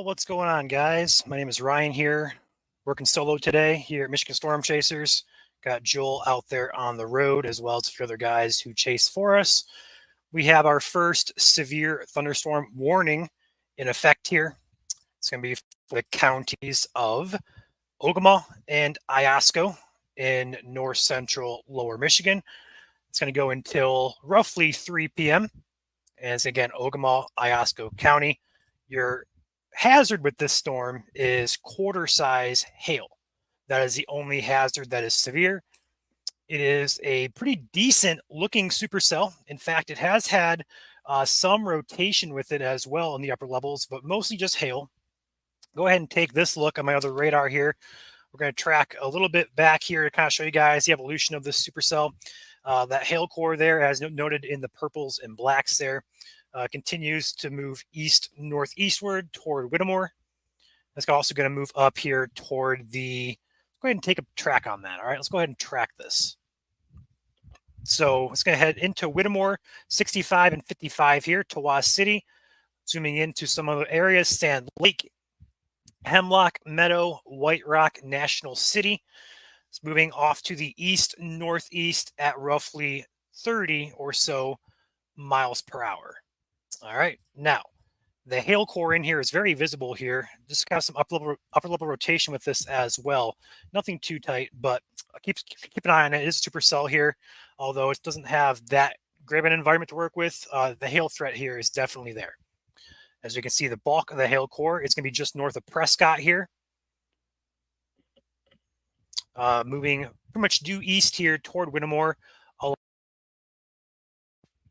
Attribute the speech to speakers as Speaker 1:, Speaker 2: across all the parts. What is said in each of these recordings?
Speaker 1: What's going on, guys? My name is Ryan here, working solo today here at Michigan Storm Chasers. Got Joel out there on the road, as well as a few other guys who chase for us. We have our first severe thunderstorm warning in effect here. It's going to be for the counties of Ogama and Iosco in north central lower Michigan. It's going to go until roughly 3 p.m. And it's again Ogama, Iosco County. Your hazard with this storm is quarter size hail. That is the only hazard that is severe. It is a pretty decent looking supercell. In fact, it has had some rotation with it as well in the upper levels, but mostly just hail. Go ahead and take this look on my other radar here. We're going to track a little bit back here to kind of show you guys the evolution of this supercell. That hail core there, as noted in the purples and blacks there, continues to move east-northeastward toward Whittemore. It's also going to move up here toward the... Go ahead and take a track on that. All right, let's go ahead and track this. So let's go ahead into Whittemore, 65 and 55 here, Tawas City. Zooming into some other areas, Sand Lake, Hemlock Meadow, White Rock, National City. It's moving off to the east-northeast at roughly 30 or so miles per hour. All right, now the hail core in here is very visible here. Just got some upper level rotation with this as well. Nothing too tight, but keep an eye on it. It is a supercell here, although it doesn't have that great of an environment to work with. The hail threat here is definitely there. As you can see, the bulk of the hail core is going to be just north of Prescott here. Moving pretty much due east here toward Whittemore.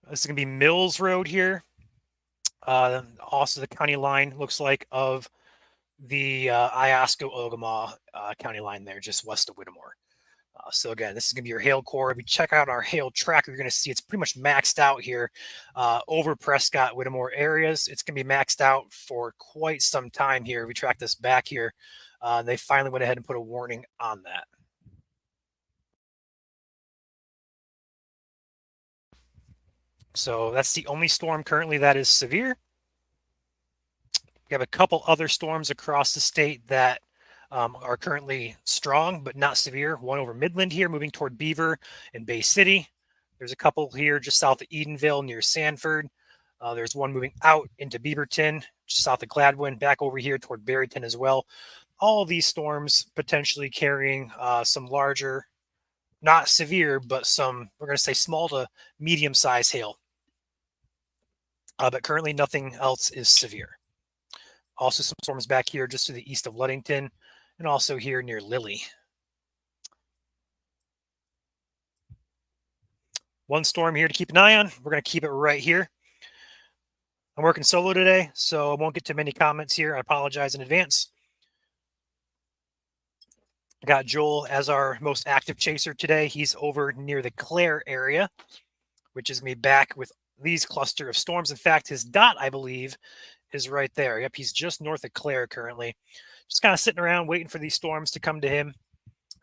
Speaker 1: This is going to be Mills Road here. Also the county line looks like of the Iosco-Ogama county line there, just west of Whittemore. So again, this is going to be your hail core. If you check out our hail tracker, you're going to see it's pretty much maxed out here over Prescott, Whittemore areas. It's going to be maxed out for quite some time here. We track this back here. They finally went ahead and put a warning on that. So that's the only storm currently that is severe. We have a couple other storms across the state that are currently strong but not severe. One over Midland here, moving toward Beaver and Bay City. There's a couple here just south of Edenville near Sanford. There's one moving out into Beaverton, just south of Gladwin, back over here toward Barryton as well. All of these storms potentially carrying some larger, not severe, but some, we're going to say small to medium-sized hail. But currently nothing else is severe. Also some storms back here just to the east of Ludington and also here near Lilly. One storm here to keep an eye on. We're going to keep it right here. I'm working solo today, so I won't get to many comments here. I apologize in advance. I got Joel as our most active chaser today. He's over near the Clare area, which is going to be back with these cluster of storms. In fact, his dot, I believe, is right there. Yep, he's just north of Clare currently. Just kind of sitting around waiting for these storms to come to him.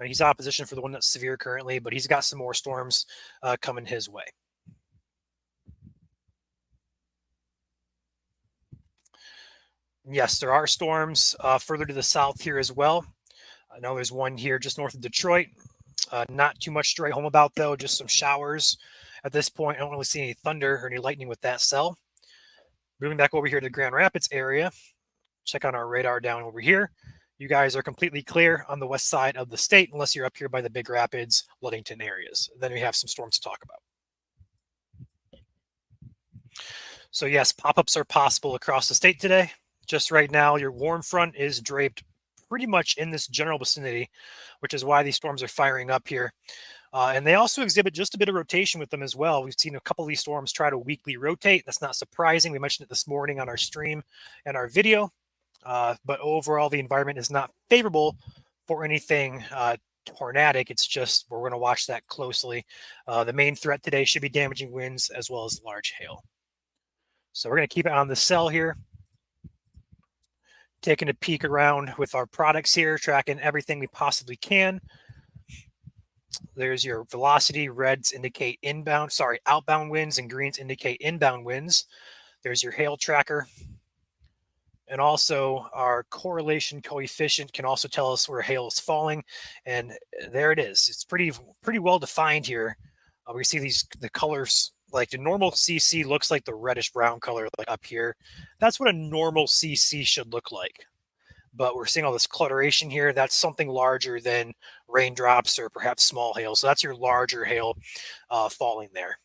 Speaker 1: He's opposition for the one that's severe currently, but he's got some more storms coming his way. Yes, there are storms further to the south here as well. I know there's one here just north of Detroit. Not too much to write home about, though, just some showers. At this point, I don't really see any thunder or any lightning with that cell. Moving back over here to the Grand Rapids area, check on our radar down over here. You guys are completely clear on the west side of the state, unless you're up here by the Big Rapids, Ludington areas. Then we have some storms to talk about. So yes, pop-ups are possible across the state today. Just right now, your warm front is draped pretty much in this general vicinity, which is why these storms are firing up here. And they also exhibit just a bit of rotation with them as well. We've seen a couple of these storms try to weakly rotate. That's not surprising. We mentioned it this morning on our stream and our video. But overall, the environment is not favorable for anything tornadic. It's just we're going to watch that closely. The main threat today should be damaging winds as well as large hail. So we're going to keep it on the cell here. Taking a peek around with our products here, tracking everything we possibly can. There's your velocity. Reds indicate outbound winds, and greens indicate inbound winds. There's your hail tracker. And also our correlation coefficient can also tell us where hail is falling. And there it is. It's pretty well defined here. We see the colors, like the normal CC looks like the reddish brown color like up here. That's what a normal CC should look like. But we're seeing all this clutteration here. That's something larger than raindrops or perhaps small hail. So that's your larger hail falling there.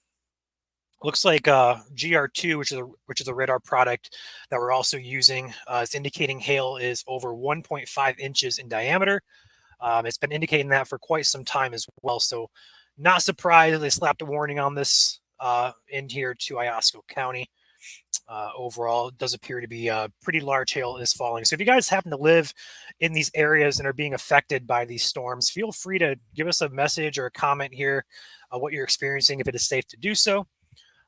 Speaker 1: Looks like GR2, which is a radar product that we're also using, is indicating hail is over 1.5 inches in diameter. It's been indicating that for quite some time as well. So not surprised they slapped a warning on this in here to Iosco County. Overall, it does appear to be pretty large hail is falling. So if you guys happen to live in these areas and are being affected by these storms, feel free to give us a message or a comment here what you're experiencing if it is safe to do so.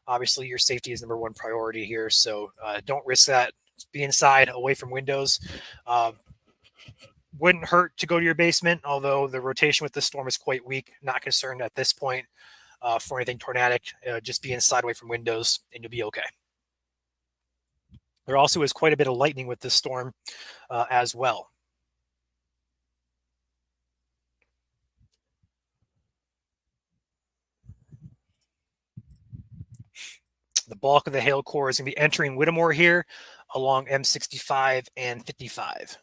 Speaker 1: Obviously, your safety is number one priority here, so don't risk that. Be inside, away from windows. Wouldn't hurt to go to your basement, although the rotation with this storm is quite weak. Not concerned at this point for anything tornadic. Just be inside, away from windows, and you'll be okay. There also is quite a bit of lightning with this storm as well. The bulk of the hail core is going to be entering Whittemore here along M65 and 55.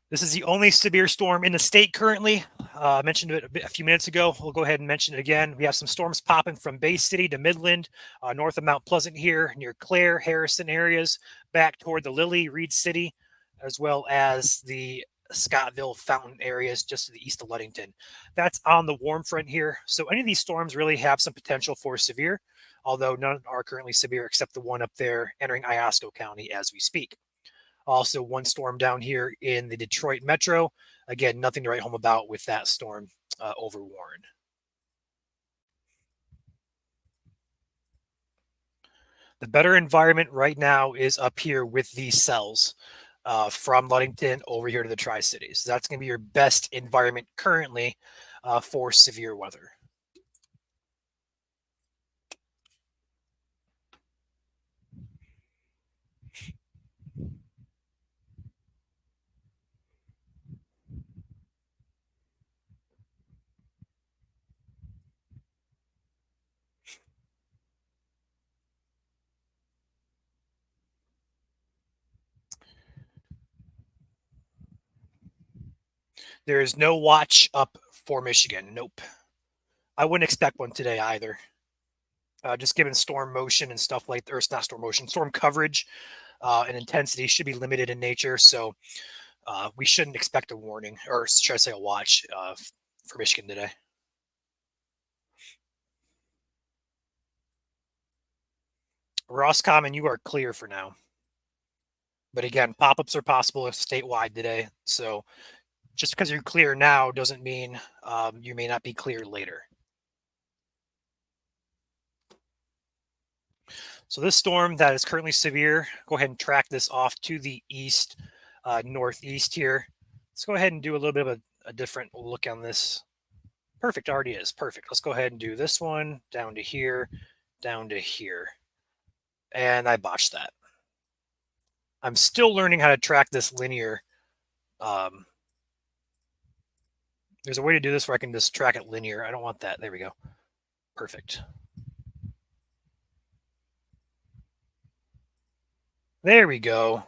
Speaker 1: This is the only severe storm in the state currently. I mentioned it a few minutes ago. We'll go ahead and mention it again. We have some storms popping from Bay City to Midland, north of Mount Pleasant here, near Clare, Harrison areas, back toward the Lilly, Reed City, as well as the Scottville, Fountain areas just to the east of Ludington. That's on the warm front here. So any of these storms really have some potential for severe, although none are currently severe except the one up there entering Iosco County as we speak. Also, one storm down here in the Detroit metro. Again, nothing to write home about with that storm over Warren. The better environment right now is up here with these cells from Ludington over here to the Tri-Cities. That's going to be your best environment currently for severe weather. There is no watch up for Michigan. Nope. I wouldn't expect one today either. Just given storm motion and stuff like, or it's not storm motion, storm coverage and intensity should be limited in nature. So we shouldn't expect a warning, or should I say a watch for Michigan today. Roscommon, you are clear for now. But again, pop-ups are possible statewide today. So just because you're clear now doesn't mean you may not be clear later. So this storm that is currently severe, go ahead and track this off to the east, northeast here. Let's go ahead and do a little bit of a different look on this. Perfect, already is. Perfect. Let's go ahead and do this one down to here, down to here. And I botched that. I'm still learning how to track this linear. There's a way to do this where I can just track it linear. I don't want that. There we go. Perfect. There we go.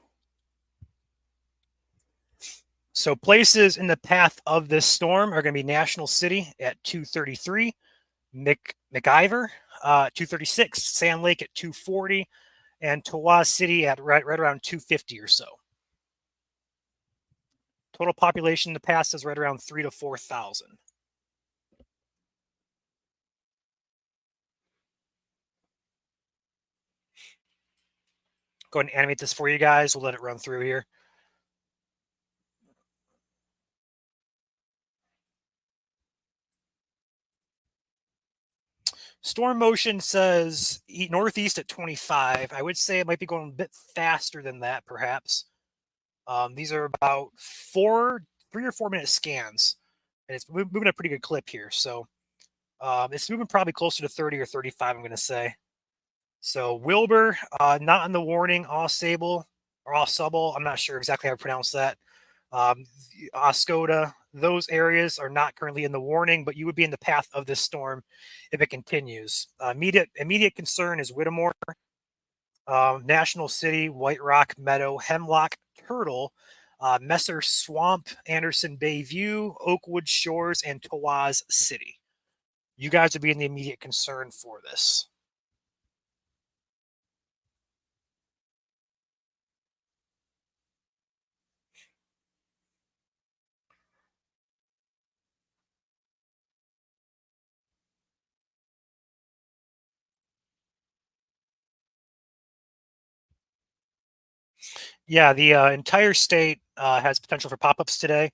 Speaker 1: So places in the path of this storm are going to be National City at 233, McIver 236, Sand Lake at 240, and Tawas City at right around 250 or so. Total population in the past is right around 3,000 to 4,000. Go ahead and animate this for you guys. We'll let it run through here. Storm motion says northeast at 25. I would say it might be going a bit faster than that, perhaps. These are about 3 or 4 minute scans, and it's moving a pretty good clip here. So It's moving probably closer to 30 or 35, I'm going to say. So Wilbur, not in the warning. Osable or Osable, I'm not sure exactly how to pronounce that. Oscoda, those areas are not currently in the warning, but you would be in the path of this storm if it continues. Immediate concern is Whittemore, National City, White Rock, Meadow, Hemlock, Turtle, Messer Swamp, Anderson Bay View, Oakwood Shores, and Tawaz City. You guys would be in the immediate concern for this. Yeah, the entire state has potential for pop-ups today.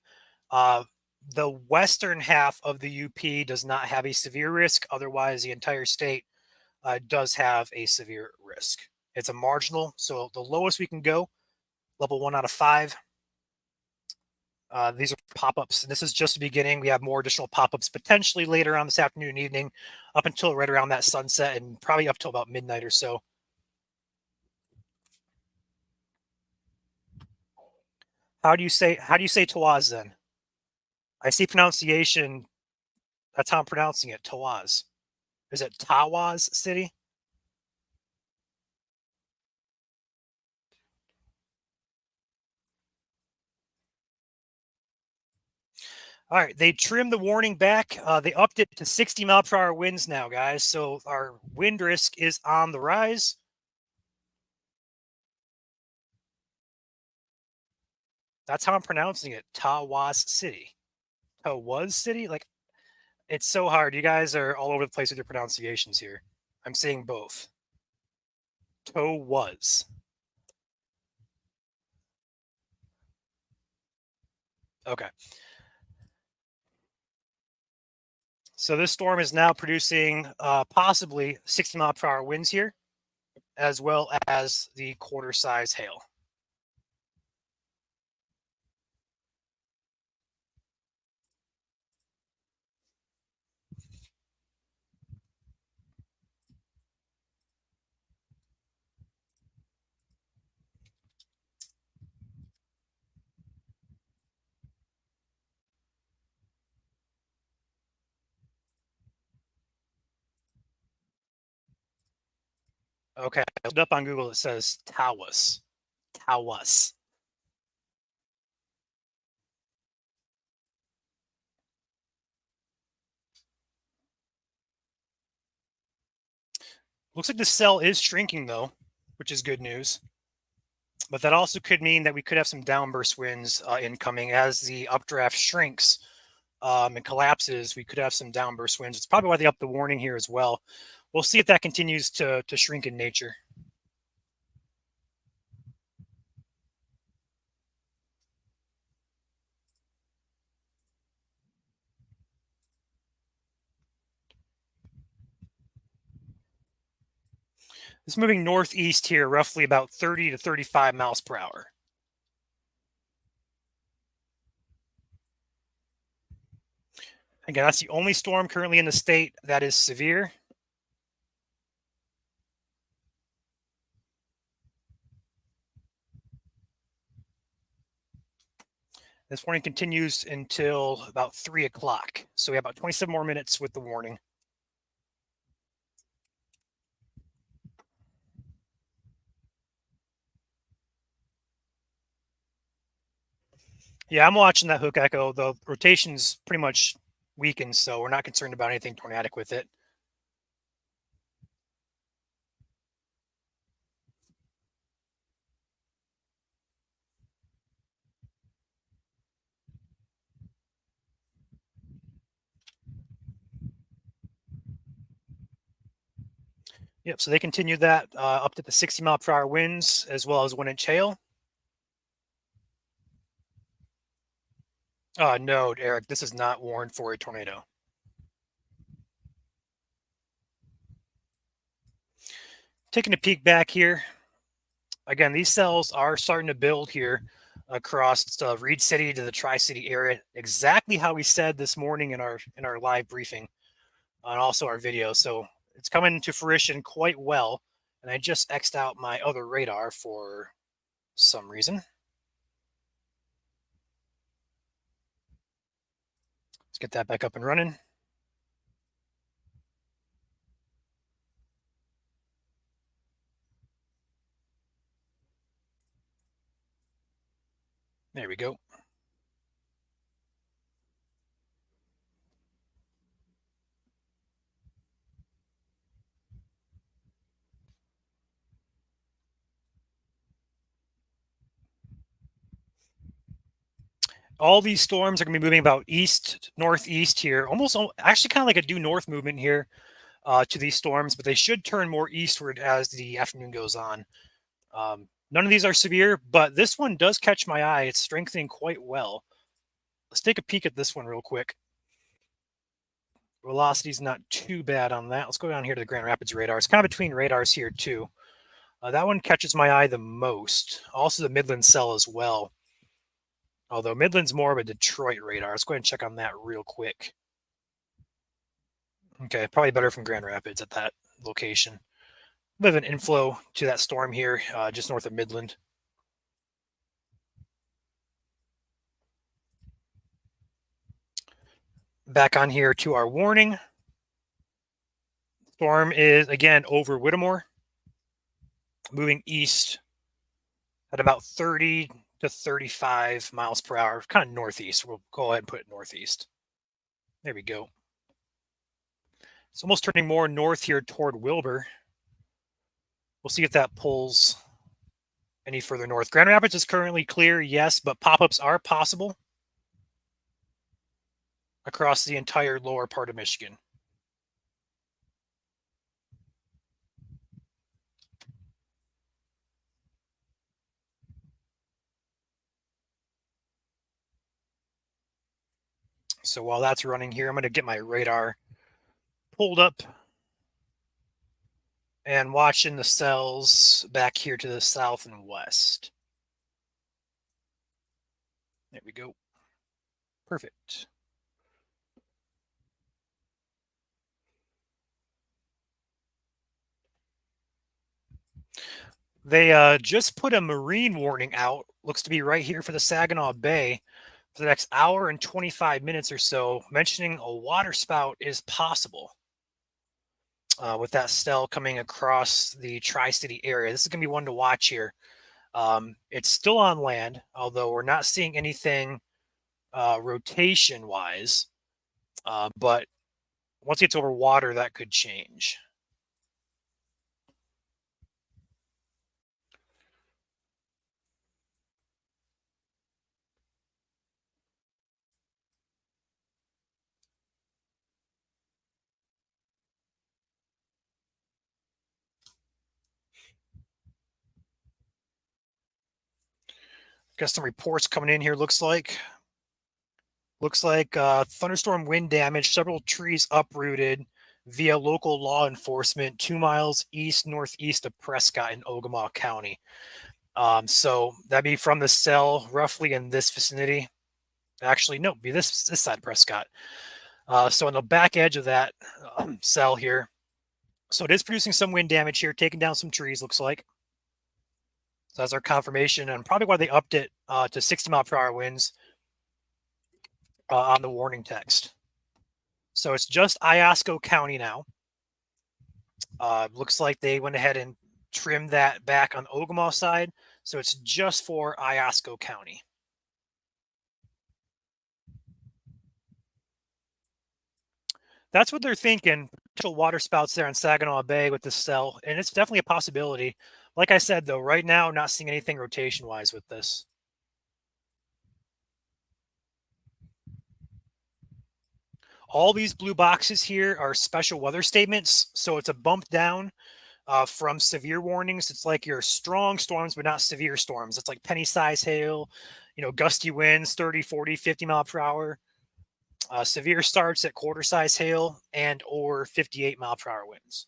Speaker 1: The western half of the UP does not have a severe risk. Otherwise, the entire state does have a severe risk. It's a marginal, so the lowest we can go, level 1 out of 5. These are pop-ups, and this is just the beginning. We have more additional pop-ups potentially later on this afternoon and evening, up until right around that sunset, and probably up till about midnight or so. How do you say Tawaz then? I see pronunciation. That's how I'm pronouncing it. Tawaz. Is it Tawaz City? All right, they trimmed the warning back. They upped it to 60-mile-per-hour winds now, guys. So our wind risk is on the rise. That's how I'm pronouncing it. Tawaz City. Tawaz City? Like, it's so hard. You guys are all over the place with your pronunciations here. I'm saying both. Tawaz. Okay. So this storm is now producing possibly 60-mile-per-hour winds here, as well as the quarter-size hail. Okay, I looked up on Google. It says Tawas. Tawas. Looks like the cell is shrinking though, which is good news. But that also could mean that we could have some downburst winds incoming as the updraft shrinks and collapses. We could have some downburst winds. It's probably why they upped the warning here as well. We'll see if that continues to shrink in nature. It's moving northeast here, roughly about 30 to 35 miles per hour. Again, that's the only storm currently in the state that is severe. This warning continues until about 3 o'clock. So we have about 27 more minutes with the warning. Yeah, I'm watching that hook echo. The rotation's pretty much weakened, so we're not concerned about anything tornadic with it. Yep, so they continued that up to the 60-mile-per-hour winds as well as 1-inch hail. No, Eric, this is not warned for a tornado. Taking a peek back here. Again, these cells are starting to build here across Reed City to the Tri-City area, exactly how we said this morning in our live briefing. and also our video. So it's coming to fruition quite well. And I just X'd out my other radar for some reason. Let's get that back up and running. There we go. All these storms are going to be moving about east, northeast here, almost actually kind of like a due north movement here to these storms, but they should turn more eastward as the afternoon goes on. None of these are severe, but this one does catch my eye. It's strengthening quite well. Let's take a peek at this one real quick. Velocity's not too bad on that. Let's go down here to the Grand Rapids radar. It's kind of between radars here too. That one catches my eye the most. Also the Midland cell as well. Although Midland's more of a Detroit radar. Let's go ahead and check on that real quick. Okay, probably better from Grand Rapids at that location. Bit of an inflow to that storm here, just north of Midland. Back on here to our warning. Storm is, again, over Whittemore, moving east at about 30 to 35 miles per hour, kind of northeast. We'll go ahead and put it northeast. There we go. It's almost turning more north here toward Wilbur. We'll see if that pulls any further north. Grand Rapids is currently clear, yes, but pop-ups are possible across the entire lower part of Michigan. So while that's running here, I'm going to get my radar pulled up and watching the cells back here to the south and west. There we go. Perfect. They just put a marine warning out. Looks to be right here for the Saginaw Bay for the next hour and 25 minutes or so, mentioning a water spout is possible with that cell coming across the Tri-City area. This is going to be one to watch here. It's still on land, although we're not seeing anything rotation-wise. But once it gets over water, that could change. Got some reports coming in here, looks like. Thunderstorm wind damage, several trees uprooted via local law enforcement 2 miles east-northeast of Prescott in Ogemaw County. So that'd be from the cell roughly in this vicinity. Actually, no, be this side of Prescott. So on the back edge of that cell here. So it is producing some wind damage here, taking down some trees, looks like. So that's our confirmation, and probably why they upped it to 60-mile-per-hour winds on the warning text. So it's just Iosco County now. Looks like they went ahead and trimmed that back on the Ogemaw side. So it's just for Iosco County. That's what they're thinking. Potential water spouts there in Saginaw Bay with this cell, and it's definitely a possibility. Like I said, though, right now, not seeing anything rotation-wise with this. All these blue boxes here are special weather statements, so it's a bump down from severe warnings. It's like your strong storms, but not severe storms. It's like penny-size hail, gusty winds, 30, 40, 50 mile per hour. Severe starts at quarter-size hail and or 58 mile per hour winds.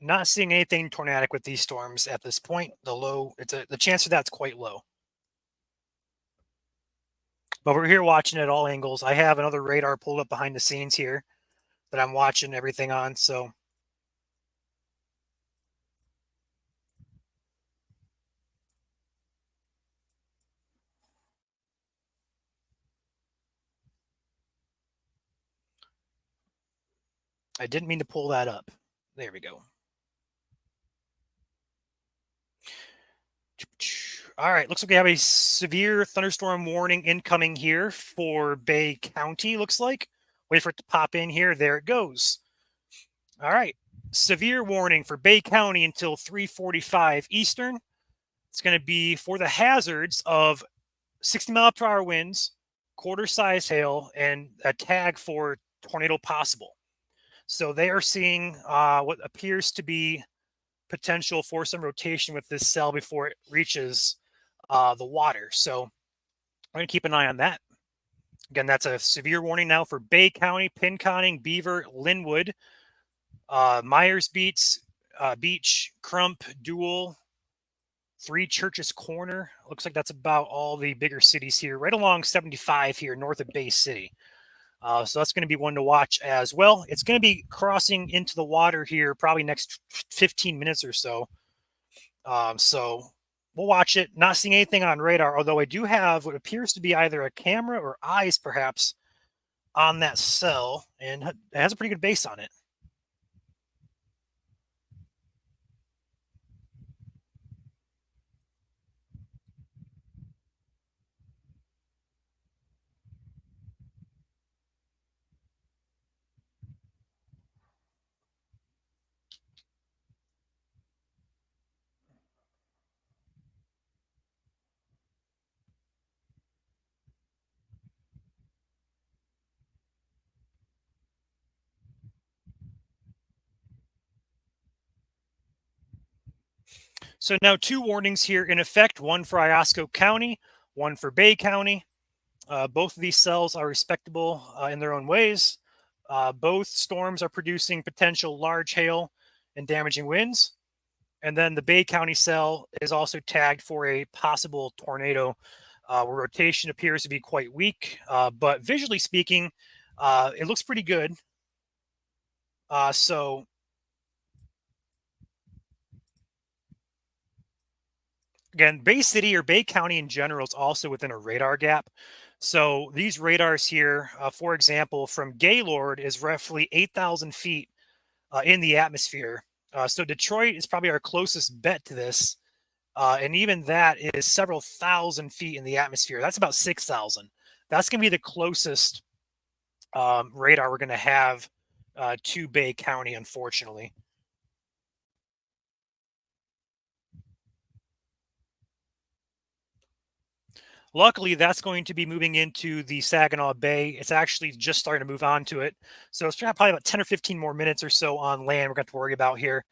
Speaker 1: Not seeing anything tornadic with these storms at this point. The chance of that's quite low. But we're here watching at all angles. I have another radar pulled up behind the scenes here that I'm watching everything on. So I didn't mean to pull that up. There we go. All right, looks like we have a severe thunderstorm warning incoming here for Bay County, looks like. Wait for it to pop in here. There it goes. All right, severe warning for Bay County until 3:45 Eastern. It's going to be for the hazards of 60-mile-per-hour winds, quarter-size hail, and a tag for tornado possible. So they are seeing what appears to be potential for some rotation with this cell before it reaches the water. So I'm going to keep an eye on that. Again, that's a severe warning now for Bay County, Pinconning, Beaver, Linwood, Myers Beach, Crump, Dual, Three Churches Corner. Looks like that's about all the bigger cities here, right along 75 here north of Bay City. So that's going to be one to watch as well. It's going to be crossing into the water here probably next 15 minutes or so. So we'll watch it. Not seeing anything on radar, although I do have what appears to be either a camera or eyes perhaps on that cell, and it has a pretty good base on it. So now two warnings here in effect, one for Iosco County, one for Bay County. Both of these cells are respectable in their own ways. Both storms are producing potential large hail and damaging winds. And then the Bay County cell is also tagged for a possible tornado where rotation appears to be quite weak. But visually speaking, it looks pretty good. So again, Bay City or Bay County in general is also within a radar gap. So these radars here, for example, from Gaylord is roughly 8,000 feet in the atmosphere. So Detroit is probably our closest bet to this. And even that is several thousand feet in the atmosphere. That's about 6,000. That's going to be the closest radar we're going to have to Bay County, unfortunately. Luckily, that's going to be moving into the Saginaw Bay. It's actually just starting to move on to it. So it's probably about 10 or 15 more minutes or so on land we're going to worry about here.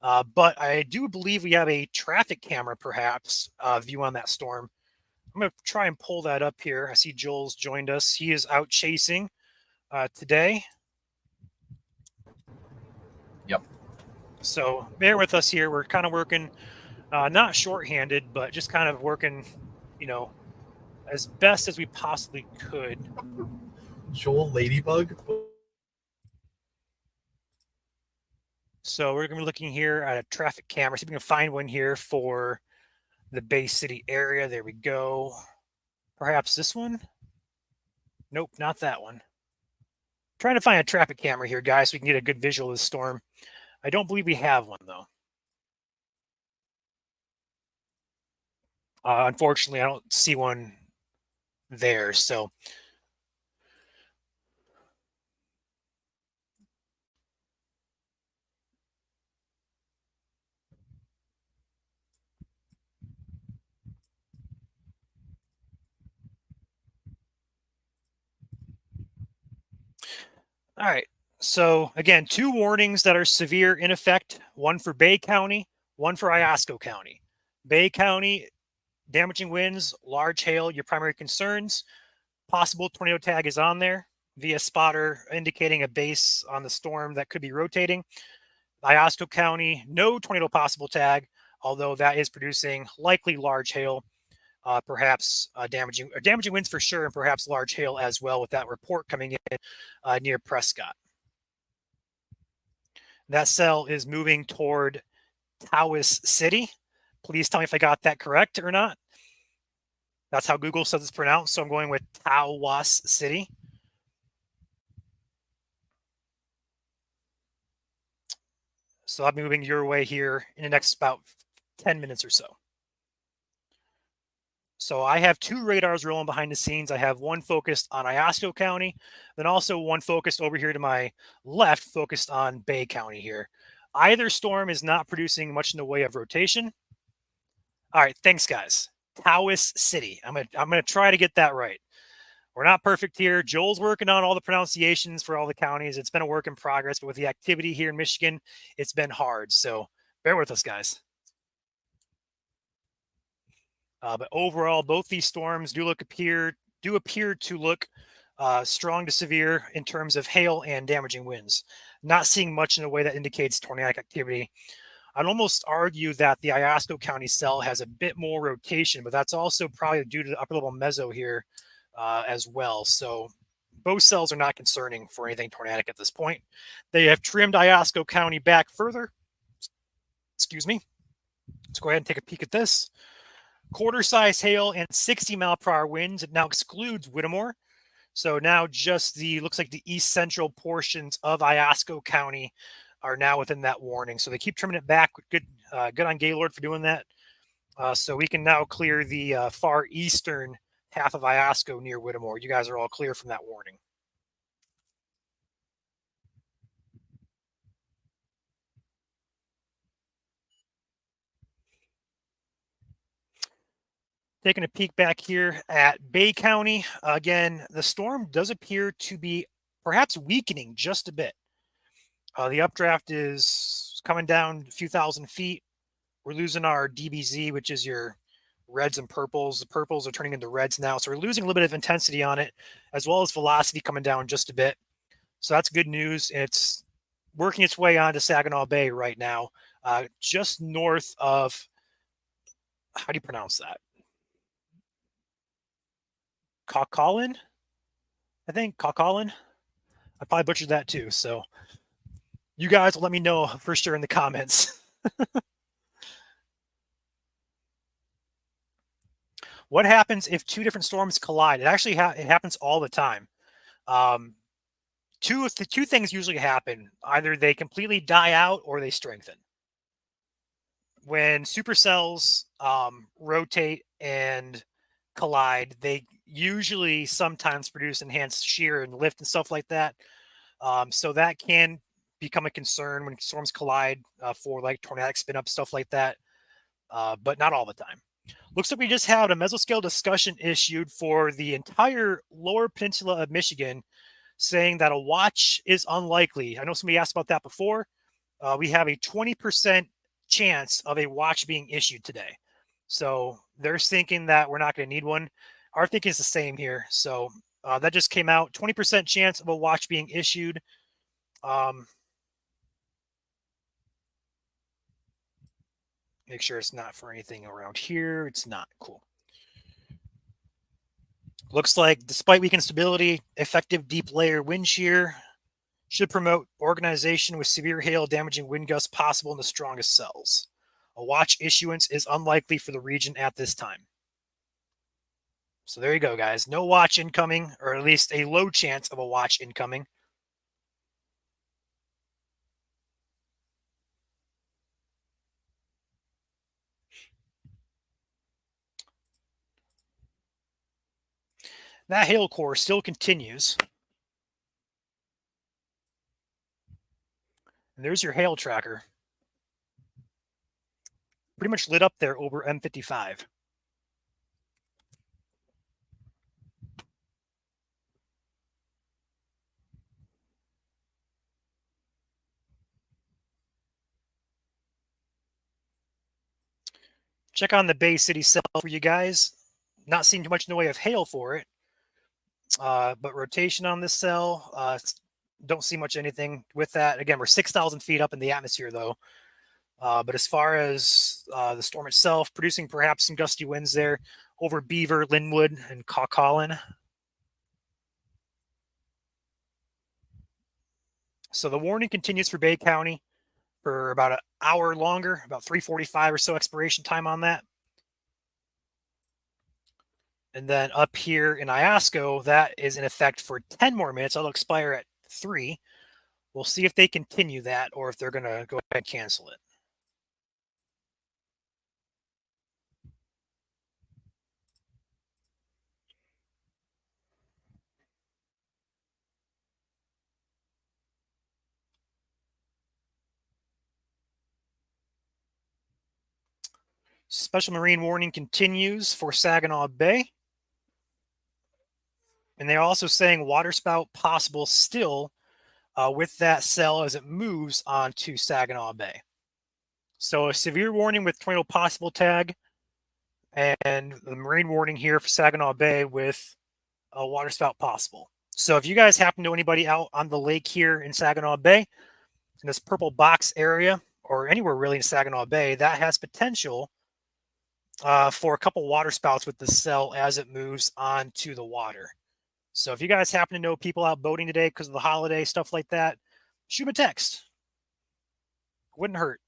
Speaker 1: But I do believe we have a traffic camera, perhaps, view on that storm. I'm going to try and pull that up here. I see Joel's joined us. He is out chasing today.
Speaker 2: Yep.
Speaker 1: So bear with us here. We're kind of working, not shorthanded, but just kind of working, as best as we possibly could.
Speaker 2: Joel Ladybug.
Speaker 1: So we're going to be looking here at a traffic camera. See if we can find one here for the Bay City area. There we go. Perhaps this one? Nope, not that one. Trying to find a traffic camera here, guys, so we can get a good visual of the storm. I don't believe we have one, though. Unfortunately, I don't see one there. So all right. So again, two warnings that are severe in effect, one for Bay County, one for Iosco County. Bay County, damaging winds, large hail, your primary concerns. Possible tornado tag is on there via spotter indicating a base on the storm that could be rotating. Iosco County, no tornado possible tag, although that is producing likely large hail, perhaps damaging winds for sure, and perhaps large hail as well with that report coming in near Prescott. That cell is moving toward Tawas City. Please tell me if I got that correct or not. That's how Google says it's pronounced, so I'm going with Tawas City. So I'll be moving your way here in the next about 10 minutes or so. So I have two radars rolling behind the scenes. I have one focused on Iosco County, then also one focused over here to my left, focused on Bay County here. Either storm is not producing much in the way of rotation. All right, thanks, guys. Tawas City. I'm gonna try to get that right. We're not perfect here. Joel's working on all the pronunciations for all the counties. It's been a work in progress, but with the activity here in Michigan, it's been hard. So bear with us, guys. But overall, both these storms do appear to look strong to severe in terms of hail and damaging winds. Not seeing much in a way that indicates tornadic activity. I'd almost argue that the Iosco County cell has a bit more rotation, but that's also probably due to the upper level meso here as well. So both cells are not concerning for anything tornadic at this point. They have trimmed Iosco County back further. Excuse me. Let's go ahead and take a peek at this. Quarter-size hail and 60-mile-per-hour winds. It now excludes Whittemore. So now just looks like the east central portions of Iosco County are now within that warning. So they keep trimming it back. Good on Gaylord for doing that. So we can now clear the far eastern half of Iosco near Whittemore. You guys are all clear from that warning. Taking a peek back here at Bay County. Again, the storm does appear to be perhaps weakening just a bit. The updraft is coming down a few thousand feet. We're losing our DBZ, which is your reds and purples. The purples are turning into reds now. So we're losing a little bit of intensity on it, as well as velocity coming down just a bit. So that's good news. It's working its way onto Saginaw Bay right now, just north of, how do you pronounce that? Coquitlam, I think. Coquitlam. I probably butchered that too. So you guys will let me know for sure in the comments. What happens if two different storms collide? It actually it happens all the time. Two things usually happen. Either they completely die out or they strengthen. When supercells rotate and collide, they usually sometimes produce enhanced shear and lift and stuff like that. So that can become a concern when storms collide for like tornadic spin up, stuff like that, but not all the time. Looks like we just had a mesoscale discussion issued for the entire lower peninsula of Michigan, saying that a watch is unlikely. I know somebody asked about that before. We have a 20% chance of a watch being issued today. So they're thinking that we're not going to need one. Our thinking is the same here. So that just came out. 20% chance of a watch being issued. Make sure it's not for anything around here. It's not. Cool. Looks like despite weak instability, effective deep layer wind shear should promote organization with severe hail damaging wind gusts possible in the strongest cells. A watch issuance is unlikely for the region at this time. So there you go, guys. No watch incoming, or at least a low chance of a watch incoming. That hail core still continues. And there's your hail tracker. Pretty much lit up there over M55. Check on the Bay City cell for you guys. Not seeing too much in the way of hail for it. But rotation on this cell, Don't see much anything with that. Again, we're 6,000 feet up in the atmosphere, though. But as far as the storm itself, producing perhaps some gusty winds there over Beaver, Linwood, and Caucaulin. So the warning continues for Bay County for about an hour longer, about 3:45 or so expiration time on that. And then up here in Iosco, that is in effect for 10 more minutes. That'll expire at 3. We'll see if they continue that or if they're going to go ahead and cancel it. Special marine warning continues for Saginaw Bay. And they're also saying waterspout possible still with that cell as it moves onto Saginaw Bay. So a severe warning with tornado possible tag and the marine warning here for Saginaw Bay with a waterspout possible. So if you guys happen to know anybody out on the lake here in Saginaw Bay, in this purple box area, or anywhere really in Saginaw Bay, that has potential for a couple waterspouts with the cell as it moves onto the water. So if you guys happen to know people out boating today because of the holiday, stuff like that, shoot them a text. Wouldn't hurt.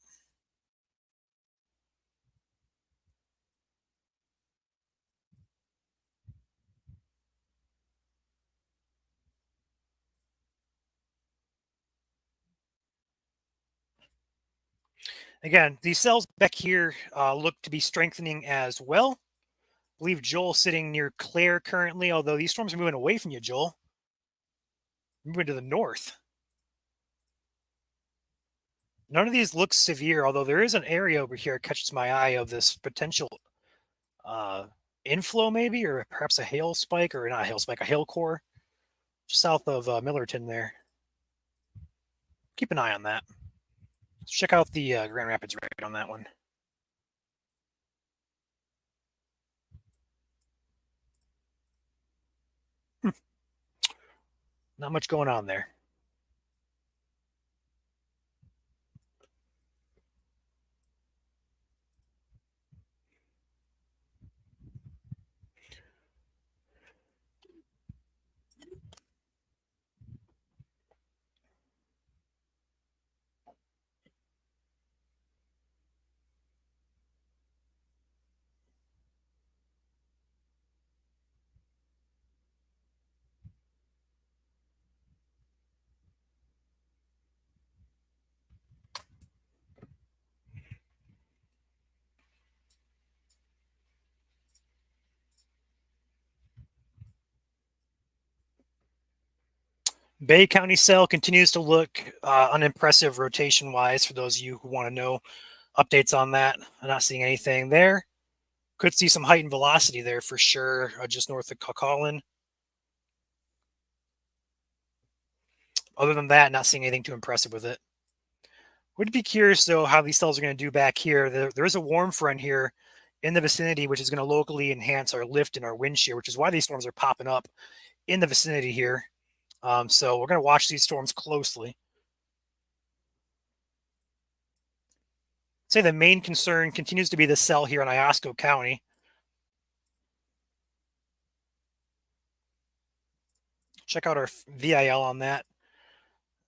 Speaker 1: Again, these cells back here look to be strengthening as well. I believe Joel's sitting near Clare currently, although these storms are moving away from you, Joel. Moving to the north. None of these look severe, although there is an area over here that catches my eye of this potential inflow maybe, or perhaps a hail spike, or not a hail spike, a hail core just south of Millerton there. Keep an eye on that. Let's check out the Grand Rapids right on that one. Not much going on there. Bay County cell continues to look unimpressive rotation-wise for those of you who want to know updates on that. I'm not seeing anything there. Could see some height and velocity there for sure, just north of Caucaulin. Other than that, not seeing anything too impressive with it. Would be curious, though, how these cells are going to do back here. There is a warm front here in the vicinity, which is going to locally enhance our lift and our wind shear, which is why these storms are popping up in the vicinity here. So we're going to watch these storms closely. I'd say the main concern continues to be the cell here in Iosco County. Check out our VIL on that.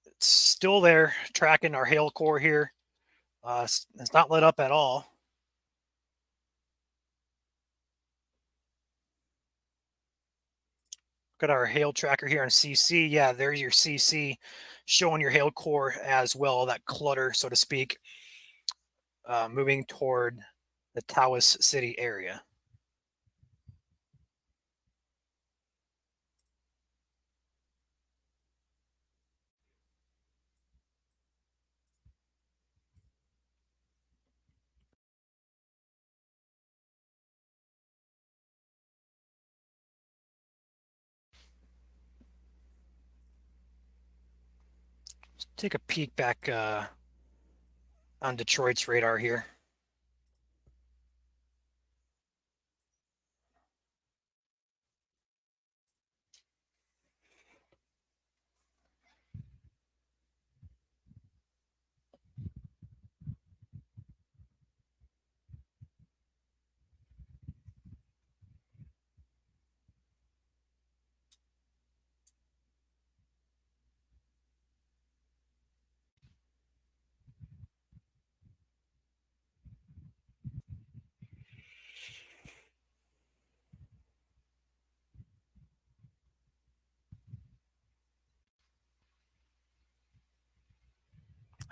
Speaker 1: It's still there, tracking our hail core here. It's not let up at all. Got our hail tracker here on CC. Yeah, there's your CC showing your hail core as well, that clutter, so to speak, moving toward the Tawas City area. Let's take a peek back on Detroit's radar here.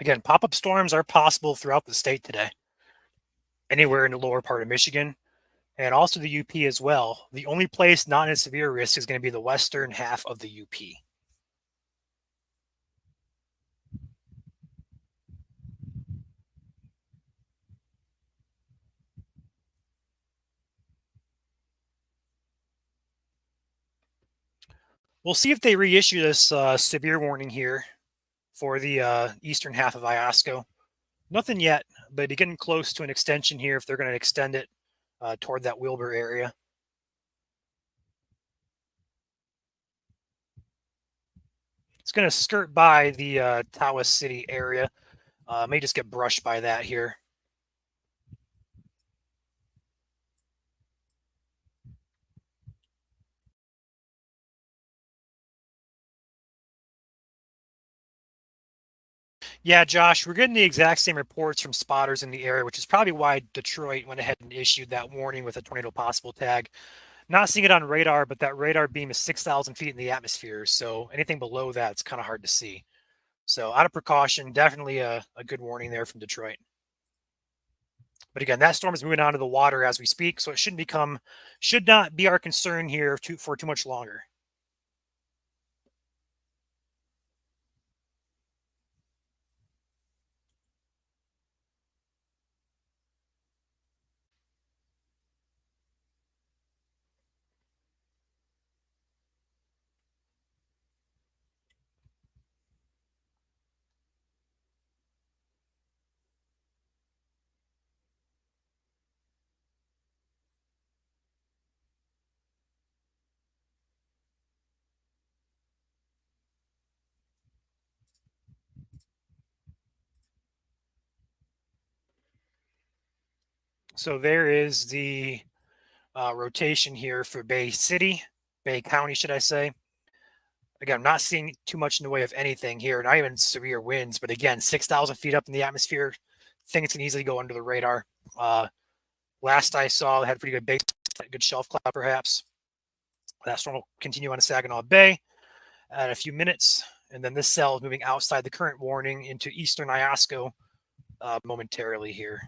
Speaker 1: Again, pop-up storms are possible throughout the state today, anywhere in the lower part of Michigan, and also the UP as well. The only place not in severe risk is going to be the western half of the UP. We'll see if they reissue this severe warning here for the eastern half of Iosco. Nothing yet, but it'd be getting close to an extension here if they're going to extend it toward that Wilbur area. It's going to skirt by the Tawas City area. May just get brushed by that here. Yeah, Josh, we're getting the exact same reports from spotters in the area, which is probably why Detroit went ahead and issued that warning with a tornado possible tag. Not seeing it on radar, but that radar beam is 6,000 feet in the atmosphere. So anything below that, it's kind of hard to see. So out of precaution, definitely a good warning there from Detroit. But again, that storm is moving onto the water as we speak, so it should not be our concern here for too much longer. So there is the rotation here for Bay County, should I say. Again, I'm not seeing too much in the way of anything here, not even severe winds, but again, 6,000 feet up in the atmosphere, things can easily go under the radar. Last I saw, it had pretty good base, good shelf cloud perhaps. That storm will continue on to Saginaw Bay at a few minutes, and then this cell is moving outside the current warning into eastern Iosco momentarily here.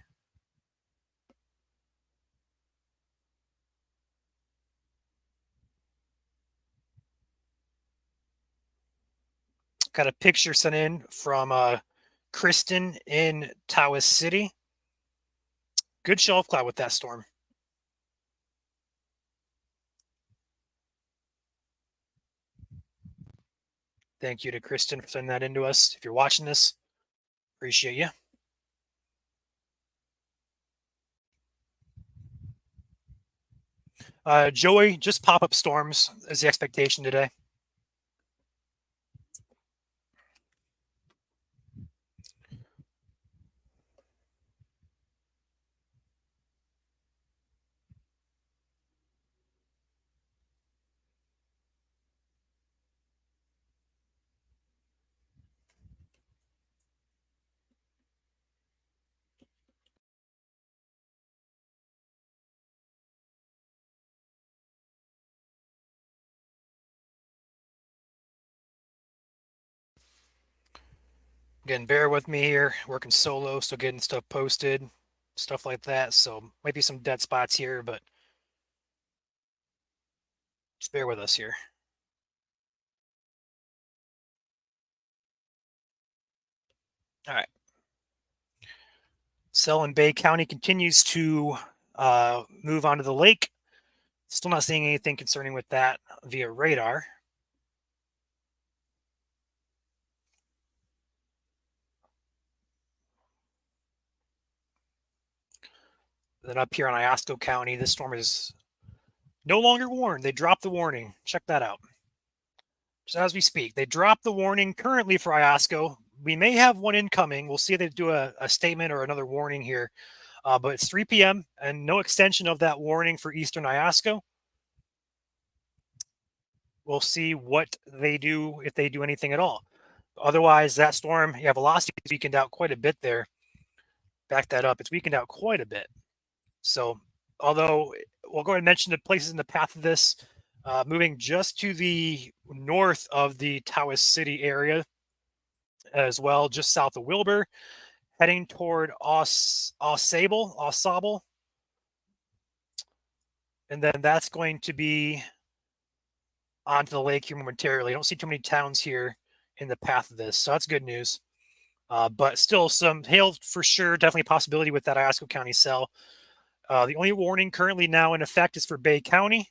Speaker 1: Got a picture sent in from Kristen in Tawas City. Good shelf cloud with that storm. Thank you to Kristen for sending that in to us. If you're watching this, appreciate you. Joey, just pop-up storms is the expectation today. Again, bear with me here, working solo, still getting stuff posted, stuff like that. So might be some dead spots here, but just bear with us here. All right. Cell in Bay County continues to move onto the lake. Still not seeing anything concerning with that via radar. Then up here on Iosco County, this storm is no longer warned. They dropped the warning. Check that out. Just as we speak, they dropped the warning currently for Iosco. We may have one incoming. We'll see if they do a statement or another warning here. But it's 3 p.m. and no extension of that warning for Eastern Iosco. We'll see what they do, if they do anything at all. Otherwise, that storm, yeah, velocity is weakened out quite a bit there. Back that up. It's weakened out quite a bit. So, although we'll go ahead and mention the places in the path of this, moving just to the north of the Tawas City area as well, just south of Wilbur, heading toward Ausable. And then that's going to be onto the lake here momentarily. I don't see too many towns here in the path of this, so that's good news. But still some hail for sure, definitely a possibility with that Iosco County cell. The only warning currently now in effect is for Bay County.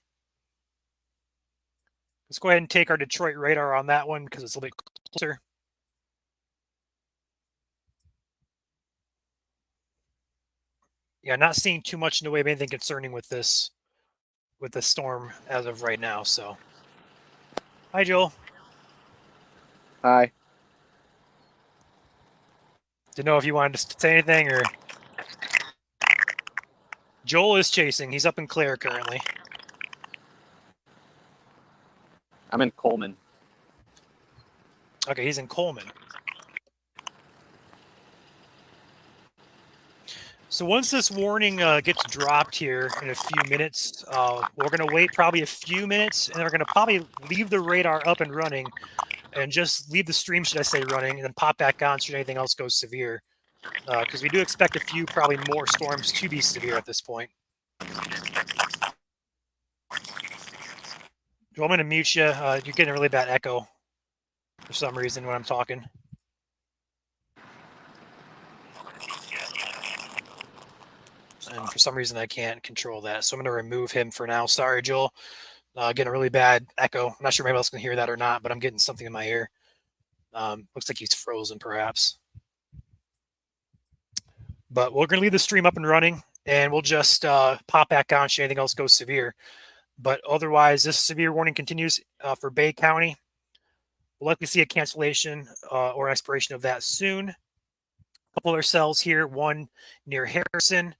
Speaker 1: Let's go ahead and take our Detroit radar on that one because it's a little bit closer. Yeah, not seeing too much in the way of anything concerning with this storm as of right now. So, hi, Joel.
Speaker 3: Hi.
Speaker 1: Didn't know if you wanted to say anything or. Joel is chasing. He's up in Clare currently.
Speaker 3: I'm in Coleman.
Speaker 1: Okay, he's in Coleman. So once this warning gets dropped here in a few minutes, we're going to wait probably a few minutes, and we're going to probably leave the radar up and running and just leave the stream, should I say, running, and then pop back on should anything else go severe. Because we do expect a few, probably more storms to be severe at this point. Joel, I'm going to mute you. You're getting a really bad echo for some reason when I'm talking. And for some reason, I can't control that. So I'm going to remove him for now. Sorry, Joel. Getting a really bad echo. I'm not sure if anybody else can hear that or not, but I'm getting something in my ear. Looks like he's frozen, perhaps. But we're going to leave the stream up and running, and we'll just pop back on should anything else goes severe. But otherwise, this severe warning continues for Bay County. We'll likely see a cancellation or expiration of that soon. A couple other cells here, one near Harrison,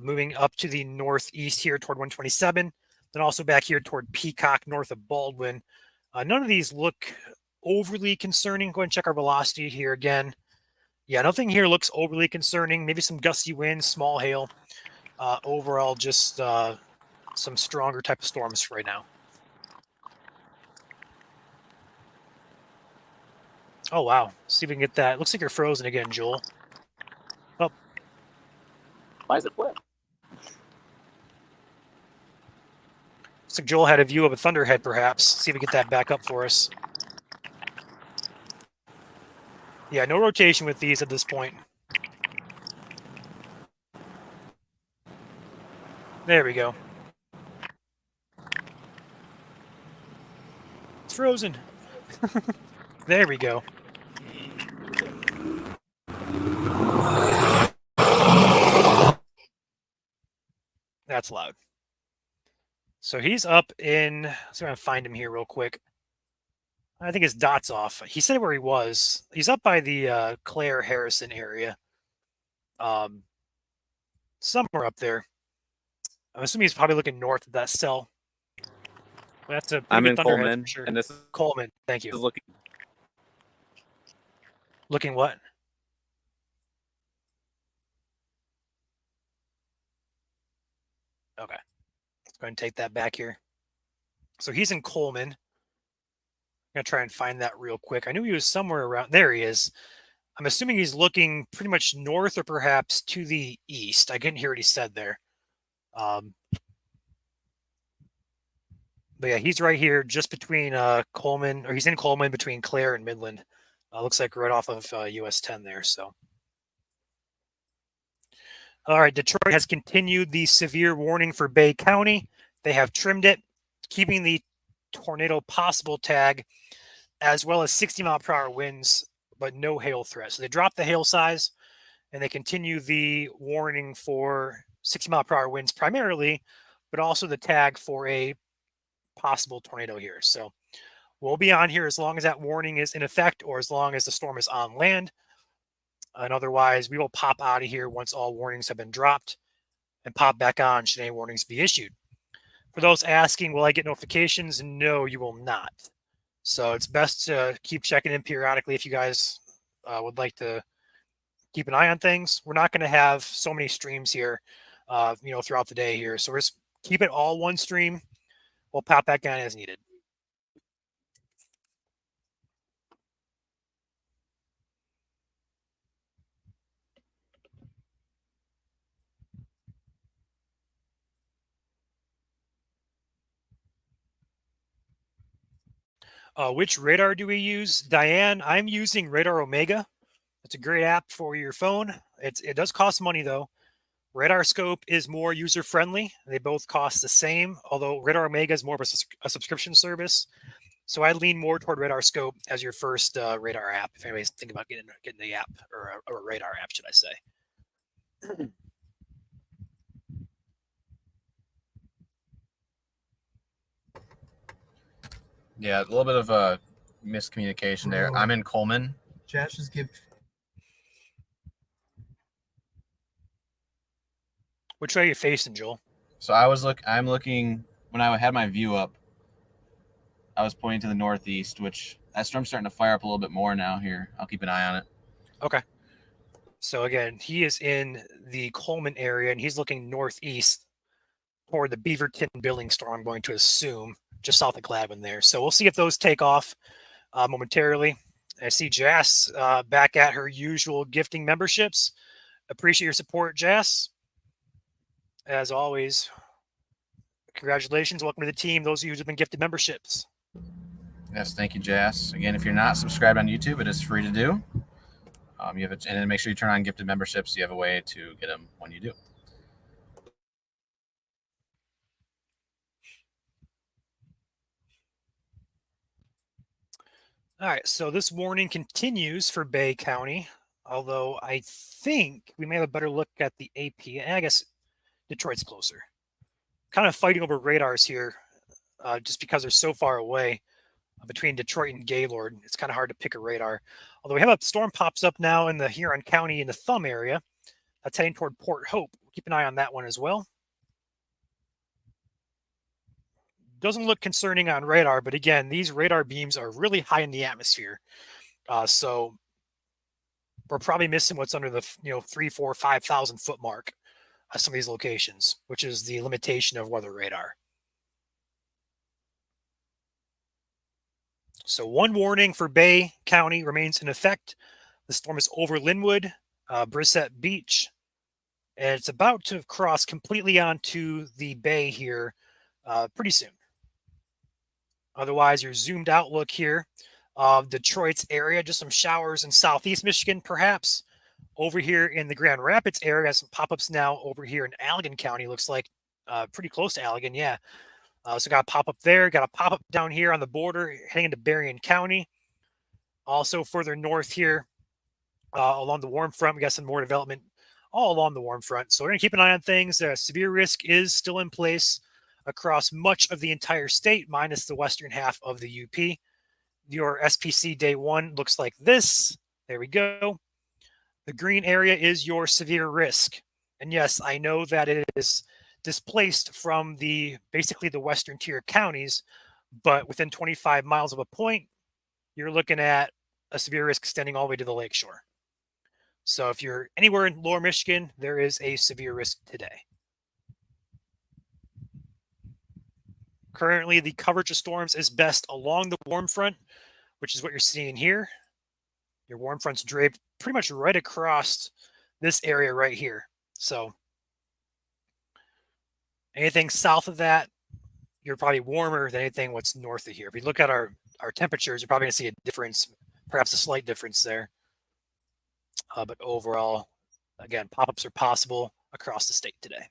Speaker 1: moving up to the northeast here toward 127, then also back here toward Peacock, north of Baldwin. None of these look overly concerning. Go ahead and check our velocity here again. Yeah, nothing here looks overly concerning. Maybe some gusty winds, small hail. Overall, just some stronger type of storms right now. Oh, wow. See if we can get that. Looks like you're frozen again, Joel. Oh.
Speaker 3: Why is it flip?
Speaker 1: Looks like Joel had a view of a thunderhead, perhaps. See if we get that back up for us. Yeah, no rotation with these at this point. There we go. It's frozen. There we go. That's loud. So he's up in, let's see if I can find him here real quick. I think his dot's off. He said where he was. He's up by the Clare Harrison area. Somewhere up there. I'm assuming he's probably looking north of that cell. But that's a
Speaker 3: I'm in
Speaker 1: thunderhead
Speaker 3: Coleman,
Speaker 1: for sure.
Speaker 3: and this is
Speaker 1: Coleman. Thank you.
Speaker 3: looking.
Speaker 1: Looking what? Okay. Let's go ahead and take that back here. So he's in Coleman. I'm going to try and find that real quick. I knew he was somewhere around. There he is. I'm assuming he's looking pretty much north or perhaps to the east. I couldn't hear what he said there. But yeah, he's right here just between Coleman, or he's in Coleman between Clare and Midland. Looks like right off of US 10 there. So, all right, Detroit has continued the severe warning for Bay County. They have trimmed it, keeping the tornado possible tag, as well as 60-mile-per-hour winds, but no hail threat. So they dropped the hail size, and they continue the warning for 60-mile-per-hour winds primarily, but also the tag for a possible tornado here. So we'll be on here as long as that warning is in effect or as long as the storm is on land. And otherwise, we will pop out of here once all warnings have been dropped and pop back on should any warnings be issued. For those asking, will I get notifications? No, you will not. So it's best to keep checking in periodically if you guys would like to keep an eye on things. We're not going to have so many streams here, throughout the day here. So we're just keep it all one stream. We'll pop back on as needed. Which radar do we use? Diane, I'm using Radar Omega. It's a great app for your phone. It does cost money though. Radar Scope is more user friendly. They both cost the same, although Radar Omega is more of a subscription service. So I lean more toward Radar Scope as your first radar app. If anybody's thinking about getting the app or a radar app, should I say?
Speaker 4: Yeah, a little bit of a miscommunication there. I'm in Coleman.
Speaker 2: Josh is give.
Speaker 1: Which way are you facing, Joel?
Speaker 4: So I'm looking when I had my view up. I was pointing to the northeast, which that storm's starting to fire up a little bit more now here. I'll keep an eye on it.
Speaker 1: Okay. So again, he is in the Coleman area and he's looking northeast toward the Beaverton billing storm, I'm going to assume, just south of Gladwin there. So we'll see if those take off momentarily. I see Jass back at her usual gifting memberships. Appreciate your support, Jass. As always, congratulations. Welcome to the team, those of you who have been gifted memberships.
Speaker 4: Yes, thank you, Jass. Again, if you're not subscribed on YouTube, it is free to do. You have and then make sure you turn on gifted memberships. You have a way to get them when you do.
Speaker 1: All right, so this warning continues for Bay County, although I think we may have a better look at the AP. I guess Detroit's closer. Kind of fighting over radars here, just because they're so far away between Detroit and Gaylord. It's kind of hard to pick a radar. Although we have a storm pops up now in the Huron County in the Thumb area. That's heading toward Port Hope. Keep an eye on that one as well. Doesn't look concerning on radar, but again, these radar beams are really high in the atmosphere. So we're probably missing what's under the 3, 4, 5,000 foot mark at some of these locations, which is the limitation of weather radar. So one warning for Bay County remains in effect. The storm is over Linwood, Brissett Beach, and it's about to cross completely onto the bay here pretty soon. Otherwise, your zoomed out look here of Detroit's area, just some showers in southeast Michigan, perhaps. Over here in the Grand Rapids area, some pop-ups now over here in Allegan County. Looks like pretty close to Allegan, yeah. So got a pop-up there, got a pop-up down here on the border, heading into Berrien County. Also further north here, along the warm front, we got some more development all along the warm front. So we're going to keep an eye on things. Severe risk is still in place across much of the entire state, minus the western half of the UP. Your SPC day one looks like this. There we go. The green area is your severe risk. And yes, I know that it is displaced from basically the western tier counties, but within 25 miles of a point, you're looking at a severe risk extending all the way to the lakeshore. So if you're anywhere in lower Michigan, there is a severe risk today. Currently, the coverage of storms is best along the warm front, which is what you're seeing here. Your warm front's draped pretty much right across this area right here. So anything south of that, you're probably warmer than anything what's north of here. If you look at our temperatures, you're probably going to see a difference, perhaps a slight difference there. But overall, again, pop-ups are possible across the state today.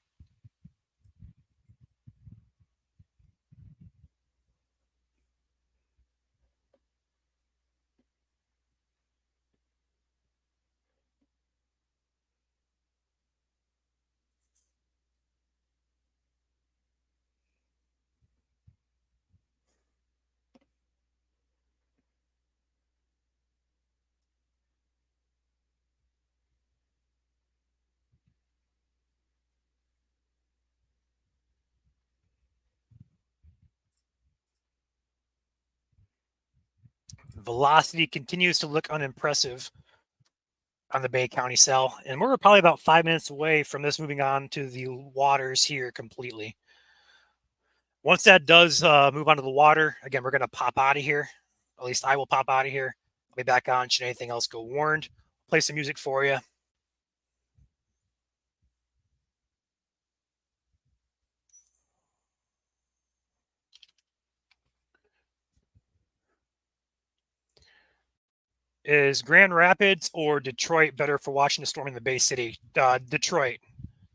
Speaker 1: Velocity continues to look unimpressive on the Bay County cell, and we're probably about 5 minutes away from this moving on to the waters here completely. Once that does move onto the water, again, we're going to pop out of here. At least I will pop out of here. I'll be back on should anything else go warned. Play some music for you. Is Grand Rapids or Detroit better for watching the storm in the Bay City? Detroit,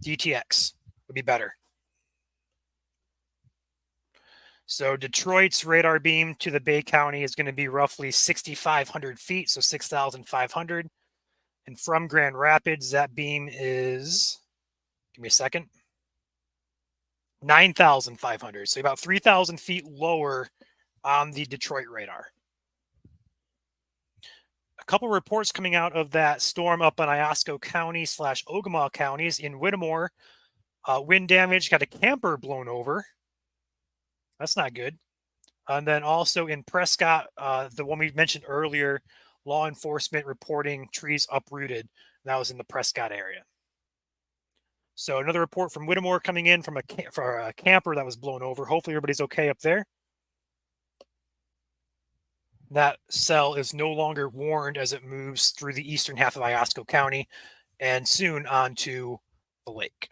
Speaker 1: DTX would be better. So Detroit's radar beam to the Bay County is going to be roughly 6,500 feet, so 6,500. And from Grand Rapids, that beam is, give me a second, 9,500. So about 3,000 feet lower on the Detroit radar. A couple reports coming out of that storm up in Iosco County / Ogama counties. In Whittemore, wind damage, got a camper blown over. That's not good. And then also in Prescott, the one we mentioned earlier, law enforcement reporting trees uprooted. That was in the Prescott area. So another report from Whittemore coming in from for a camper that was blown over. Hopefully everybody's okay up there. That cell is no longer warned as it moves through the eastern half of Iosco County and soon onto the lake.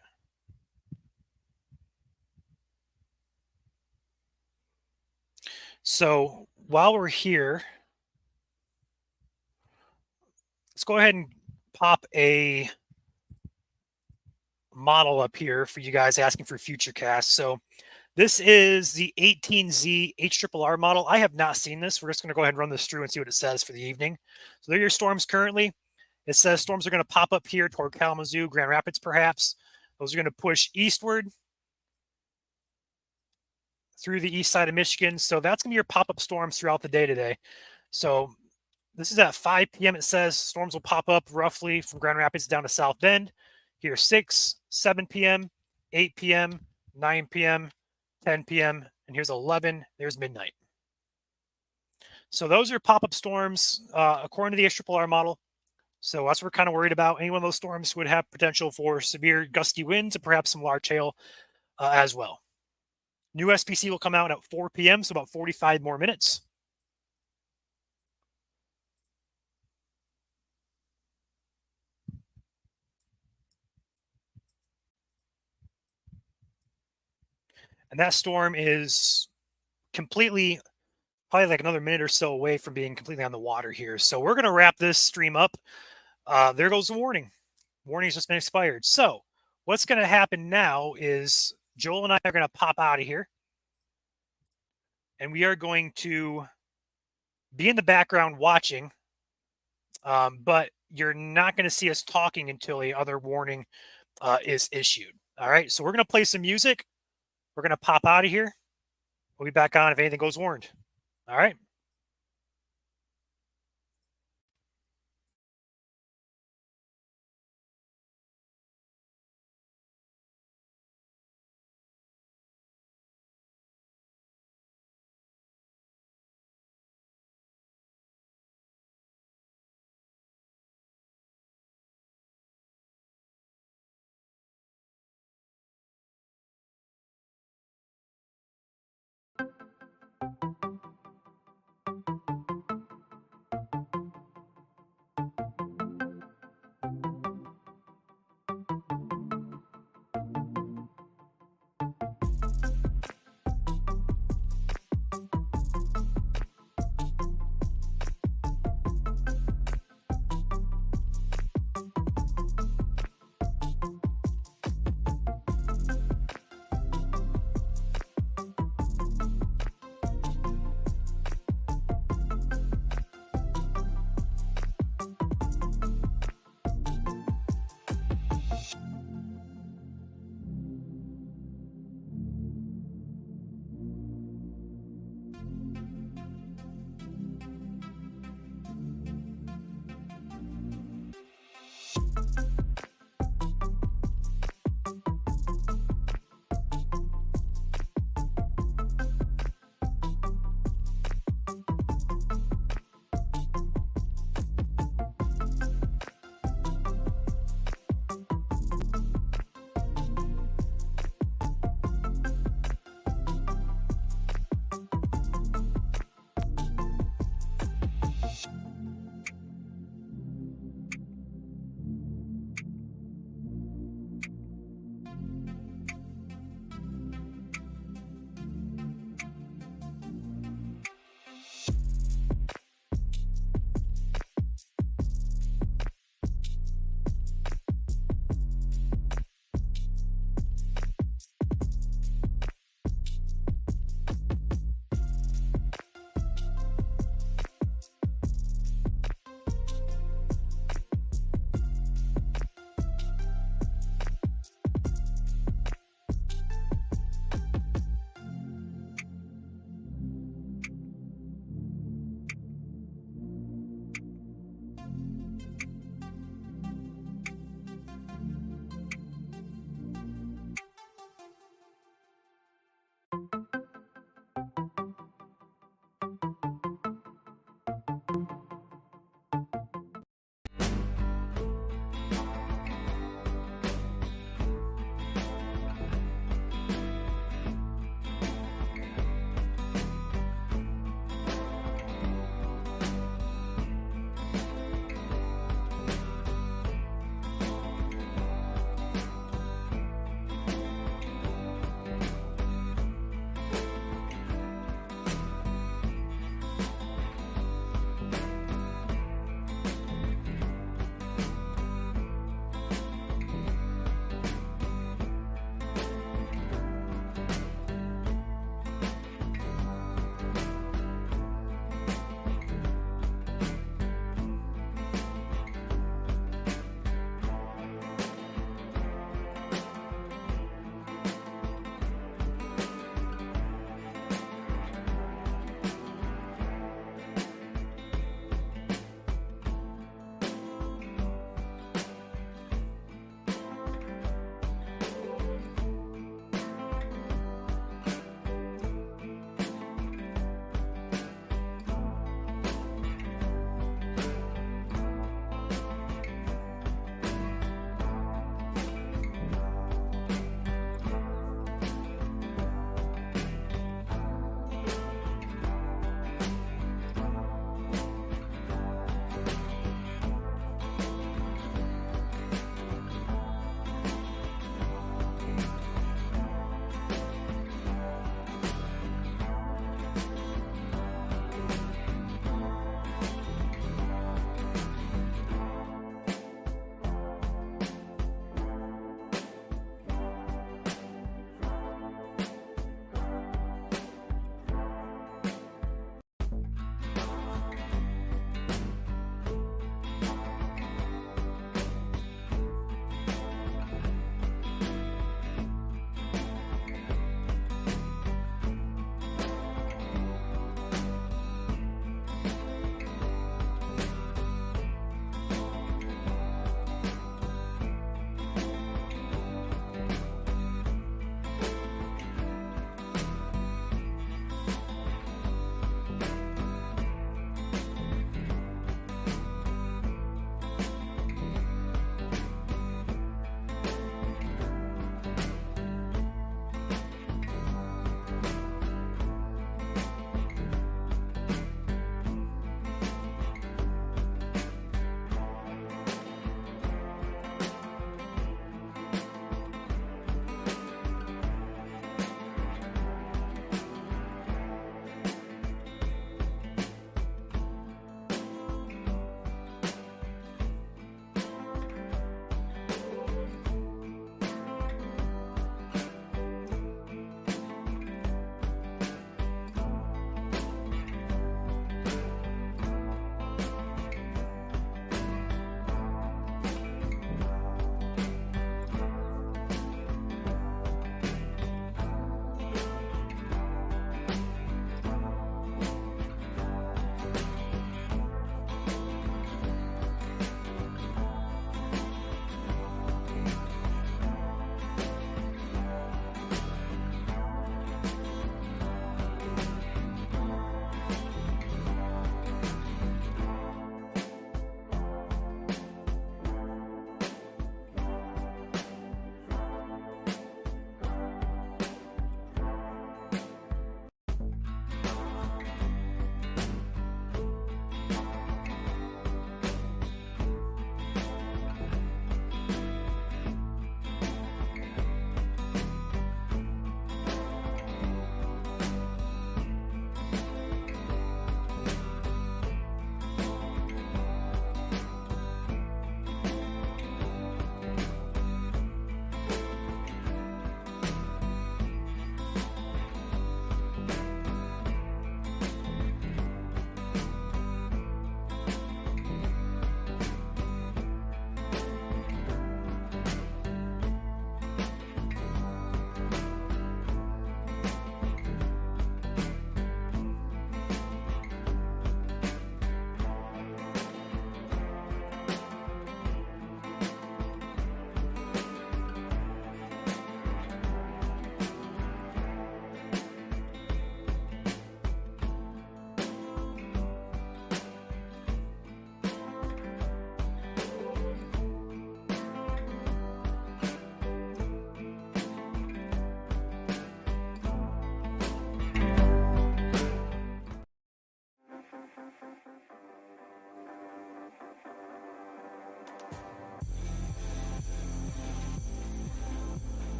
Speaker 1: So while we're here, let's go ahead and pop a model up here for you guys asking for future casts. So this is the 18Z HRRR model. I have not seen this. We're just going to go ahead and run this through and see what it says for the evening. So there are your storms currently. It says storms are going to pop up here toward Kalamazoo, Grand Rapids, perhaps. Those are going to push eastward through the east side of Michigan. So that's going to be your pop-up storms throughout the day today. So this is at 5 p.m. It says storms will pop up roughly from Grand Rapids down to South Bend. Here 6, 7 p.m., 8 p.m., 9 p.m., 10 p.m., and here's 11. There's midnight. So those are pop-up storms according to the HRRR model. So that's what we're kind of worried about. Any one of those storms would have potential for severe gusty winds and perhaps some large hail as well. New SPC will come out at 4 p.m., so about 45 more minutes. And that storm is probably like another minute or so away from being completely on the water here. So we're going to wrap this stream up. There goes the warning. Warning's just been expired. So what's going to happen now is Joel and I are going to pop out of here. And we are going to be in the background watching. But you're not going to see us talking until a other warning is issued. All right. So we're going to play some music. We're going to pop out of here. We'll be back on if anything goes warned. All right.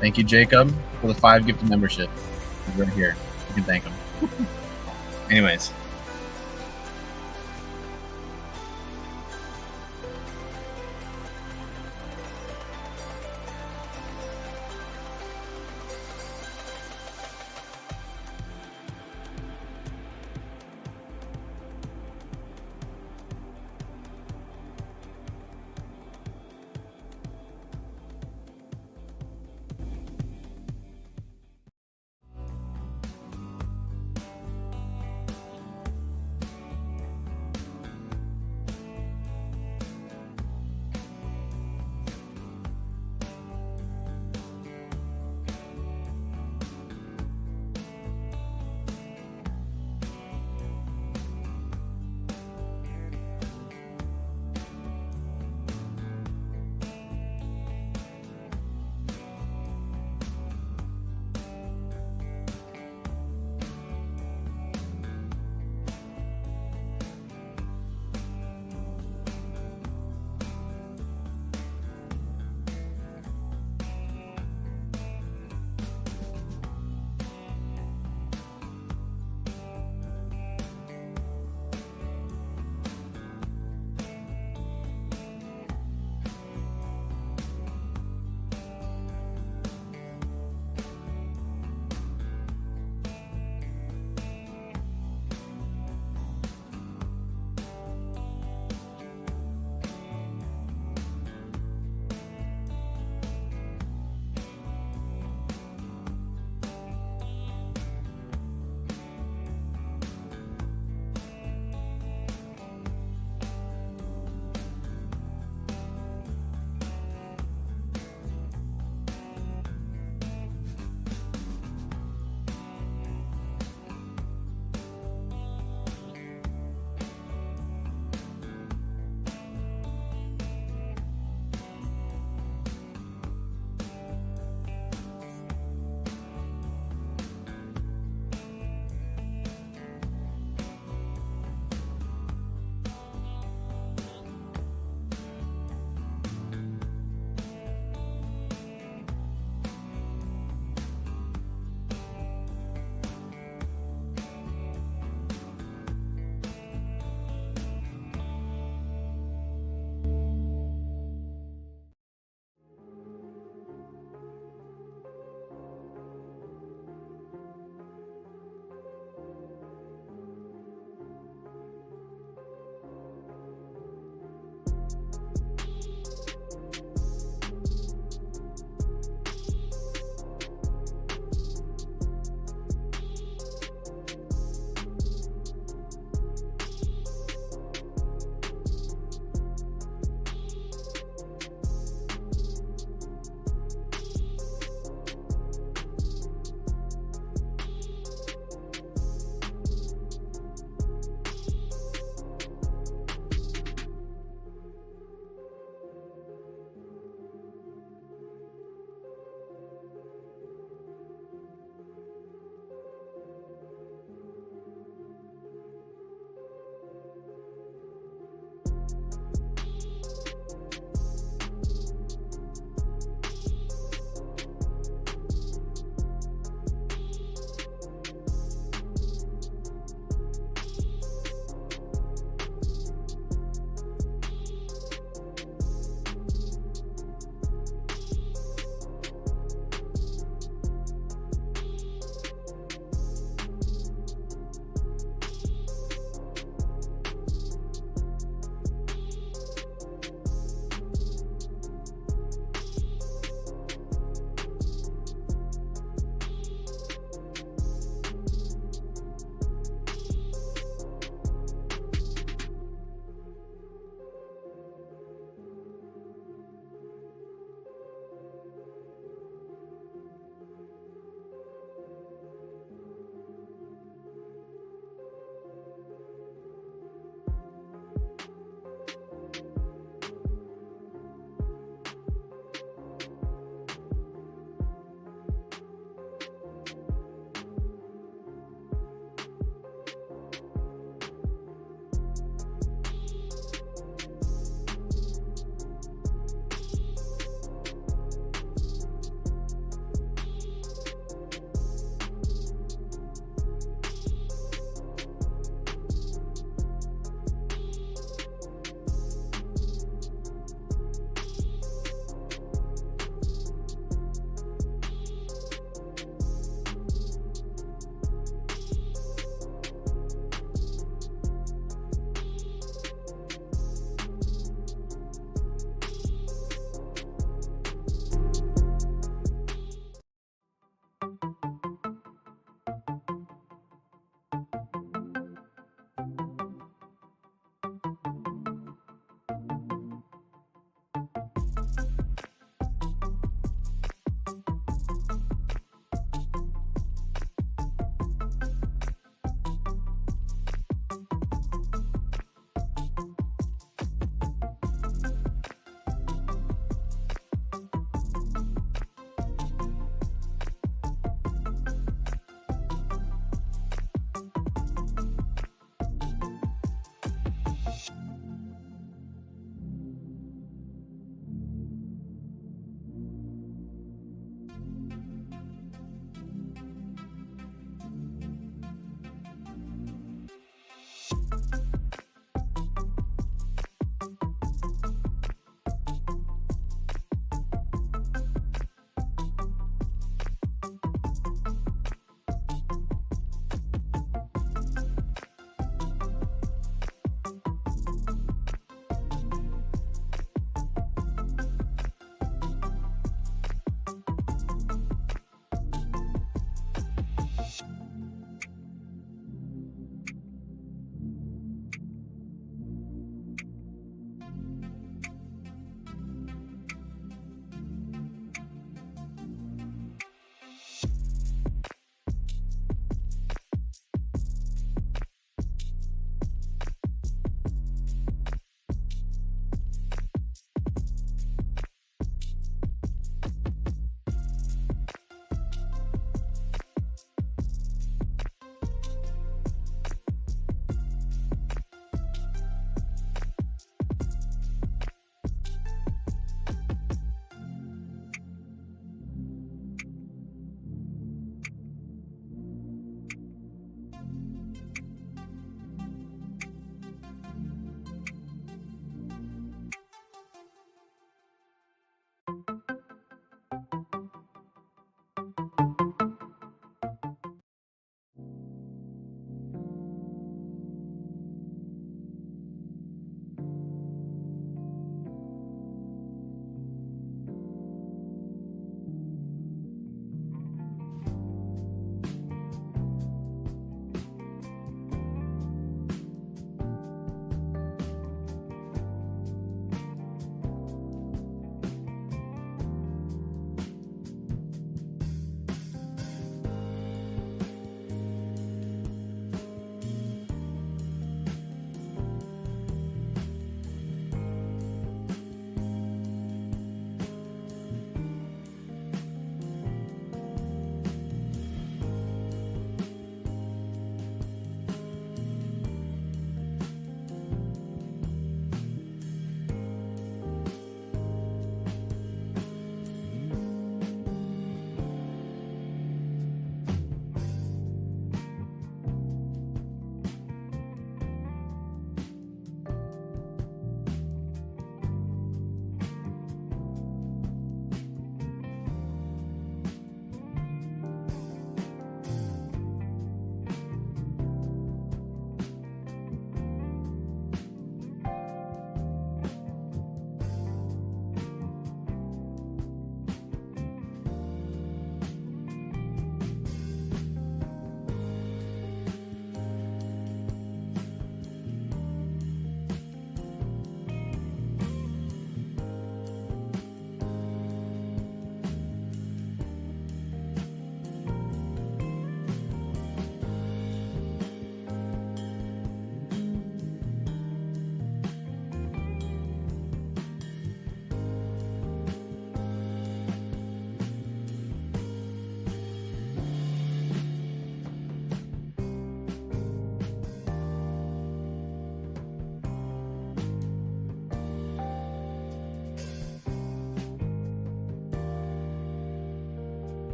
Speaker 4: Thank you, Jacob, for the 5 gifted membership. He's right here. You can thank him. Anyways.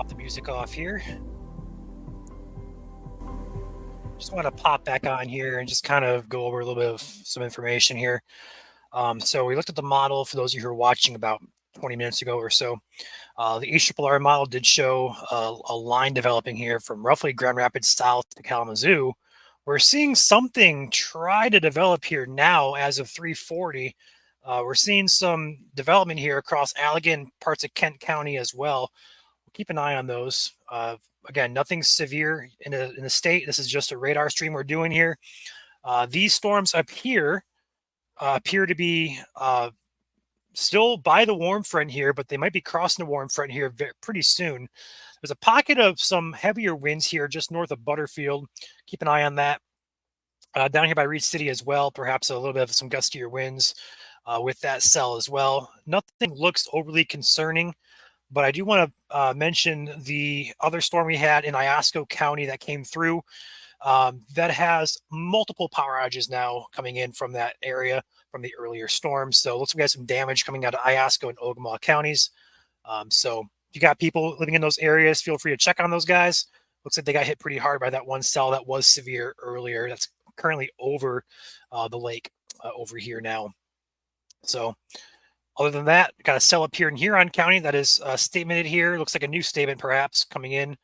Speaker 1: pop the music off here. Just want to pop back on here and just kind of go over a little bit of some information here. So we looked at the model for those of you who are watching about 20 minutes ago or so. The HRRR model did show a line developing here from roughly Grand Rapids south to Kalamazoo. We're seeing something try to develop here now as of 3:40. We're seeing some development here across Allegan, parts of Kent County as well. We'll keep an eye on those. Again, nothing severe in the state. This is just a radar stream we're doing here. These storms up here appear to be still by the warm front here, but they might be crossing the warm front here pretty soon. There's a pocket of some heavier winds here just north of Butterfield. Keep an eye on that. Down here by Reed City as well, perhaps a little bit of some gustier winds with that cell as well. Nothing looks overly concerning, but I do want to mention the other storm we had in Iosco County that came through that has multiple power outages now coming in from that area from the earlier storms. So it looks like we had some damage coming out of Iosco and Ogemaw counties. So if you got people living in those areas, feel free to check on those guys. Looks like they got hit pretty hard by that one cell that was severe earlier. That's currently over the lake over here now. So other than that, got a cell up here in Huron County that is statemented here. Looks like a new statement perhaps coming in.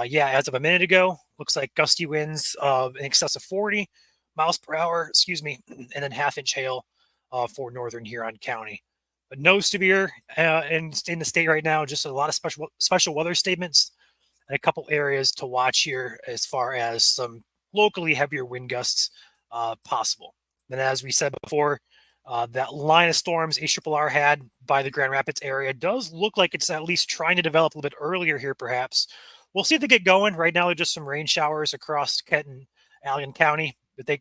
Speaker 1: Yeah, as of a minute ago, looks like gusty winds in excess of 40 miles per hour, excuse me, and then half-inch hail for northern Huron County. But no severe in the state right now, just a lot of special weather statements and a couple areas to watch here as far as some locally heavier wind gusts possible. And as we said before, that line of storms HRRR had by the Grand Rapids area does look like it's at least trying to develop a little bit earlier here, perhaps. We'll see if they get going. Right now, they're just some rain showers across Kent and Allegan County. But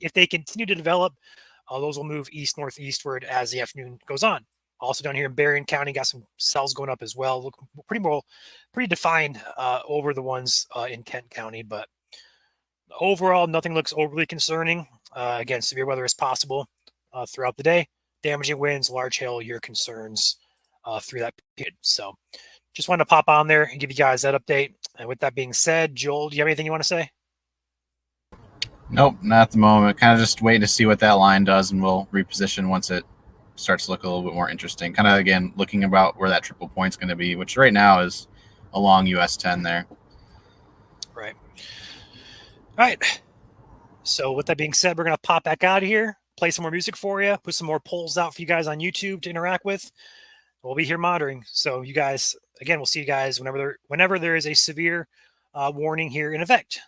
Speaker 1: if they continue to develop, those will move east-northeastward as the afternoon goes on. Also down here in Berrien County, got some cells going up as well. Look pretty defined over the ones in Kent County. But overall, nothing looks overly concerning. Again, severe weather is possible throughout the day. Damaging winds, large hail, your concerns through that period. So just wanted to pop on there and give you guys that update. And with that being said, Joel, do you have anything you want to say?
Speaker 4: Nope, not at the moment. Kind of just waiting to see what that line does, and we'll reposition once it starts to look a little bit more interesting. Kind of, again, looking about where that triple point's going to be, which right now is along US 10 there.
Speaker 1: Right. All right. So with that being said, we're going to pop back out of here, play some more music for you, put some more polls out for you guys on YouTube to interact with. We'll be here monitoring. So you guys, again, we'll see you guys whenever there is a severe warning here in effect.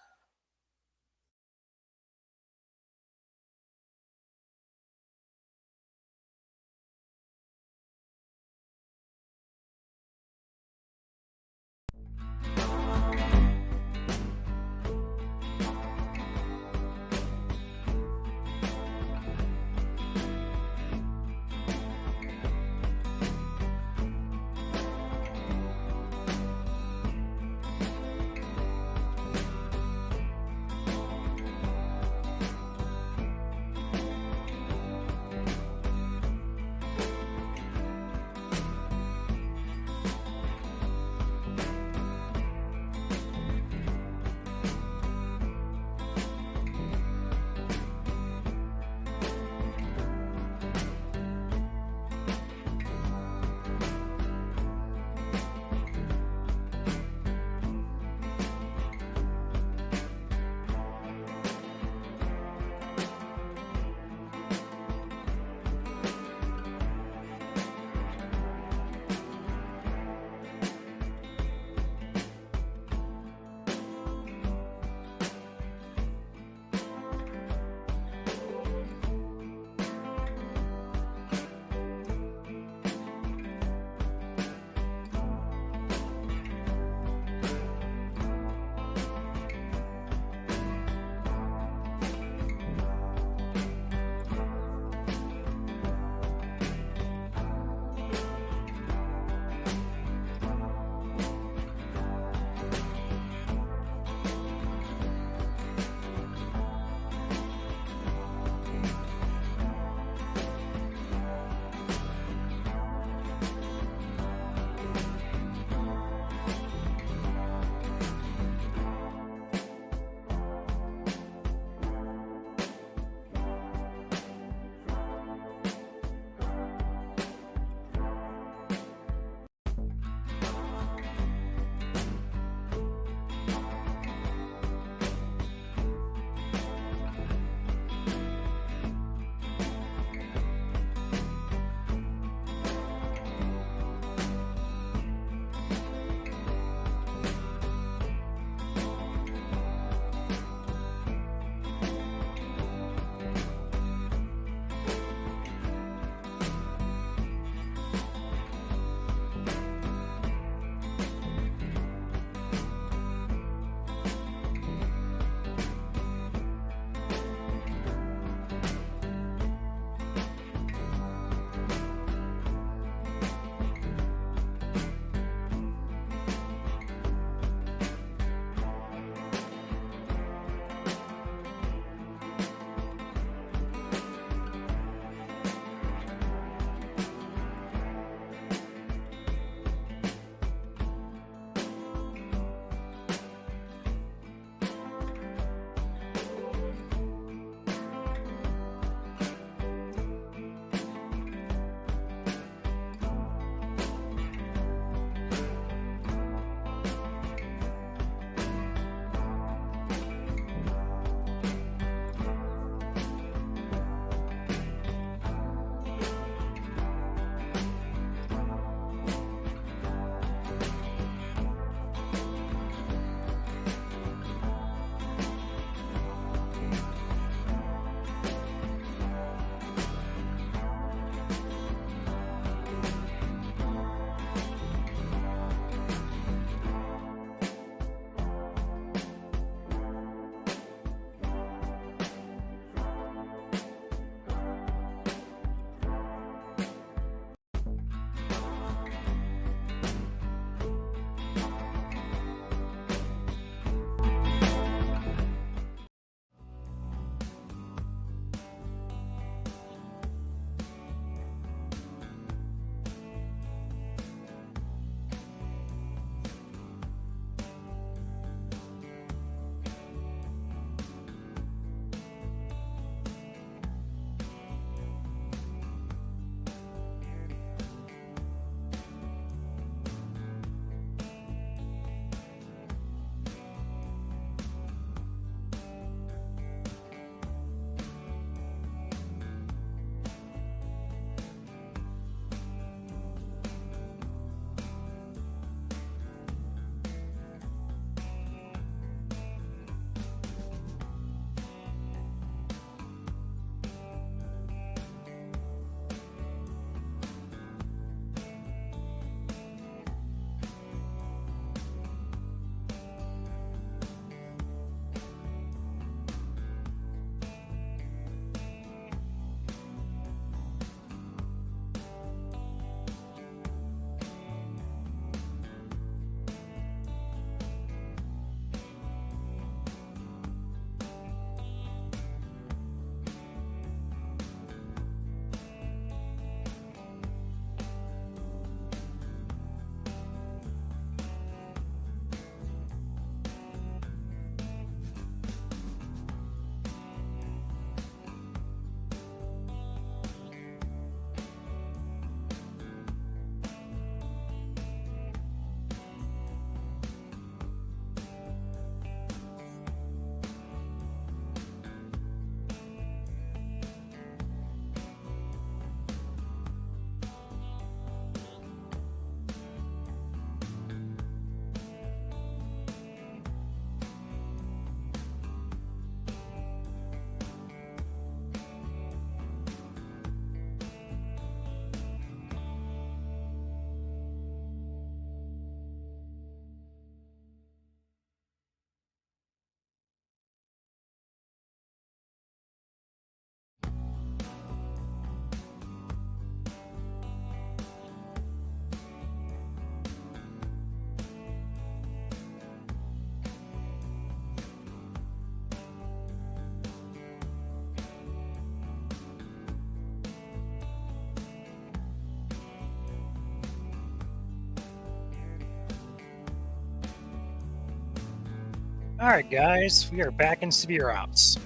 Speaker 1: All right, guys, we are back in severe outs.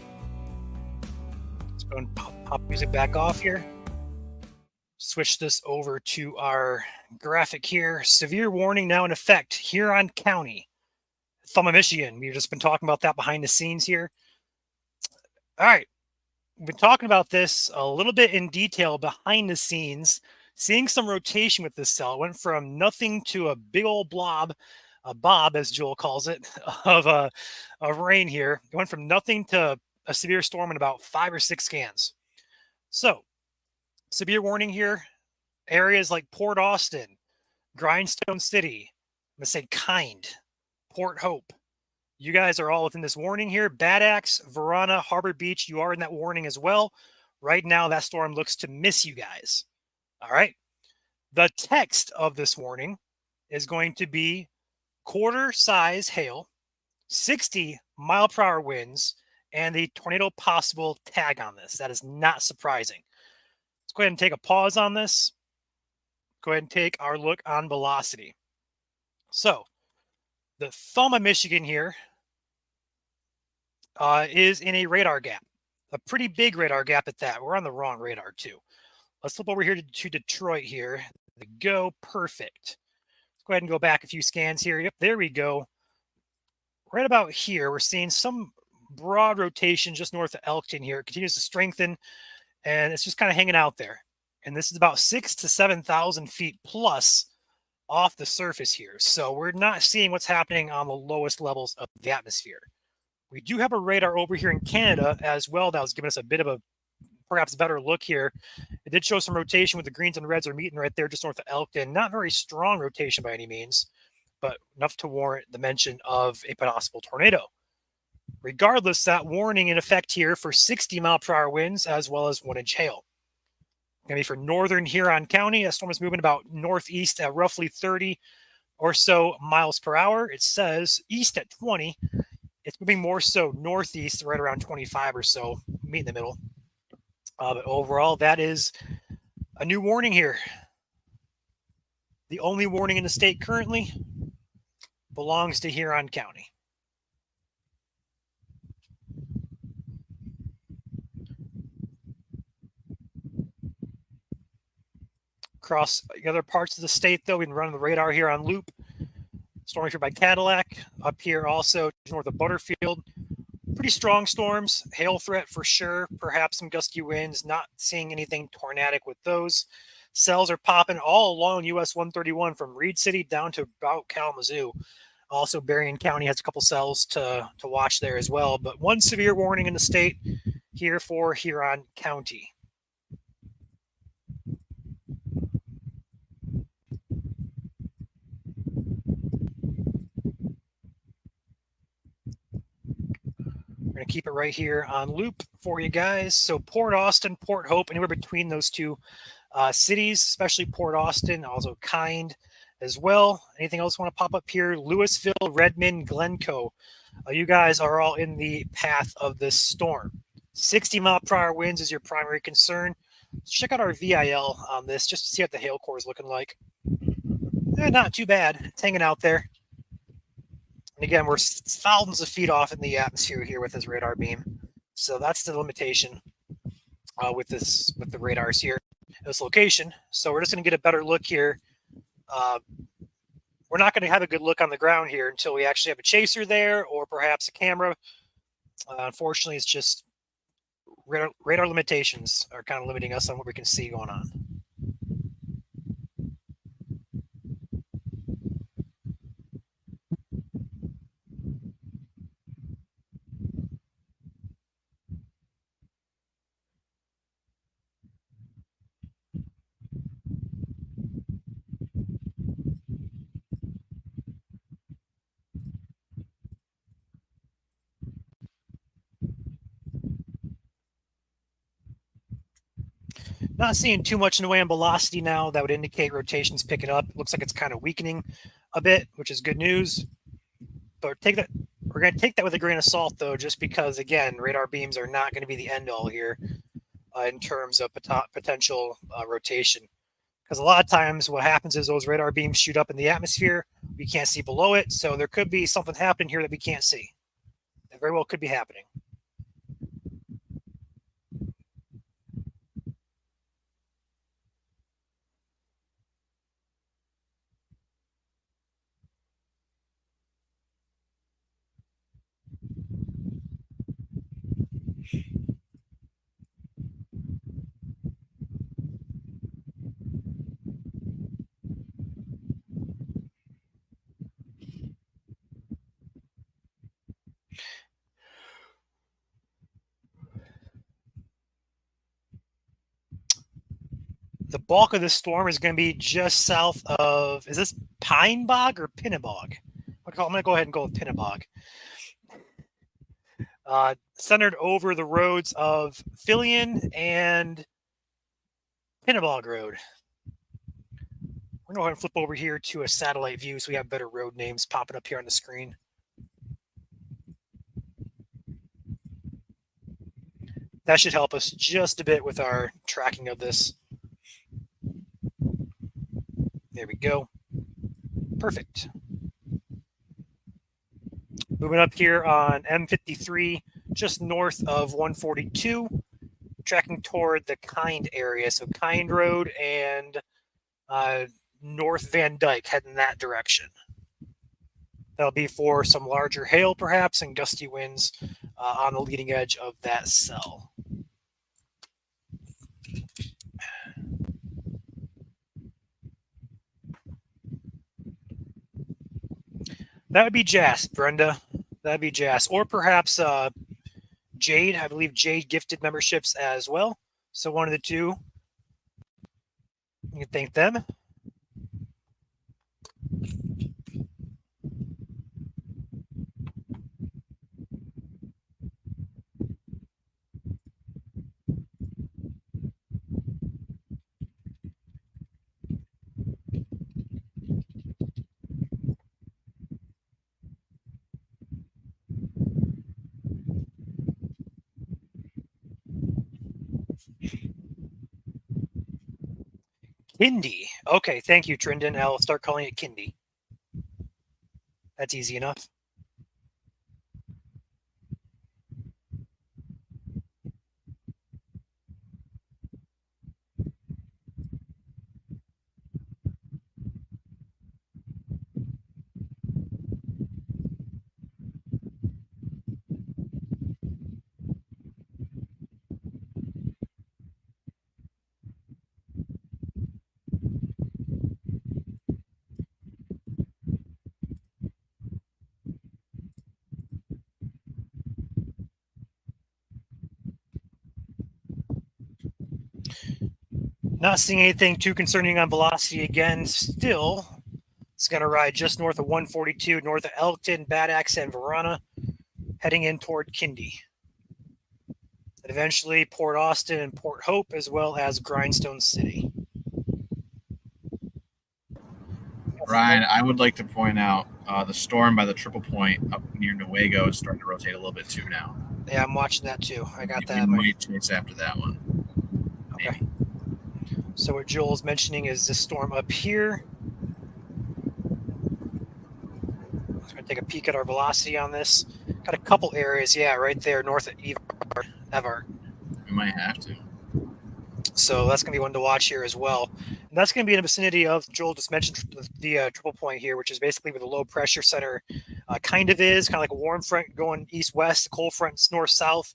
Speaker 1: Let's go and pop music back off here. Switch this over to our graphic here. Severe warning now in effect. Huron County, Thumma, Michigan. We've just been talking about that behind the scenes here. All right. We've been talking about this a little bit in detail behind the scenes, seeing some rotation with this cell. It went from nothing to a big old blob, a bob, as Joel calls it, of rain here. It went from nothing to a severe storm in about 5 or 6 scans. So, severe warning here. Areas like Port Austin, Grindstone City, I'm going to say Kind, Port Hope. You guys are all within this warning here. Bad Axe, Verona, Harbor Beach, you are in that warning as well. Right now, that storm looks to miss you guys. All right. The text of this warning is going to be quarter size hail, 60-mile-per-hour winds, and the tornado possible tag on this. That is not surprising. Let's go ahead and take a pause on this. Go ahead and take our look on velocity. So, the Thumma, Michigan here is in a radar gap, a pretty big radar gap at that. We're on the wrong radar too. Let's flip over here to Detroit here. Go, perfect. Let's go ahead and go back a few scans here. Yep, there we go. Right about here, we're seeing some broad rotation just north of Elkton here. It continues to strengthen, and it's just kind of hanging out there. And this is about 6,000 to 7,000 feet plus off the surface here. So we're not seeing what's happening on the lowest levels of the atmosphere. We do have a radar over here in Canada as well that was giving us a bit of a perhaps better look here. It did show some rotation with the greens and reds are meeting right there just north of Elkton. Not very strong rotation by any means, but enough to warrant the mention of a possible tornado. Regardless, that warning in effect here for 60-mile-per-hour winds as well as 1-inch hail. Going to be for northern Huron County. That storm is moving about northeast at roughly 30 or so miles per hour. It says east at 20. It's moving more so northeast, right around 25 or so, meet in the middle. But overall, that is a new warning here. The only warning in the state currently belongs to Huron County. Across the other parts of the state, though, we can run the radar here on loop. Storm here by Cadillac. Up here also north of Butterfield. Pretty strong storms. Hail threat for sure. Perhaps some gusty winds. Not seeing anything tornadic with those. Cells are popping all along US 131 from Reed City down to about Kalamazoo. Also, Berrien County has a couple cells to watch there as well. But one severe warning in the state here for Huron County. We're going to keep it right here on loop for you guys. So Port Austin, Port Hope, anywhere between those two cities, especially Port Austin, also Kind as well. Anything else want to pop up here? Louisville, Redmond, Glencoe. You guys are all in the path of this storm. 60-mile-per-hour winds is your primary concern. Let's check out our VIL on this just to see what the hail core is looking like. Not too bad. It's hanging out there. And again, we're thousands of feet off in the atmosphere here with this radar beam. So that's the limitation with the radars here, this location. So we're just going to get a better look here. We're not going to have a good look on the ground here until we actually have a chaser there or perhaps a camera. Unfortunately, it's just radar limitations are kind of limiting us on what we can see going on. Not seeing too much in the way of velocity now. That would indicate rotation's picking up. It looks like it's kind of weakening a bit, which is good news. But we're going to take that with a grain of salt, though, just because, again, radar beams are not going to be the end-all here in terms of potential rotation. Because a lot of times what happens is those radar beams shoot up in the atmosphere. We can't see below it, so there could be something happening here that we can't see. very well could be happening. The bulk of this storm is going to be just south of, is this Pine Bog or Pinnabog? I'm going to go ahead and go with Pinnabog. Centered over the roads of Fillion and Pinnabog Road. We're going to go ahead and flip over here to a satellite view so we have better road names popping up here on the screen. That should help us just a bit with our tracking of this. There we go. Perfect. Moving up here on M53, just north of 142, tracking toward the Kind area. So Kind Road and North Van Dyke, heading that direction. That'll be for some larger hail, perhaps, and gusty winds on the leading edge of that cell. That would be Jas, Brenda. That'd be Jas. Or perhaps Jade. I believe Jade gifted memberships as well. So one of the two. You can thank them. Kindy. Okay, thank you, Trindon. I'll start calling it Kindy. That's easy enough. Not seeing anything too concerning on velocity again. Still, it's going to ride just north of 142, north of Elkton, Bad Axe, and Verona, heading in toward Kindy. And eventually Port Austin and Port Hope, as well as Grindstone City.
Speaker 4: Ryan, I would like to point out the storm by the triple point up near Newaygo is starting to rotate a little bit too now.
Speaker 1: Yeah, I'm watching that too. I got that.
Speaker 4: We might chase after that one.
Speaker 1: Okay. So what Joel's mentioning is this storm up here. I'm going to take a peek at our velocity on this. Got a couple areas, yeah, right there north of Evart.
Speaker 4: We might have to.
Speaker 1: So that's going to be one to watch here as well. And that's going to be in the vicinity of, Joel just mentioned the triple point here, which is basically where the low pressure center kind of like a warm front going east-west, cold front north-south.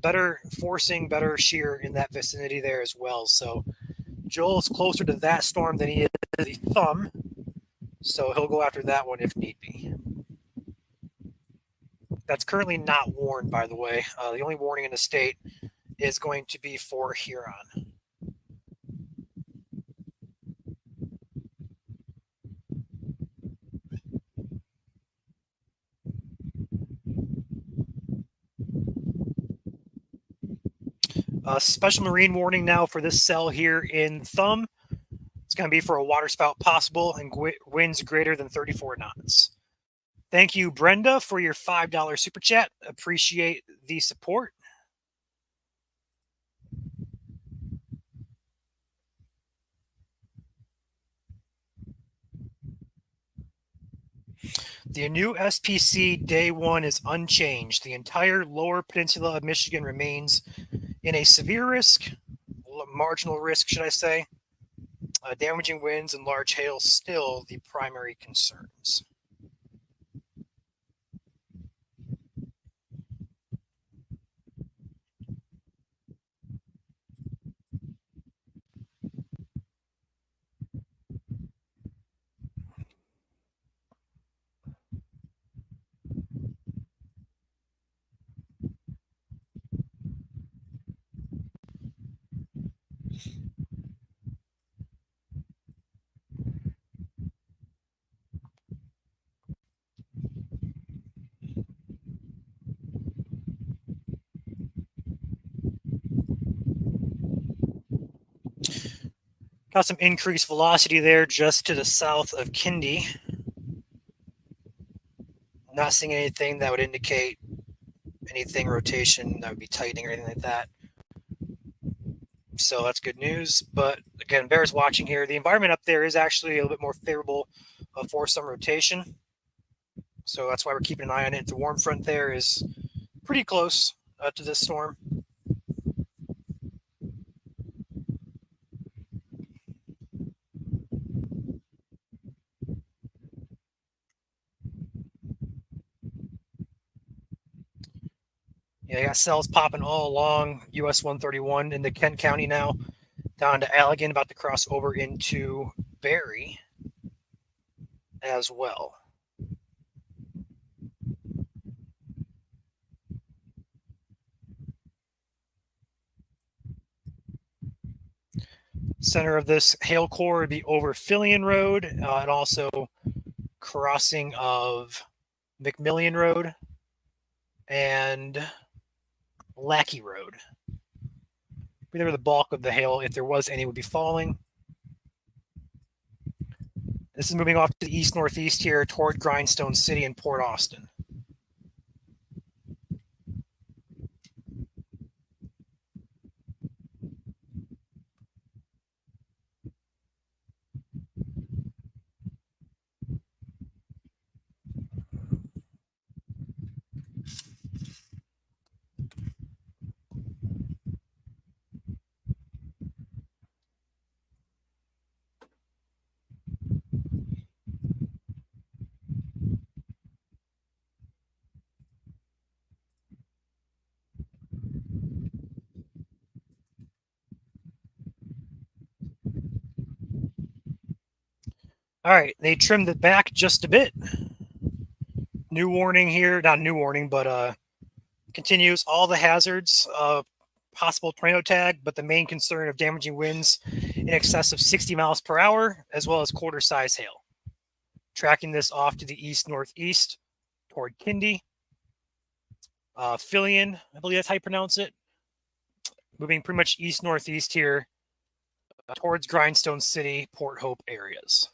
Speaker 1: Better forcing, better shear in that vicinity there as well. So Joel's closer to that storm than he is to the thumb. So he'll go after that one if need be. That's currently not warned, by the way. The only warning in the state is going to be for Huron. Special marine warning now for this cell here in Thumb. It's going to be for a waterspout possible and winds greater than 34 knots. Thank you, Brenda, for your $5 super chat. Appreciate the support. The new SPC day 1 is unchanged. The entire lower peninsula of Michigan remains in a severe risk, marginal risk, should I say. Damaging winds and large hail still the primary concerns. Got some increased velocity there just to the south of Kindy. Not seeing anything that would indicate anything rotation that would be tightening or anything like that. So that's good news. But again, bears watching here. The environment up there is actually a little bit more favorable for some rotation. So that's why we're keeping an eye on it. The warm front there is pretty close to this storm. Yeah, you got cells popping all along US 131 into Kent County now, down to Allegan, about to cross over into Barry as well. Center of this hail core would be over Fillion Road and also crossing of McMillian Road and Lackey Road. There the bulk of the hail, if there was any, would be falling. This is moving off to the east-northeast here toward Grindstone City and Port Austin. All right, they trimmed it back just a bit. New warning here, not new warning, but continues all the hazards of possible tornado tag, but the main concern of damaging winds in excess of 60 miles per hour, as well as quarter-size hail. Tracking this off to the east-northeast toward Kindy. Fillion, I believe that's how you pronounce it. Moving pretty much east-northeast here towards Grindstone City, Port Hope areas.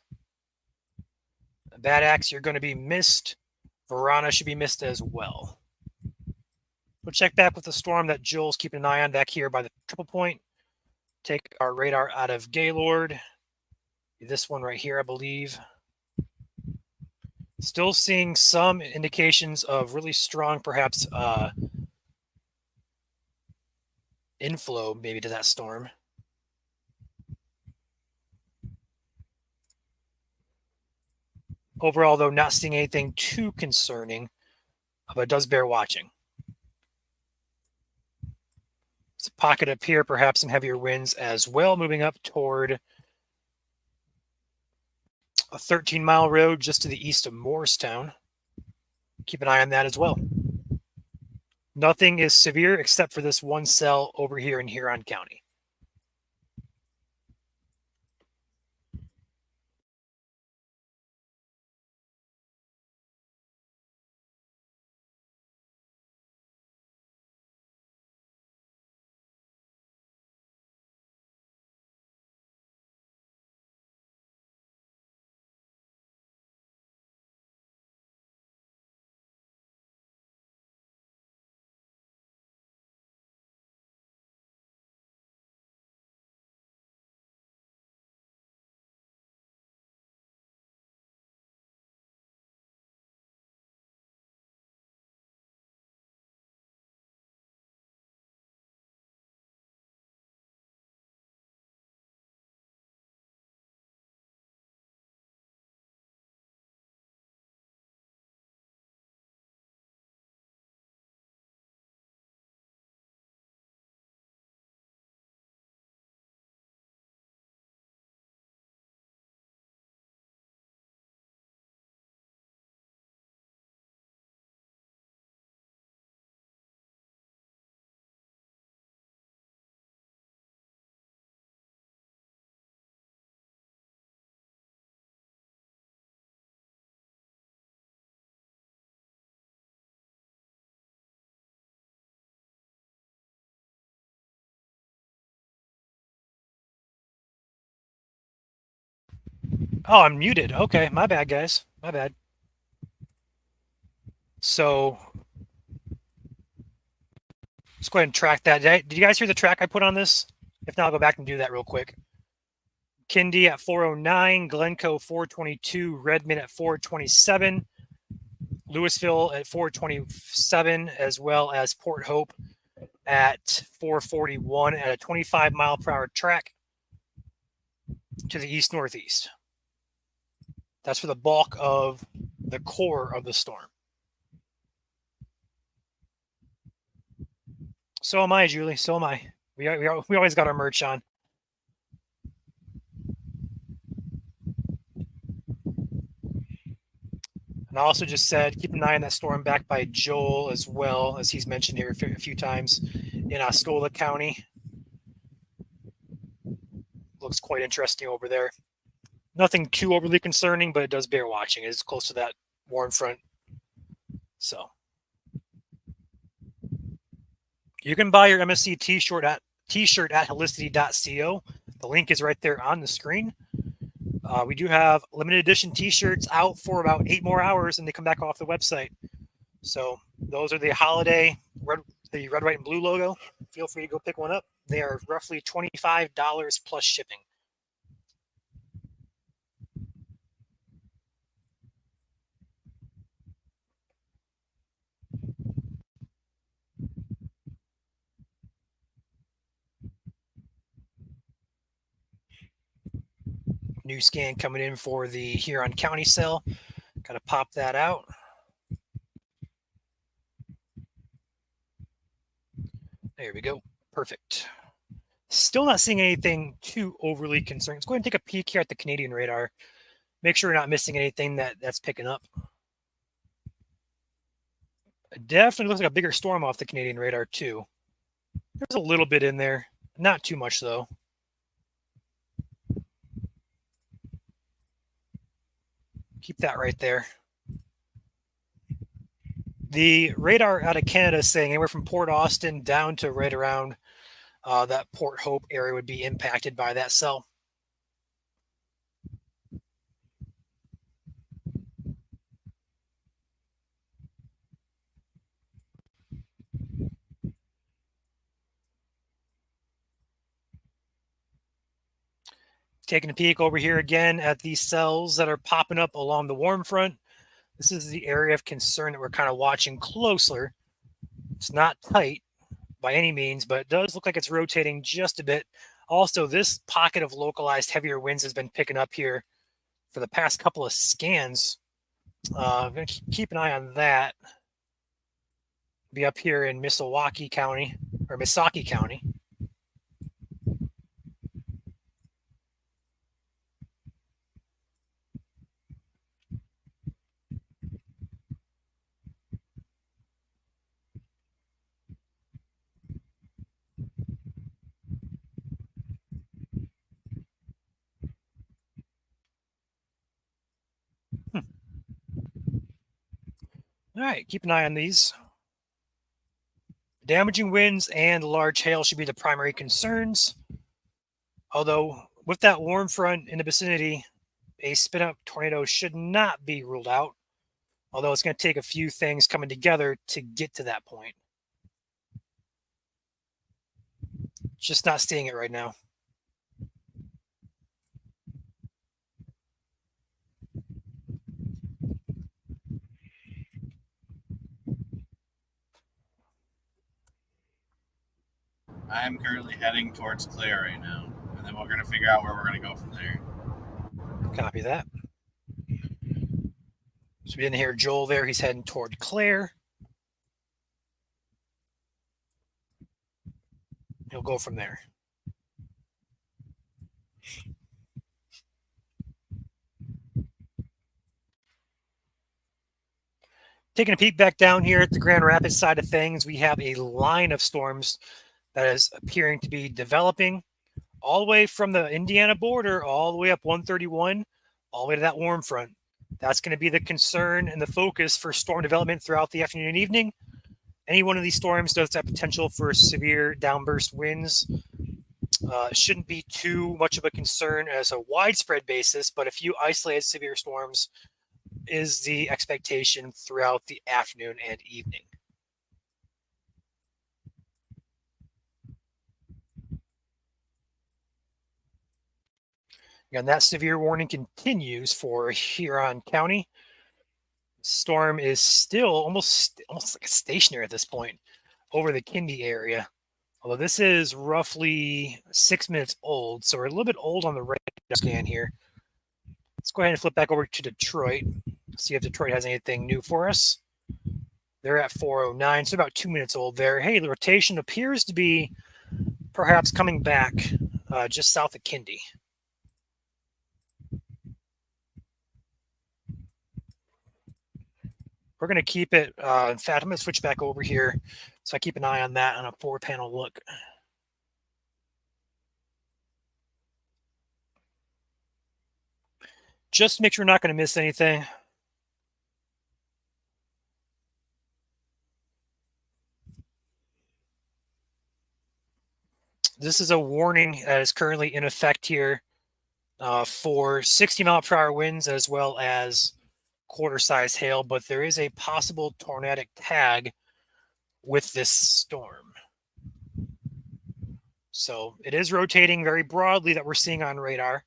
Speaker 1: Bad Axe, you're going to be missed. Verona should be missed as well. We'll check back with the storm that Joel's keeping an eye on back here by the triple point. Take our radar out of Gaylord. This one right here, I believe. Still seeing some indications of really strong, perhaps, inflow maybe to that storm. Overall, though, not seeing anything too concerning, but it does bear watching. It's a pocket up here, perhaps some heavier winds as well, moving up toward a 13-mile road just to the east of Morristown. Keep an eye on that as well. Nothing is severe except for this one cell over here in Huron County. Oh, I'm muted. Okay, my bad, guys. My bad. So let's go ahead and track that. Did you guys hear the track I put on this? If not, I'll go back and do that real quick. Kindy at 409, Glencoe 422, Redmond at 427, Louisville at 427, as well as Port Hope at 441 at a 25 mile per hour track to the east-northeast. That's for the bulk of the core of the storm. So am I, Julie. So am I. We always got our merch on. And I also just said, keep an eye on that storm back by Joel as well, as he's mentioned here a few times in Osceola County. Looks quite interesting over there. Nothing too overly concerning, but it does bear watching. It's close to that warm front. So you can buy your MSC t-shirt at helicity.co. The link is right there on the screen. We do have limited edition t-shirts out for about 8 more hours and they come back off the website. So those are the holiday red, white, and blue logo. Feel free to go pick one up. They are roughly $25 plus shipping. New scan coming in for the Huron County cell. Got to pop that out. There we go. Perfect. Still not seeing anything too overly concerning. Let's go ahead and take a peek here at the Canadian radar. Make sure we're not missing anything that's picking up. It definitely looks like a bigger storm off the Canadian radar too. There's a little bit in there. Not too much though. Keep that right there. The radar out of Canada is saying anywhere from Port Austin down to right around that Port Hope area would be impacted by that cell. Taking a peek over here again at these cells that are popping up along the warm front. This is the area of concern that we're kind of watching closer. It's not tight by any means, but it does look like it's rotating just a bit. Also, this pocket of localized heavier winds has been picking up here for the past couple of scans. I'm going to keep an eye on that. Be up here in Mesoscale County, or Mesoscale County. All right, keep an eye on these. Damaging winds and large hail should be the primary concerns. Although with that warm front in the vicinity, a spin-up tornado should not be ruled out. Although it's going to take a few things coming together to get to that point. Just not seeing it right now.
Speaker 4: I am currently heading towards Clare right now, and then we're going to figure out where we're going to go from there.
Speaker 1: Copy that. So we didn't hear Joel there. He's heading toward Clare. He'll go from there. Taking a peek back down here at the Grand Rapids side of things, we have a line of storms that is appearing to be developing all the way from the Indiana border, all the way up 131, all the way to that warm front. That's going to be the concern and the focus for storm development throughout the afternoon and evening. Any one of these storms does have potential for severe downburst winds Shouldn't be too much of a concern as a widespread basis, but a few isolated severe storms is the expectation throughout the afternoon and evening. And that severe warning continues for Huron County. Storm is still almost like stationary at this point over the Kindy area. Although this is roughly 6 minutes old, so we're a little bit old on the radar scan here. Let's go ahead and flip back over to Detroit, see if Detroit has anything new for us. They're at 4:09, so about 2 minutes old there. Hey, the rotation appears to be perhaps coming back just south of Kindy. We're going to keep it. In fact, I'm going to switch back over here so I keep an eye on that on a 4-panel look. Just to make sure we're not going to miss anything. This is a warning that is currently in effect here for 60-mile-per-hour winds as well as quarter-size hail, but there is a possible tornadic tag with this storm. So it is rotating very broadly that we're seeing on radar,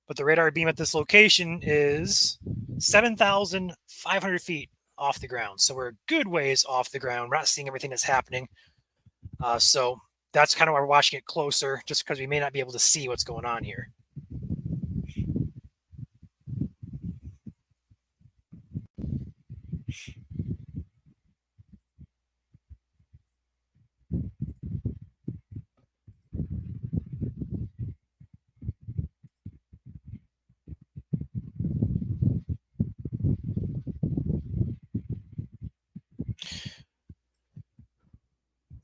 Speaker 1: but the radar beam at this location is 7,500 feet off the ground. So we're a good ways off the ground. We're not seeing everything that's happening. So that's kind of why we're watching it closer, just because we may not be able to see what's going on here.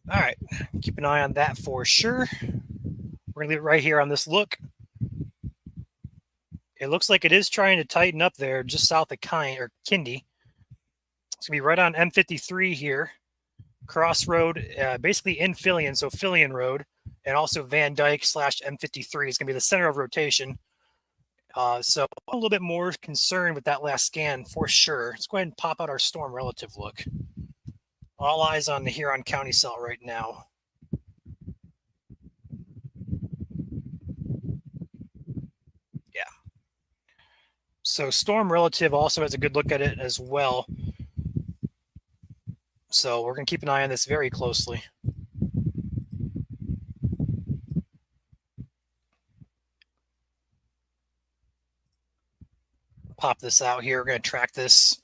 Speaker 1: All right, keep an eye on that for sure. We're going to leave it right here on this look. It looks like it is trying to tighten up there just south of Kindy. It's going to be right on M53 here. Crossroad, basically in Fillion, so Fillion Road, and also Van Dyke / M53 is going to be the center of rotation. So a little bit more concerned with that last scan for sure. Let's go ahead and pop out our storm relative look. All eyes on the Huron County cell right now. Yeah. So storm relative also has a good look at it as well. So we're going to keep an eye on this very closely. Pop this out here. We're going to track this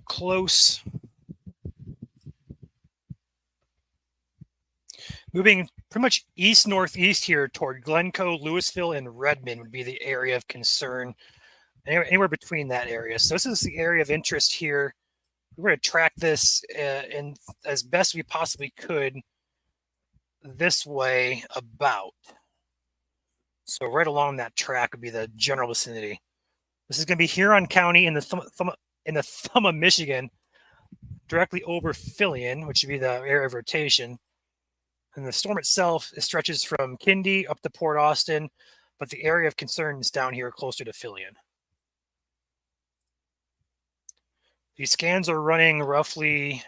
Speaker 1: close. Moving pretty much east-northeast here toward Glencoe, Louisville, and Redmond would be the area of concern. Anywhere between that area. So this is the area of interest here. We're going to track this in as best we possibly could this way about. So right along that track would be the general vicinity. This is going to be Huron County in the thumb of Michigan, directly over Fillion, which would be the area of rotation. And the storm itself stretches from Kindy up to Port Austin, but the area of concern is down here closer to Fillion. These scans are running roughly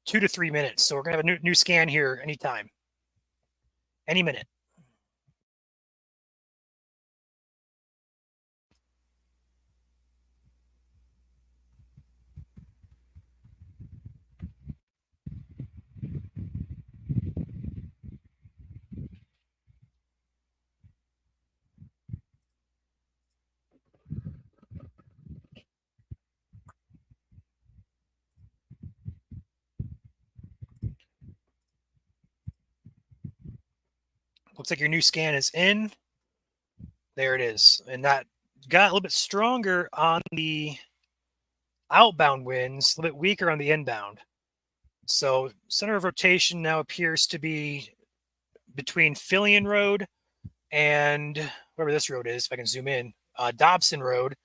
Speaker 1: 2 to 3 minutes. So we're going to have a new scan here anytime, any minute. Looks like your new scan is in. There it is. And that got a little bit stronger on the outbound winds, a little bit weaker on the inbound. So center of rotation now appears to be between Fillion Road and wherever this road is, if I can zoom in, Dobson Road,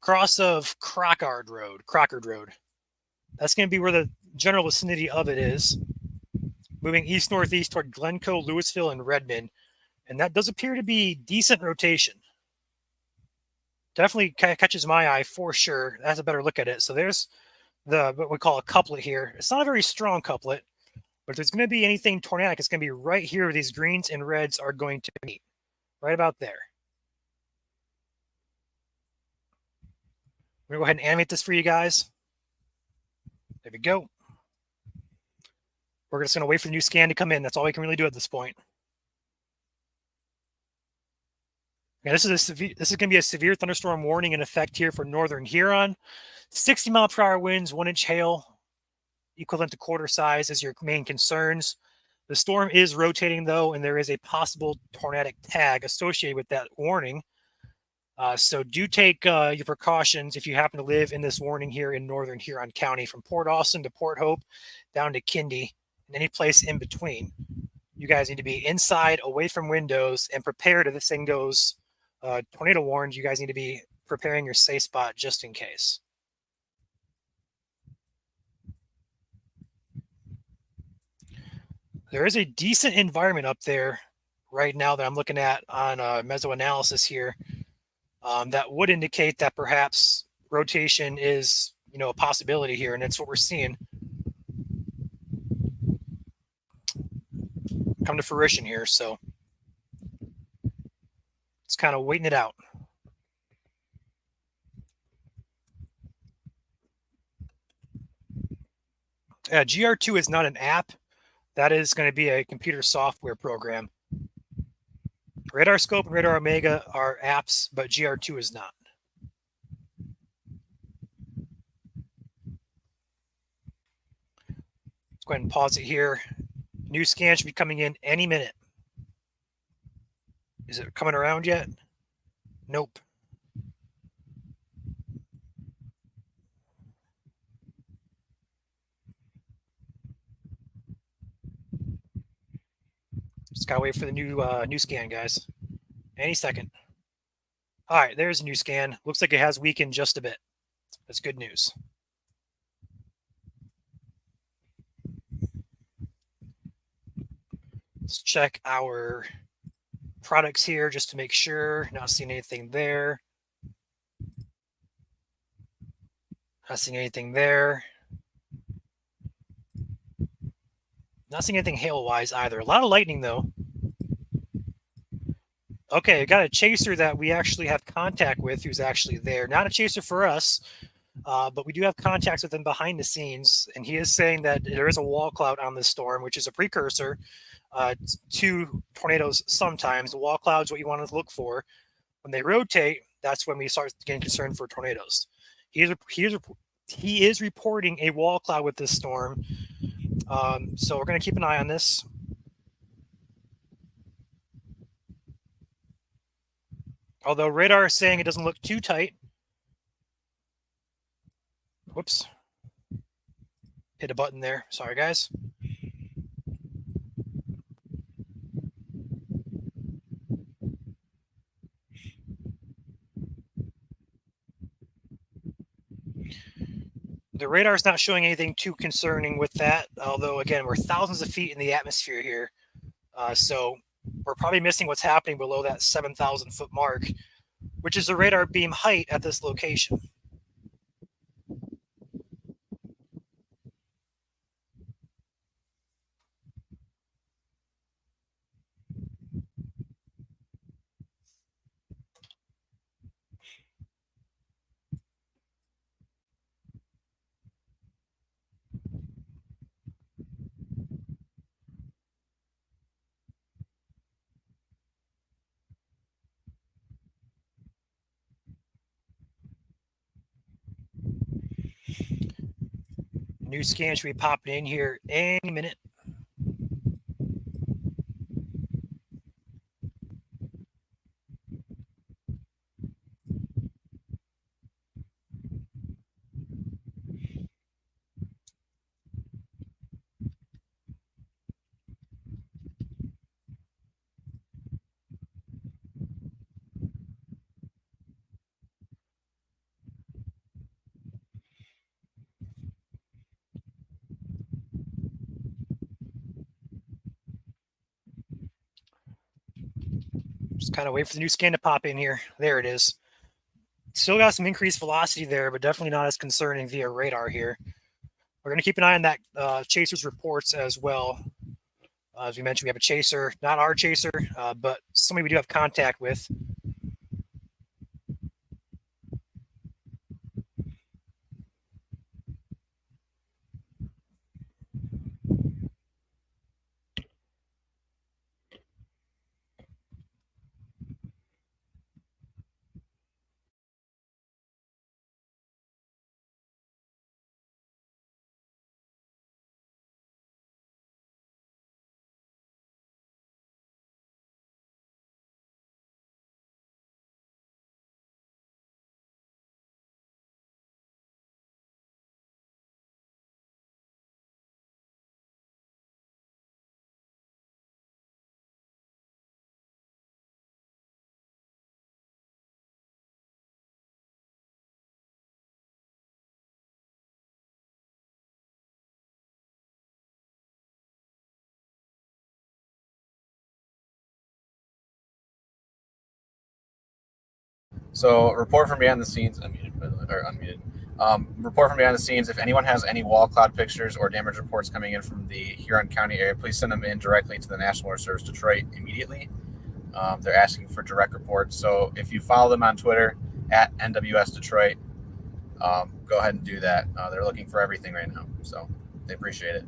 Speaker 1: cross of Crockard Road. That's going to be where the general vicinity of it is. moving east-northeast toward Glencoe, Louisville, and Redmond. And that does appear to be decent rotation. Definitely catches my eye for sure. That's a better look at it. So there's what we call a couplet here. It's not a very strong couplet, but if there's going to be anything tornadic, it's going to be right here where these greens and reds are going to meet. Right about there. I'm going to go ahead and animate this for you guys. There we go. We're just going to wait for the new scan to come in. That's all we can really do at this point. Now, this is going to be a severe thunderstorm warning in effect here for northern Huron. 60-mile-per-hour winds, 1-inch hail, equivalent to quarter size is your main concerns. The storm is rotating, though, and there is a possible tornadic tag associated with that warning. So do take your precautions if you happen to live in this warning here in northern Huron County, from Port Austin to Port Hope down to Kindy and any place in between. You guys need to be inside, away from windows, and prepared if this thing goes tornado warned. You guys need to be preparing your safe spot just in case. There is a decent environment up there right now that I'm looking at on meso analysis here. That would indicate that perhaps rotation is, a possibility here, and that's what we're seeing come to fruition here. So it's kind of waiting it out. GR2 is not an app. That is going to be a computer software program. Radar Scope and Radar Omega are apps, but GR2 is not. Let's go ahead and pause it here. New scan should be coming in any minute. Is it coming around yet? Nope. Just gotta wait for the new scan, guys. Any second. All right, there's a new scan. Looks like it has weakened just a bit. That's good news. Let's check our products here just to make sure. Not seeing anything there. Not seeing anything there. Not seeing anything hail-wise either. A lot of lightning, though. Okay, I got a chaser that we actually have contact with who's actually there. Not a chaser for us, but we do have contacts with him behind the scenes, and he is saying that there is a wall cloud on this storm, which is a precursor to tornadoes sometimes. The wall cloud is what you want to look for. When they rotate, that's when we start getting concerned for tornadoes. He is reporting a wall cloud with this storm, so we're going to keep an eye on this. Although radar is saying it doesn't look too tight. Whoops. Hit a button there. Sorry, guys. The radar is not showing anything too concerning with that. Although, again, we're thousands of feet in the atmosphere here. So we're probably missing what's happening below that 7,000-foot mark, which is the radar beam height at this location. New scan should be popping in here any minute. Just kind of wait for the new scan to pop in here. There it is. Still got some increased velocity there, but definitely not as concerning via radar here. We're going to keep an eye on that chaser's reports as well. As we mentioned, we have a chaser, not our chaser, but somebody we do have contact with.
Speaker 4: So, report from behind the scenes, unmuted. Report from behind the scenes. If anyone has any wall cloud pictures or damage reports coming in from the Huron County area, please send them in directly to the National Weather Service Detroit immediately. They're asking for direct reports. So, if you follow them on Twitter at NWS Detroit, go ahead and do that. They're looking for everything right now, so they appreciate it.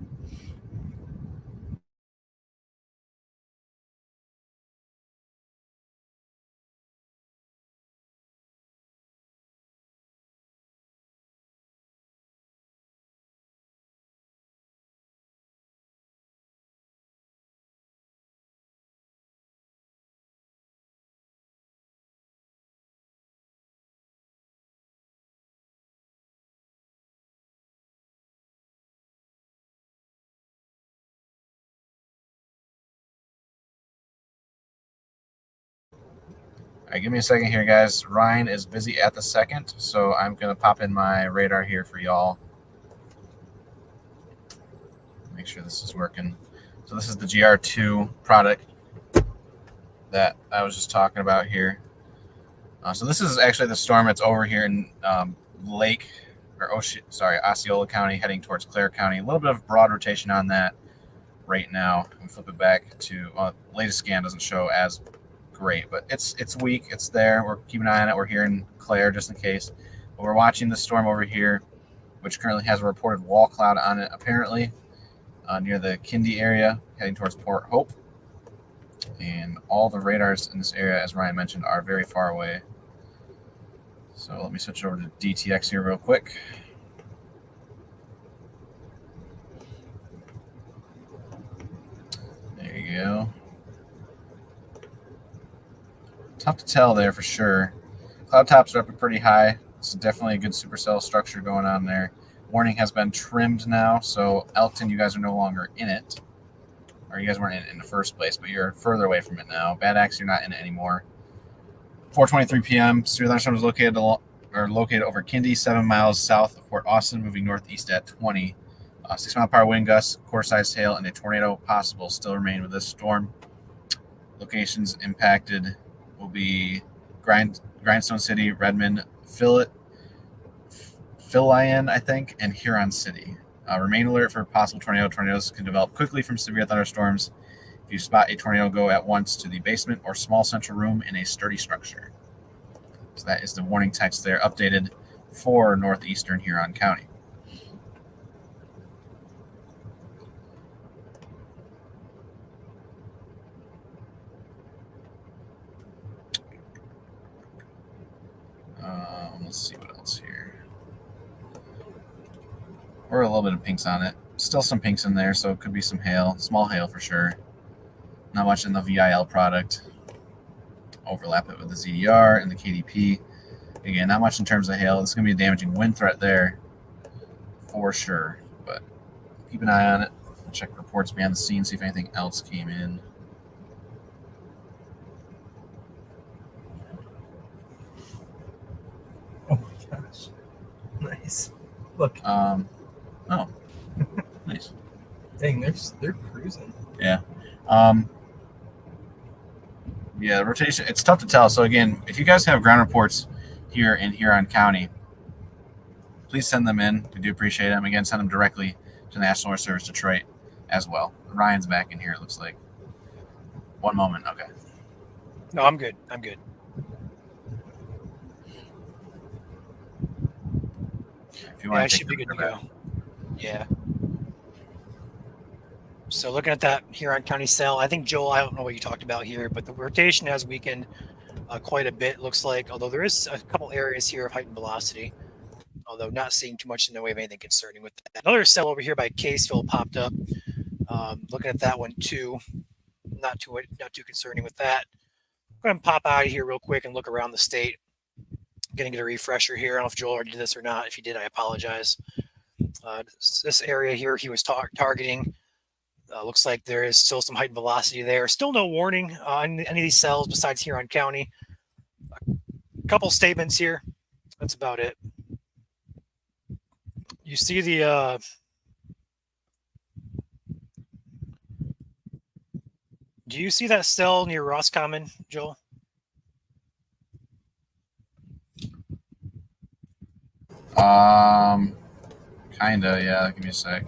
Speaker 4: All right, give me a second here, guys. Ryan is busy at the second, so I'm going to pop in my radar here for y'all. Make sure this is working. So this is the GR2 product that I was just talking about here. So this is actually the storm that's over here in Osceola County, heading towards Clare County. A little bit of broad rotation on that right now. And flip it back to latest scan doesn't show as great, but it's weak. It's there. We're keeping an eye on it. We're here in Clare just in case. But we're watching the storm over here, which currently has a reported wall cloud on it, apparently, near the Kindy area, heading towards Port Hope. And all the radars in this area, as Ryan mentioned, are very far away. So let me switch over to DTX here real quick. There you go. Tough to tell there for sure. Cloud tops are up pretty high. It's definitely a good supercell structure going on there. Warning has been trimmed now, so Elkton, you guys are no longer in it. Or you guys weren't in it in the first place, but you're further away from it now. Bad Axe, you're not in it anymore. 4:23 p.m. Severe thunderstorm is located over Kindy, 7 miles south of Port Austin, moving northeast at 20. 6 mile per hour wind gusts, core-sized hail, and a tornado possible still remain with this storm. Locations impacted will be Grindstone City, Redmond, Philayan, I think, and Huron City. Remain alert for possible tornado. Tornadoes can develop quickly from severe thunderstorms. If you spot a tornado, go at once to the basement or small central room in a sturdy structure. So that is the warning text there, updated for northeastern Huron County. Let's see what else here. Or a little bit of pinks on it. Still some pinks in there, so it could be some hail. Small hail for sure. Not much in the VIL product. Overlap it with the ZDR and the KDP. Again, not much in terms of hail. This is going to be a damaging wind threat there for sure. But keep an eye on it. Check reports behind the scenes, see if anything else came in.
Speaker 2: Oh my gosh. Nice. Look.
Speaker 4: Oh, nice.
Speaker 2: Dang, they're cruising.
Speaker 4: Yeah. Yeah, rotation. It's tough to tell. So again, if you guys have ground reports here in Huron County, please send them in. We do appreciate them. Again, send them directly to the National Weather Service Detroit as well. Ryan's back in here, it looks like. One moment. Okay.
Speaker 1: No, I'm good. I'm good.
Speaker 4: If you
Speaker 1: Yeah, I
Speaker 4: want to
Speaker 1: should be good to go. Yeah. So looking at that Huron County cell, I think, Joel, I don't know what you talked about here, but the rotation has weakened quite a bit, looks like, although there is a couple areas here of heightened velocity, although not seeing too much in the way of anything concerning with that. Another cell over here by Caseville popped up. Looking at that one too, not too concerning with that. I'm going to pop out of here real quick and look around the state. I'm going to get a refresher here. I don't know if Joel already did this or not. If he did, I apologize. This area here he was targeting. Looks like there is still some heightened velocity there. Still no warning on any of these cells besides Huron County. A couple statements here. That's about it. You see the do you see that cell near Roscommon, Joel?
Speaker 4: Kinda, yeah. Give me a sec.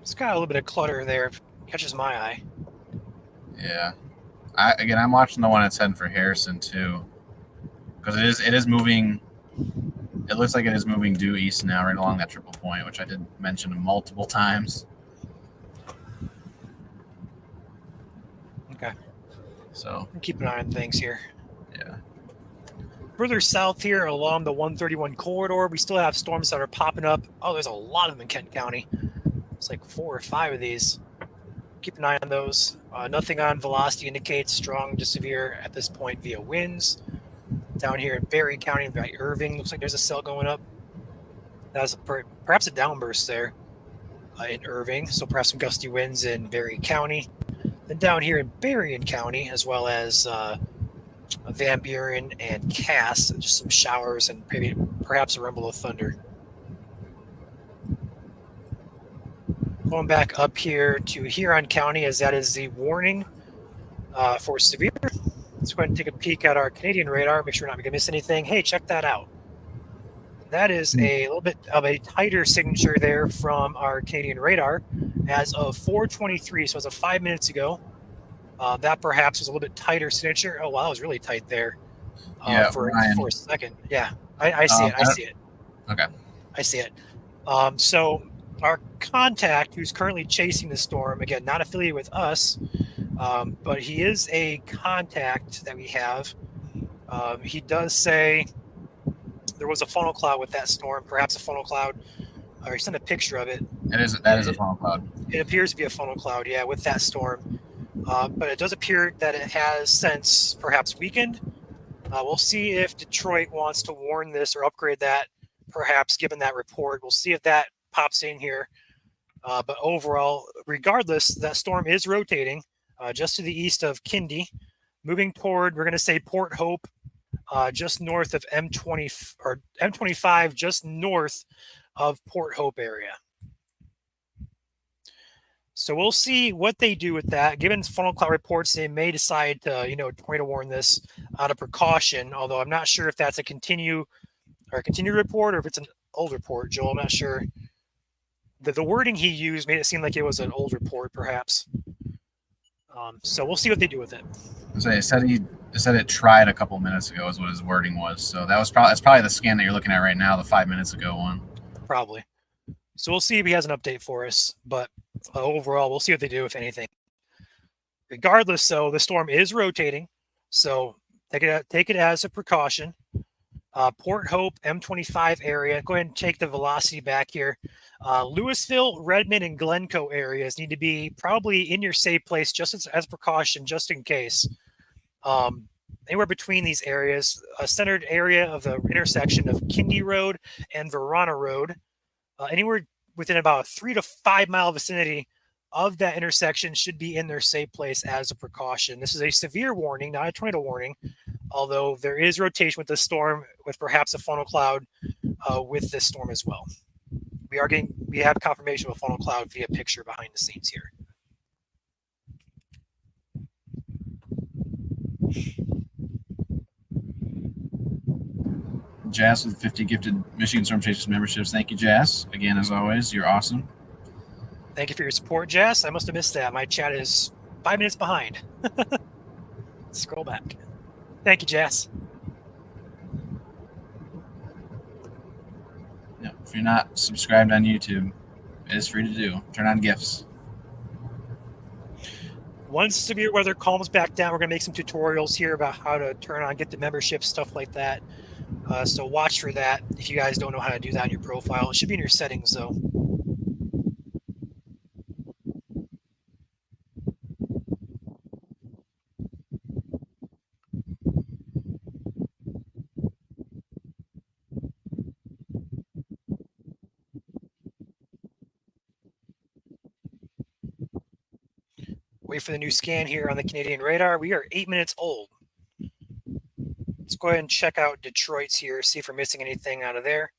Speaker 1: It's got a little bit of clutter there. Catches my eye.
Speaker 4: Yeah. I'm watching the one that's heading for Harrison too, because it is moving. It looks like it is moving due east now, right along that triple point, which I did mention multiple times.
Speaker 1: Okay.
Speaker 4: So
Speaker 1: Keep an eye on things here.
Speaker 4: yeah.
Speaker 1: Further south here along the 131 corridor, we still have storms that are popping up. Oh, there's a lot of them in Kent County. It's like 4 or 5 of these. Keep an eye on those. Nothing on velocity indicates strong to severe at this point via winds. Down here in Berry County by Irving, looks like there's a cell going up. That's perhaps a downburst there in Irving, so perhaps some gusty winds in Berry County. Then down here in Berrien County, as well as Van Buren and Cass, just some showers and perhaps a rumble of thunder. Going back up here to Huron County, as that is the warning for severe. Let's go ahead and take a peek at our Canadian radar, make sure we're not going to miss anything. Hey, check that out. That is a little bit of a tighter signature there from our Canadian radar as of 4:23, so as of 5 minutes ago. That perhaps was a little bit tighter signature. Oh, wow, that was really tight there for a second. Yeah, I see it. I see it.
Speaker 4: Okay.
Speaker 1: I see it. So our contact, who's currently chasing the storm, again, not affiliated with us, but he is a contact that we have. He does say there was a funnel cloud with that storm, perhaps a funnel cloud. Or he sent a picture of it.
Speaker 4: That is a funnel cloud.
Speaker 1: It appears to be a funnel cloud, yeah, with that storm. But it does appear that it has since perhaps weakened. We'll see if Detroit wants to warn this or upgrade that, perhaps given that report. We'll see if that pops in here. But overall, regardless, that storm is rotating just to the east of Kindy, moving toward, we're going to say, Port Hope, just north of M20 or M25, just north of Port Hope area. So we'll see what they do with that. Given funnel cloud reports, they may decide to, tornado warn this out of precaution. Although I'm not sure if that's a continued report or if it's an old report. Joel, I'm not sure. The wording he used made it seem like it was an old report, perhaps. So we'll see what they do with it.
Speaker 4: So it said it tried a couple minutes ago is what his wording was. So that's probably the scan that you're looking at right now, the 5 minutes ago one.
Speaker 1: Probably. So we'll see if he has an update for us. But overall, we'll see what they do, if anything. Regardless, though, the storm is rotating. So take it as a precaution. Port Hope, M25 area. Go ahead and take the velocity back here. Louisville, Redmond, and Glencoe areas need to be probably in your safe place just as precaution, just in case. Anywhere between these areas, a centered area of the intersection of Kindy Road and Verona Road, anywhere within about a 3 to 5 mile vicinity of that intersection should be in their safe place as a precaution. This is a severe warning, not a tornado warning, although there is rotation with the storm, with perhaps a funnel cloud with this storm as well. We have confirmation of a funnel cloud via picture behind the scenes here.
Speaker 4: Jazz with 50 gifted Michigan Storm Chasers memberships. Thank you, Jazz. Again, as always, you're awesome.
Speaker 1: Thank you for your support, Jess. I must have missed that. My chat is 5 minutes behind. Scroll back. Thank you, Jess.
Speaker 4: Yeah, if you're not subscribed on YouTube, it is free to do. Turn on gifts.
Speaker 1: Once severe weather calms back down, we're going to make some tutorials here about how to turn on, get the membership, stuff like that. So watch for that. If you guys don't know how to do that in your profile, it should be in your settings, though. Wait for the new scan here on the Canadian radar. We are 8 minutes old. Let's go ahead and check out Detroit's here, see if we're missing anything out of there.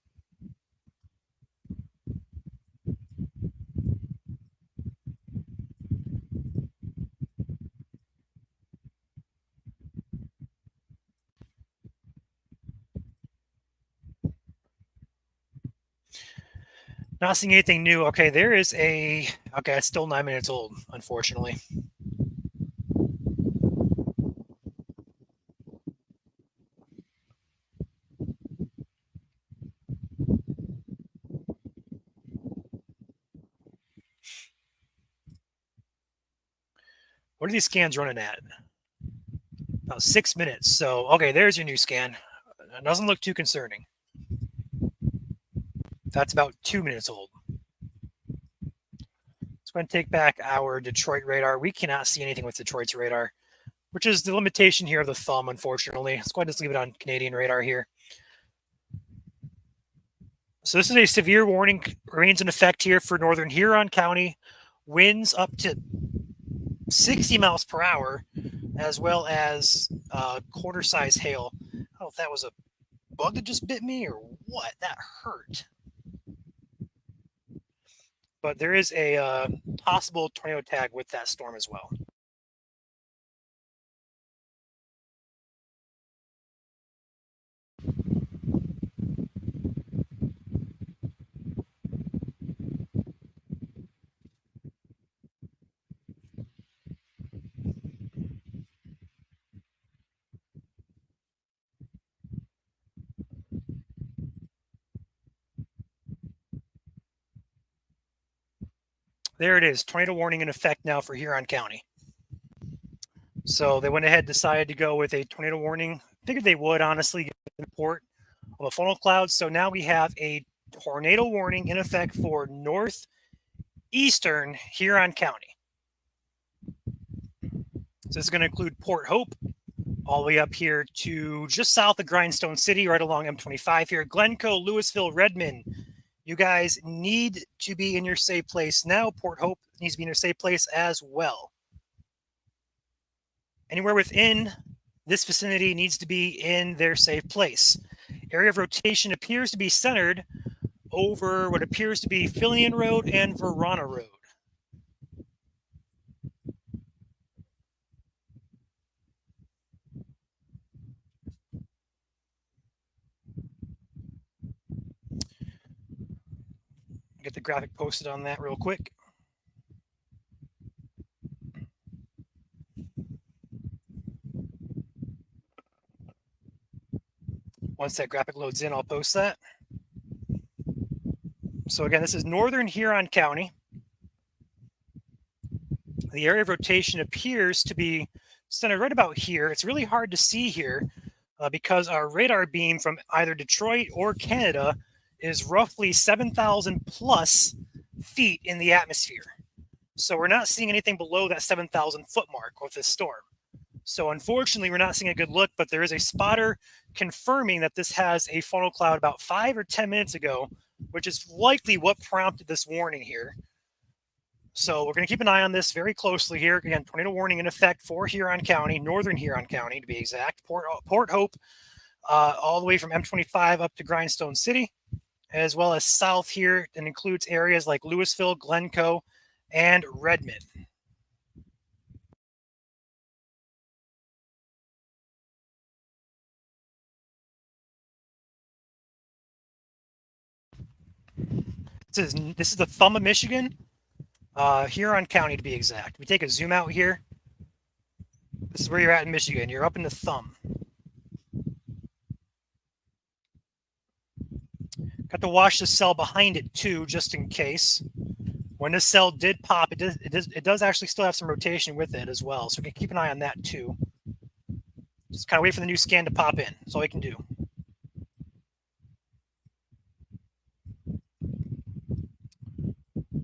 Speaker 1: Not seeing anything new. Okay, there is a... Okay, it's still 9 minutes old, unfortunately. What are these scans running at? About 6 minutes. So, okay, there's your new scan. It doesn't look too concerning. That's about 2 minutes old. Let's go ahead and take back our Detroit radar. We cannot see anything with Detroit's radar, which is the limitation here of the thumb, unfortunately. Let's go ahead and just leave it on Canadian radar here. So this is a severe warning, remains in effect here for northern Huron County. Winds up to 60 miles per hour, as well as quarter-size hail. I don't know if that was a bug that just bit me or what. That hurt. But there is a possible tornado tag with that storm as well. There it is, tornado warning in effect now for Huron County. So they went ahead and decided to go with a tornado warning. Figured they would, honestly, get the report of a funnel cloud. So now we have a tornado warning in effect for northeastern Huron County. So this is going to include Port Hope, all the way up here to just south of Grindstone City, right along M25 here. Glencoe, Louisville, Redmond. You guys need to be in your safe place now. Port Hope needs to be in your safe place as well. Anywhere within this vicinity needs to be in their safe place. Area of rotation appears to be centered over what appears to be Fillion Road and Verona Road. Get the graphic posted on that real quick. Once that graphic loads in, I'll post that. So again, this is northern Huron County. The area of rotation appears to be centered right about here. It's really hard to see here because our radar beam from either Detroit or Canada is roughly 7,000 plus feet in the atmosphere. So we're not seeing anything below that 7,000 foot mark with this storm. So unfortunately, we're not seeing a good look, but there is a spotter confirming that this has a funnel cloud about 5 or 10 minutes ago, which is likely what prompted this warning here. So we're going to keep an eye on this very closely here. Again, tornado warning in effect for Huron County, northern Huron County to be exact. Port Hope, all the way from M25 up to Grindstone City, as well as south here, and includes areas like Louisville, Glencoe, and Redmond. This is the thumb of Michigan, Huron County to be exact. We take a zoom out here. This is where you're at in Michigan. You're up in the thumb. Got to watch the cell behind it too, just in case. When this cell did pop, it does actually still have some rotation with it as well. So we can keep an eye on that too. Just kind of wait for the new scan to pop in. That's all we can do.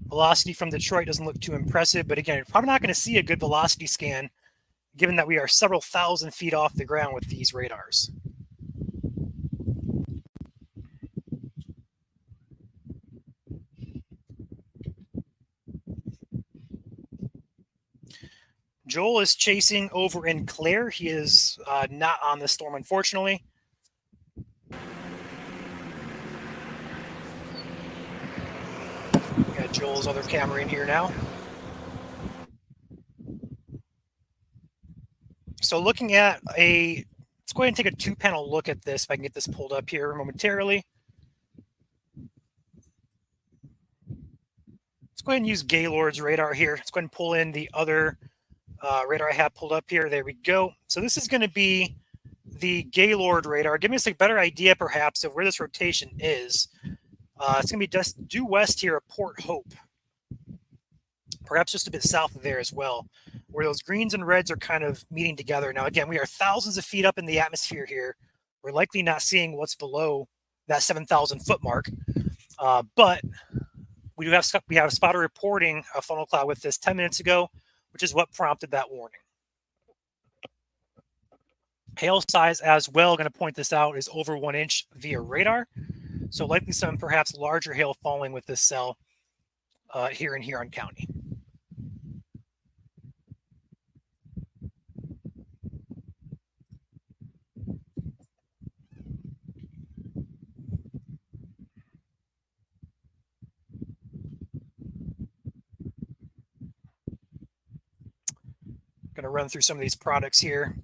Speaker 1: Velocity from Detroit doesn't look too impressive, but again, you're probably not going to see a good velocity scan given that we are several thousand feet off the ground with these radars. Joel is chasing over in Clare. He is not on the storm, unfortunately. Got Joel's other camera in here now. So looking at let's go ahead and take a 2-panel look at this if I can get this pulled up here momentarily. Let's go ahead and use Gaylord's radar here. Let's go ahead and pull in the other radar I have pulled up here. There we go. So this is going to be the Gaylord radar. Give us a better idea, perhaps, of where this rotation is. It's going to be just due west here of Port Hope. Perhaps just a bit south of there as well, where those greens and reds are kind of meeting together. Now, again, we are thousands of feet up in the atmosphere here. We're likely not seeing what's below that 7,000 foot mark. But we have spotter reporting a funnel cloud with this 10 minutes ago, which is what prompted that warning. Hail size as well, going to point this out, is over 1 inch via radar. So likely some perhaps larger hail falling with this cell here in Huron County. Going to run through some of these products here.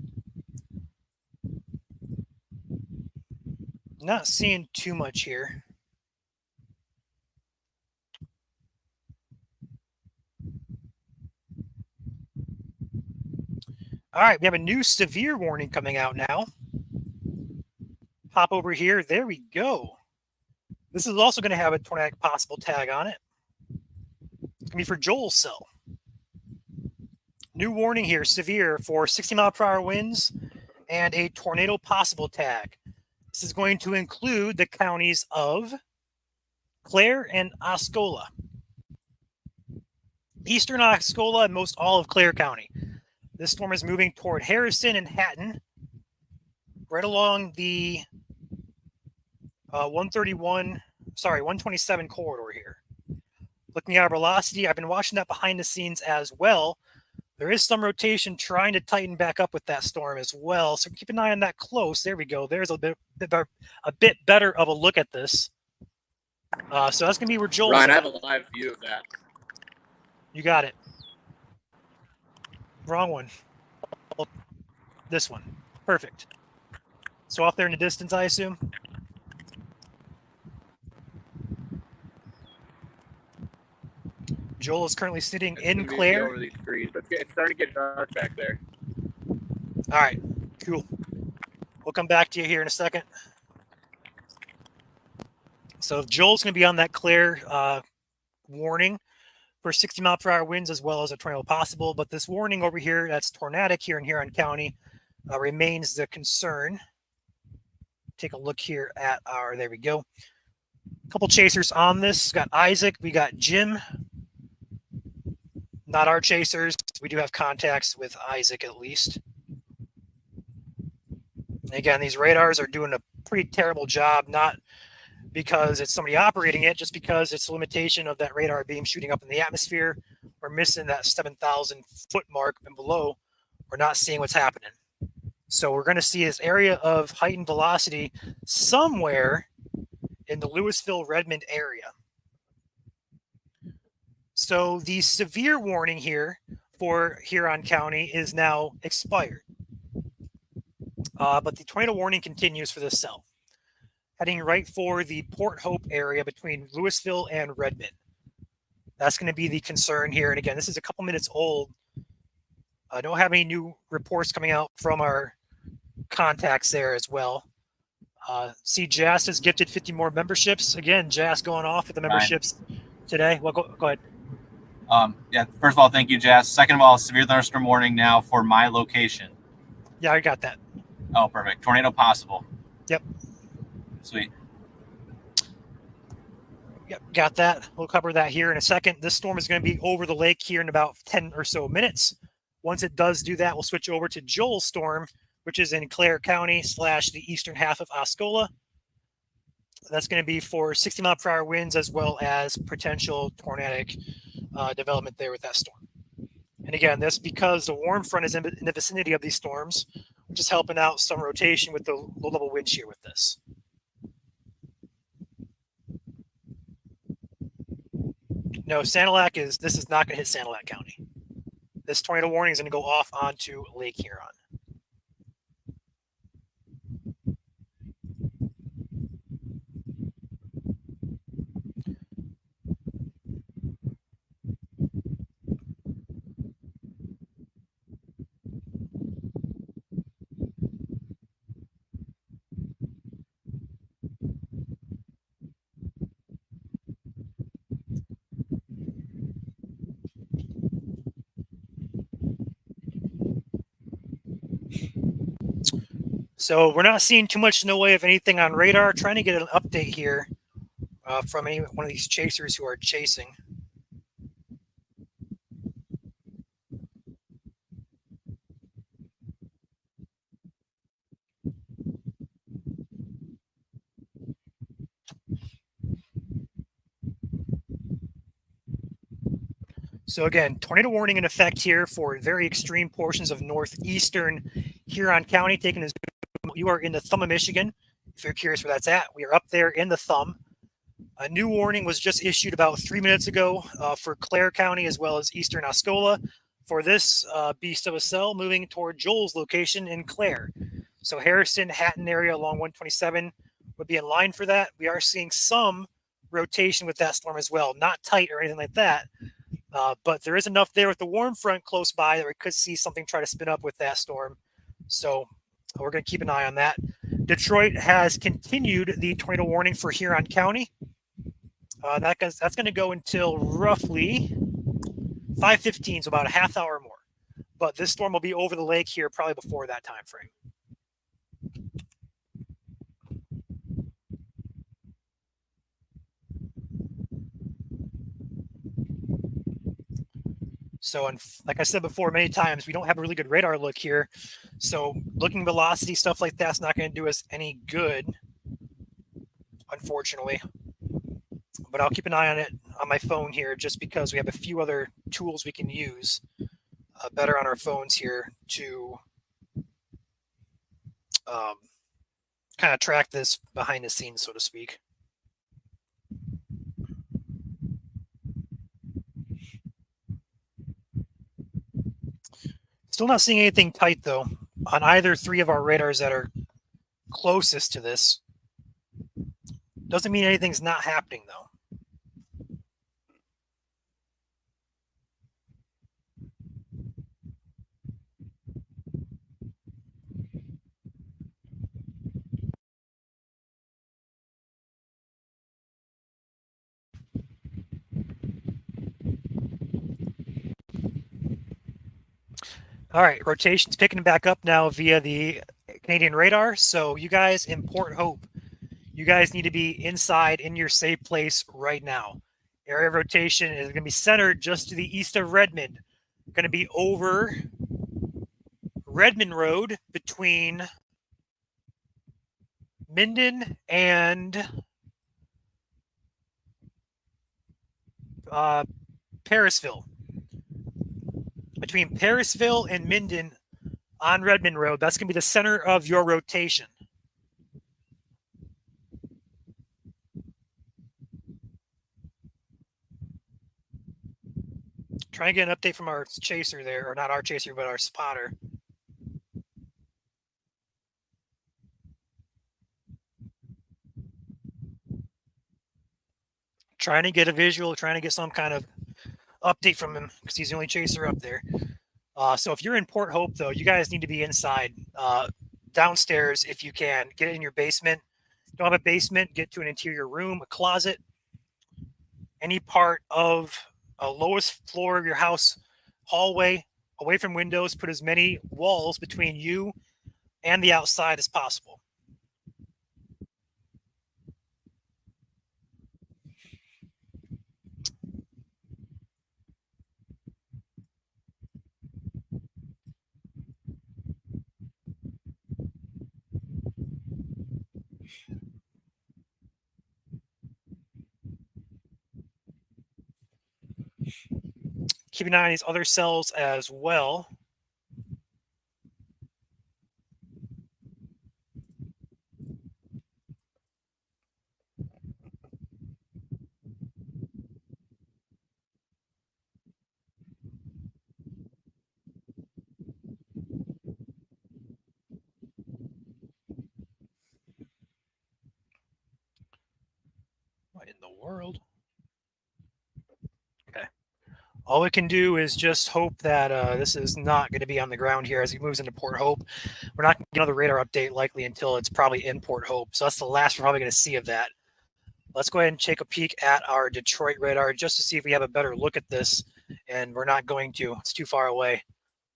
Speaker 1: Not seeing too much here. All right, we have a new severe warning coming out now. Pop over here. There we go. This is also going to have a tornadic possible tag on it. It's going to be for Joel's cell. New warning here, severe, for 60-mile-per-hour winds and a tornado possible tag. This is going to include the counties of Clare and Osceola. Eastern Osceola and most all of Clare County. This storm is moving toward Harrison and Hatton, right along the 127 corridor here. Looking at our velocity, I've been watching that behind the scenes as well. There is some rotation trying to tighten back up with that storm as well. So keep an eye on that close. There we go. There's a bit better of a look at this. So that's going to be where Joel's
Speaker 3: Ryan, I have a live view of that.
Speaker 1: You got it. Wrong one. This one. Perfect. So off there in the distance, I assume? Joel is currently sitting in Clare.
Speaker 3: Over these trees, but it's starting to get dark back there.
Speaker 1: All right, cool. We'll come back to you here in a second. So Joel's going to be on that Clare warning for 60-mile-per-hour winds as well as a tornado possible. But this warning over here, that's tornadic here in Huron County, remains the concern. Take a look here at our, there we go. A couple chasers on this. Got Isaac, we got Jim. Not our chasers. We do have contacts with Isaac at least. Again, these radars are doing a pretty terrible job, not because it's somebody operating it, just because it's a limitation of that radar beam shooting up in the atmosphere. We're missing that 7,000 foot mark and below. We're not seeing what's happening. So we're going to see this area of heightened velocity somewhere in the Louisville-Redmond area. So the severe warning here for Huron County is now expired. But the tornado warning continues for this cell. heading right for the Port Hope area between Louisville and Redmond. That's going to be the concern here. And again, this is a couple minutes old. I don't have any new reports coming out from our contacts there as well. See, Jas has gifted 50 more memberships. Again, Jas going off with the memberships today. Well, go ahead.
Speaker 5: Yeah, first of all, thank you, Jess. Second of all, severe thunderstorm warning now for my location.
Speaker 1: Yeah, I got that.
Speaker 5: Oh, perfect. Tornado possible.
Speaker 1: Yep.
Speaker 5: Sweet.
Speaker 1: Yep, got that. We'll cover that here in a second. This storm is going to be over the lake here in about 10 or so minutes. Once it does do that, we'll switch over to Joel's storm, which is in Clare County / the eastern half of Osceola. That's going to be for 60-mile-per-hour winds as well as potential tornadic development there with that storm. And again, this because the warm front is in the vicinity of these storms, which is helping out some rotation with the low-level wind shear with this. No, this is not going to hit Sanilac County. This tornado warning is going to go off onto Lake Huron. So we're not seeing too much in the way of anything on radar. Trying to get an update here from one of these chasers who are chasing. So again, tornado warning in effect here for very extreme portions of northeastern Huron County. Taking as you are in the thumb of Michigan. If you're curious where that's at, we are up there in the thumb. A new warning was just issued about 3 minutes ago for Clare County as well as eastern Osceola for this beast of a cell moving toward Joel's location in Clare. So Harrison, Hatton area along 127 would be in line for that. We are seeing some rotation with that storm as well. Not tight or anything like that. But there is enough there with the warm front close by that we could see something try to spin up with that storm. So we're going to keep an eye on that. Detroit has continued the tornado warning for Huron County. That's going to go until roughly 5:15, so about a half hour more. But this storm will be over the lake here probably before that time frame. So, like I said before many times, we don't have a really good radar look here. So looking velocity, stuff like that's not going to do us any good, unfortunately. But I'll keep an eye on it on my phone here just because we have a few other tools we can use better on our phones here to kind of track this behind the scenes, so to speak. Still not seeing anything tight, though, on either three of our radars that are closest to this. Doesn't mean anything's not happening, though. All right, rotation's picking back up now via the Canadian radar. So you guys in Port Hope, you guys need to be inside in your safe place right now. Area of rotation is going to be centered just to the east of Redmond. Going to be over Redmond Road between Minden and Parisville. Between Parisville and Minden on Redmond Road, that's going to be the center of your rotation. Try and get an update from our chaser there, or not our chaser, but our spotter. trying to get a visual, trying to get some kind of update from him because he's the only chaser up there. So if you're in Port Hope, though, you guys need to be inside. Downstairs, if you can, get it in your basement. Don't have a basement, get to an interior room, a closet, any part of a lowest floor of your house, hallway, away from windows. Put as many walls between you and the outside as possible. Keep an eye on these other cells as well. What in the world? Okay. All we can do is just hope that this is not going to be on the ground here as he moves into Port Hope. We're not going to get another radar update likely until it's probably in Port Hope. So that's the last we're probably going to see of that. Let's go ahead and take a peek at our Detroit radar just to see if we have a better look at this. And we're not going to. It's too far away.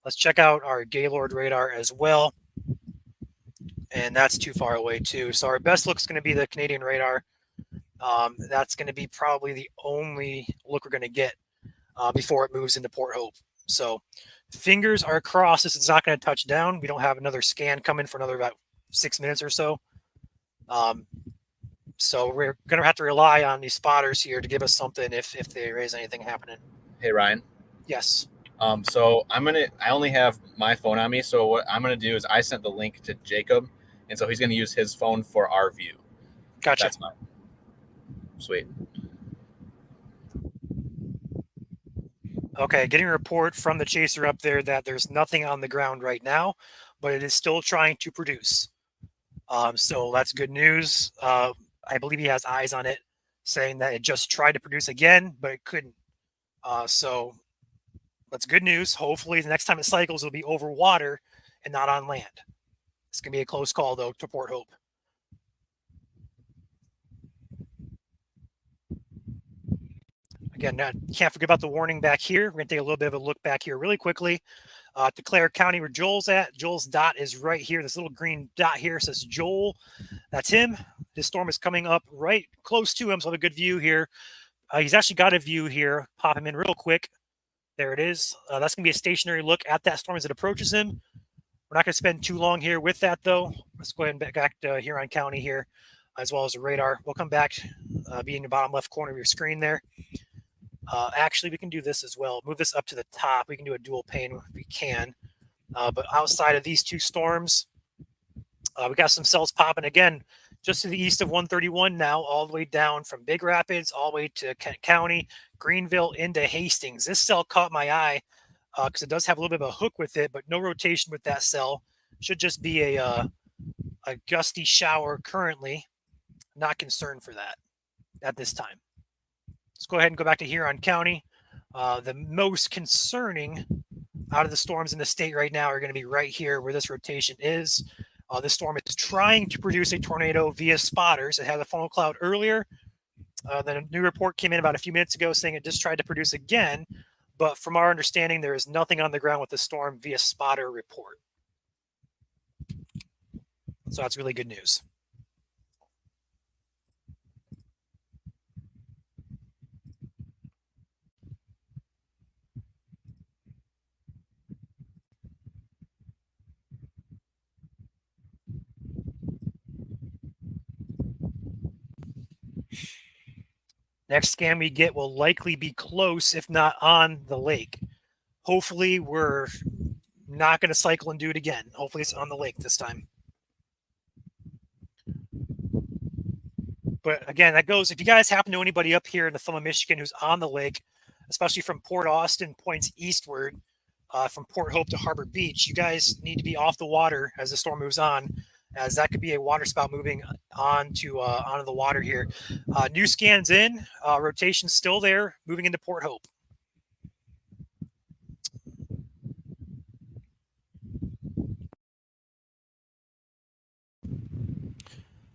Speaker 1: Let's check out our Gaylord radar as well. And that's too far away too. So our best look is going to be the Canadian radar. That's going to be probably the only look we're going to get before it moves into Port Hope. So fingers are crossed. This is not going to touch down. We don't have another scan coming for another about 6 minutes or so. So we're going to have to rely on these spotters here to give us something if there is anything happening.
Speaker 4: Hey, Ryan.
Speaker 1: Yes.
Speaker 4: So I only have my phone on me. So what I'm going to do is I sent the link to Jacob. And so he's going to use his phone for our view.
Speaker 1: Gotcha.
Speaker 4: That's fine. Sweet.
Speaker 1: Okay, getting a report from the chaser up there that there's nothing on the ground right now, but it is still trying to produce. So that's good news. I believe he has eyes on it, saying that it just tried to produce again, but it couldn't. So that's good news. Hopefully the next time it cycles, it'll be over water and not on land. It's going to be a close call, though, to Port Hope. Again, can't forget about the warning back here. We're going to take a little bit of a look back here really quickly to Clare County where Joel's at. Joel's dot is right here. This little green dot here says Joel. That's him. This storm is coming up right close to him, so I have a good view here. He's actually got a view here. Pop him in real quick. There it is. That's going to be a stationary look at that storm as it approaches him. We're not going to spend too long here with that, though. Let's go ahead and back to Huron County here, as well as the radar. We'll come back, be in the bottom left corner of your screen there. Actually, we can do this as well. Move this up to the top. We can do a dual pane if we can. But outside of these two storms, we got some cells popping again, just to the east of 131 now, all the way down from Big Rapids, all the way to Kent County, Greenville into Hastings. This cell caught my eye because it does have a little bit of a hook with it, but no rotation with that cell. Should just be a gusty shower currently. Not concerned for that at this time. Let's go ahead and go back to Huron County. The most concerning out of the storms in the state right now are going to be right here where this rotation is. This storm is trying to produce a tornado via spotters. It had a funnel cloud earlier. Then a new report came in about a few minutes ago saying it just tried to produce again. But from our understanding, there is nothing on the ground with the storm via spotter report. So that's really good news. Next scan we get will likely be close, if not on the lake. Hopefully we're not going to cycle and do it again. Hopefully it's on the lake this time. But again, that goes, if you guys happen to know anybody up here in the thumb of Michigan who's on the lake, especially from Port Austin points eastward, from Port Hope to Harbor Beach, you guys need to be off the water as the storm moves on, as that could be a water spout moving onto the water here. New scans in, rotation still there, moving into Port Hope.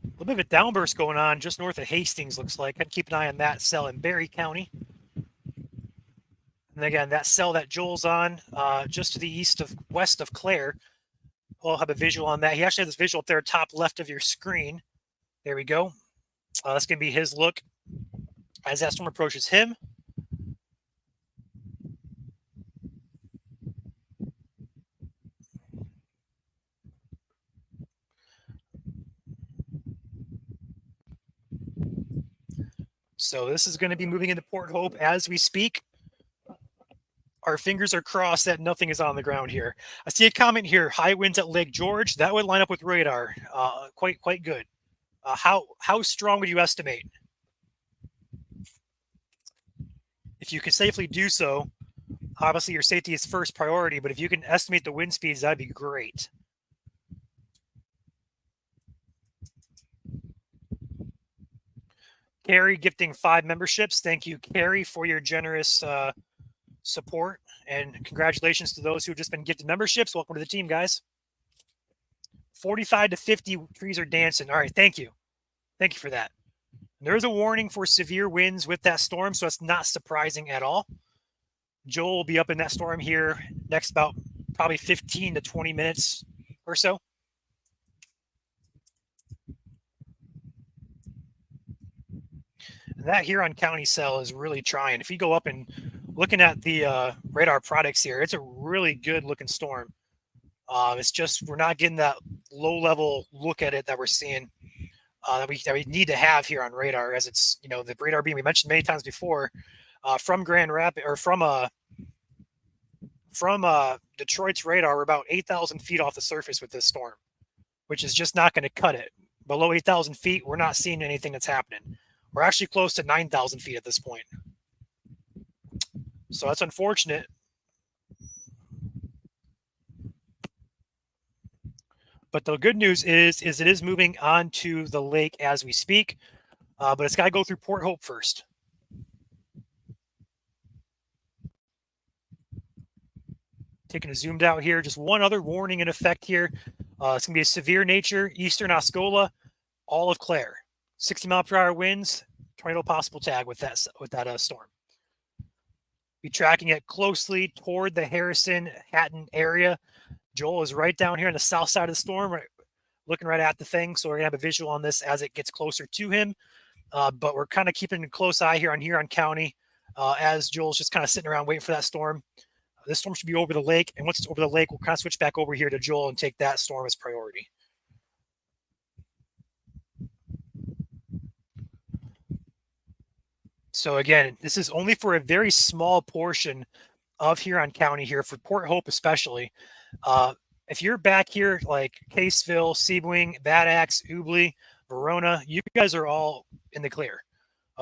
Speaker 1: A little bit of a downburst going on just north of Hastings, looks like. I'd keep an eye on that cell in Berry County. And again, that cell that Joel's on, just to the west of Clare, we'll have a visual on that. He actually has this visual up there, top left of your screen. There we go. That's going to be his look as that storm approaches him. So this is going to be moving into Port Hope as we speak. Our fingers are crossed that nothing is on the ground here. I see a comment here, high winds at Lake George. That would line up with radar. Quite good. How strong would you estimate? If you can safely do so, obviously your safety is first priority, but if you can estimate the wind speeds, that'd be great. Carrie gifting 5 memberships. Thank you, Carrie, for your generous support, and congratulations to those who have just been gifted memberships. Welcome to the team, guys. 45 to 50 trees are dancing. All right, thank you. Thank you for that. There's a warning for severe winds with that storm, so it's not surprising at all. Joel will be up in that storm here next about probably 15 to 20 minutes or so. That Huron County cell is really trying. If you go up and looking at the radar products here, it's a really good looking storm. It's just we're not getting that low level look at it that we're seeing that we need to have here on radar, as it's, you know, the radar beam we mentioned many times before from Grand Rapids or from Detroit's radar. We're about 8,000 feet off the surface with this storm, which is just not going to cut it. Below 8,000 feet, we're not seeing anything that's happening. We're actually close to 9,000 feet at this point. So that's unfortunate. But the good news is it is moving onto the lake as we speak. But it's got to go through Port Hope first. Taking a zoomed out here. Just one other warning in effect here. It's going to be a severe nature, eastern Osceola, all of Clare. 60-mile-per-hour winds, tornado possible tag with that storm. Be tracking it closely toward the Harrison-Hatton area. Joel is right down here on the south side of the storm, right, looking right at the thing. So we're going to have a visual on this as it gets closer to him. But we're kind of keeping a close eye here on Huron County as Joel's just kind of sitting around waiting for that storm. This storm should be over the lake. And once it's over the lake, we'll kind of switch back over here to Joel and take that storm as priority. So again, this is only for a very small portion of Huron County here, for Port Hope especially. If you're back here like Caseville, Sebring, Bad Axe, Ubly, Verona, you guys are all in the clear.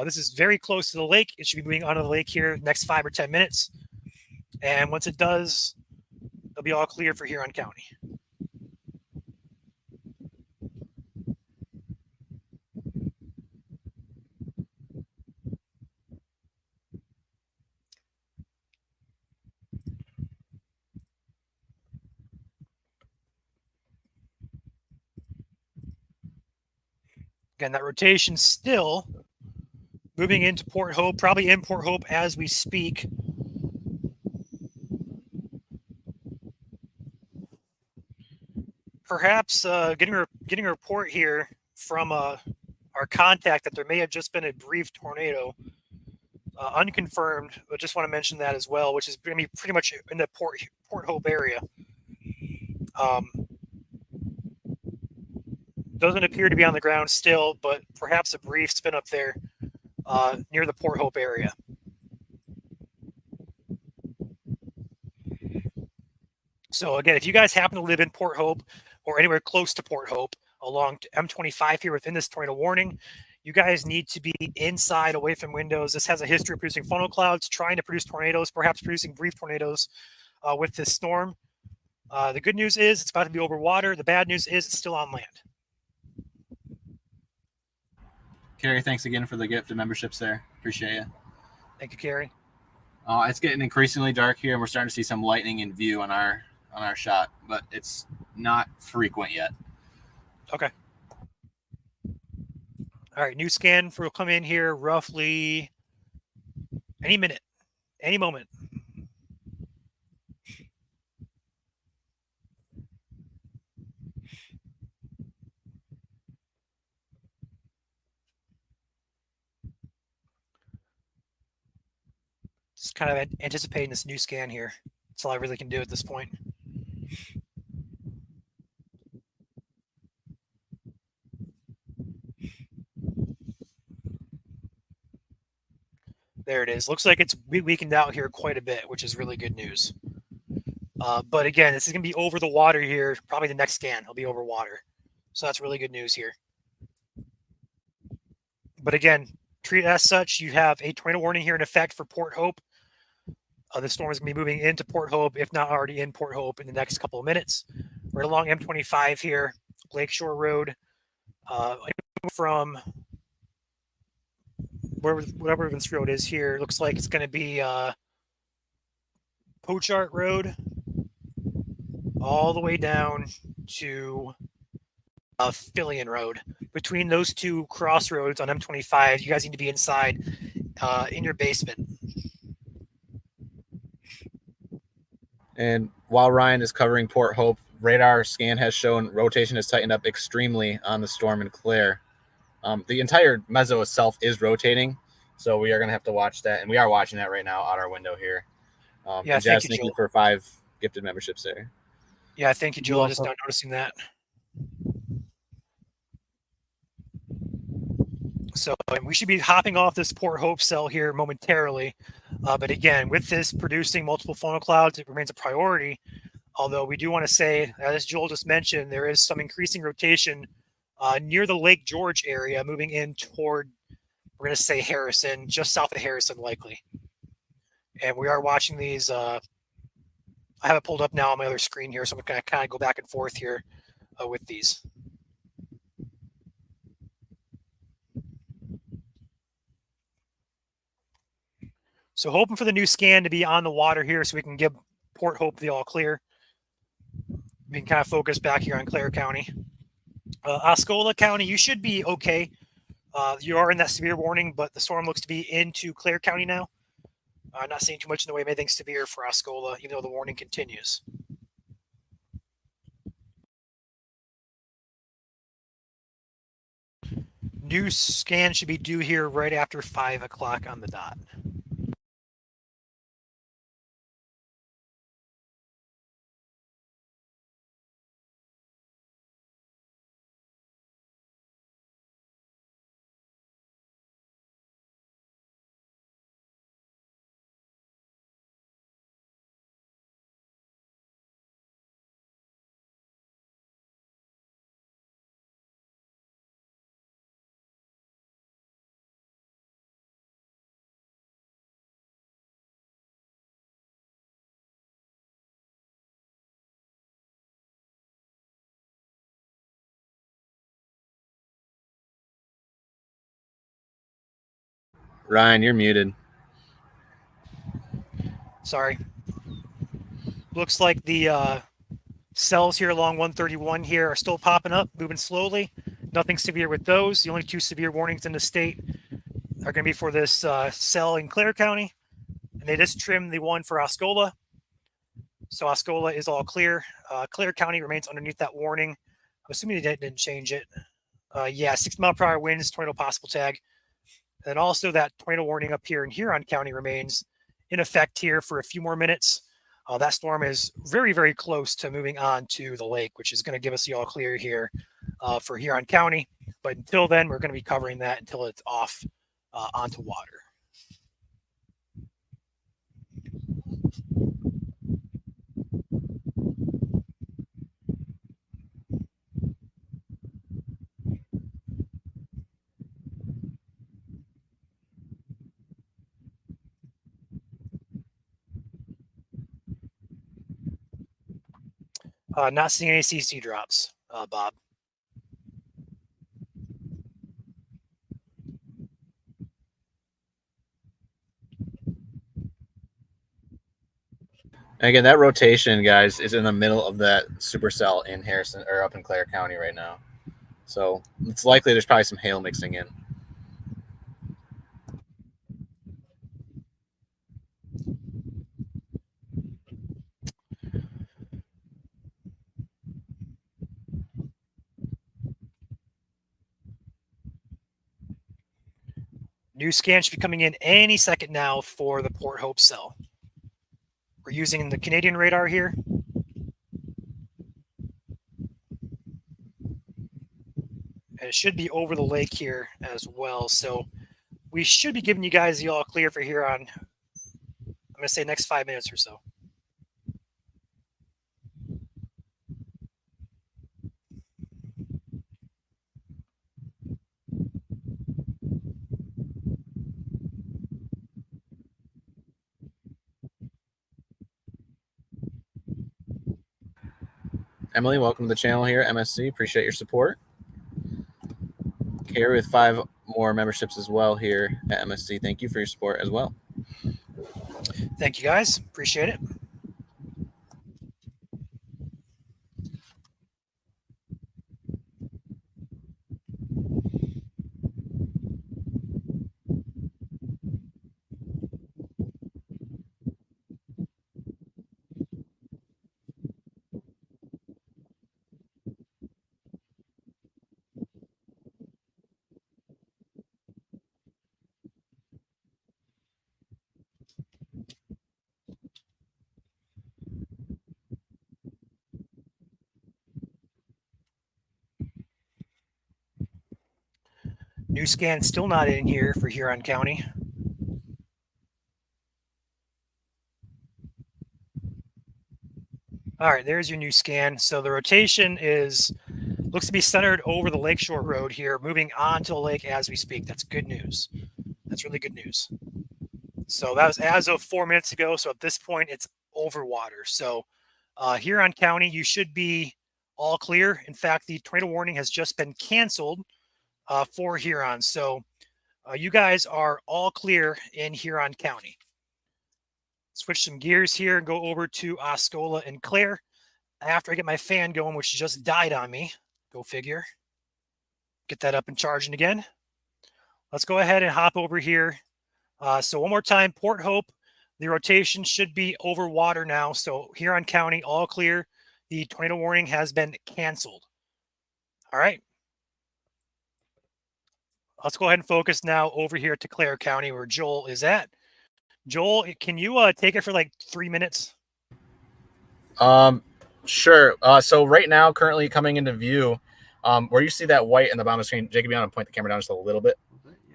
Speaker 1: This is very close to the lake. It should be moving onto the lake here next 5 or 10 minutes. And once it does, it'll be all clear for Huron County. Again, that rotation still moving into Port Hope, probably in Port Hope as we speak. Perhaps getting a report here from our contact that there may have just been a brief tornado, unconfirmed, but just want to mention that as well, which is going to be pretty much in the Port Hope area. Doesn't appear to be on the ground still, but perhaps a brief spin up there near the Port Hope area. So again, if you guys happen to live in Port Hope or anywhere close to Port Hope along M25 here within this tornado warning, you guys need to be inside, away from windows. This has a history of producing funnel clouds, trying to produce tornadoes, perhaps producing brief tornadoes with this storm. The good news is it's about to be over water. The bad news is it's still on land.
Speaker 5: Carrie, thanks again for the gift of memberships there. Appreciate you.
Speaker 1: Thank you, Carrie.
Speaker 5: It's getting increasingly dark here, and we're starting to see some lightning in view on our shot, but it's not frequent yet.
Speaker 1: Okay. All right, new scan will come in here roughly any minute, any moment. Just kind of anticipating this new scan here. That's all I really can do at this point. There it is. Looks like it's weakened out here quite a bit, which is really good news. But again, this is going to be over the water here. Probably the next scan will be over water. So that's really good news here. But again, treat it as such. You have a tornado warning here in effect for Port Hope. The storm is going to be moving into Port Hope, if not already in Port Hope, in the next couple of minutes. We're along M25 here, Lakeshore Road. From whatever this road is here, looks like it's going to be Pochart Road all the way down to Fillion Road. Between those two crossroads on M25, you guys need to be inside in your basement.
Speaker 5: And while Ryan is covering Port Hope, radar scan has shown rotation has tightened up extremely on the storm in Clare. The entire meso itself is rotating, so we are going to have to watch that, and we are watching that right now out our window here.
Speaker 1: Yeah,
Speaker 5: Jazz, thank you for 5 gifted memberships there.
Speaker 1: Yeah, thank you, Joel. Just now noticing that. So we should be hopping off this Port Hope cell here momentarily. But again, with this producing multiple funnel clouds, it remains a priority. Although we do want to say, as Joel just mentioned, there is some increasing rotation near the Lake George area, moving in toward, we're going to say Harrison, just south of Harrison, likely. And we are watching these. I have it pulled up now on my other screen here, so I'm going to kind of go back and forth here with these. So hoping for the new scan to be on the water here so we can give Port Hope the all clear. We can kind of focus back here on Clare County. Osceola County, you should be okay. You are in that severe warning, but the storm looks to be into Clare County now. Not seeing too much in the way of anything severe for Osceola, even though the warning continues. New scan should be due here right after 5 o'clock on the dot.
Speaker 5: Ryan, you're muted.
Speaker 1: Sorry. Looks like the cells here along 131 here are still popping up, moving slowly. Nothing severe with those. The only 2 severe warnings in the state are going to be for this cell in Clare County. And they just trimmed the one for Osceola. So Osceola is all clear. Clare County remains underneath that warning. I'm assuming they didn't change it. Yeah, 6-mile-per-hour winds, tornado possible tag. And also that tornado warning up here in Huron County remains in effect here for a few more minutes. That storm is very, very close to moving on to the lake, which is going to give us the all clear here for Huron County. But until then, we're going to be covering that until it's off onto water. Not seeing any CC drops, Bob.
Speaker 5: And again, that rotation, guys, is in the middle of that supercell in Harrison or up in Clare County right now. So it's likely there's probably some hail mixing in.
Speaker 1: New scan should be coming in any second now for the Port Hope cell. We're using the Canadian radar here. And it should be over the lake here as well. So we should be giving you guys the all clear for Huron. I'm going to say next 5 minutes or so.
Speaker 5: Emily, welcome to the channel here, MSC. Appreciate your support. Carrie with 5 more memberships as well here at MSC. Thank you for your support as well.
Speaker 1: Thank you, guys. Appreciate it. New scan still not in here for Huron County. All right, there's your new scan. So the rotation looks to be centered over the Lakeshore Road here, moving onto the lake as we speak. That's good news. That's really good news. So that was as of 4 minutes ago. So at this point, it's over water. So Huron County, you should be all clear. In fact, the tornado warning has just been canceled for Huron. So you guys are all clear in Huron County. Switch some gears here and go over to Osceola and Clare after I get my fan going, which just died on me. Go figure. Get that up and charging again. Let's go ahead and hop over here. So one more time, Port Hope, the rotation should be over water now. So Huron County, all clear. The tornado warning has been canceled. All right. Let's go ahead and focus now over here to Clare County where Joel is at. Joel, can you take it for like 3 minutes?
Speaker 5: Sure. So right now, currently coming into view, where you see that white in the bottom of the screen, Jacob, you want to point the camera down just a little bit?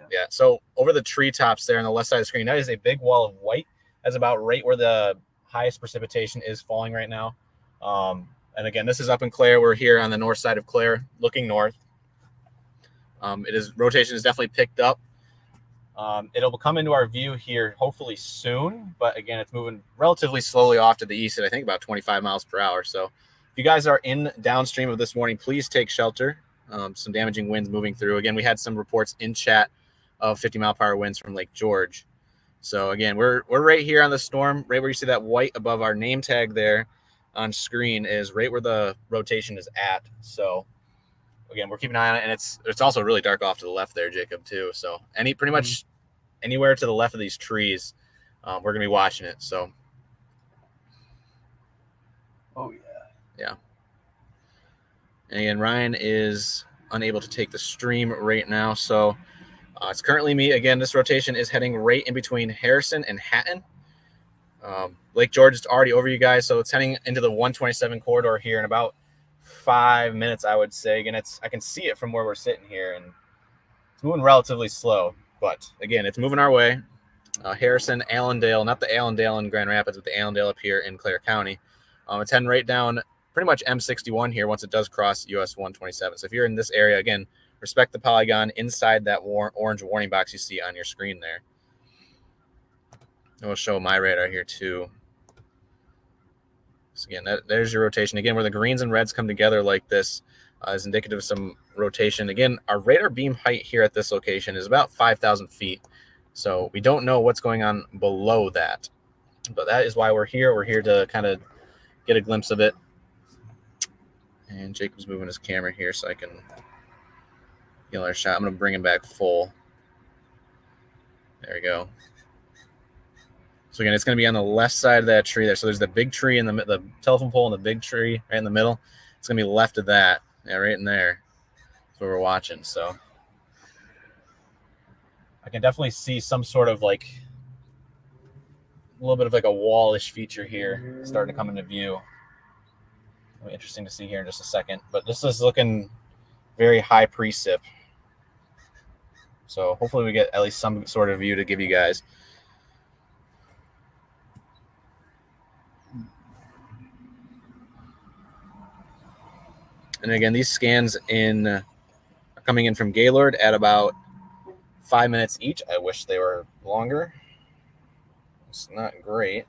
Speaker 5: Yeah. So over the treetops there on the left side of the screen, that is a big wall of white. That's about right where the highest precipitation is falling right now. And again, this is up in Clare. We're here on the north side of Clare, looking north. Rotation is definitely picked up. It'll come into our view here hopefully soon, but again, it's moving relatively slowly off to the east at I think about 25 miles per hour. So if you guys are in downstream of this warning, please take shelter. Some damaging winds moving through. Again, we had some reports in chat of 50-mile-per-hour winds from Lake George. So again, we're right here on the storm, right where you see that white above our name tag there on screen is right where the rotation is at. So again, we're keeping an eye on it, and it's also really dark off to the left there, Jacob, too. So pretty much anywhere to the left of these trees, we're gonna be watching it. So,
Speaker 2: Oh yeah.
Speaker 5: yeah. And again, Ryan is unable to take the stream right now, so it's currently me. Again, this rotation is heading right in between Harrison and Hatton. Lake George is already over you guys, so it's heading into the 127 corridor here in about 5 minutes, I would say. Again, I can see it from where we're sitting here, and it's moving relatively slow, but again, it's moving our way. Harrison, Allendale, not the Allendale in Grand Rapids, but the Allendale up here in Clare County. It's heading right down pretty much M61 here once it does cross US 127. So if you're in this area, again, respect the polygon inside that orange warning box you see on your screen there. And we'll show my radar here too. So again, there's your rotation. Again, where the greens and reds come together like this is indicative of some rotation. Again, our radar beam height here at this location is about 5,000 feet. So we don't know what's going on below that. But that is why we're here. We're here to kind of get a glimpse of it. And Jacob's moving his camera here so I can get another shot. I'm going to bring him back full. There we go. So again, it's going to be on the left side of that tree there. So there's the big tree and the telephone pole and the big tree right in the middle. It's going to be left of that. Yeah, right in there. That's what we're watching. So I can definitely see some sort of like a little bit of like a wallish feature here starting to come into view. It'll be interesting to see here in just a second. But this is looking very high precip. So hopefully we get at least some sort of view to give you guys. And again, these scans are coming in from Gaylord at about 5 minutes each. I wish they were longer. It's not great.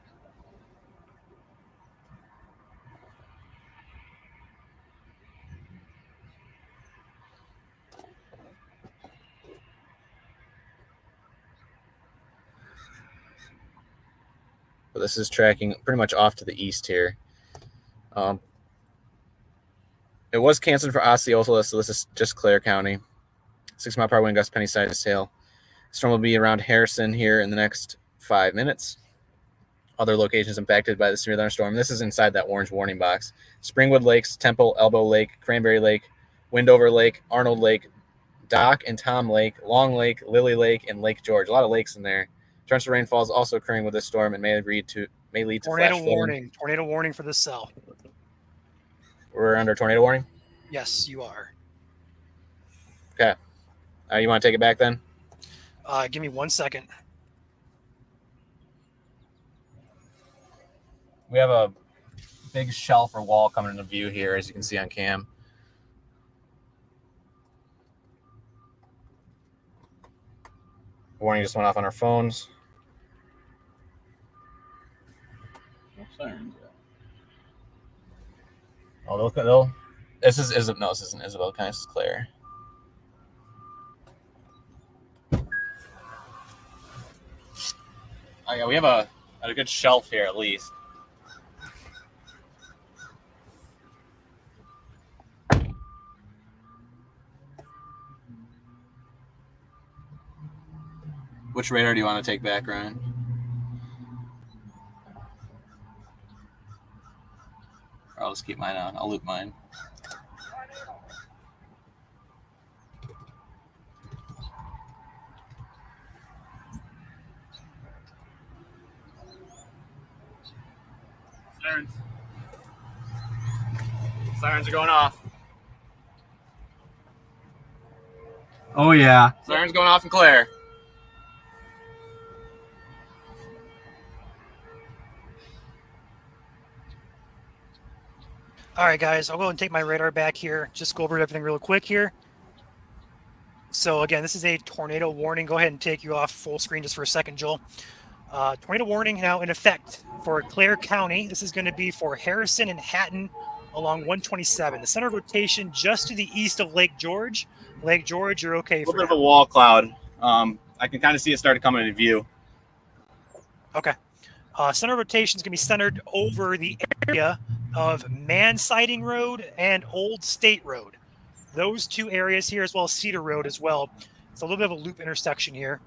Speaker 5: But this is tracking pretty much off to the east here. It was canceled for Osceola, so this is just Clare County. 6 mile per hour wind gust, penny side to sail. Storm will be around Harrison here in the next 5 minutes. Other locations impacted by the severe thunderstorm. This is inside that orange warning box. Springwood Lakes, Temple, Elbow Lake, Cranberry Lake, Windover Lake, Arnold Lake, Dock and Tom Lake, Long Lake, Lily Lake, and Lake George. A lot of lakes in there. Torrential rainfall is also occurring with this storm and may lead to
Speaker 1: tornado
Speaker 5: flash
Speaker 1: warning. Tornado warning for the cell.
Speaker 5: We're under tornado warning?
Speaker 1: Yes, you are.
Speaker 5: Okay. You want to take it back then?
Speaker 1: Give me 1 second.
Speaker 5: We have a big shelf or wall coming into view here, as you can see on cam. Warning just went off on our phones.
Speaker 3: No sirens yet.
Speaker 5: Oh, they'll. This isn't Isabel County. This is Clare. Oh yeah, we have a good shelf here at least. Which radar do you want to take back, Ryan? Or I'll just keep mine on. I'll loop mine. Sirens. Sirens are going off.
Speaker 2: Oh yeah.
Speaker 5: Sirens going off in Clare.
Speaker 1: All right, guys, I'll go and take my radar back here. Just go over everything real quick here. So again, this is a tornado warning. Go ahead and take you off full screen just for a second, Joel. Tornado warning now in effect for Clare County. This is going to be for Harrison and Hatton along 127. The center of rotation just to the east of Lake George. Lake George, you're okay
Speaker 5: A
Speaker 1: for
Speaker 5: little bit
Speaker 1: now.
Speaker 5: of a wall cloud. I can kind of see it started coming into view.
Speaker 1: Okay. Center of rotation is going to be centered over the area of Man Siding Road and Old State Road. Those two areas here, as well as Cedar Road as well. It's a little bit of a loop intersection here.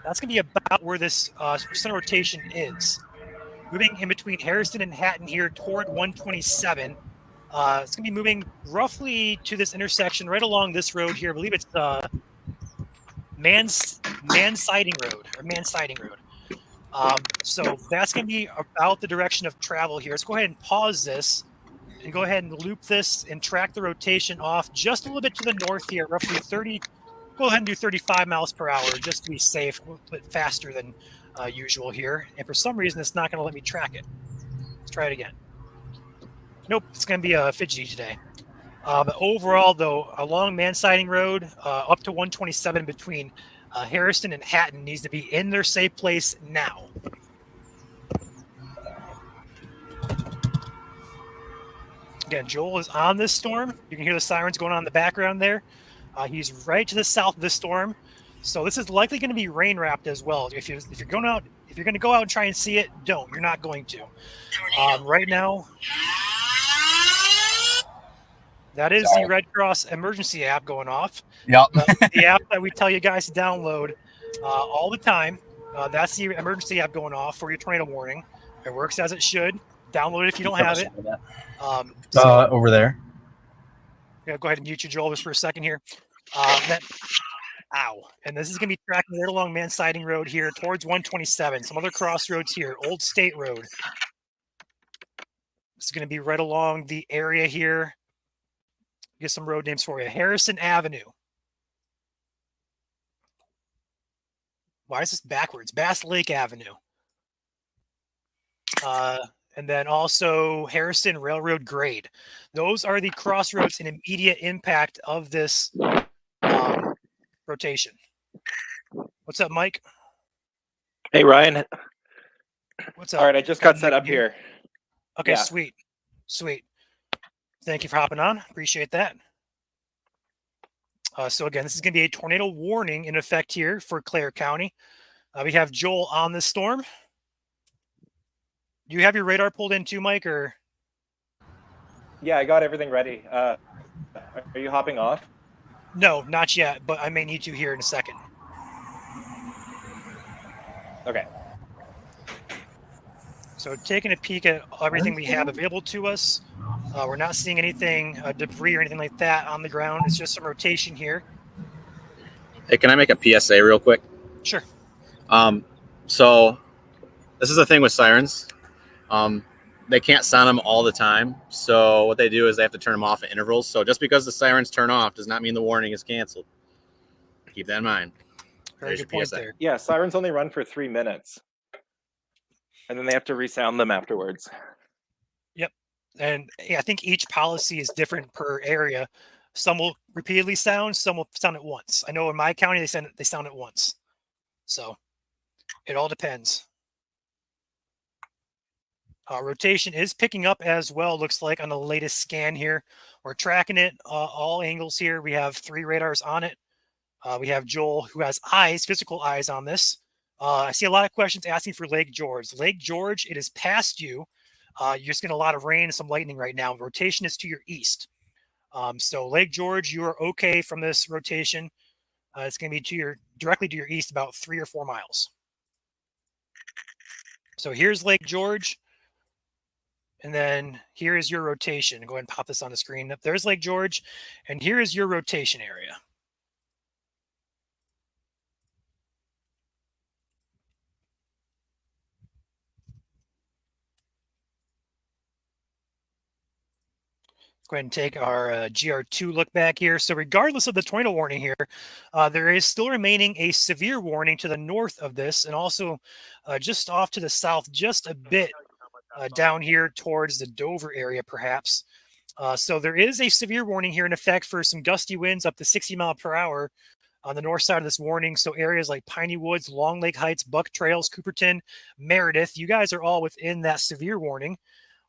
Speaker 1: That's going to be about where this center rotation is. Moving in between Harrison and Hatton here toward 127. It's going to be moving roughly to this intersection right along this road here. I believe it's Man Siding Road. So that's going to be about the direction of travel here. Let's go ahead and pause this and go ahead and loop this and track the rotation off just a little bit to the north here, roughly 30. Go ahead and do 35 miles per hour just to be safe, a little bit faster than usual here. And for some reason, it's not going to let me track it. Let's try it again. Nope, it's going to be fidgety today. But overall, though, along Man Siding Road, up to 127 between Harrison and Hatton needs to be in their safe place now. Again, Joel is on this storm. You can hear the sirens going on in the background there. He's right to the south of this storm. So this is likely going to be rain wrapped as well. If you're going out If you're going to go out and try and see it, don't. You're not going to. Right now, that is the Red Cross emergency app going off.
Speaker 4: Yep.
Speaker 1: The app that we tell you guys to download all the time. That's the emergency app going off for your tornado warning. It works as it should. Download it if you don't have it.
Speaker 2: Over there.
Speaker 1: Yeah, go ahead and mute your Joel just for a second here. Ow. And this is going to be tracking right along Man Siding Road here towards 127. Some other crossroads here. Old State Road. This is going to be right along the area here. Get some road names for you. Harrison Avenue. Why is this backwards? Bass Lake Avenue. And then also Harrison Railroad Grade. Those are the crossroads and immediate impact of this rotation. What's up, Mike?
Speaker 3: Hey, Ryan.
Speaker 1: What's up?
Speaker 3: All right, I just got set up here.
Speaker 1: Okay,
Speaker 3: Yeah.
Speaker 1: sweet. Thank you for hopping on. Appreciate that. So again, this is going to be a tornado warning in effect here for Clare County. We have Joel on this storm. Do you have your radar pulled in too, Mike, or?
Speaker 3: Yeah, I got everything ready. Are you hopping off?
Speaker 1: No, not yet, but I may need to here in a second.
Speaker 3: Okay.
Speaker 1: So taking a peek at everything we have available to us. We're not seeing anything, debris or anything like that on the ground. It's just some rotation here.
Speaker 5: Hey, can I make a PSA real quick?
Speaker 1: Sure.
Speaker 5: So this is the thing with sirens. They can't sound them all the time. So what they do is they have to turn them off at intervals. So just because the sirens turn off does not mean the warning is canceled. Keep that in mind.
Speaker 1: Very
Speaker 5: There's
Speaker 1: good
Speaker 5: your
Speaker 1: point
Speaker 5: PSA.
Speaker 1: there.
Speaker 3: Yeah, sirens only run for 3 minutes. And then they have to resound them afterwards.
Speaker 1: And yeah, I think each policy is different per area. Some will repeatedly sound, some will sound it once. I know in my county, they sound it once. So it all depends. Rotation is picking up as well, looks like on the latest scan here. We're tracking it, all angles here. We have 3 radars on it. We have Joel, who has eyes, physical eyes on this. I see a lot of questions asking for Lake George. Lake George, it is past you. You're just getting a lot of rain and some lightning right now. Rotation is to your east. So Lake George, you are okay from this rotation. It's going to be directly to your east, about 3 or 4 miles. So here's Lake George. And then here is your rotation. Go ahead and pop this on the screen. There's Lake George. And here is your rotation area. Go ahead and take our GR2 look back here. So regardless of the tornado warning here, there is still remaining a severe warning to the north of this, and also just off to the south, just a bit down here towards the Dover area, perhaps. So there is a severe warning here in effect for some gusty winds up to 60 miles per hour on the north side of this warning. So areas like Piney Woods, Long Lake Heights, Buck Trails, Cooperton, Meredith, you guys are all within that severe warning.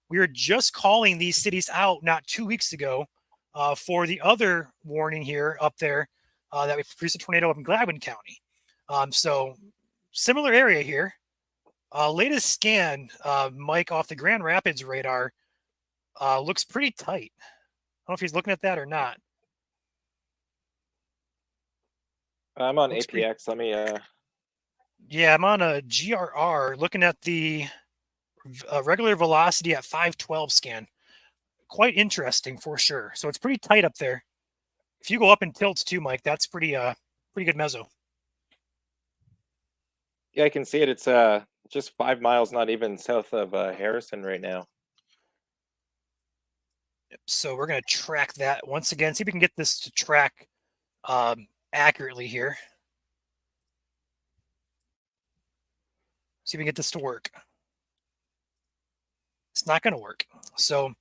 Speaker 1: We were just calling these cities out not 2 weeks ago for the other warning here up there that we produced a tornado up in Gladwin County. So similar area here. Latest scan, Mike, off the Grand Rapids radar looks pretty tight. I don't know if he's looking at that or not.
Speaker 3: I'm on
Speaker 1: Looks
Speaker 3: APX. Let me.
Speaker 1: Yeah, I'm on a GRR looking at the regular velocity at 512 scan. Quite interesting for sure. So it's pretty tight up there. If you go up in tilts too, Mike, that's pretty good meso.
Speaker 3: Yeah, I can see it. It's just 5 miles, not even south of Harrison right now.
Speaker 1: So we're going to track that once again. See if we can get this to track accurately here. See if we can get this to work. It's not going to work. So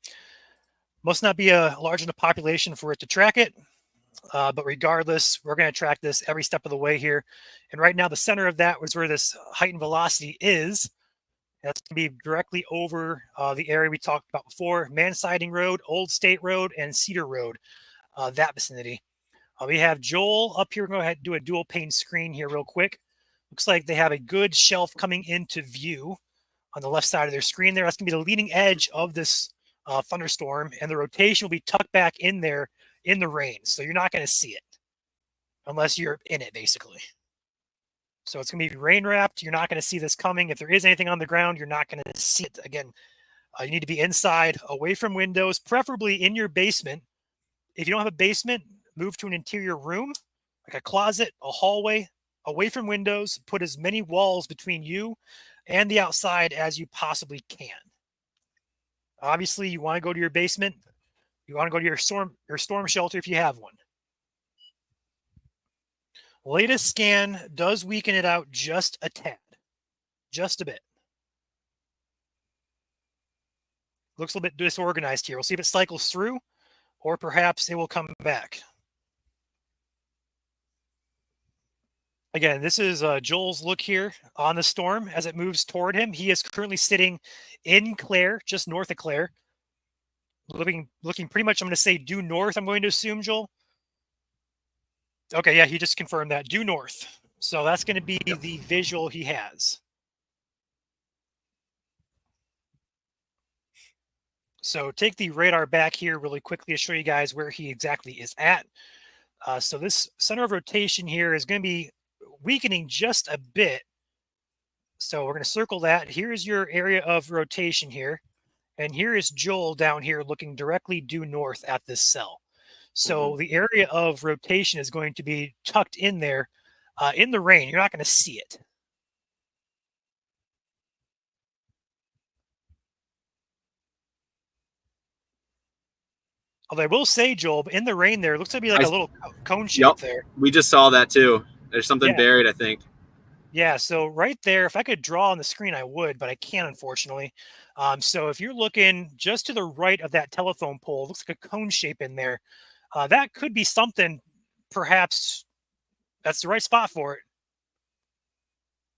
Speaker 1: must not be a large enough population for it to track it. But regardless, we're going to track this every step of the way here. And right now, the center of that was where this heightened velocity is. That's going to be directly over the area we talked about before, Man Siding Road, Old State Road, and Cedar Road, that vicinity. We have Joel up here. We're going to go ahead and do a dual pane screen here real quick. Looks like they have a good shelf coming into view on the left side of their screen there. That's going to be the leading edge of this thunderstorm, and the rotation will be tucked back in there in the rain. So you're not going to see it unless you're in it, basically. So it's going to be rain wrapped. You're not going to see this coming. If there is anything on the ground, you're not going to see it. Again, you need to be inside, away from windows, preferably in your basement. If you don't have a basement, move to an interior room, like a closet, a hallway, away from windows. Put as many walls between you and the outside as you possibly can. Obviously, you want to go to your basement. You want to go to your storm shelter if you have one. Latest scan does weaken it out just a tad, just a bit. Looks a little bit disorganized here. We'll see if it cycles through, or perhaps it will come back. Again, this is Joel's look here on the storm as it moves toward him. He is currently sitting in Clare, just north of Clare. Looking pretty much, I'm going to say due north, I'm going to assume, Joel. Okay, yeah, he just confirmed that. Due north. So that's going to be the visual he has. So take the radar back here really quickly to show you guys where he exactly is at. So this center of rotation here is going to be weakening just a bit. So we're going to circle that. Here's your area of rotation here. And here is Joel down here looking directly due north at this cell. So the area of rotation is going to be tucked in there in the rain. You're not going to see it. Although I will say, Joel, in the rain there, it looks to be like a little cone shape there.
Speaker 5: We just saw that too. There's something buried, I think.
Speaker 1: Yeah, so right there, if I could draw on the screen, I would, but I can't, unfortunately. So if you're looking just to the right of that telephone pole, it looks like a cone shape in there. That could be something, perhaps, that's the right spot for it.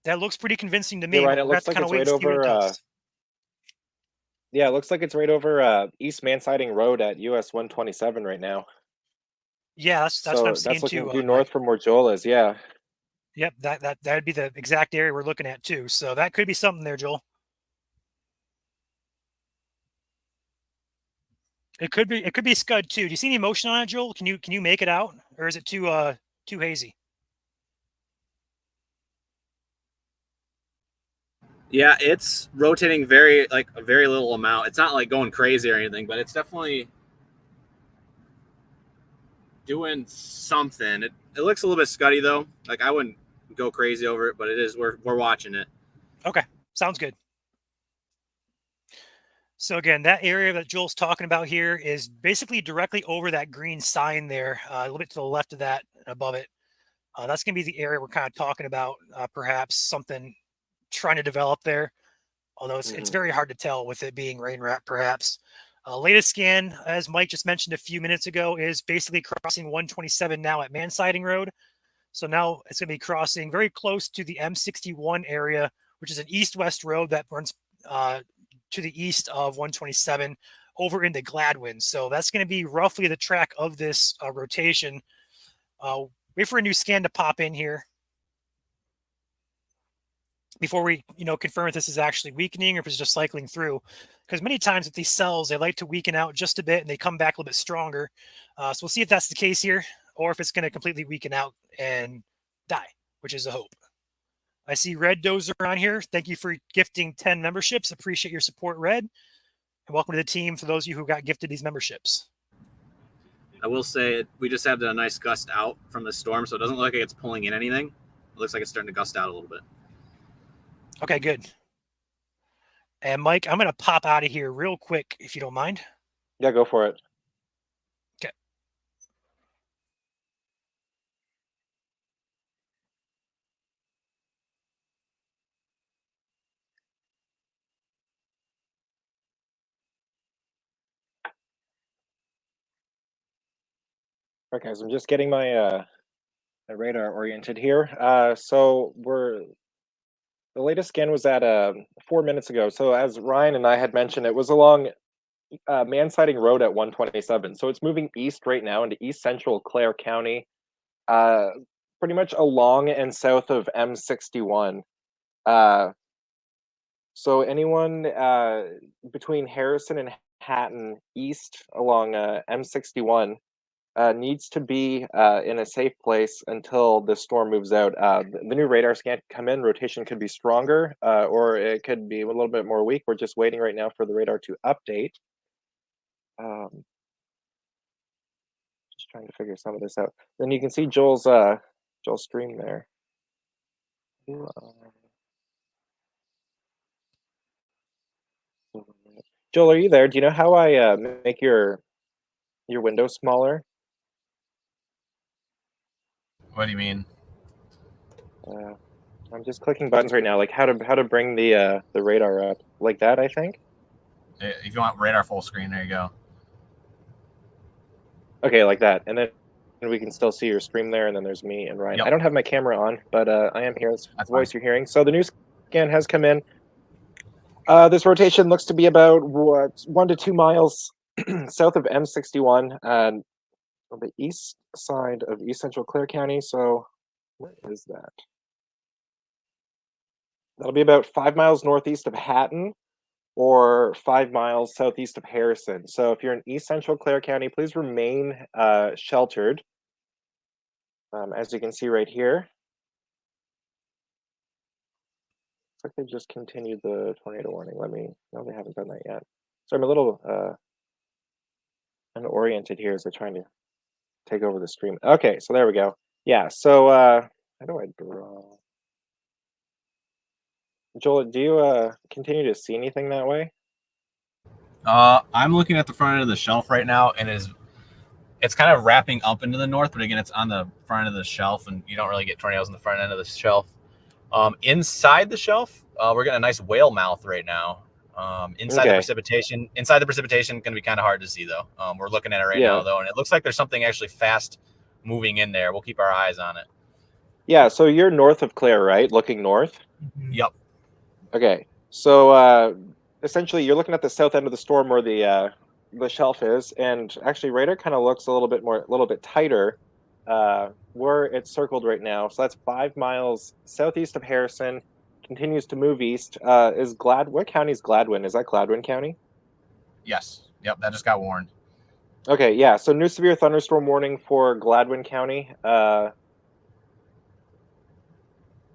Speaker 1: That looks pretty convincing to me.
Speaker 3: You're right, it looks like it's right over... yeah, it looks like it's right over East Mansiding Road at US 127 right now.
Speaker 1: Yeah, that's what I'm seeing
Speaker 3: looking
Speaker 1: too.
Speaker 3: due north from where Joel is, yeah.
Speaker 1: Yep, that'd be the exact area we're looking at too. So that could be something there, Joel. It could be scud too. Do you see any motion on it, Joel? Can you make it out, or is it too hazy?
Speaker 5: Yeah, it's rotating very a very little amount. It's not like going crazy or anything, but it's definitely doing something. It looks a little bit scuddy though. Like I wouldn't go crazy over it, but it is. We're watching it.
Speaker 1: Okay, sounds good. So again, that area that Joel's talking about here is basically directly over that green sign there, a little bit to the left of that, above it. That's going to be the area we're kind of talking about, perhaps something trying to develop there. Although it's very hard to tell with it being rain wrapped, perhaps. Latest scan, as Mike just mentioned a few minutes ago, is basically crossing 127 now at Mansiding Road. So now it's going to be crossing very close to the M61 area, which is an east-west road that runs to the east of 127 over into Gladwin. So that's going to be roughly the track of this rotation. Wait for a new scan to pop in here before we, confirm if this is actually weakening or if it's just cycling through. Because many times with these cells, they like to weaken out just a bit and they come back a little bit stronger. So we'll see if that's the case here or if it's going to completely weaken out and die, which is a hope. I see Red Dozer on here. Thank you for gifting 10 memberships. Appreciate your support, Red. And welcome to the team for those of you who got gifted these memberships.
Speaker 5: I will say we just had a nice gust out from the storm, so it doesn't look like it's pulling in anything. It looks like it's starting to gust out a little bit.
Speaker 1: Okay, good. And Mike, I'm going to pop out of here real quick, if you don't mind.
Speaker 3: Yeah, go for it.
Speaker 1: Okay.
Speaker 3: All right, guys, I'm just getting my my radar oriented here. So the latest scan was at 4 minutes ago. So as Ryan and I had mentioned, it was along Mansiding Road at 127. So it's moving east right now into east central Clare County. pretty much along and south of M61. So anyone between Harrison and Hatton east along M61 needs to be in a safe place until the storm moves out. The new radar scan can come in, rotation could be stronger, or it could be a little bit more weak. We're just waiting right now for the radar to update. Just trying to figure some of this out. Then you can see Joel's stream there. Joel, are you there? Do you know how I make your window smaller?
Speaker 4: What do you mean?
Speaker 3: I'm just clicking buttons right now, like how to bring the radar up, like that. I think.
Speaker 4: If you want radar full screen, there you go.
Speaker 3: Okay, like that, and then we can still see your stream there, and then there's me and Ryan.
Speaker 4: Yep.
Speaker 3: I don't have my camera on, but I am here. That's the
Speaker 4: That's
Speaker 3: voice
Speaker 4: fine.
Speaker 3: you're hearing. So the new scan has come in. This rotation looks to be about 1 to 2 miles south of M61 on the east side of East Central Clare County. So where is that? That'll be about 5 miles northeast of Hatton or 5 miles southeast of Harrison. So if you're in East Central Clare County, please remain sheltered. As you can see right here. Looks like they just continued the tornado warning. No, they haven't done that yet. So I'm a little unoriented here as they're trying to take over the stream. Okay, so there we go. Yeah, so how do I draw? Joel, do you continue to see anything that way?
Speaker 4: I'm looking at the front end of the shelf right now, and it's kind of wrapping up into the north, but again, it's on the front end of the shelf, and you don't really get tornadoes on the front end of the shelf. Inside the shelf, we're getting a nice whale mouth right now. Inside the precipitation, going to be kind of hard to see though. We're looking at it right now though, and it looks like there's something actually fast moving in there. We'll keep our eyes on it.
Speaker 3: Yeah, so you're north of Clare, right? Looking north?
Speaker 4: Yep.
Speaker 3: Okay, so essentially you're looking at the south end of the storm where the shelf is, and actually radar kind of looks a little bit tighter where it's circled right now. So that's 5 miles southeast of Harrison, continues to move east. What county is Gladwin? Is that Gladwin County?
Speaker 4: Yes. Yep, that just got warned.
Speaker 3: Okay, yeah, so new severe thunderstorm warning for Gladwin County.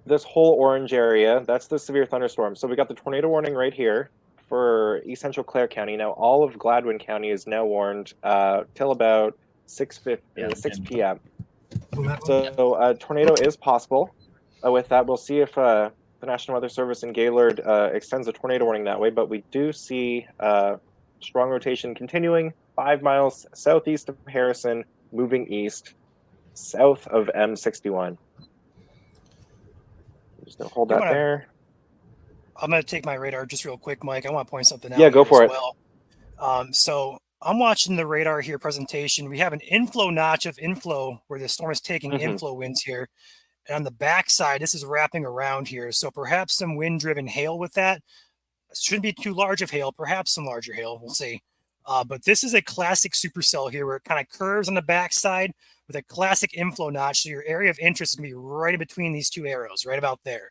Speaker 3: This whole orange area, that's the severe thunderstorm. So we got the tornado warning right here for East Central Clare County. Now all of Gladwin County is now warned till about 6 p.m. So a tornado is possible. With that, we'll see if the National Weather Service in Gaylord extends a tornado warning that way, but we do see strong rotation continuing 5 miles southeast of Harrison, moving east, south of M61. Just gonna hold that there.
Speaker 1: I'm going to take my radar just real quick, Mike. I want to point something out.
Speaker 3: Yeah, go for it.
Speaker 1: Well. So I'm watching the radar here presentation. We have an inflow notch of inflow where the storm is taking inflow winds here. And on the backside, this is wrapping around here. So perhaps some wind-driven hail with that. It shouldn't be too large of hail, perhaps some larger hail. We'll see. But this is a classic supercell here where it kind of curves on the backside with a classic inflow notch. So your area of interest is going to be right in between these two arrows, right about there.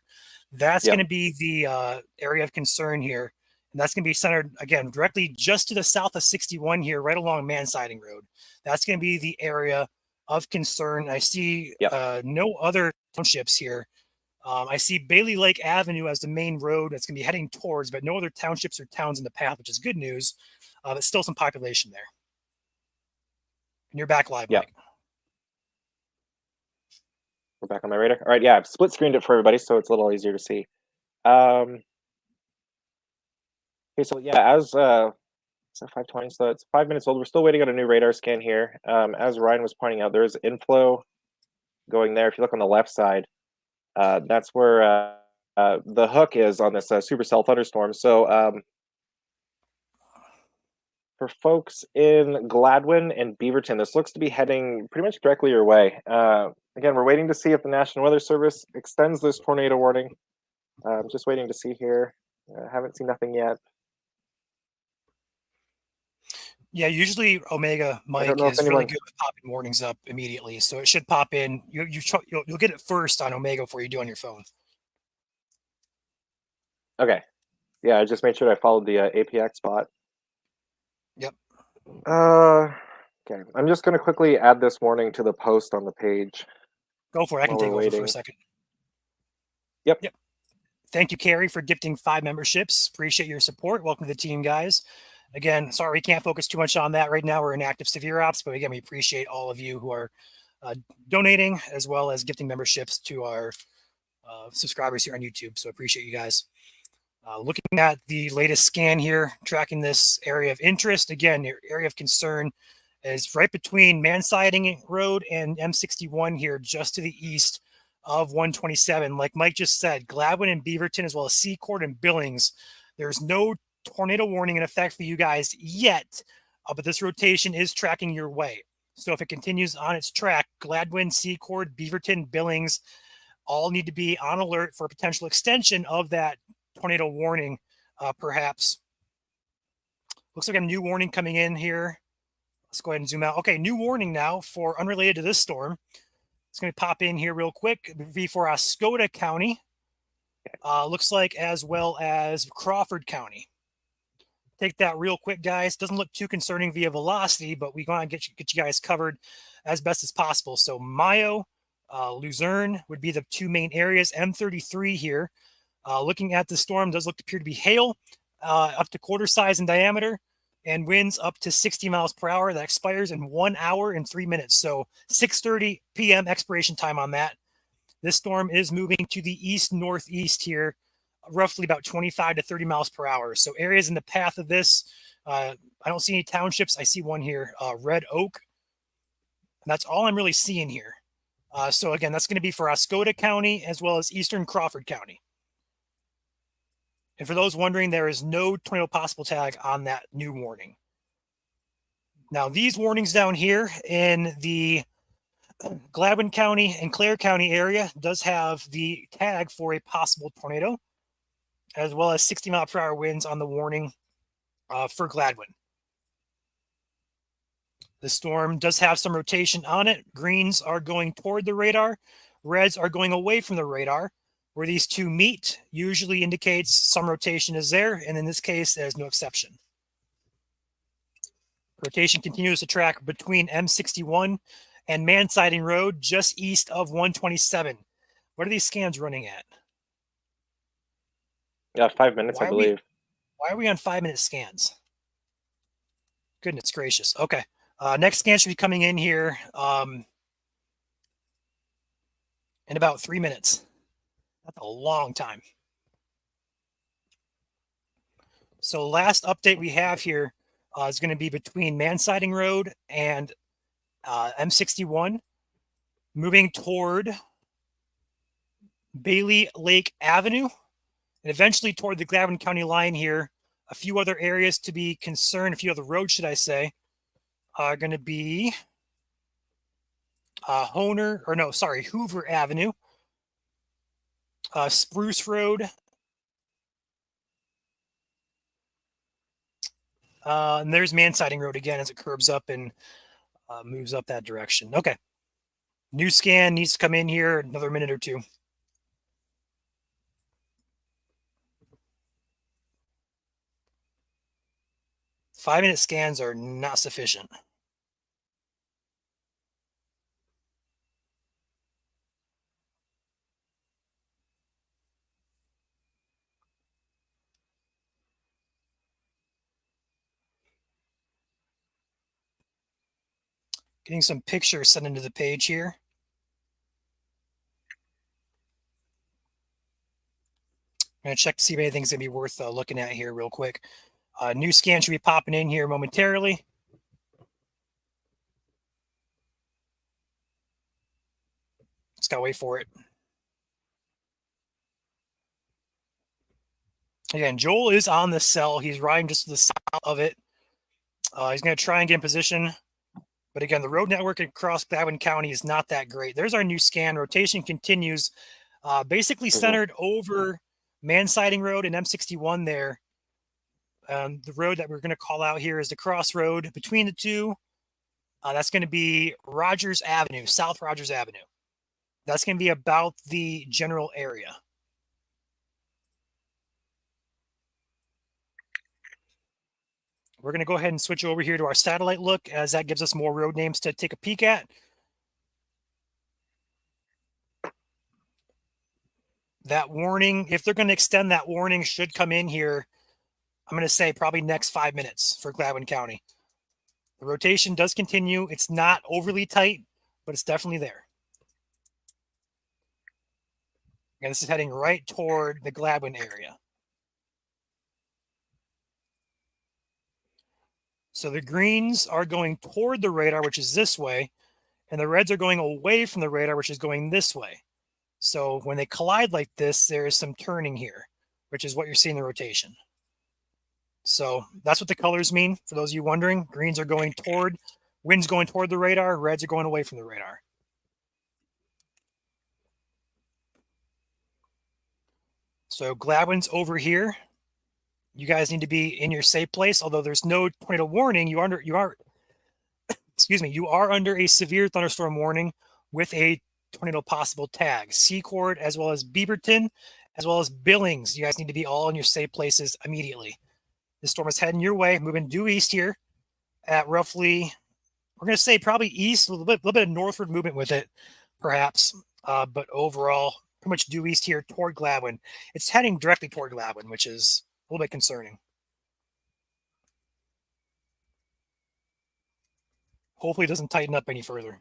Speaker 1: That's going to be the area of concern here. And that's going to be centered, again, directly just to the south of 61 here, right along Man-Siding Road. That's going to be the area of concern. I see no other townships here. I see Bailey Lake Avenue as the main road that's going to be heading towards, but no other townships or towns in the path, which is good news. But still some population there. And you're back live, Mike.
Speaker 3: We're back on my radar. All right, yeah, I've split screened it for everybody, so it's a little easier to see. Okay, so yeah, as it's at 5:20, so it's 5 minutes old. We're still waiting on a new radar scan here. As Ryan was pointing out, there is inflow going there. If you look on the left side, that's where the hook is on this supercell thunderstorm. So for folks in Gladwin and Beaverton, this looks to be heading pretty much directly your way. Again, we're waiting to see if the National Weather Service extends this tornado warning. I'm just waiting to see here. Haven't seen nothing yet.
Speaker 1: Yeah, usually Omega Mike
Speaker 3: know if
Speaker 1: is really
Speaker 3: anyone-
Speaker 1: good with popping warnings up immediately, so it should pop in. You'll get it first on Omega before you do on your phone.
Speaker 3: Okay. Yeah, I just made sure I followed the APX spot.
Speaker 1: Yep.
Speaker 3: Okay. I'm just going to quickly add this warning to the post on the page.
Speaker 1: Go for it. I can
Speaker 3: While
Speaker 1: take
Speaker 3: we're
Speaker 1: over for a
Speaker 3: waiting.
Speaker 1: second.
Speaker 3: Yep.
Speaker 1: Thank you, Carrie, for gifting 5 memberships. Appreciate your support. Welcome to the team, guys. Again, sorry we can't focus too much on that right now. We're in active severe ops, but again, we appreciate all of you who are donating as well as gifting memberships to our subscribers here on YouTube. So appreciate you guys. Looking at the latest scan here, tracking this area of interest. Again, your area of concern is right between Mansiding Road and M61 here, just to the east of 127. Like Mike just said, Gladwin and Beaverton, as well as Secord and Billings, there's no tornado warning in effect for you guys yet, but this rotation is tracking your way. So if it continues on its track, Gladwin, Secord, Beaverton, Billings all need to be on alert for a potential extension of that tornado warning, perhaps. Looks like a new warning coming in here. Let's go ahead and zoom out. Okay, new warning now for unrelated to this storm. It's going to pop in here real quick. It'll be for Oscoda County. Looks like as well as Crawford County. Take that real quick, guys. Doesn't look too concerning via velocity, but we want to get you guys covered as best as possible. So Mayo, Luzerne would be the 2 main areas. M33 here. Looking at the storm, does look to appear to be hail, up to quarter size in diameter, and winds up to 60 miles per hour. That expires in 1 hour and 3 minutes. So 6:30 p.m. expiration time on that. This storm is moving to the east-northeast here, roughly about 25 to 30 miles per hour. So areas in the path of this, I don't see any townships. I see one here, Red Oak. And that's all I'm really seeing here. So again, that's going to be for Oscoda County as well as eastern Crawford County. And for those wondering, there is no tornado possible tag on that new warning. Now, these warnings down here in the Gladwin County and Clare County area does have the tag for a possible tornado, as well as 60 mile per hour winds on the warning for Gladwin. The storm does have some rotation on it. Greens are going toward the radar. Reds are going away from the radar. Where these two meet usually indicates some rotation is there, and in this case, there's no exception. Rotation continues to track between M61 and Mansiding Road, just east of 127. What are these scans running at?
Speaker 3: Yeah, 5 minutes, I believe.
Speaker 1: Why are we on 5-minute scans? Goodness gracious. Okay. Next scan should be coming in here in about 3 minutes. That's a long time. So last update we have here is going to be between Mansiding Road and M61, moving toward Bailey Lake Avenue, and eventually toward the Gladwin County line here. A few other areas to be concerned, a few other roads, should I say, are going to be Hoover Avenue, Spruce Road, and there's Mansiding Road again as it curves up and moves up that direction. Okay. New scan needs to come in here another minute or two. Five-minute scans are not sufficient. Getting some pictures sent into the page here. I'm going to check to see if anything's going to be worth looking at here real quick. New scan should be popping in here momentarily. Just got to wait for it. Again, Joel is on the cell. He's riding just to the side of it. He's going to try and get in position. But again, the road network across Gladwin County is not that great. There's our new scan. Rotation continues, basically centered over Mansiding Road and M61 there. The road that we're going to call out here is the crossroad between the two. That's going to be Rogers Avenue, South Rogers Avenue. That's going to be about the general area. We're going to go ahead and switch over here to our satellite look, as that gives us more road names to take a peek at. That warning, if they're going to extend that warning, should come in here, I'm going to say probably next 5 minutes for Gladwin County. The rotation does continue. It's not overly tight, but it's definitely there. And this is heading right toward the Gladwin area. So the greens are going toward the radar, which is this way, and the reds are going away from the radar, which is going this way. So when they collide like this, there is some turning here, which is what you're seeing in the rotation. So that's what the colors mean. For those of you wondering, greens are going toward, wind's going toward the radar, reds are going away from the radar. So Gladwin's over here. You guys need to be in your safe place. Although there's no tornado warning, you are under a severe thunderstorm warning with a tornado possible tag. Secord, as well as Beaverton, as well as Billings. You guys need to be all in your safe places immediately. This storm is heading your way, moving due east here at roughly, we're going to say probably east, a little bit of northward movement with it, perhaps. But overall, pretty much due east here toward Gladwin. It's heading directly toward Gladwin, which is a little bit concerning. Hopefully it doesn't tighten up any further.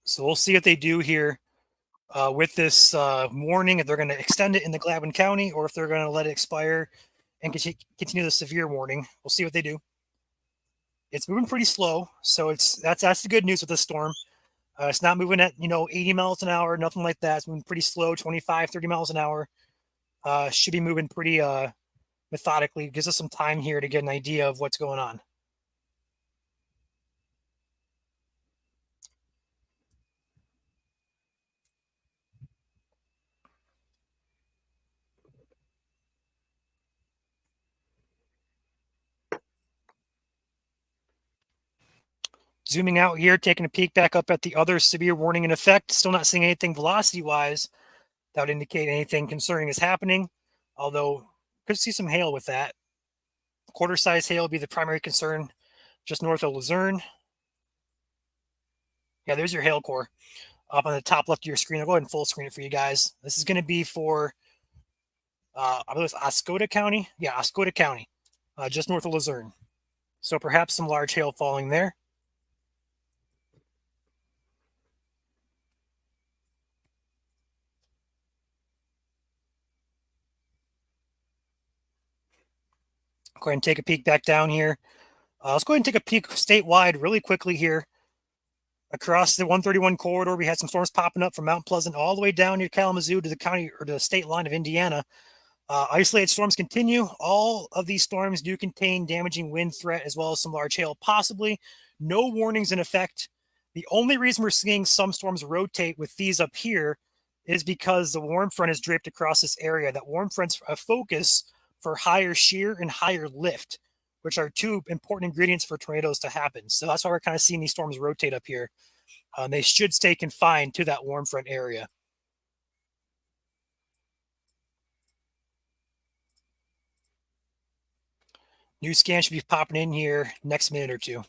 Speaker 1: So we'll see what they do here with this warning, if they're going to extend it in the Gladwin County or if they're going to let it expire and continue the severe warning. We'll see what they do. It's moving pretty slow, so that's the good news with this storm. It's not moving at 80 miles an hour, nothing like that. It's moving pretty slow, 25, 30 miles an hour. Should be moving pretty methodically. Gives us some time here to get an idea of what's going on. Zooming out here, taking a peek back up at the other severe warning in effect. Still not seeing anything velocity-wise that would indicate anything concerning is happening, although could see some hail with that. Quarter-size hail would be the primary concern just north of Luzerne. Yeah, there's your hail core up on the top left of your screen. I'll go ahead and full screen it for you guys. This is going to be for, I believe it's Oscoda County. Yeah, Oscoda County, just north of Luzerne. So perhaps some large hail falling there. Go ahead and take a peek back down here. Let's go ahead and take a peek statewide really quickly here. Across the 131 corridor, we had some storms popping up from Mount Pleasant all the way down near Kalamazoo to the county or to the state line of Indiana. Isolated storms continue. All of these storms do contain damaging wind threat as well as some large hail possibly. No warnings in effect. The only reason we're seeing some storms rotate with these up here is because the warm front is draped across this area. That warm front's a focus for higher shear and higher lift, which are two important ingredients for tornadoes to happen. So that's why we're kind of seeing these storms rotate up here. They should stay confined to that warm front area. New scan should be popping in here next minute or two.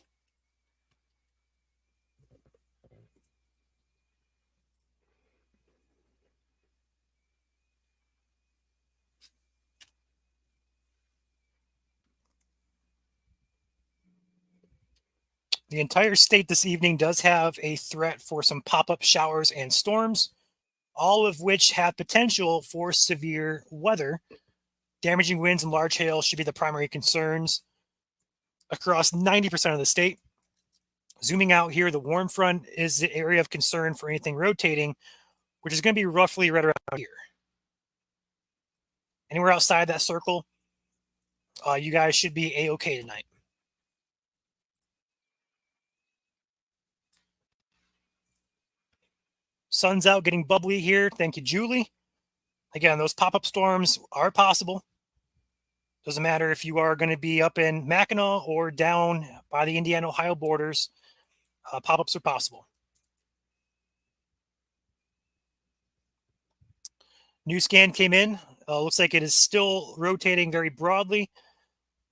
Speaker 1: The entire state this evening does have a threat for some pop-up showers and storms, all of which have potential for severe weather. Damaging winds and large hail should be the primary concerns across 90% of the state. Zooming out here, the warm front is the area of concern for anything rotating, which is going to be roughly right around here. Anywhere outside that circle, you guys should be A-okay tonight. Sun's out, getting bubbly here. Thank you, Julie. Again, those pop-up storms are possible. Doesn't matter if you are going to be up in Mackinac or down by the Indiana-Ohio borders. Pop-ups are possible. New scan came in. Looks like it is still rotating very broadly.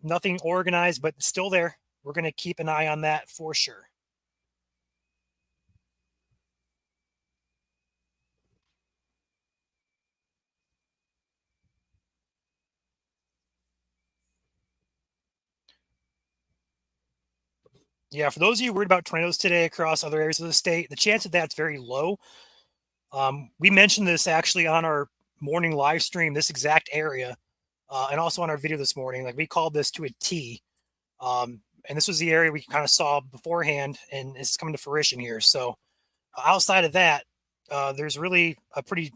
Speaker 1: Nothing organized, but still there. We're going to keep an eye on that for sure. Yeah, for those of you worried about tornadoes today across other areas of the state, the chance of that's very low. We mentioned this actually on our morning live stream, this exact area, and also on our video this morning. Like we called this to a T, and this was the area we kind of saw beforehand, and it's coming to fruition here. So outside of that, there's really a pretty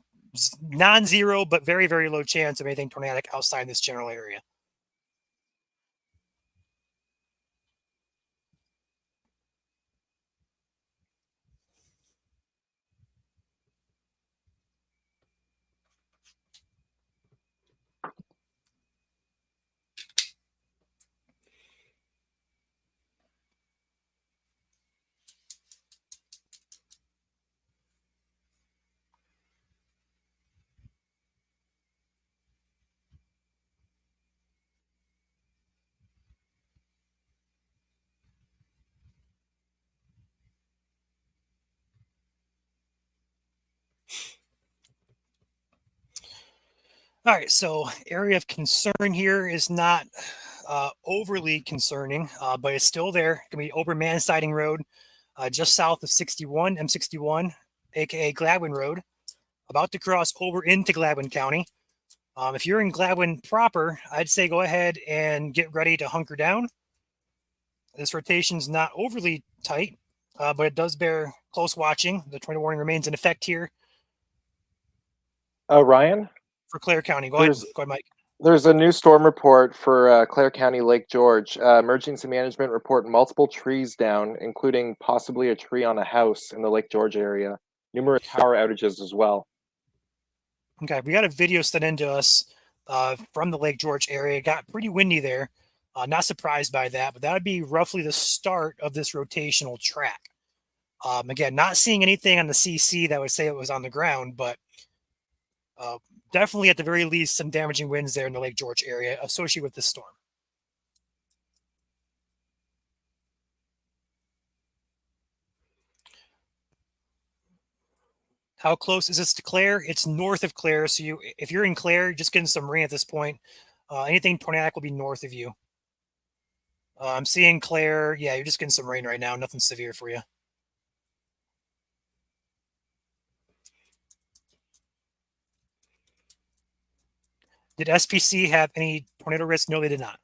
Speaker 1: non-zero, but very, very low chance of anything tornadic outside this general area. All right, so area of concern here is not overly concerning, but it's still there. It's going to be over Man Siding Road, just south of 61, M61, aka Gladwin Road, about to cross over into Gladwin County. If you're in Gladwin proper, I'd say go ahead and get ready to hunker down. This rotation's not overly tight, but it does bear close watching. The tornado warning remains in effect here
Speaker 3: Ryan?
Speaker 1: for Clare County. Go ahead, Mike.
Speaker 3: There's a new storm report for Clare County, Lake George. Emergency management report multiple trees down, including possibly a tree on a house in the Lake George area. Numerous power outages as well.
Speaker 1: Okay, we got a video sent in to us from the Lake George area. It got pretty windy there. Not surprised by that, but that would be roughly the start of this rotational track. Again, not seeing anything on the CC that would say it was on the ground, but definitely at the very least some damaging winds there in the Lake George area associated with this storm. How close is this to Clare? It's north of Clare. So if you're in Clare, you're just getting some rain at this point. Anything tornadic will be north of you. I'm seeing Clare. Yeah, you're just getting some rain right now. Nothing severe for you. Did SPC have any tornado risk? No, they did not.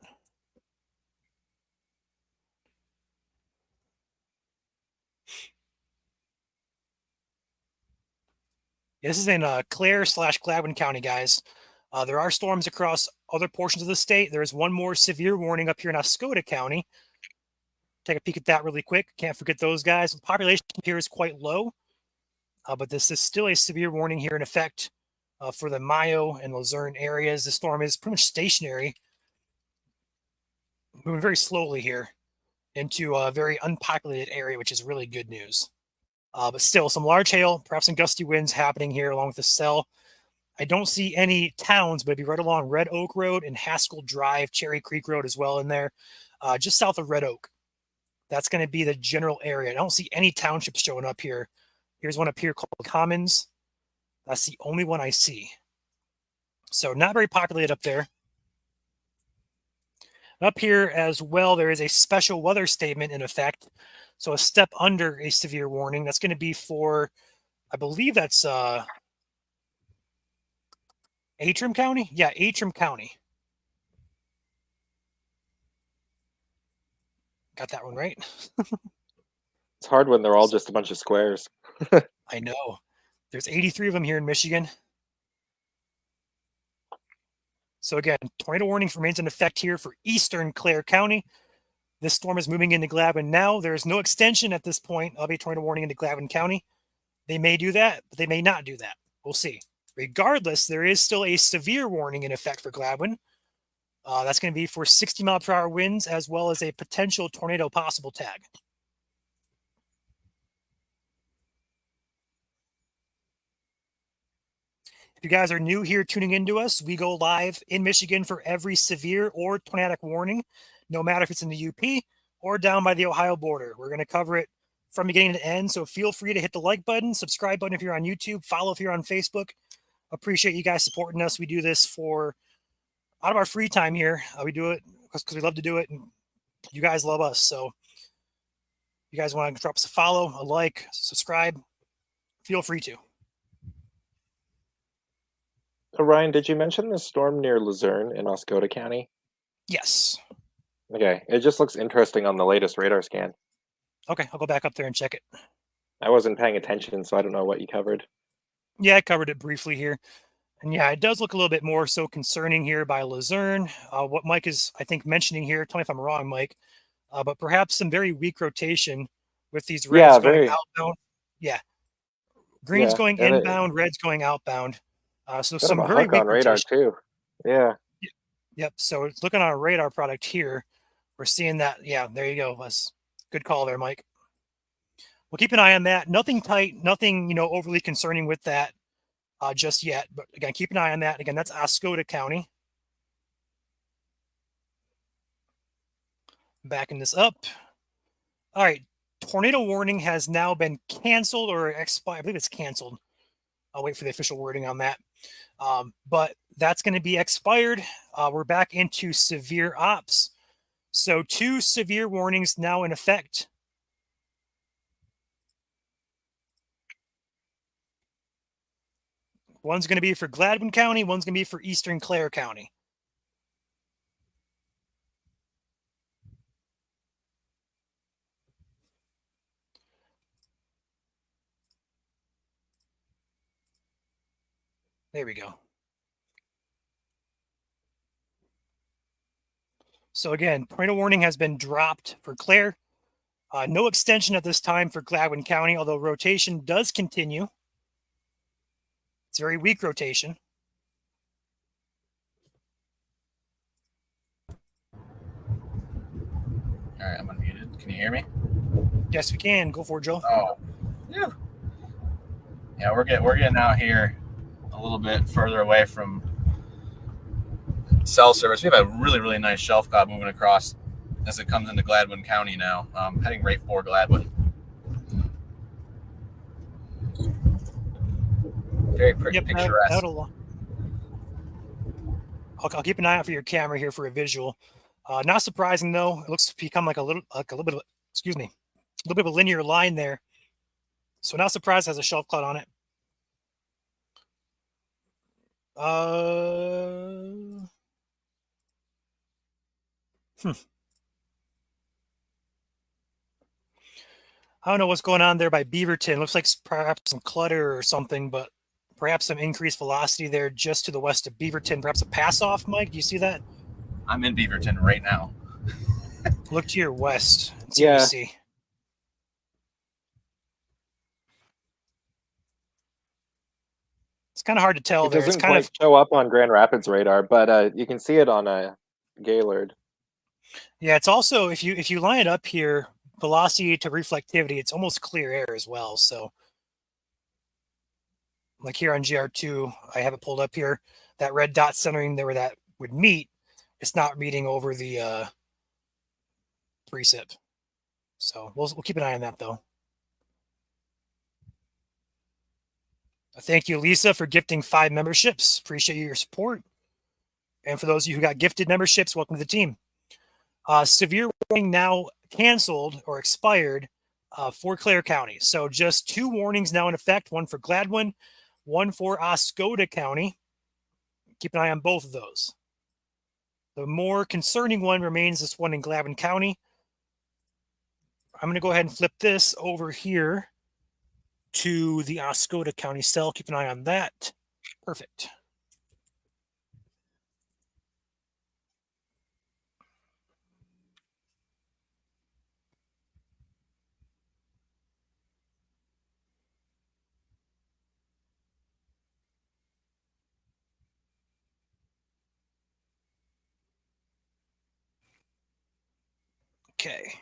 Speaker 1: This is in Clare / Gladwin County, guys. There are storms across other portions of the state. There is one more severe warning up here in Oscoda County. Take a peek at that really quick. Can't forget those guys. The population here is quite low, but this is still a severe warning here in effect for the Mayo and Luzerne areas. The storm is pretty much stationary, moving very slowly here into a very unpopulated area, which is really good news. But still, some large hail, perhaps some gusty winds happening here along with the cell. I don't see any towns, but it'd be right along Red Oak Road and Haskell Drive, Cherry Creek Road as well in there, just south of Red Oak. That's going to be the general area. I don't see any townships showing up here. Here's one up here called Commons. That's the only one I see. So not very populated up there. Up here as well, there is a special weather statement in effect. So a step under a severe warning. That's going to be for, I believe that's Antrim County? Yeah, Antrim County. Got that one right.
Speaker 3: It's hard when they're all just a bunch of squares.
Speaker 1: I know. There's 83 of them here in Michigan. So again, tornado warning remains in effect here for eastern Clare County. This storm is moving into Gladwin now. There is no extension at this point of a tornado warning into Gladwin County. They may do that, but they may not do that. We'll see. Regardless, there is still a severe warning in effect for Gladwin. That's going to be for 60-mile-per-hour winds as well as a potential tornado possible tag. If you guys are new here tuning into us, we go live in Michigan for every severe or tornadic warning, no matter if it's in the UP or down by the Ohio border. We're going to cover it from beginning to end, so feel free to hit the like button, subscribe button if you're on YouTube, follow if you're on Facebook. Appreciate you guys supporting us. We do this for out of our free time here. We do it because we love to do it, and you guys love us. So if you guys want to drop us a follow, a like, subscribe, feel free to.
Speaker 3: So Ryan, did you mention the storm near Luzerne in Oscoda County?
Speaker 1: Yes.
Speaker 3: Okay, it just looks interesting on the latest radar scan.
Speaker 1: Okay, I'll go back up there and check it.
Speaker 3: I wasn't paying attention, so I don't know what you covered.
Speaker 1: Yeah, I covered it briefly here. And yeah, it does look a little bit more so concerning here by Luzerne. What Mike is, I think, mentioning here, tell me if I'm wrong, Mike, but perhaps some very weak rotation with these reds going outbound. Yeah. Green's going inbound, red's going outbound. So
Speaker 3: Bit
Speaker 1: some
Speaker 3: of a
Speaker 1: very
Speaker 3: hook
Speaker 1: weak
Speaker 3: on radar
Speaker 1: rotation.
Speaker 3: too. Yeah.
Speaker 1: Yep. So looking on our radar product here, we're seeing that. Yeah, there you go. That's good call there, Mike. We'll keep an eye on that. Nothing tight, nothing, overly concerning with that just yet. But again, keep an eye on that. Again, that's Oscoda County. Backing this up. All right. Tornado warning has now been canceled or expired. I believe it's canceled. I'll wait for the official wording on that. But that's going to be expired. We're back into severe ops. So 2 severe warnings now in effect. One's going to be for Gladwin County. One's going to be for Eastern Clare County. There we go. So again, tornado warning has been dropped for Clare. No extension at this time for Gladwin County, although rotation does continue. It's very weak rotation.
Speaker 4: All right, I'm unmuted. Can you hear me?
Speaker 1: Yes, we can. Go for it, Joe.
Speaker 4: Oh, yeah. We're getting out here a little bit further away from cell service. We have a really nice shelf cloud moving across as it comes into Gladwin County now. Heading right for Gladwin. Very pretty picturesque.
Speaker 1: I'll keep an eye out for your camera here for a visual. Not surprising though. It looks to become like a little bit of a linear line there. So not surprised it has a shelf cloud on it. I don't know what's going on there by Beaverton. Looks like perhaps some clutter or something, but perhaps some increased velocity there just to the west of Beaverton. Perhaps a pass off, Mike. Do you see that?
Speaker 4: I'm in Beaverton right now.
Speaker 1: Look to your west and see what you see. It's kind of hard to tell.
Speaker 3: It doesn't quite show up on Grand Rapids radar, but you can see it on a Gaylord.
Speaker 1: Yeah, it's also if you line it up here, velocity to reflectivity, it's almost clear air as well. So, like here on GR2, I have it pulled up here. That red dot centering there where that would meet, it's not meeting over the precip. So we'll keep an eye on that though. Thank you, Lisa, for gifting 5 memberships. Appreciate your support. And for those of you who got gifted memberships, welcome to the team. Severe warning now canceled or expired for Clare County. So just 2 warnings now in effect, one for Gladwin, one for Oscoda County. Keep an eye on both of those. The more concerning one remains this one in Gladwin County. I'm going to go ahead and flip this over here to the Oscoda County cell. Keep an eye on that. Perfect. Okay.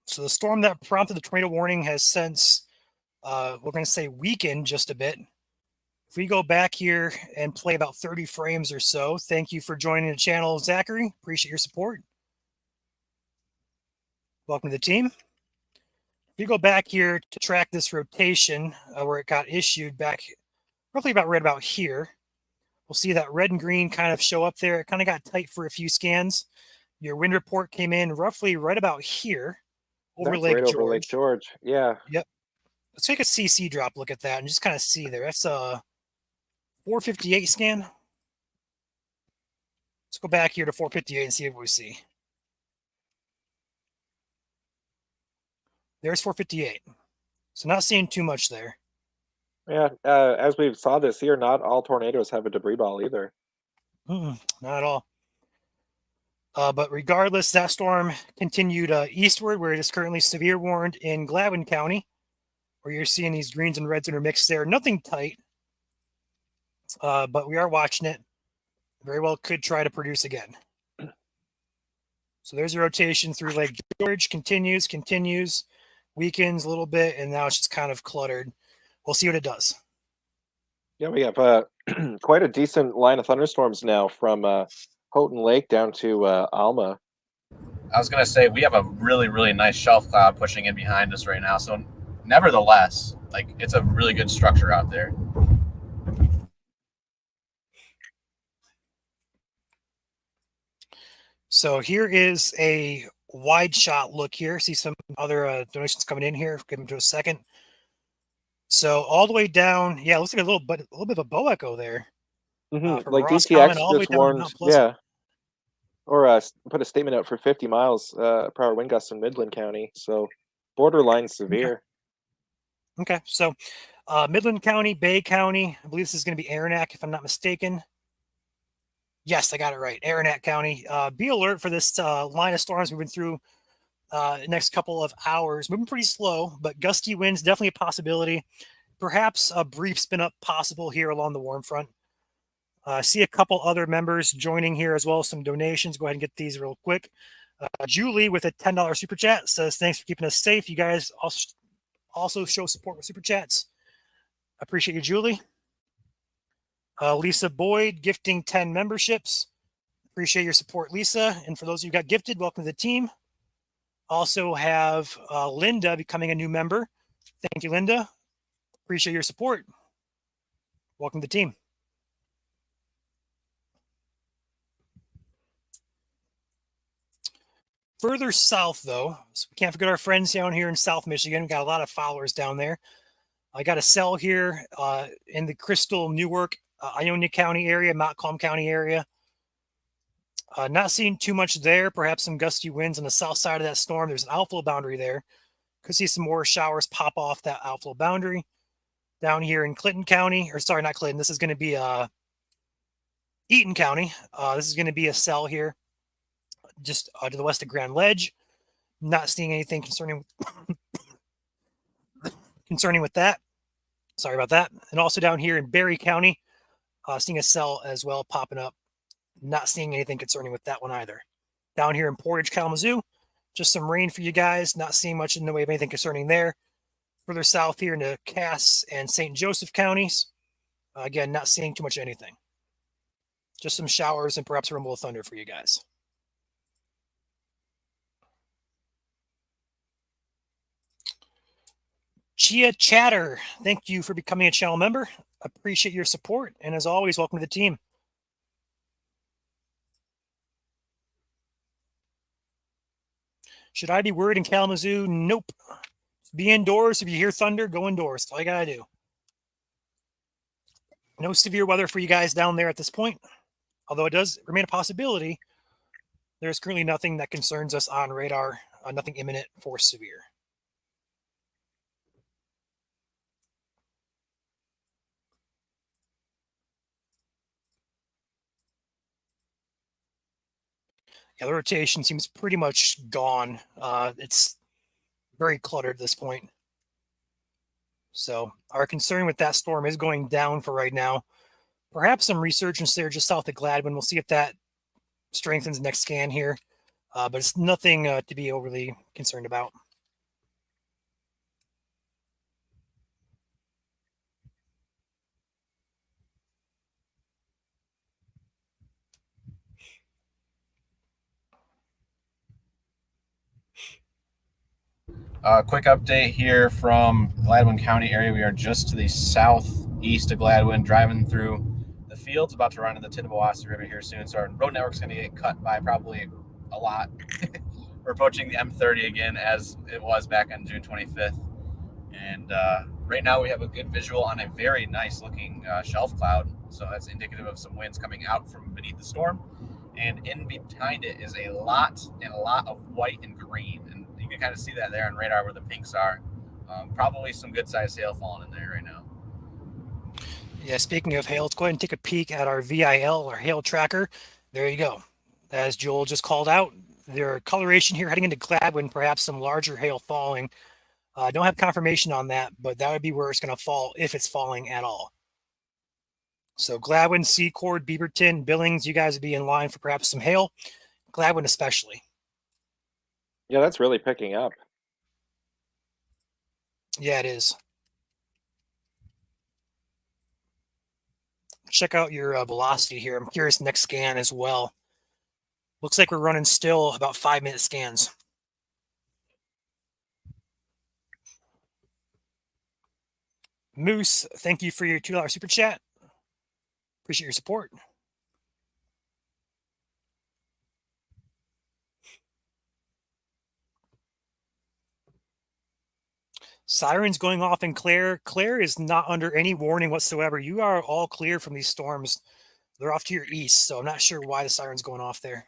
Speaker 1: So the storm that prompted the tornado warning has since, we're going to say, weakened just a bit. If we go back here and play about 30 frames or so, thank you for joining the channel, Zachary. Appreciate your support. Welcome to the team. If we go back here to track this rotation where it got issued back roughly about right about here, we'll see that red and green kind of show up there. It kind of got tight for a few scans. Your wind report came in roughly right about here over
Speaker 3: That's
Speaker 1: Lake
Speaker 3: right
Speaker 1: George.
Speaker 3: over Lake George. Yeah.
Speaker 1: Yep. Let's take a CC drop look at that and just kind of see there. That's a 458 scan. Let's go back here to 458 and see what we see. There's 458. So not seeing too much there.
Speaker 3: Yeah. As we saw this year, not all tornadoes have a debris ball either.
Speaker 1: Not at all. But regardless, that storm continued eastward, where it is currently severe warned in Gladwin County, where you're seeing these greens and reds intermixed there. Nothing tight, but we are watching it. Very well could try to produce again. So there's a rotation through Lake George, continues, weakens a little bit, and now it's just kind of cluttered. We'll see what it does.
Speaker 3: Yeah, we have quite a decent line of thunderstorms now from Houghton Lake down to Alma.
Speaker 4: I was going to say, we have a really, really nice shelf cloud pushing in behind us right now. So nevertheless, like, it's a really good structure out there.
Speaker 1: So here is a wide shot look here. See some other donations coming in here. Give them to a second. So all the way down, yeah, it looks like a little bit of a bow echo there.
Speaker 3: Like
Speaker 1: Ross
Speaker 3: DTX
Speaker 1: all the way
Speaker 3: just
Speaker 1: down to
Speaker 3: warned,
Speaker 1: Mount Pleasant.
Speaker 3: yeah, or put a statement out for 50 miles per hour wind gusts in Midland County. So borderline severe.
Speaker 1: Okay, so Midland County, Bay County, I believe this is going to be Aranac, if I'm not mistaken. Yes, I got it right. Aranac County. Be alert for this line of storms moving through the next couple of hours. Moving pretty slow, but gusty winds definitely a possibility. Perhaps a brief spin up possible here along the warm front. See a couple other members joining here as well as some donations. Go ahead and get these real quick. Julie with a $10 super chat says, thanks for keeping us safe. You guys also show support with super chats. Appreciate you, Julie. Lisa Boyd gifting 10 memberships. Appreciate your support, Lisa. And for those of you who got gifted, welcome to the team. Also have Linda becoming a new member. Thank you, Linda. Appreciate your support. Welcome to the team. Further south, though, so we can't forget our friends down here in South Michigan. We've got a lot of followers down there. I got a cell here in the Crystal, Newark, Ionia County area, Montcalm County area. Not seeing too much there. Perhaps some gusty winds on the south side of that storm. There's an outflow boundary there. Could see some more showers pop off that outflow boundary. Down here in Clinton County, or sorry, not Clinton. This is going to be Eaton County. This is going to be a cell here, just to the west of Grand Ledge. Not seeing anything concerning with that. Sorry about that. And also down here in Berry County, seeing a cell as well popping up. Not seeing anything concerning with that one either. Down here in Portage, Kalamazoo, just some rain for you guys. Not seeing much in the way of anything concerning there. Further south here into Cass and St. Joseph counties. Again, not seeing too much of anything. Just some showers and perhaps a rumble of thunder for you guys. Chia Chatter, thank you for becoming a channel member. Appreciate your support. And as always, welcome to the team. Should I be worried in Kalamazoo? Nope. Be indoors. If you hear thunder, go indoors. That's all you got to do. No severe weather for you guys down there at this point. Although it does remain a possibility, there's currently nothing that concerns us on radar. Nothing imminent for severe. Yeah, the rotation seems pretty much gone. It's very cluttered at this point. So our concern with that storm is going down for right now. Perhaps some resurgence there just south of Gladwin. We'll see if that strengthens next scan here. but it's nothing to be overly concerned about.
Speaker 4: Quick update here from Gladwin County area. We are just to the southeast of Gladwin, driving through the fields, about to run into the Tittabawassee River here soon. So our road network's going to get cut by probably a lot. We're approaching the M30 again, as it was back on June 25th. And right now we have a good visual on a very nice looking shelf cloud. So that's indicative of some winds coming out from beneath the storm. And in behind it is a lot of white and green. And you can kind of see that there on radar where the pinks are. Probably some good sized hail falling in there right now.
Speaker 1: Yeah, speaking of hail, let's go ahead and take a peek at our VIL, our hail tracker. There you go. As Joel just called out, their coloration here heading into Gladwin, perhaps some larger hail falling. Don't have confirmation on that, but that would be where it's going to fall if it's falling at all. So Gladwin, Secord, Beaverton, Billings, you guys would be in line for perhaps some hail. Gladwin especially.
Speaker 3: Yeah, that's really picking up.
Speaker 1: Yeah, it is. Check out your velocity here. I'm curious next scan as well. Looks like we're running still about 5-minute scans. Moose, thank you for your $2 super chat. Appreciate your support. Sirens going off in Clare. Clare is not under any warning whatsoever. You are all clear from these storms. They're off to your east, so I'm not sure why the siren's going off there.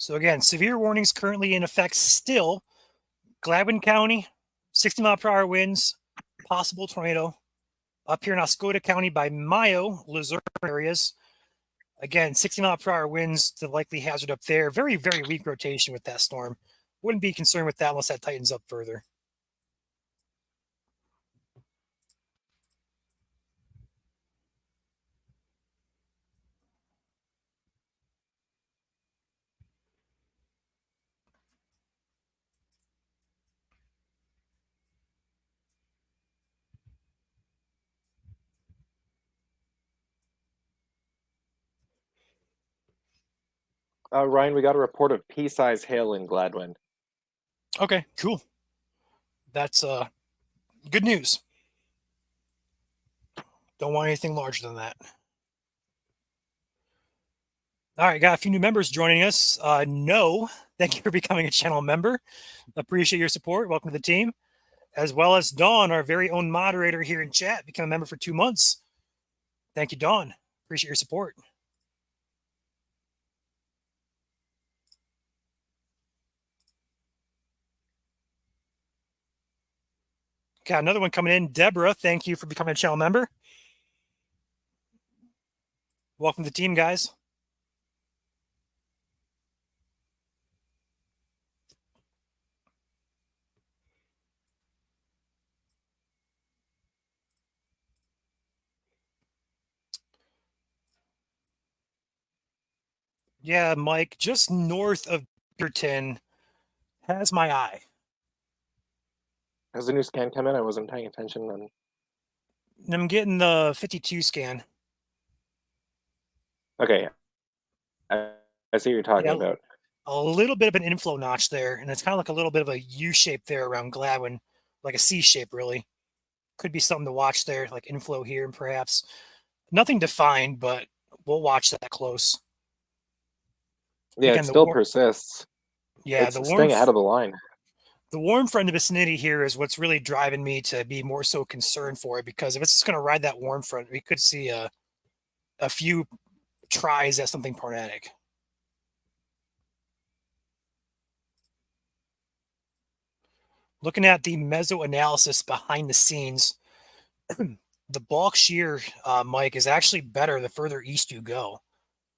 Speaker 1: So again, severe warnings currently in effect still. Gladwin County, 60-mile-per-hour winds, possible tornado. Up here in Oscoda County by Mayo, Luzerne areas. Again, 60-mile-per-hour winds, the likely hazard up there. Very, very weak rotation with that storm. Wouldn't be concerned with that unless that tightens up further.
Speaker 3: Ryan, we got a report of pea-size hail in Gladwin.
Speaker 1: Okay, cool. That's good news. Don't want anything larger than that. All right, got a few new members joining us. No, thank you for becoming a channel member. Appreciate your support. Welcome to the team. As well as Dawn, our very own moderator here in chat, become a member for 2 months. Thank you, Dawn. Appreciate your support. Got another one coming in. Deborah, thank you for becoming a channel member. Welcome to the team, guys. Yeah, Mike, just north of Beaverton has my eye.
Speaker 3: Has the new scan come in? I wasn't paying attention then.
Speaker 1: And I'm getting the 52 scan.
Speaker 3: Okay. I see what you're talking about.
Speaker 1: A little bit of an inflow notch there, and it's kind of like a little bit of a U shape there around Gladwin, like a C shape, really. Could be something to watch there, like inflow here, and perhaps nothing defined, but we'll watch that close.
Speaker 3: Yeah,
Speaker 1: Again,
Speaker 3: it still persists.
Speaker 1: Yeah,
Speaker 3: it's staying ahead of the line.
Speaker 1: The warm front in the vicinity here is what's really driving me to be more so concerned for it, because if it's just going to ride that warm front, we could see a few tries at something tornadic. Looking at the meso analysis behind the scenes, the bulk shear, Mike, is actually better the further east you go.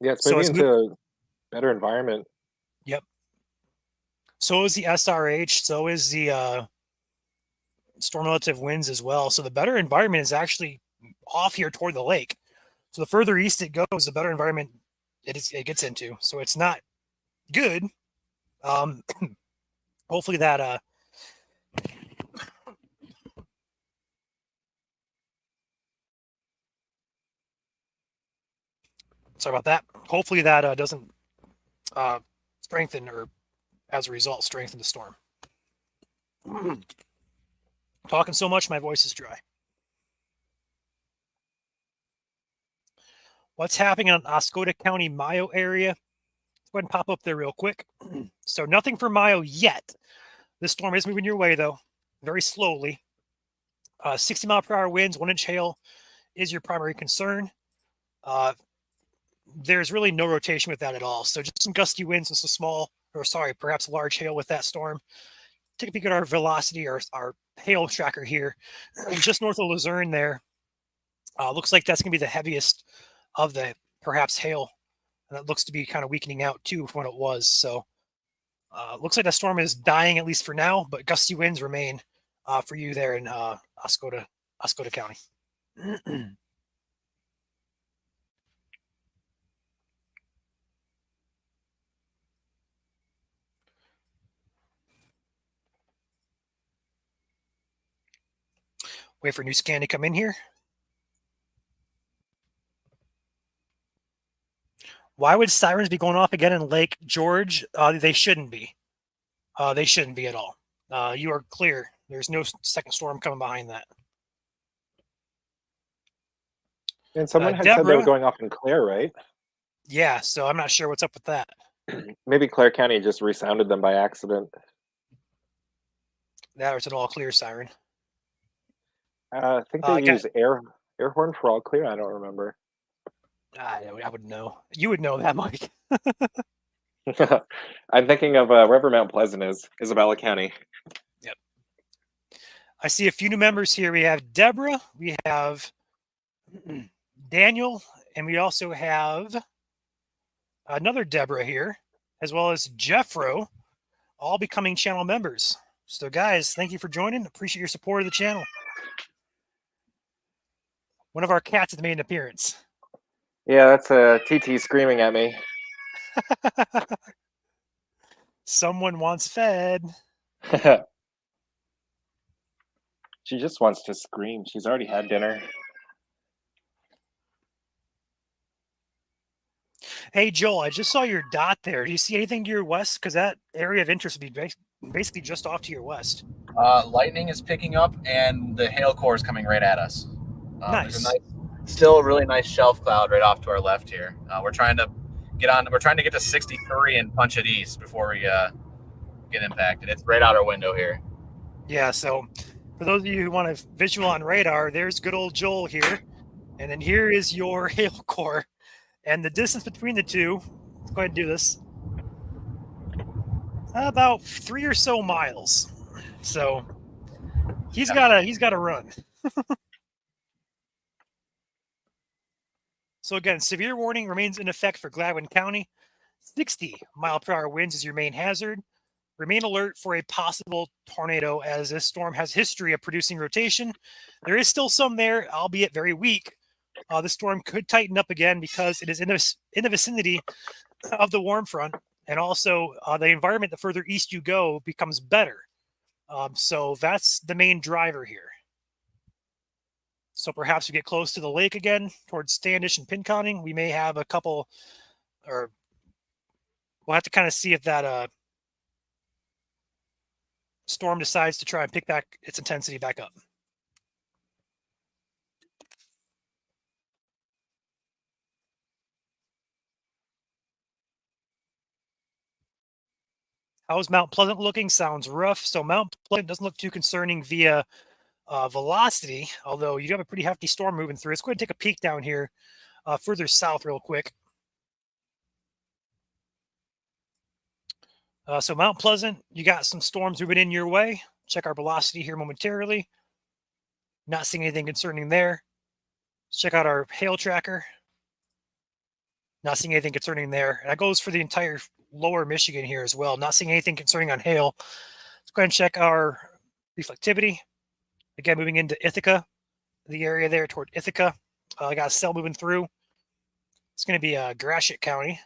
Speaker 3: Yeah, it's
Speaker 1: So
Speaker 3: moving
Speaker 1: it's
Speaker 3: into a better environment.
Speaker 1: Yep. So is the SRH. So is the storm relative winds as well. So the better environment is actually off here toward the lake. So the further east it goes, the better environment it gets into. So it's not good. Hopefully that sorry about that. Hopefully that doesn't strengthen, or as a result strengthen the storm. Talking so much my voice is dry. What's happening on Oscoda County, Mayo area? Let's go ahead and pop up there real quick. So nothing for Mayo yet. This storm is moving your way though, very slowly. 60-mile-per-hour winds, 1-inch hail is your primary concern. There's really no rotation with that at all. So just some gusty winds and some small, or sorry, perhaps large hail with that storm. Take a peek at our velocity, or our hail tracker here, just north of Luzerne there. Looks like that's going to be the heaviest of the perhaps hail. And that looks to be kind of weakening out too from what it was. So looks like the storm is dying, at least for now, but gusty winds remain for you there in Oscoda County. Wait for a new scan to come in here. Why would sirens be going off again in Lake George? They shouldn't be. They shouldn't be at all. You are clear. There's no second storm coming behind that.
Speaker 3: And someone had said they
Speaker 1: Deborah,
Speaker 3: were going off in Clare, right?
Speaker 1: yeah, so I'm not sure what's up with that.
Speaker 3: Maybe Clare County just resounded them by accident.
Speaker 1: That or it's an all clear siren.
Speaker 3: I think they use air horn for all clear. I don't remember.
Speaker 1: I would know. You would know that, Mike.
Speaker 3: I'm thinking of wherever Mount Pleasant is, Isabella County.
Speaker 1: Yep. I see a few new members here. We have Deborah, we have Daniel, and we also have another Deborah here, as well as Jeffro, all becoming channel members. So, guys, thank you for joining. Appreciate your support of the channel. One of our cats has made an appearance.
Speaker 3: Yeah, that's TT screaming at me.
Speaker 1: Someone wants fed.
Speaker 3: She just wants to scream. She's already had dinner.
Speaker 1: Hey, Joel, I just saw your dot there. Do you see anything to your west? Because that area of interest would be basically just off to your west.
Speaker 4: Lightning is picking up, and the hail core is coming right at us.
Speaker 1: Nice.
Speaker 4: There's still a really nice shelf cloud right off to our left here. We're trying to get to 63 and punch it east before we get impacted. It's right out our window here.
Speaker 1: Yeah, so for those of you who want a visual on radar, there's good old Joel here. And then here is your hail core. And the distance between the two, let's go ahead and do this, about 3 or so miles. So he's got to run. So again, severe warning remains in effect for Gladwin County. 60-mile-per-hour winds is your main hazard. Remain alert for a possible tornado, as this storm has history of producing rotation. There is still some there, albeit very weak. The storm could tighten up again because it is in the vicinity of the warm front, and also the environment the further east you go becomes better. So that's the main driver here. So perhaps we get close to the lake again, towards Standish and Pinconning. We may have a couple, or we'll have to kind of see if that storm decides to try and pick back its intensity back up. How's Mount Pleasant looking? Sounds rough. So Mount Pleasant doesn't look too concerning via velocity, although you have a pretty hefty storm moving through. Let's go ahead and take a peek down here further south real quick. So Mount Pleasant, you got some storms moving in your way. Check our velocity here momentarily. Not seeing anything concerning there. Let's check out our hail tracker. Not seeing anything concerning there. And that goes for the entire lower Michigan here as well. Not seeing anything concerning on hail. Let's go ahead and check our reflectivity. Again, moving into Ithaca, the area there toward Ithaca. I got a cell moving through. It's going to be Gratiot County.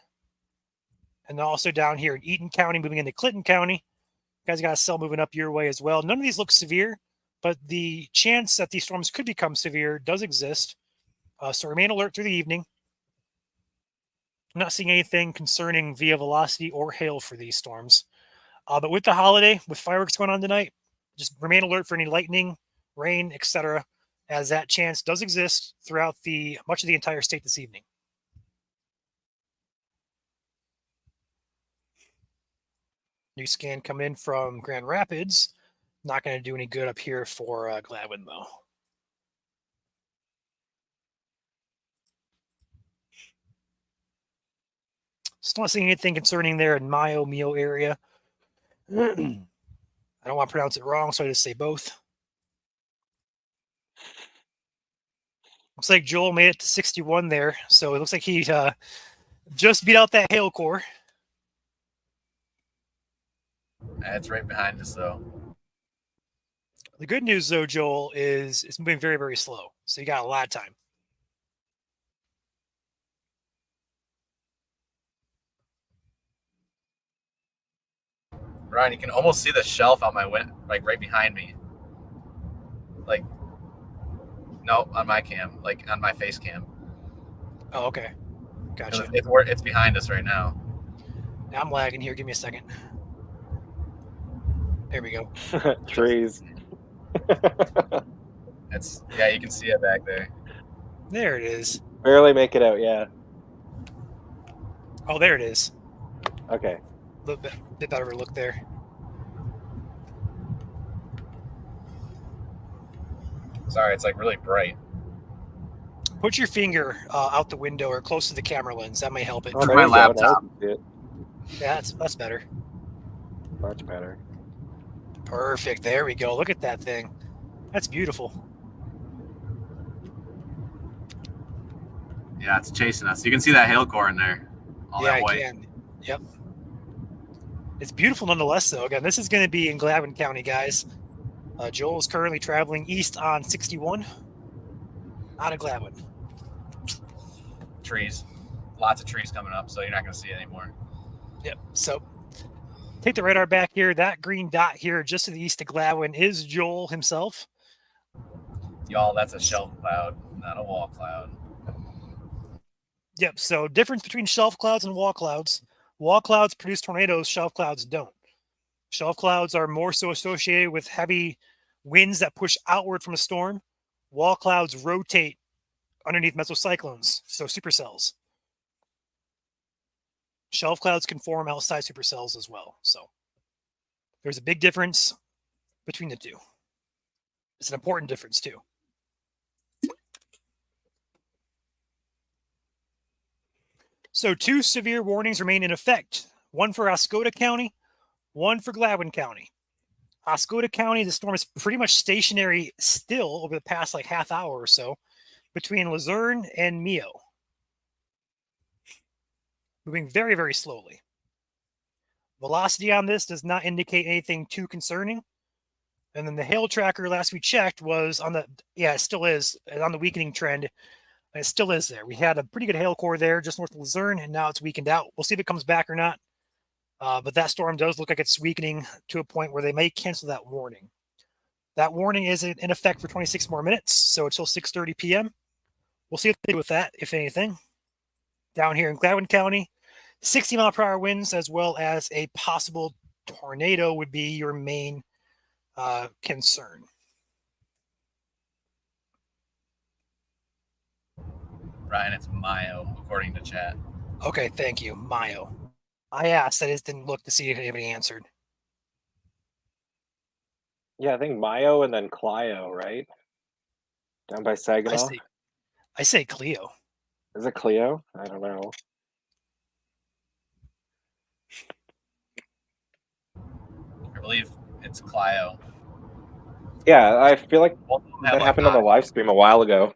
Speaker 1: And then also down here in Eaton County, moving into Clinton County. You guys got a cell moving up your way as well. None of these look severe, but the chance that these storms could become severe does exist. So remain alert through the evening. I'm not seeing anything concerning via velocity or hail for these storms. But with the holiday, with fireworks going on tonight, just remain alert for any lightning, rain, etc., as that chance does exist throughout much of the entire state this evening. New scan coming in from Grand Rapids. Not going to do any good up here for Gladwin, though. Still not seeing anything concerning there in Mayo, Mio area. I don't want to pronounce it wrong, so I just say both. Looks like Joel made it to 61 there, so it looks like he just beat out that hail core.
Speaker 4: It's right behind us, though.
Speaker 1: The good news, though, Joel, is it's moving very, very slow, so you got a lot of time.
Speaker 4: Ryan, you can almost see the shelf on my window, like right behind me. Like, no, on my cam, like on my face cam.
Speaker 1: Oh, okay. Gotcha.
Speaker 4: It's behind us right now.
Speaker 1: Now I'm lagging here. Give me a second. There we go.
Speaker 3: Trees.
Speaker 4: Yeah, you can see it back there.
Speaker 1: There it is.
Speaker 3: Barely make it out, yeah.
Speaker 1: Oh, there it is.
Speaker 3: Okay.
Speaker 1: A little bit better of a look there.
Speaker 4: Sorry, it's like really bright.
Speaker 1: Put your finger out the window or close to the camera lens. That may help it.
Speaker 3: Oh,
Speaker 4: Through
Speaker 3: there
Speaker 4: my
Speaker 3: you go. Now
Speaker 4: laptop.
Speaker 3: I can see it.
Speaker 1: Yeah, that's better.
Speaker 3: Much better.
Speaker 1: Perfect. There we go. Look at that thing. That's beautiful.
Speaker 4: Yeah, it's chasing us. You can see that hail core in there. All
Speaker 1: Yeah,
Speaker 4: that
Speaker 1: I
Speaker 4: white.
Speaker 1: can. Yep. It's beautiful nonetheless, though. Again, this is going to be in Gladwin County, guys. Joel is currently traveling east on 61 out of Gladwin.
Speaker 4: Trees. Lots of trees coming up, so you're not going to see it anymore.
Speaker 1: Yep. So take the radar back here. That green dot here just to the east of Gladwin is Joel himself.
Speaker 4: Y'all, that's a shelf cloud, not a wall cloud.
Speaker 1: Yep. So difference between shelf clouds and wall clouds. Wall clouds produce tornadoes. Shelf clouds don't. Shelf clouds are more so associated with heavy winds that push outward from a storm. Wall clouds rotate underneath mesocyclones, so supercells. Shelf clouds can form outside supercells as well. So there's a big difference between the two. It's an important difference too. So 2 severe warnings remain in effect. One for Oscoda County, one for Gladwin County. Oscoda County, the storm is pretty much stationary still over the past like half hour or so between Luzerne and Mio. Moving very, very slowly. Velocity on this does not indicate anything too concerning. And then the hail tracker last we checked was on the, yeah, it still is on the weakening trend. It still is there. We had a pretty good hail core there just north of Luzerne, and now it's weakened out. We'll see if it comes back or not. But that storm does look like it's weakening to a point where they may cancel that warning. That warning is in effect for 26 more minutes, so until 6:30 p.m. We'll see what they do with that, if anything. Down here in Gladwin County, 60-mile-per-hour winds as well as a possible tornado would be your main concern.
Speaker 4: Ryan, it's Mayo, according to chat.
Speaker 1: Okay, thank you. Mayo. I asked, I just didn't look to see if anybody answered.
Speaker 3: Yeah, I think Mayo and then Clio, right? Down by Saginaw.
Speaker 1: I say Clio.
Speaker 3: Is it Clio? I don't know.
Speaker 4: I believe it's Clio.
Speaker 3: Yeah, I feel like
Speaker 4: Both of them have
Speaker 3: that
Speaker 4: like
Speaker 3: happened on the live stream a while ago.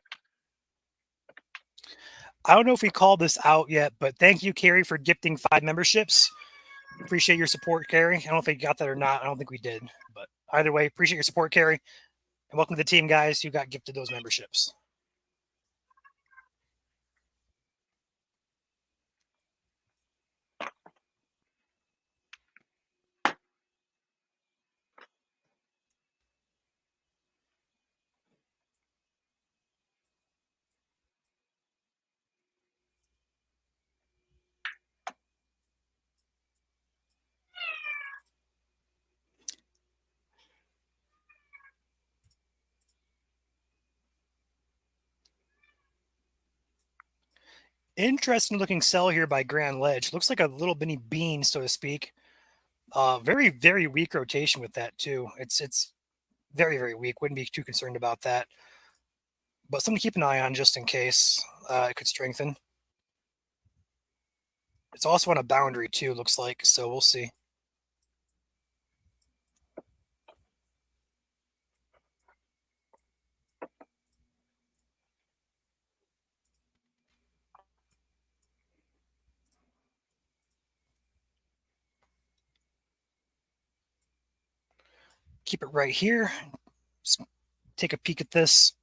Speaker 1: I don't know if we called this out yet, but thank you, Carrie, for gifting 5 memberships. Appreciate your support, Carrie. I don't know if we got that or not. I don't think we did, but either way, appreciate your support, Carrie. And welcome to the team, guys, who got gifted those memberships. Interesting looking cell here by Grand Ledge. Looks like a little mini bean, so to speak. Very, very weak rotation with that too. It's very, very weak. Wouldn't be too concerned about that. But something to keep an eye on just in case it could strengthen. It's also on a boundary too, looks like, so we'll see. Keep it right here. Just take a peek at this.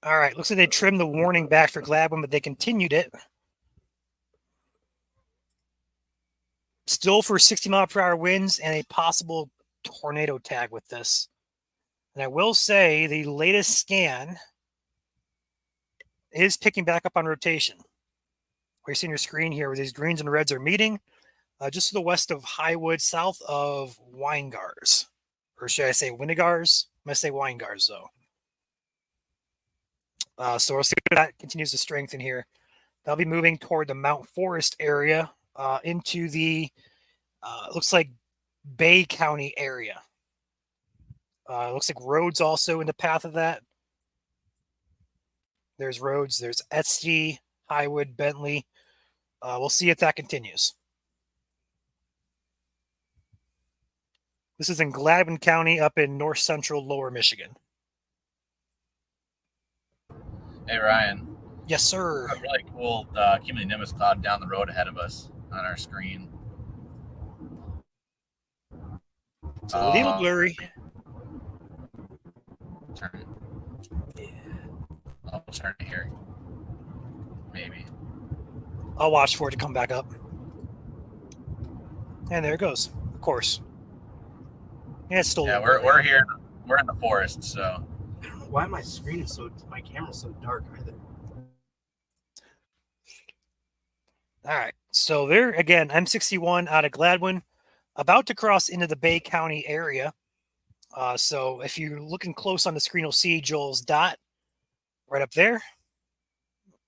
Speaker 1: All right, looks like they trimmed the warning back for Gladwin, but they continued it. Still for 60-mile-per-hour winds and a possible tornado tag with this. And I will say the latest scan is picking back up on rotation. What you see on your screen here where these greens and reds are meeting, just to the west of Highwood, south of Weingars. Or should I say Winnegars? I'm going to say Weingars, though. So we'll see if that continues to strengthen here. They'll be moving toward the Mount Forest area into the, looks like Bay County area. Looks like Rhodes also in the path of that. There's Rhodes, there's Etsy, Highwood, Bentley. We'll see if that continues. This is in Gladwin County up in north central lower Michigan.
Speaker 4: Hey, Ryan.
Speaker 1: Yes, sir.
Speaker 4: A really cool cumulonimbus cloud down the road ahead of us on our screen.
Speaker 1: It's a little blurry.
Speaker 4: Turn it. Yeah. I'll turn it here. Maybe.
Speaker 1: I'll watch for it to come back up. And there it goes. Of course. Yeah, it's still.
Speaker 4: Yeah, we're here. We're in the forest, so.
Speaker 2: I don't know why my camera's so dark either.
Speaker 1: All right. So there again, M61 out of Gladwin, about to cross into the Bay County area. So if you're looking close on the screen, you'll see Joel's dot right up there.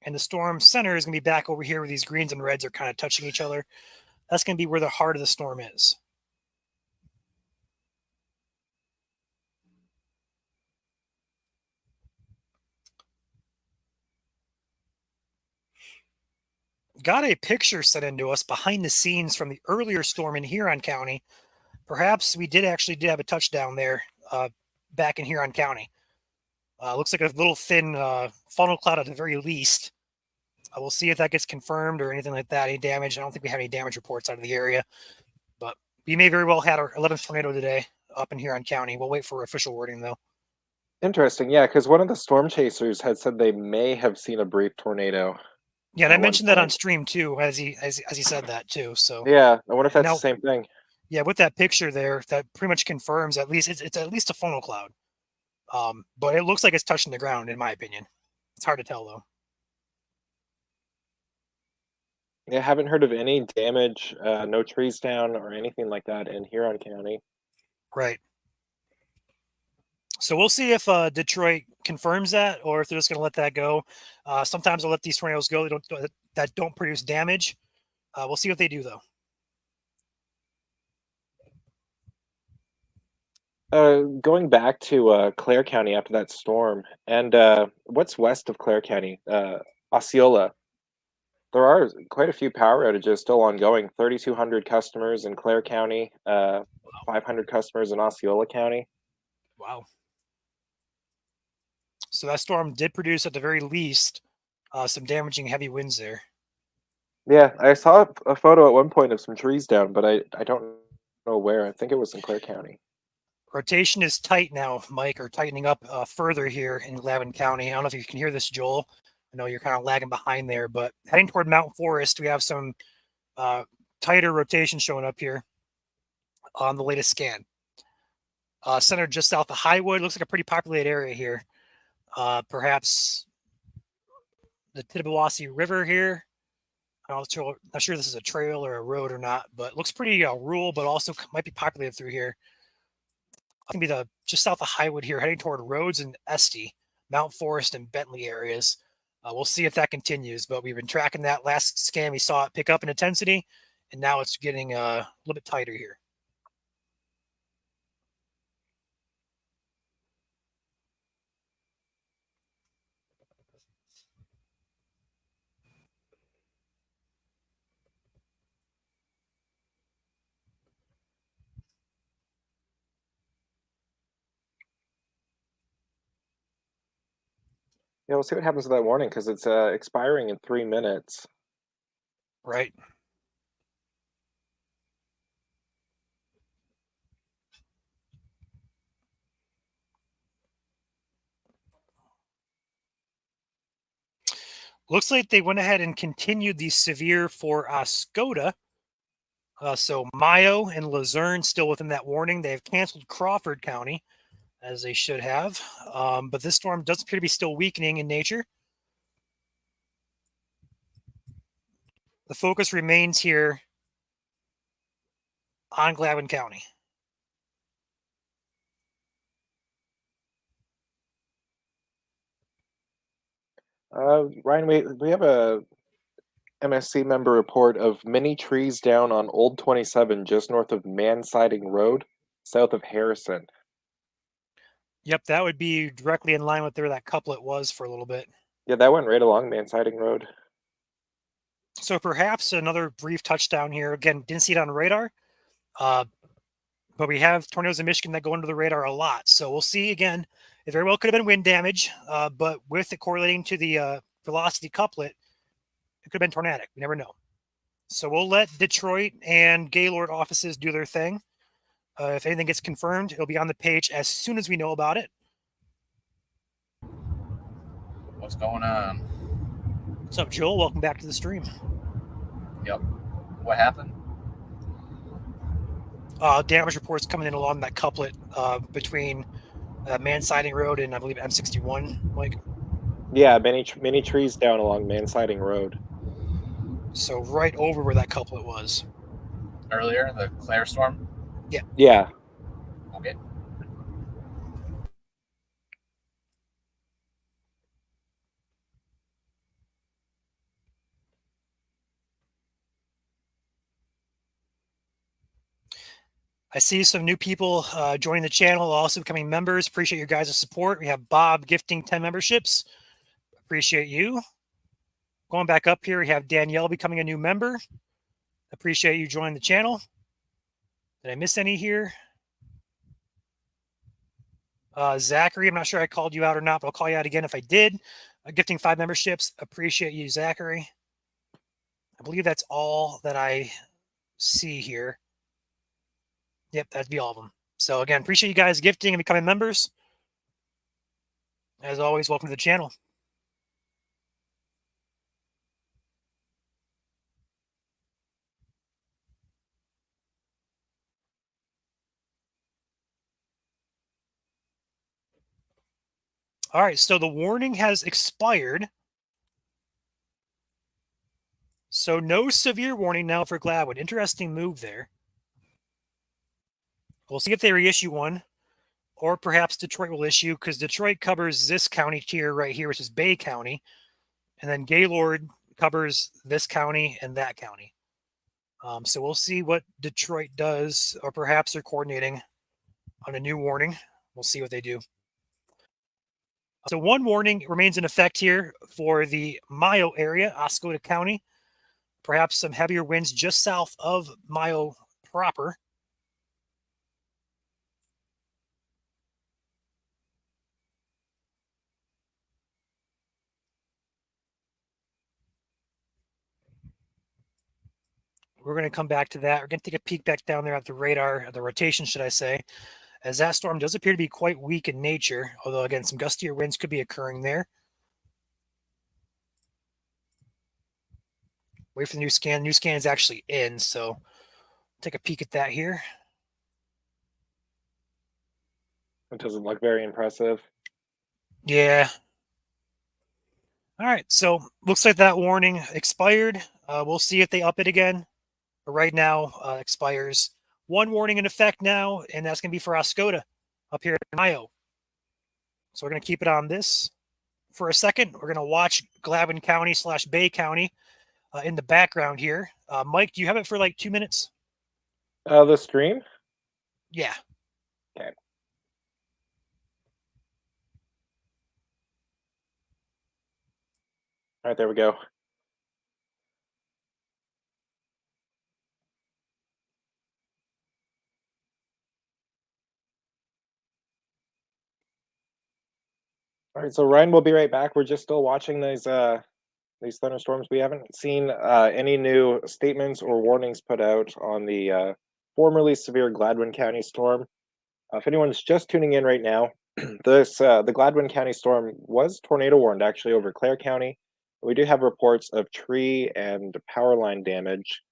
Speaker 1: And the storm center is going to be back over here where these greens and reds are kind of touching each other. That's going to be where the heart of the storm is. Got a picture sent into us behind the scenes from the earlier storm in Huron County. Perhaps we did have a touchdown there back in Huron County. Looks like a little thin funnel cloud at the very least. We'll see if that gets confirmed or anything like that. Any damage? I don't think we have any damage reports out of the area. But we may very well have our 11th tornado today up in Huron County. We'll wait for official wording, though.
Speaker 3: Interesting, yeah, because one of the storm chasers had said they may have seen a brief tornado.
Speaker 1: Yeah, and I mentioned that on stream too, as he said that too. So
Speaker 3: yeah, I wonder if that's the same thing.
Speaker 1: Yeah, with that picture there, that pretty much confirms at least it's at least a funnel cloud. But it looks like it's touching the ground, in my opinion. It's hard to tell though.
Speaker 3: Yeah, haven't heard of any damage, no trees down or anything like that in Huron County.
Speaker 1: Right. So we'll see if Detroit confirms that, or if they're just going to let that go. Sometimes they'll let these tornadoes go that don't produce damage. We'll see what they do, though.
Speaker 3: Going back to Clare County after that storm, and what's west of Clare County? Osceola. There are quite a few power outages still ongoing. 3,200 customers in Clare County, 500 customers in Osceola County.
Speaker 1: Wow. So that storm did produce, at the very least, some damaging heavy winds there.
Speaker 3: Yeah, I saw a photo at one point of some trees down, but I don't know where. I think it was in Clare County.
Speaker 1: Rotation is tight now, Mike, or tightening up further here in Gladwin County. I don't know if you can hear this, Joel. I know you're kind of lagging behind there, but heading toward Mount Forest, we have some tighter rotation showing up here on the latest scan. Centered just south of Highwood, looks like a pretty populated area here. Perhaps the Tittabawassee River here. I'm not sure this is a trail or a road or not, but it looks pretty rural, but also might be populated through here. It's going to be just south of Highwood here, heading toward Rhodes and Estey, Mount Forest and Bentley areas. We'll see if that continues, but we've been tracking that. Last scan, we saw it pick up in intensity, and now it's getting a little bit tighter here.
Speaker 3: Yeah, we'll see what happens with that warning because it's expiring in 3 minutes.
Speaker 1: Right. Looks like they went ahead and continued the severe for Oscoda. So Mayo and Luzerne still within that warning. They have canceled Crawford County, as they should have. But this storm does appear to be still weakening in nature. The focus remains here on Gladwin County.
Speaker 3: Ryan, we have a MSC member report of many trees down on Old 27 just north of Man Siding Road, south of Harrison.
Speaker 1: Yep, that would be directly in line with where that couplet was for a little bit.
Speaker 3: Yeah, that went right along Man Siding Road.
Speaker 1: So perhaps another brief touchdown here. Again, didn't see it on radar, but we have tornadoes in Michigan that go under the radar a lot. So we'll see again. It very well could have been wind damage, but with it correlating to the velocity couplet, it could have been tornadic. We never know. So we'll let Detroit and Gaylord offices do their thing. If anything gets confirmed, it'll be on the page as soon as we know about it.
Speaker 4: What's going on?
Speaker 1: What's up, Joel? Welcome back to the stream.
Speaker 4: Yep. What happened?
Speaker 1: Damage reports coming in along that couplet between Man Siding Road and I believe M61, Mike.
Speaker 3: Yeah, many trees down along Man Siding Road.
Speaker 1: So right over where that couplet was.
Speaker 4: Earlier, the Clare storm?
Speaker 3: Yeah.
Speaker 4: Okay.
Speaker 1: I see some new people joining the channel, also becoming members. Appreciate your guys' support. We have Bob gifting 10 memberships. Appreciate you. Going back up here, we have Danielle becoming a new member. Appreciate you joining the channel. Did I miss any here? Zachary, I'm not sure I called you out or not, but I'll call you out again if I did. Gifting 5 memberships. Appreciate you, Zachary. I believe that's all that I see here. Yep, that'd be all of them. So again, appreciate you guys gifting and becoming members. As always, welcome to the channel. All right, so the warning has expired. So no severe warning now for Gladwin. Interesting move there. We'll see if they reissue one, or perhaps Detroit will issue, because Detroit covers this county tier right here, which is Bay County, and then Gaylord covers this county and that county. So we'll see what Detroit does, or perhaps they're coordinating on a new warning. We'll see what they do. So one warning remains in effect here for the Mayo area, Oscoda County. Perhaps some heavier winds just south of Mayo proper. We're going to come back to that. We're going to take a peek back down there at the radar, the rotation, should I say, as that storm does appear to be quite weak in nature, although, again, some gustier winds could be occurring there. Wait for the new scan. The new scan is actually in, so take a peek at that here.
Speaker 3: It doesn't look very impressive.
Speaker 1: Yeah. All right, so looks like that warning expired. We'll see if they up it again. But right now, expires. One warning in effect now, and that's going to be for Oscoda up here in Mayo. So we're going to keep it on this for a second. We're going to watch Gladwin County / Bay County in the background here. Mike, do you have it for like 2 minutes?
Speaker 3: The stream?
Speaker 1: Yeah.
Speaker 3: Okay. All right, there we go. All right, so Ryan will be right back. We're just still watching these thunderstorms. We haven't seen any new statements or warnings put out on the formerly severe Gladwin County storm. If anyone's just tuning in right now, the Gladwin County storm was tornado warned actually over Clare County. We do have reports of tree and power line damage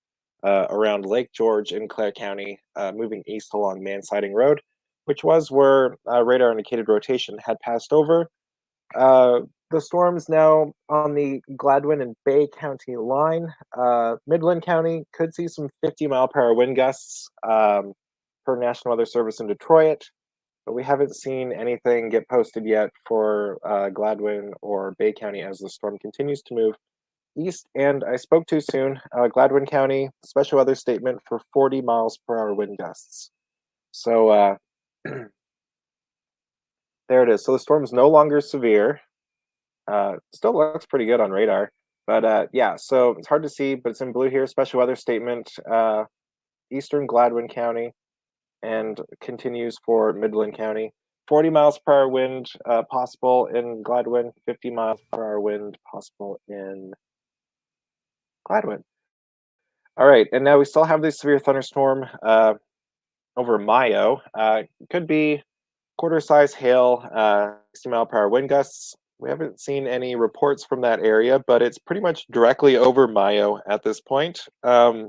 Speaker 3: around Lake George in Clare County, moving east along Man Siding Road, which was where radar indicated rotation had passed over. The storm's now on the Gladwin and Bay County line. Midland County could see some 50-mile-per-hour wind gusts per National Weather Service in Detroit, but we haven't seen anything get posted yet for Gladwin or Bay County as the storm continues to move east. And I spoke too soon. Gladwin County, special weather statement for 40-miles-per-hour wind gusts. So there it is. So the storm's no longer severe. Still looks pretty good on radar. But yeah, so it's hard to see, but it's in blue here. Special weather statement, eastern Gladwin County, and continues for Midland County. 40 miles per hour wind possible in Gladwin, 50 miles per hour wind possible in Gladwin. All right, and now we still have this severe thunderstorm over Mayo. Could be quarter-size hail, 60-mile-per-hour wind gusts. We haven't seen any reports from that area, but it's pretty much directly over Mayo at this point. If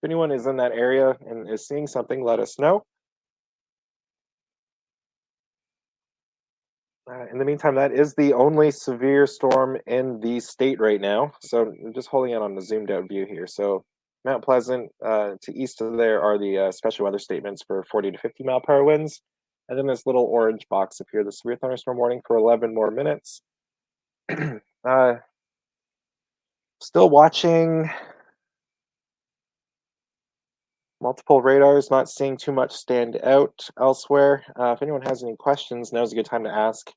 Speaker 3: anyone is in that area and is seeing something, let us know. In the meantime, that is the only severe storm in the state right now. So I'm just holding it on the zoomed out view here. So Mount Pleasant to east of there are the special weather statements for 40 to 50 mile per hour winds. And then this little orange box up here, the severe thunderstorm warning for 11 more minutes. Still watching multiple radars, not seeing too much stand out elsewhere. If anyone has any questions, now's a good time to ask.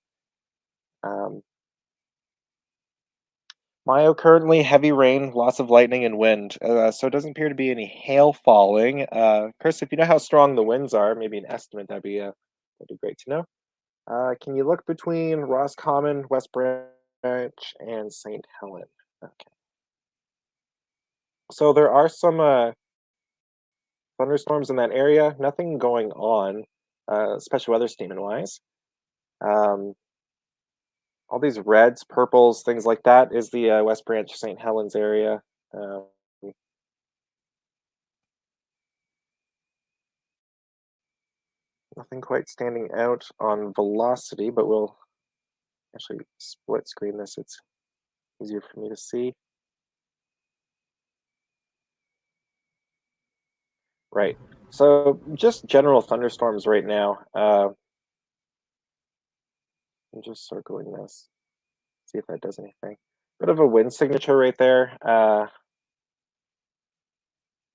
Speaker 3: Mayo currently heavy rain, lots of lightning and wind, so it doesn't appear to be any hail falling. Chris, if you know how strong the winds are, maybe an estimate, that'd be great to know. Can you look between Roscommon, West Branch, and St. Helen? Okay. So there are some thunderstorms in that area. Nothing going on, special weather statement-wise. All these reds, purples, things like that is the West Branch, St. Helens area. Nothing quite standing out on velocity, but we'll actually split screen this. It's easier for me to see. Right. So just general thunderstorms right now. I'm just circling this. See if that does anything. Bit of a wind signature right there.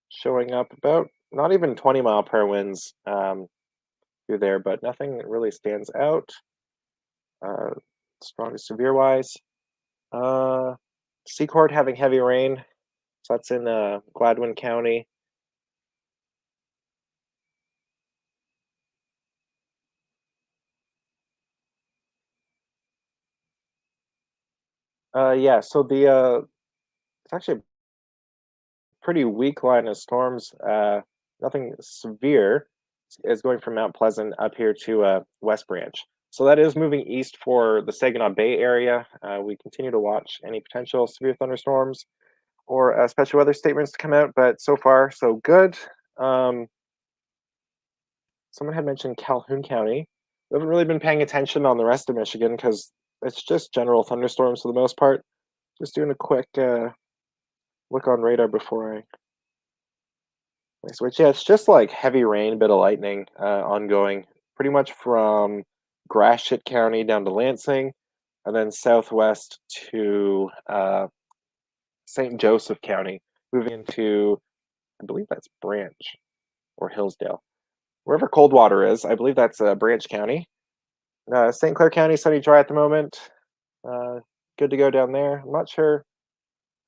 Speaker 3: Showing up about not even 20-mile-per-hour winds through there, but nothing really stands out. Strong to severe wise. Secord having heavy rain. So that's in Gladwin County. Yeah, so it's actually a pretty weak line of storms. Nothing severe. Is going from Mount Pleasant up here to West Branch. So that is moving east for the Saginaw Bay area. We continue to watch any potential severe thunderstorms or special weather statements to come out, but so far so good. Someone had mentioned Calhoun County. We haven't really been paying attention on the rest of Michigan because it's just general thunderstorms for the most part. Just doing a quick look on radar before I switch. Yeah, it's just like heavy rain, bit of lightning ongoing, pretty much from Gratiot County down to Lansing, and then southwest to St. Joseph County, moving into, I believe that's Branch or Hillsdale. Wherever Coldwater is, I believe that's Branch County. St. Clair County, sunny dry at the moment. Good to go down there. I'm not sure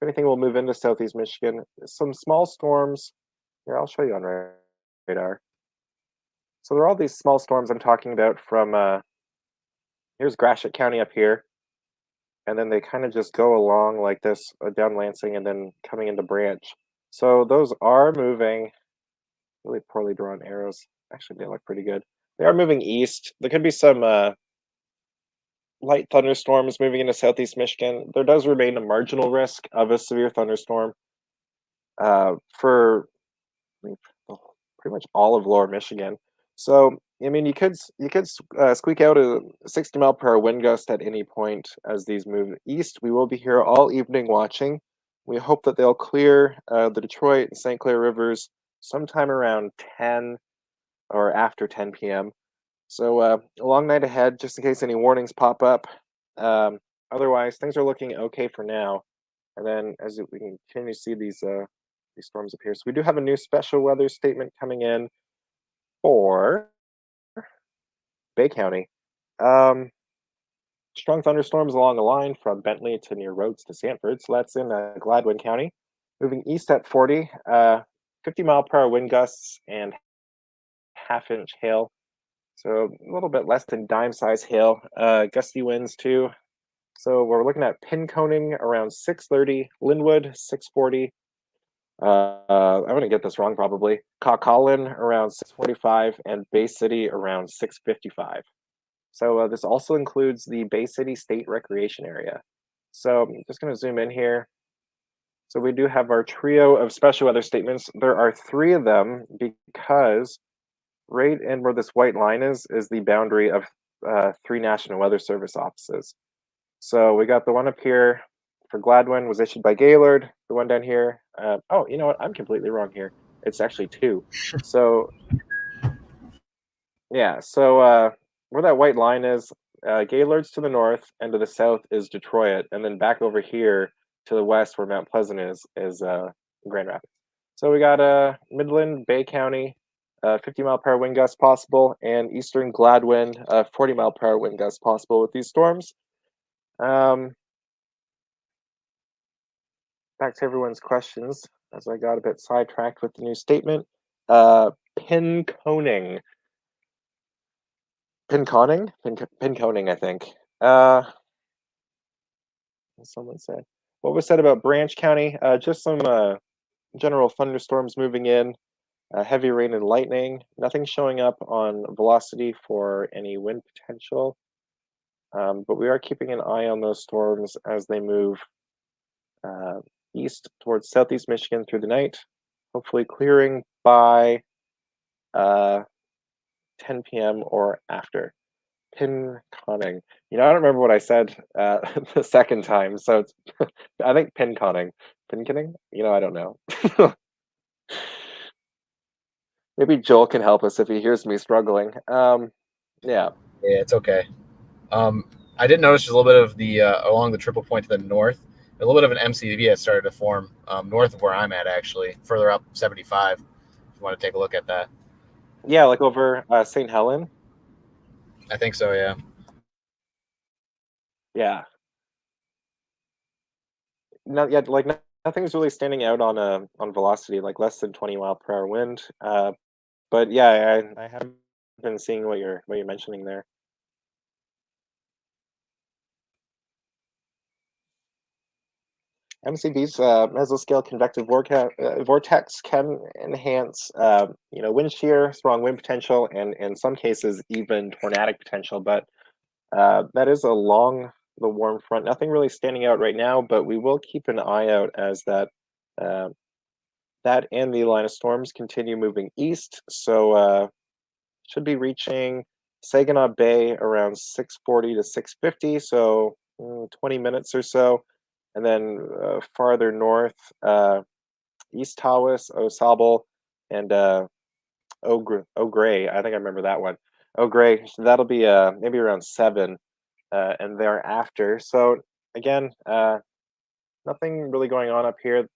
Speaker 3: if anything will move into southeast Michigan. Some small storms. Here, I'll show you on radar. So there are all these small storms I'm talking about from, here's Gratiot County up here. And then they kind of just go along like this down Lansing and then coming into Branch. So those are moving. Really poorly drawn arrows. Actually, they look pretty good. They are moving east. There could be some light thunderstorms moving into southeast Michigan. There does remain a marginal risk of a severe thunderstorm for pretty much all of lower Michigan. So, I mean, you could squeak out a 60-mile-per-hour wind gust at any point as these move east. We will be here all evening watching. We hope that they'll clear the Detroit and St. Clair rivers sometime around 10 or after 10 p.m. So a long night ahead, just in case any warnings pop up. Otherwise, things are looking okay for now. And then as we can continue to see these storms appear. So we do have a new special weather statement coming in for Bay County. Strong thunderstorms along the line from Bentley to near Rhodes to Sanford. So that's in Gladwin County. Moving east at 40, 50-mile-per-hour wind gusts and half-inch hail. So a little bit less than dime-size hail. Gusty winds too. So we're looking at pin coning around 6:30, Linwood 6:40. I'm going to get this wrong probably. Caucallin around 6:45 and Bay City around 6:55. So this also includes the Bay City State Recreation Area. So I'm just going to zoom in here. So we do have our trio of special weather statements. There are 3 of them because right in where this white line is the boundary of 3 National Weather Service offices. So we got the one up here for Gladwin was issued by Gaylord. The one down here. Oh, you know what? I'm completely wrong here. It's actually 2. So yeah. So where that white line is, Gaylord's to the north, and to the south is Detroit, and then back over here to the west where Mount Pleasant is Grand Rapids. So we got Midland, Bay County, 50-mile-per-hour wind gusts possible, and eastern Gladwin, 40-mile-per-hour wind gusts possible with these storms. Back to everyone's questions, as I got a bit sidetracked with the new statement. Pin coning, I think. Someone said. What was said about Branch County? Just some general thunderstorms moving in, heavy rain and lightning. Nothing showing up on velocity for any wind potential. But we are keeping an eye on those storms as they move east towards southeast Michigan through the night, hopefully clearing by 10 p.m. or after. Pin conning. You know, I don't remember what I said the second time, so it's I think pin conning. Pin conning? You know, I don't know. Maybe Joel can help us if he hears me struggling. Yeah.
Speaker 5: Yeah, it's okay. I did notice just a little bit of the along the triple point to the north, a little bit of an MCV has started to form north of where I'm at, actually, further up 75. If you want to take a look at that.
Speaker 3: Yeah, like over St. Helen.
Speaker 5: I think so, yeah.
Speaker 3: Yeah. No, yeah, like nothing's really standing out on velocity, like less than 20 mile per hour wind. But yeah, I have been seeing what you're mentioning there. MCV's mesoscale convective vortex can enhance, wind shear, strong wind potential, and in some cases even tornadic potential. But that is along the warm front. Nothing really standing out right now, but we will keep an eye out as uh, that and the line of storms continue moving east. So should be reaching Saginaw Bay around 6:40 to 6:50. So 20 minutes or so. And then farther north, East Tawas, Osable, and O'Grey. I think I remember that one. O'Grey. So that'll be maybe around 7 and thereafter. So again, nothing really going on up here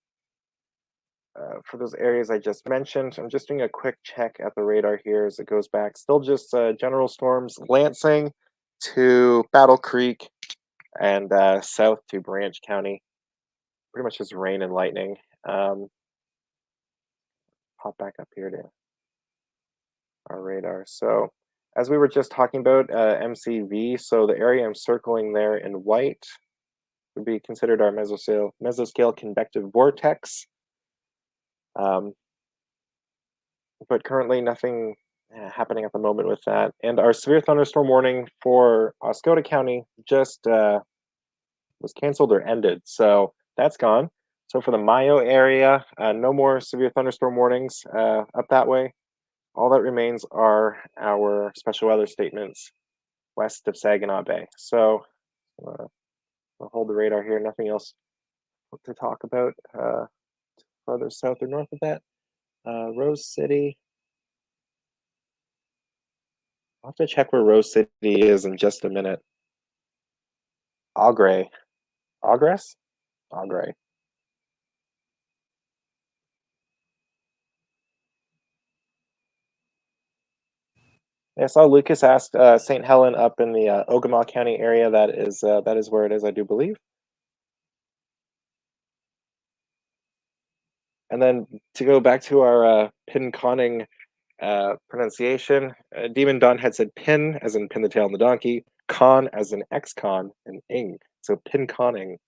Speaker 3: for those areas I just mentioned. I'm just doing a quick check at the radar here as it goes back. Still just general storms, Lansing to Battle Creek and south to Branch County. Pretty much just rain and lightning. Pop back up here to our radar. So as we were just talking about MCV, so the area I'm circling there in white would be considered our mesoscale convective vortex. But currently nothing happening at the moment with that. And our severe thunderstorm warning for Oscoda County just was canceled or ended. So that's gone. So for the Mayo area, no more severe thunderstorm warnings up that way. All that remains are our special weather statements west of Saginaw Bay. So I'll hold the radar here. Nothing else to talk about further south or north of that. Rose City. I'll have to check where Rose City is in just a minute. Augray. Augress? Augray. I saw Lucas asked St. Helen up in the Ogama County area. That is where it is, I do believe. And then to go back to our pin conning pronunciation, Demon Don had said pin as in pin the tail on the donkey, con as in ex-con, and ing. So pin conning.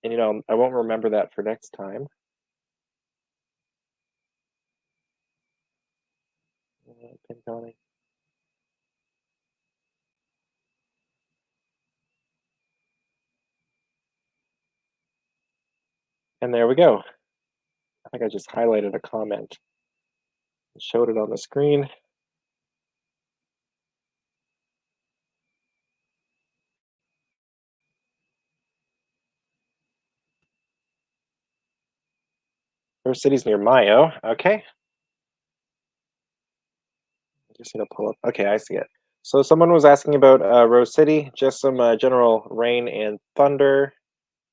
Speaker 3: And I won't remember that for next time. Pin conning. And there we go. I think I just highlighted a comment and showed it on the screen. First city's near Mayo. Okay. Just gonna pull up. Okay, I see it. So someone was asking about Rose City. Just some general rain and thunder.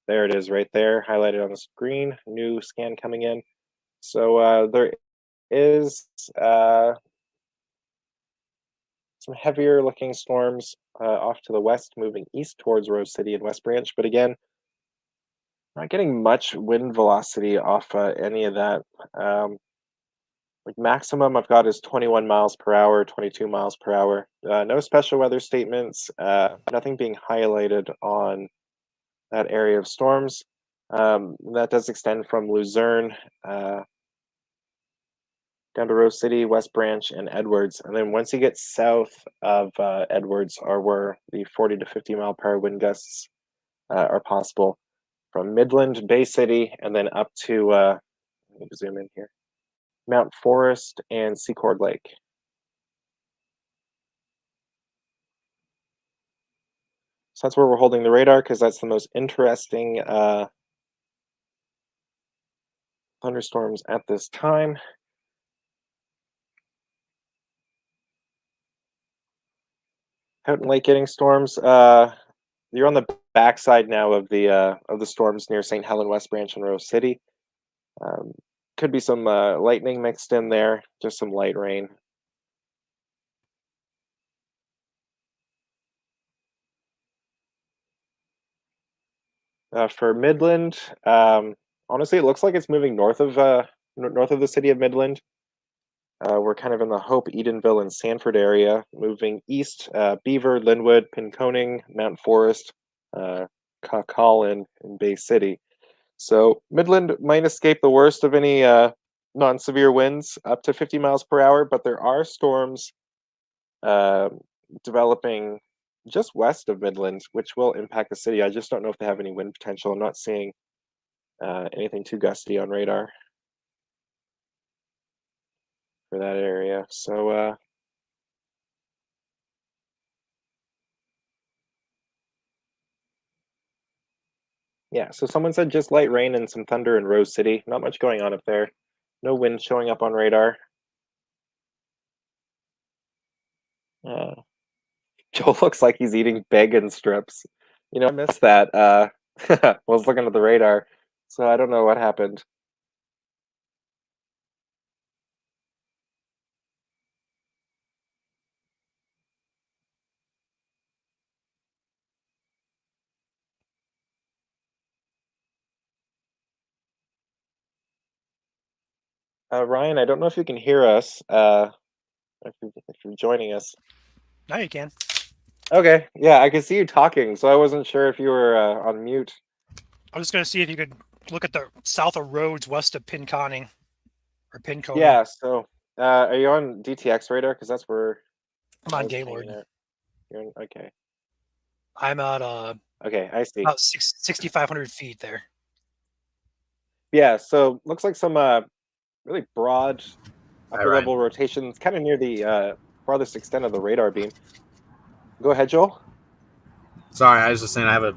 Speaker 3: There it is, right there, highlighted on the screen. New scan coming in. So there is some heavier looking storms off to the west, moving east towards Rose City and West Branch. But again, not getting much wind velocity off any of that. Like maximum I've got is 21 miles per hour, 22 miles per hour. No special weather statements, nothing being highlighted on that area of storms. That does extend from Luzerne down to Rose City, West Branch, and Edwards. And then once you get south of Edwards are where the 40 to 50 mile per hour wind gusts are possible from Midland, Bay City, and then up to, let me zoom in here, Mount Forest and Secord Lake. So that's where we're holding the radar because that's the most interesting thunderstorms at this time. Houghton Lake getting storms. You're on the backside now of the storms near St. Helen, West Branch, and Rose City. Could be some lightning mixed in there, just some light rain. For Midland, honestly, it looks like it's moving north of the city of Midland. We're kind of in the Hope, Edenville, and Sanford area, moving east, Beaver, Linwood, Pinconning, Mount Forest, Collin, and Bay City. So Midland might escape the worst of any non-severe winds up to 50 miles per hour, but there are storms developing just west of Midland, which will impact the city. I just don't know if they have any wind potential. I'm not seeing anything too gusty on radar for that area. So yeah, so someone said just light rain and some thunder in Rose City. Not much going on up there. No wind showing up on radar. Joel looks like he's eating bacon strips. You know, I missed that. I was looking at the radar, so I don't know what happened. Ryan, I don't know if you can hear us. If you're joining us.
Speaker 1: Now you can.
Speaker 3: Okay, yeah, I could see you talking, so I wasn't sure if you were on mute.
Speaker 1: I was just going to see if you could look at the south of Rhodes, west of Pinconning, or Pinconning.
Speaker 3: Yeah, so are you on DTX radar? Because that's where
Speaker 1: I'm on Gaylord.
Speaker 3: You're in, okay.
Speaker 1: I'm at
Speaker 3: okay, I see.
Speaker 1: about 6,500 feet there.
Speaker 3: Yeah, so looks like some really broad upper level rotations, kind of near the farthest extent of the radar beam. Go ahead, Joel.
Speaker 5: Sorry, I was just saying I have a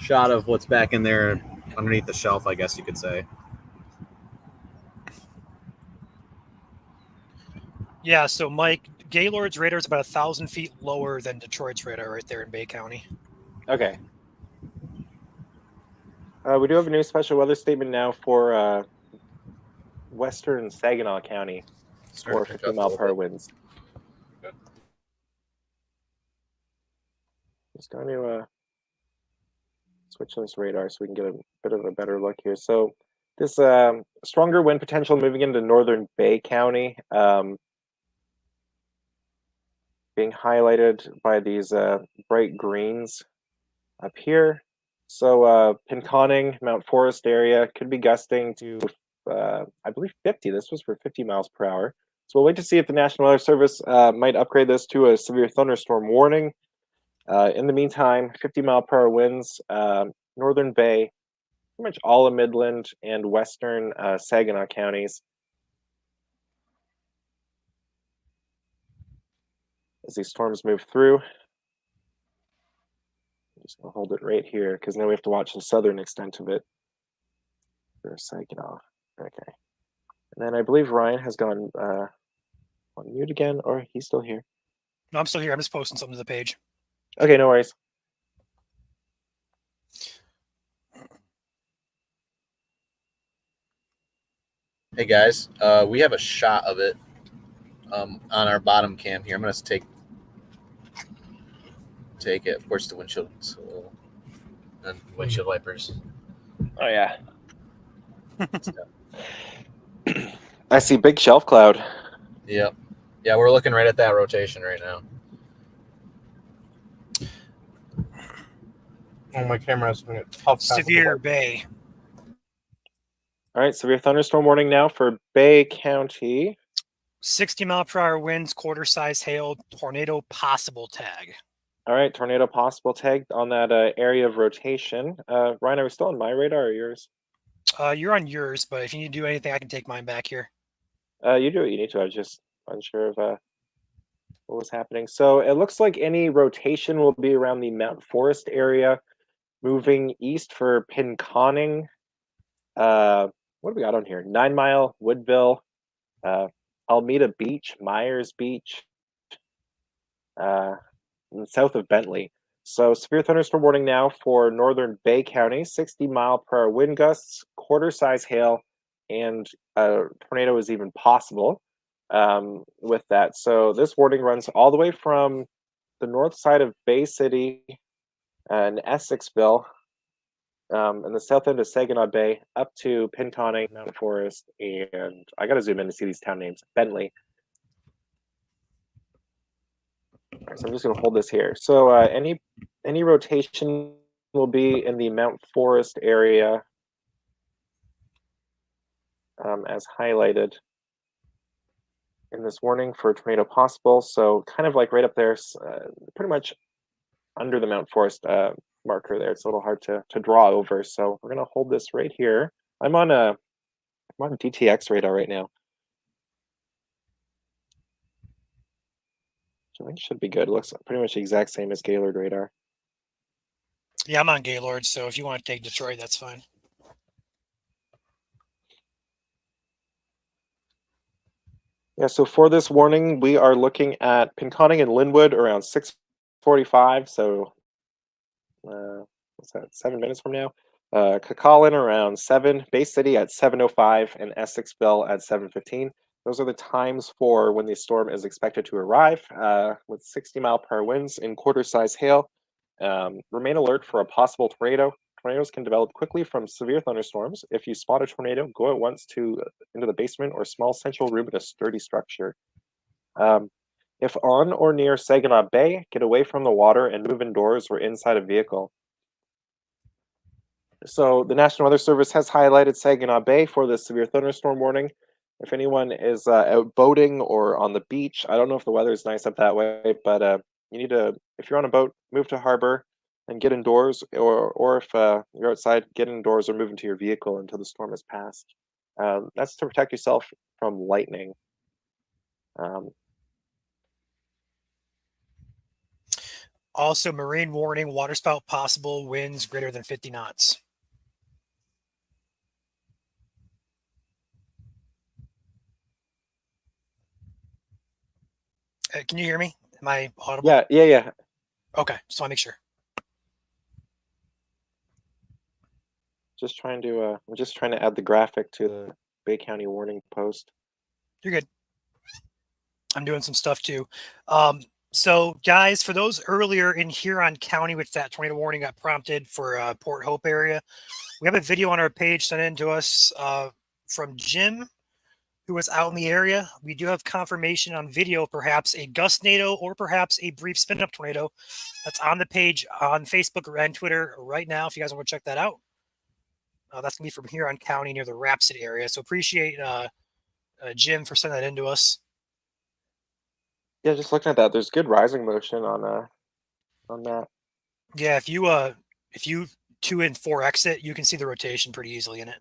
Speaker 5: shot of what's back in there underneath the shelf, I guess you could say.
Speaker 1: Yeah, so Mike, Gaylord's radar is about 1,000 feet lower than Detroit's radar right there in Bay County.
Speaker 3: Okay. We do have a new special weather statement now for western Saginaw County for 50 mile per hour winds.
Speaker 5: Good.
Speaker 3: Just going to switch this radar so we can get a bit of a better look here. So this stronger wind potential moving into northern Bay County, being highlighted by these bright greens up here. So Pinconning, Mount Forest area could be gusting to, I believe, 50. This was for 50 miles per hour. So we'll wait to see if the National Weather Service might upgrade this to a severe thunderstorm warning. In the meantime, 50 mile per hour winds, Northern Bay, pretty much all of Midland and western Saginaw counties. As these storms move through, I'm just going to hold it right here because now we have to watch the southern extent of it for Saginaw. Okay. And then I believe Ryan has gone on mute again, or he's still here.
Speaker 1: No, I'm still here. I'm just posting something to the page.
Speaker 3: Okay, no worries.
Speaker 5: Hey guys, we have a shot of it on our bottom cam here. I'm going to take it. Of course, the windshield and windshield wipers.
Speaker 3: Oh yeah. I see big shelf cloud.
Speaker 5: Yep. Yeah, we're looking right at that rotation right now.
Speaker 2: Oh, my camera's been a tough.
Speaker 1: Severe Bay.
Speaker 3: All right, severe thunderstorm warning now for Bay County.
Speaker 1: 60 mile per hour winds, quarter size hail, tornado possible tag.
Speaker 3: All right, tornado possible tag on that area of rotation. Ryan, are we still on my radar or yours?
Speaker 1: You're on yours, but if you need to do anything, I can take mine back here.
Speaker 3: You do what you need to. I was just unsure of what was happening. So it looks like any rotation will be around the Mount Forest area, moving east for Pinconning, what do we got on here? 9 Mile, Woodville, Almeda Beach, Myers Beach, and south of Bentley. So severe thunderstorm warning now for northern Bay County, 60-mile-per-hour wind gusts, quarter-size hail, and a tornado is even possible with that. So this warning runs all the way from the north side of Bay City and Essexville, and the south end of Saginaw Bay, up to Pinconning, Mountain Forest, and I got to zoom in to see these town names. Bentley. So I'm just going to hold this here. So any rotation will be in the Mount Forest area, as highlighted in this warning for tornado possible. So kind of like right up there, pretty much under the Mount Forest marker there. It's a little hard to draw over. So we're going to hold this right here. I'm on DTX radar right now. So I think it should be good. It looks pretty much the exact same as Gaylord radar.
Speaker 1: Yeah, I'm on Gaylord, so if you want to take Detroit, that's fine.
Speaker 3: Yeah, so for this warning, we are looking at Pinconning and Linwood around 6:45. So what's that? 7 minutes from now. Cuckollin around 7, Bay City at 7:05, and Essexville at 7:15. Those are the times for when the storm is expected to arrive, with 60-mile-per-hour winds and quarter-size hail. Remain alert for a possible tornado. Tornadoes can develop quickly from severe thunderstorms. If you spot a tornado, go at once into the basement or small central room in a sturdy structure. If on or near Saginaw Bay, get away from the water and move indoors or inside a vehicle. So the National Weather Service has highlighted Saginaw Bay for the severe thunderstorm warning. If anyone is out boating or on the beach, I don't know if the weather is nice up that way, but you need to, if you're on a boat, move to harbor and get indoors, or if you're outside, get indoors or move into your vehicle until the storm has passed. That's to protect yourself from lightning.
Speaker 1: Also, marine warning, waterspout possible, winds greater than 50 knots. Can you hear me? Am I audible?
Speaker 3: Yeah.
Speaker 1: Okay, just want to make sure.
Speaker 3: Just trying to, I'm just trying to add the graphic to the Bay County warning post.
Speaker 1: You're good. I'm doing some stuff too. So guys, for those earlier in Huron County, which that tornado warning got prompted for Port Hope area, we have a video on our page sent in to us from Jim, who was out in the area. We do have confirmation on video, perhaps a gustnado or perhaps a brief spin-up tornado. That's on the page on Facebook and Twitter right now if you guys want to check that out. That's going to be from Huron County near the Rhapsody area. So appreciate Jim for sending that in to us.
Speaker 3: Yeah, just looking at that, there's good rising motion on that.
Speaker 1: Yeah, if you 2 and 4 exit, you can see the rotation pretty easily in it.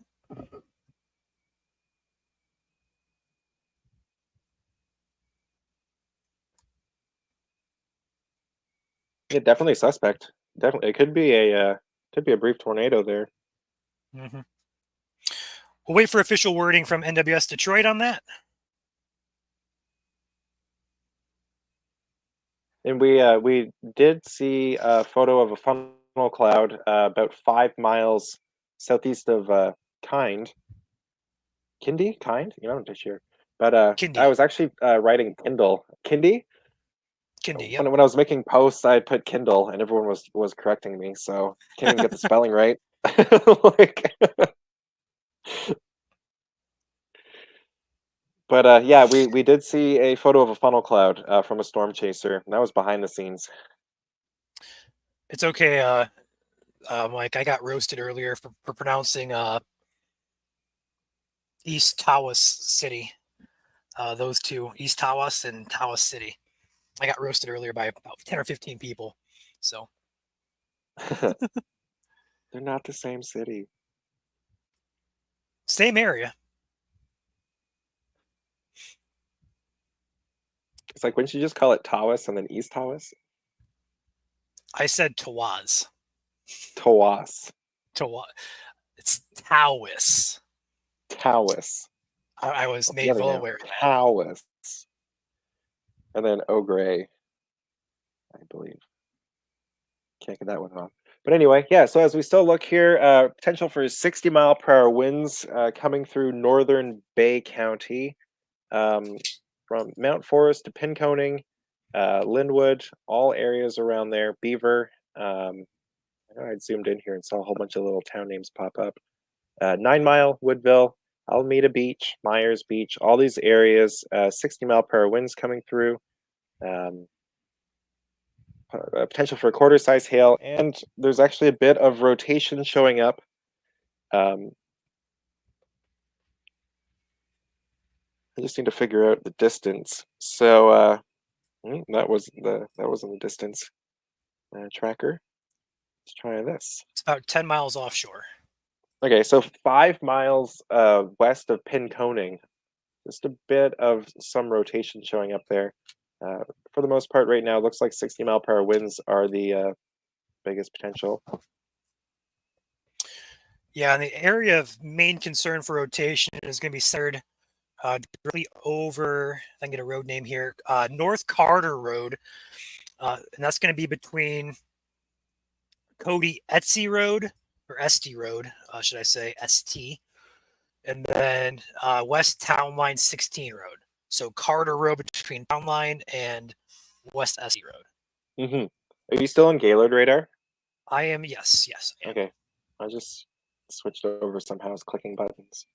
Speaker 3: Yeah, definitely suspect. Definitely, it could be a brief tornado there.
Speaker 1: Mm-hmm. We'll wait for official wording from NWS Detroit on that.
Speaker 3: And we did see a photo of a funnel cloud about 5 miles southeast of Kind. Kind? You know, I'm not sure. But
Speaker 1: Kindy.
Speaker 3: I was actually writing Kindle. Kindy?
Speaker 1: Kindy, yep.
Speaker 3: When I was making posts, I put Kindle, and everyone was correcting me, so can't even get the spelling right. But yeah, we did see a photo of a funnel cloud from a storm chaser, and that was behind the scenes.
Speaker 1: It's okay, Mike. I got roasted earlier for pronouncing East Tawas City. Those two, East Tawas and Tawas City. I got roasted earlier by about 10 or 15 people. So
Speaker 3: They're not the same city.
Speaker 1: Same area.
Speaker 3: It's like, wouldn't you just call it Tawas and then East Tawas?
Speaker 1: I said
Speaker 3: Tawas.
Speaker 1: It's Tawas.
Speaker 3: Tawas.
Speaker 1: I was made
Speaker 3: Together
Speaker 1: well
Speaker 3: now.
Speaker 1: aware of that.
Speaker 3: Tawas. And then Ogre, I believe. Can't get that one wrong. But anyway, yeah, so as we still look here, potential for 60-mile-per-hour winds coming through northern Bay County, from Mount Forest to Pinconning, Linwood, all areas around there, Beaver. I know I'd zoomed in here and saw a whole bunch of little town names pop up. 9 Mile, Woodville, Alameda Beach, Myers Beach, all these areas, 60-mile-per-hour winds coming through. Potential for quarter-size hail, and there's actually a bit of rotation showing up. I just need to figure out the distance. So that wasn't the distance tracker. Let's try this.
Speaker 1: It's about 10 miles offshore.
Speaker 3: Okay, so 5 miles west of Pinconning. Just a bit of some rotation showing up there. For the most part, right now, it looks like 60-mile-per-hour winds are the biggest potential.
Speaker 1: Yeah, and the area of main concern for rotation is going to be centered directly over, I can get a road name here, North Carter Road. And that's going to be between Cody Etsy Road, or Esty Road, should I say, ST, and then West Town Line 16 Road. So Carter Road between Town Line and West Esty Road.
Speaker 3: Are you still on Gaylord radar?
Speaker 1: I am, yes. I am.
Speaker 3: Okay. I just switched over somehow. I was clicking buttons.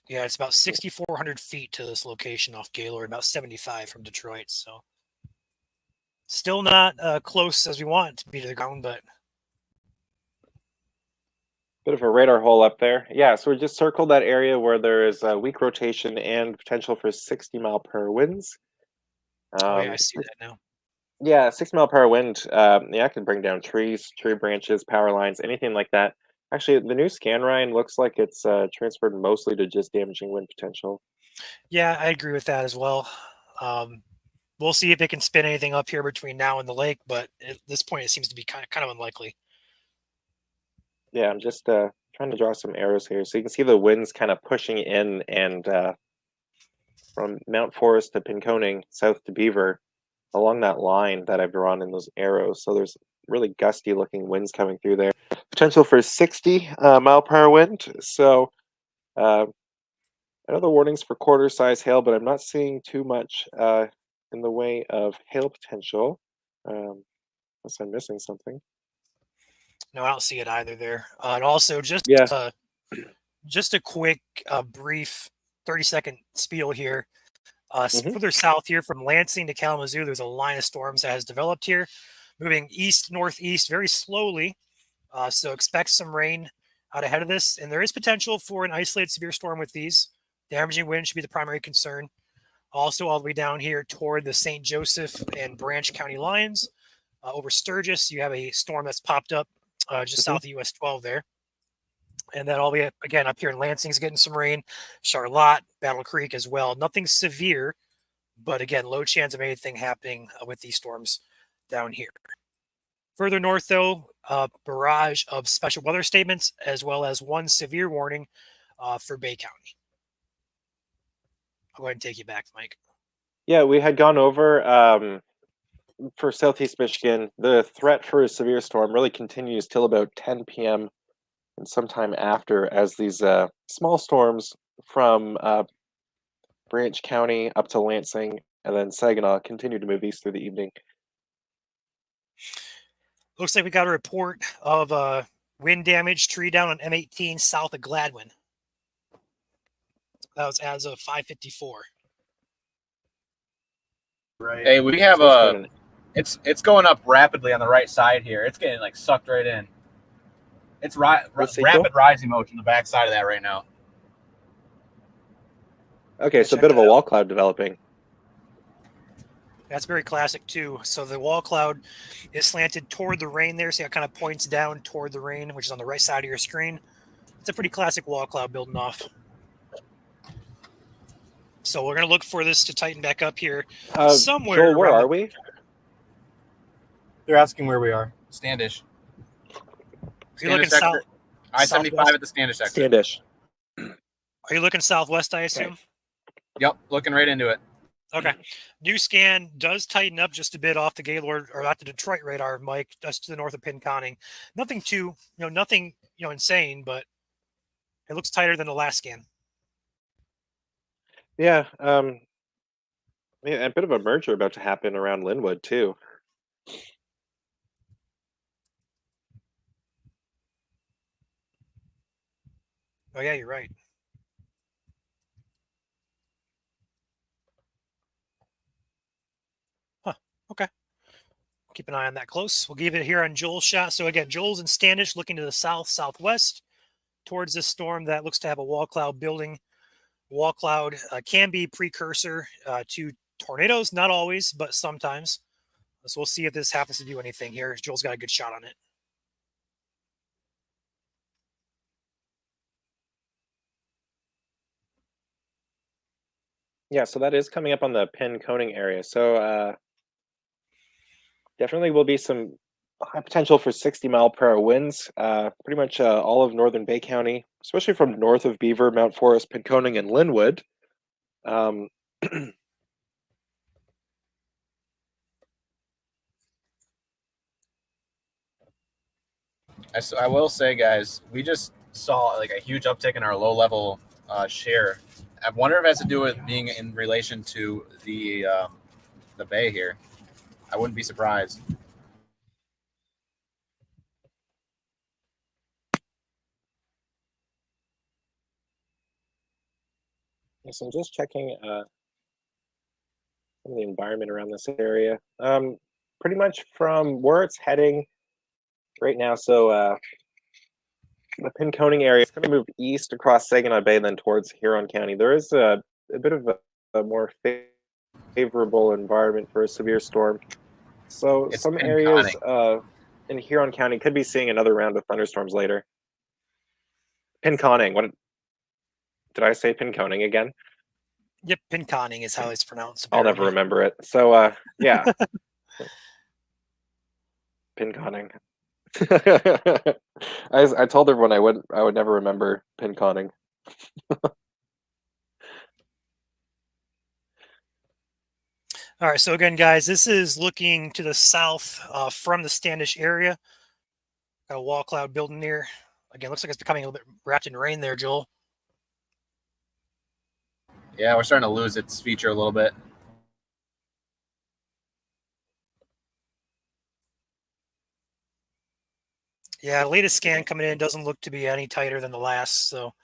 Speaker 1: Yeah, it's about 6,400 feet to this location off Gaylord, about 75 from Detroit. So still not close as we want it to be to the ground, but
Speaker 3: Bit of a radar hole up there. Yeah, so we just circled that area where there is a weak rotation and potential for 60-mile-per-hour winds.
Speaker 1: oh yeah, I see that now.
Speaker 3: Yeah, 60-mile-per-hour wind. Yeah, it can bring down trees, tree branches, power lines, anything like that. Actually, the new scan, Ryan, looks like it's transferred mostly to just damaging wind potential.
Speaker 1: Yeah, I agree with that as well. We'll see if it can spin anything up here between now and the lake, but at this point, it seems to be kind of unlikely.
Speaker 3: Yeah, I'm just trying to draw some arrows here. So you can see the winds kind of pushing in, and from Mount Forest to Pinconning, south to Beaver, along that line that I've drawn in those arrows. So there's really gusty looking winds coming through there. Potential for 60-mile-per-hour wind. So I know the warnings for quarter-size hail, but I'm not seeing too much in the way of hail potential. Unless I'm missing something.
Speaker 1: No, I don't see it either there. And also, just a quick, brief 30-second spiel here. Further south here from Lansing to Kalamazoo, there's a line of storms that has developed here, moving east-northeast very slowly. So expect some rain out ahead of this. And there is potential for an isolated severe storm with these. Damaging wind should be the primary concern. Also, all the way down here toward the St. Joseph and Branch County lines. Over Sturgis, you have a storm that's popped up just south of US 12 there. And then all the way up, again, up here in Lansing's getting some rain. Charlotte, Battle Creek as well. Nothing severe, but again, low chance of anything happening with these storms down here. Further north, though, barrage of special weather statements, as well as one severe warning for Bay County. I'll go ahead and take you back, Mike.
Speaker 3: Yeah, we had gone over for Southeast Michigan. The threat for a severe storm really continues till about 10 p.m. and sometime after, as these small storms from Branch County up to Lansing and then Saginaw continue to move east through the evening.
Speaker 1: Looks like we got a report of wind damage, tree down on M18 south of Gladwin. That was as of 5:54.
Speaker 2: Right.
Speaker 5: Hey, we have it's going up rapidly on the right side here. It's getting like sucked right in. It's rapid rising motion on the back side of that right now.
Speaker 3: Okay, so a bit of a wall cloud developing.
Speaker 1: That's very classic too. So the wall cloud is slanted toward the rain there. So it kind of points down toward the rain, which is on the right side of your screen. It's a pretty classic wall cloud building off. So we're going to look for this to tighten back up here somewhere.
Speaker 3: Joel, where are we?
Speaker 5: They're asking where we are. Standish.
Speaker 1: You're looking south.
Speaker 5: I-75 at the Standish exit.
Speaker 3: Standish.
Speaker 1: Are you looking southwest, I assume?
Speaker 5: Yep, looking right into it.
Speaker 1: Okay. New scan does tighten up just a bit off the Gaylord or not the Detroit radar, Mike, just to the north of Pinconning. Nothing too, nothing, insane, but it looks tighter than the last scan.
Speaker 3: Yeah, a bit of a merger about to happen around Linwood too.
Speaker 1: Oh yeah, you're right. Huh. Okay. Keep an eye on that close. We'll give it here on Joel's shot. So again, Joel's in Standish looking to the south, southwest towards this storm that looks to have a wall cloud building. Wall cloud can be precursor to tornadoes, not always, but sometimes. So we'll see if this happens to do anything here. Joel's got a good shot on it.
Speaker 3: Yeah, so that is coming up on the Pinconning area. So definitely will be some high potential for 60-mile-per-hour winds. Pretty much all of northern Bay County, especially from north of Beaver, Mount Forest, Pinconning, and Linwood.
Speaker 5: I will say, guys, we just saw like a huge uptick in our low level share. I wonder if it has to do with being in relation to the bay here. I wouldn't be surprised.
Speaker 3: So I'm just checking some of the environment around this area. Pretty much from where it's heading right now. So the Pinconning area is going to move east across Saginaw Bay, then towards Huron County. There is a bit of a more favorable environment for a severe storm. So
Speaker 5: It's
Speaker 3: some
Speaker 5: Pinconning.
Speaker 3: areas in Huron County could be seeing another round of thunderstorms later. Pinconning. What did I say? Pinconning again?
Speaker 1: Yep, Pinconning is how it's pronounced.
Speaker 3: I'll
Speaker 1: Apparently.
Speaker 3: never remember it. So yeah, Pinconning. I told everyone I would never remember Pinconning.
Speaker 1: All right, so again, guys, this is looking to the south from the Standish area. Got a wall cloud building near. Again, looks like it's becoming a little bit wrapped in rain there, Joel.
Speaker 5: Yeah, we're starting to lose its feature a little bit.
Speaker 1: Yeah, the latest scan coming in doesn't look to be any tighter than the last, so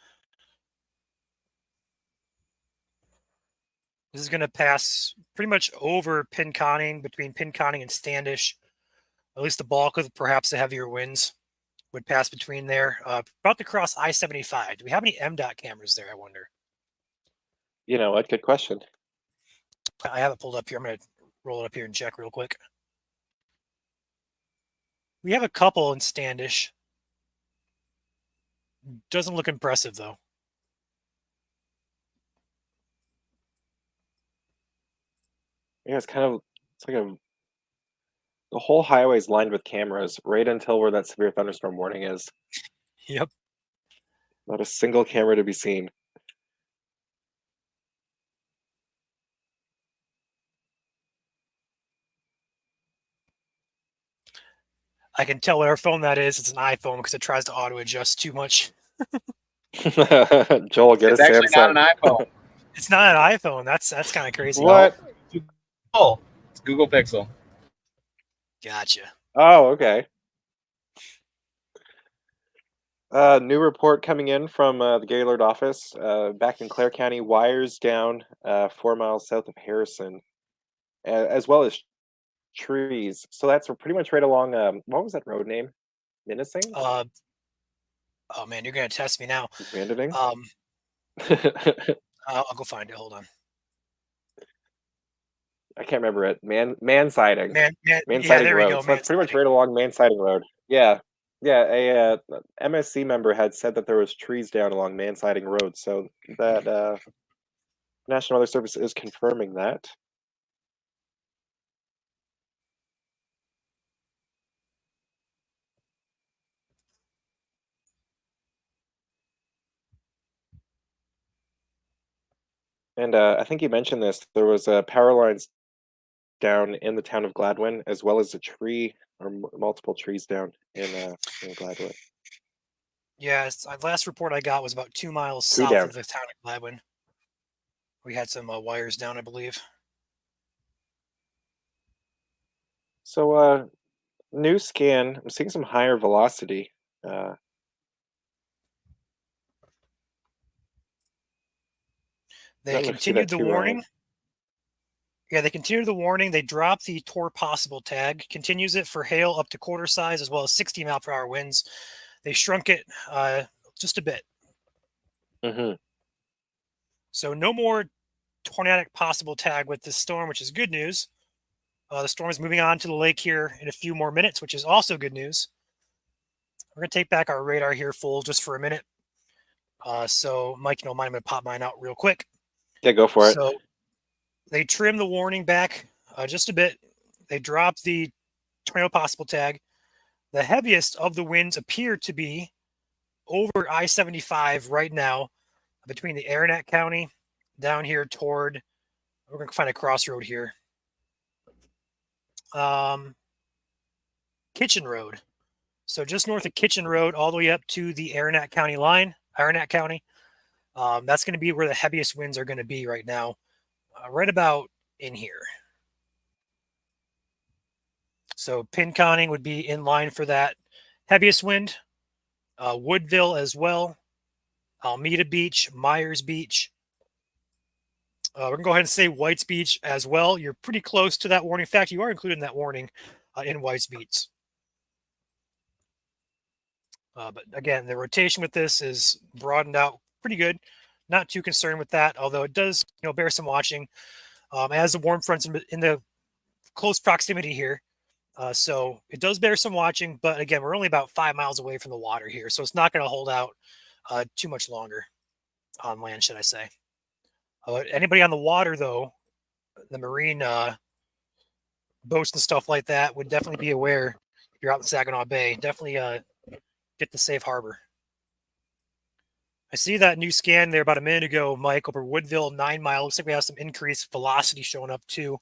Speaker 1: this is going to pass pretty much over Pinconning, between Pinconning and Standish. At least the bulk of perhaps the heavier winds would pass between there. About to cross I-75. Do we have any MDOT cameras there, I wonder?
Speaker 3: You know what? Good question.
Speaker 1: I have it pulled up here. I'm going to roll it up here and check real quick. We have a couple in Standish. Doesn't look impressive, though.
Speaker 3: Yeah, it's like the whole highway is lined with cameras right until where that severe thunderstorm warning is.
Speaker 1: Yep.
Speaker 3: Not a single camera to be seen.
Speaker 1: I can tell what our phone that is. It's an iPhone because it tries to auto adjust too much.
Speaker 3: Joel, get
Speaker 5: It's
Speaker 3: a
Speaker 5: actually not
Speaker 3: Samsung.
Speaker 5: an iPhone.
Speaker 1: It's not an iPhone. That's kind of crazy.
Speaker 3: What?
Speaker 5: Oh, it's Google Pixel.
Speaker 1: Gotcha.
Speaker 3: Oh, okay. New report coming in from the Gaylord office. Back in Clare County, wires down 4 miles south of Harrison, as well as trees. So that's pretty much right along. What was that road name? Menacing?
Speaker 1: Oh man, you're gonna test me now.
Speaker 3: Abandoning?
Speaker 1: I'll go find it. Hold on.
Speaker 3: I can't remember it. Man siding.
Speaker 1: Man,
Speaker 3: Man
Speaker 1: yeah,
Speaker 3: siding
Speaker 1: there we
Speaker 3: road.
Speaker 1: go.
Speaker 3: So that's pretty much right along Man siding road. Yeah. Yeah, a MSC member had said that there was trees down along Man siding road. So that National Weather Service is confirming that. And I think you mentioned this. There was power lines down in the town of Gladwin, as well as a tree or multiple trees down in Gladwin.
Speaker 1: Yes, last report I got was about 2 miles
Speaker 3: Two
Speaker 1: south
Speaker 3: down.
Speaker 1: of the town of Gladwin. We had some wires down, I believe.
Speaker 3: So new scan. I'm seeing some higher velocity.
Speaker 1: They
Speaker 3: Not enough to see that
Speaker 1: continued the
Speaker 3: too, Ryan.
Speaker 1: warning. Yeah, they continued the warning. They dropped the Tor possible tag, continues it for hail up to quarter size as well as 60-mile-per-hour winds. They shrunk it just a bit.
Speaker 3: Mm-hmm.
Speaker 1: So no more tornadic possible tag with this storm, which is good news. The storm is moving on to the lake here in a few more minutes, which is also good news. We're going to take back our radar here full just for a minute. So, Mike, you don't mind, I'm going to pop mine out real quick.
Speaker 3: Yeah, go for it.
Speaker 1: So they trimmed the warning back just a bit. They dropped the tornado possible tag. The heaviest of the winds appear to be over I-75 right now between the Huron County down here toward, we're going to find a crossroad here. Kitchen Road. So just north of Kitchen Road, all the way up to the Huron County line, Huron County. That's going to be where the heaviest winds are going to be right now, right about in here. So Pinconning would be in line for that heaviest wind. Woodville as well. Alameda Beach, Myers Beach. We're going to go ahead and say White's Beach as well. You're pretty close to that warning. In fact, you are included in that warning in White's Beach. But again, the rotation with this is broadened out pretty good. Not too concerned with that, although it does, bear some watching as the warm fronts in the close proximity here. So it does bear some watching, but again, we're only about 5 miles away from the water here, so it's not going to hold out too much longer on land, should I say. Anybody on the water, though, the marine boats and stuff like that, would definitely be aware if you're out in Saginaw Bay. Definitely get the safe harbor. I see that new scan there about a minute ago, Mike, over Woodville, 9 Mile. Looks like we have some increased velocity showing up too.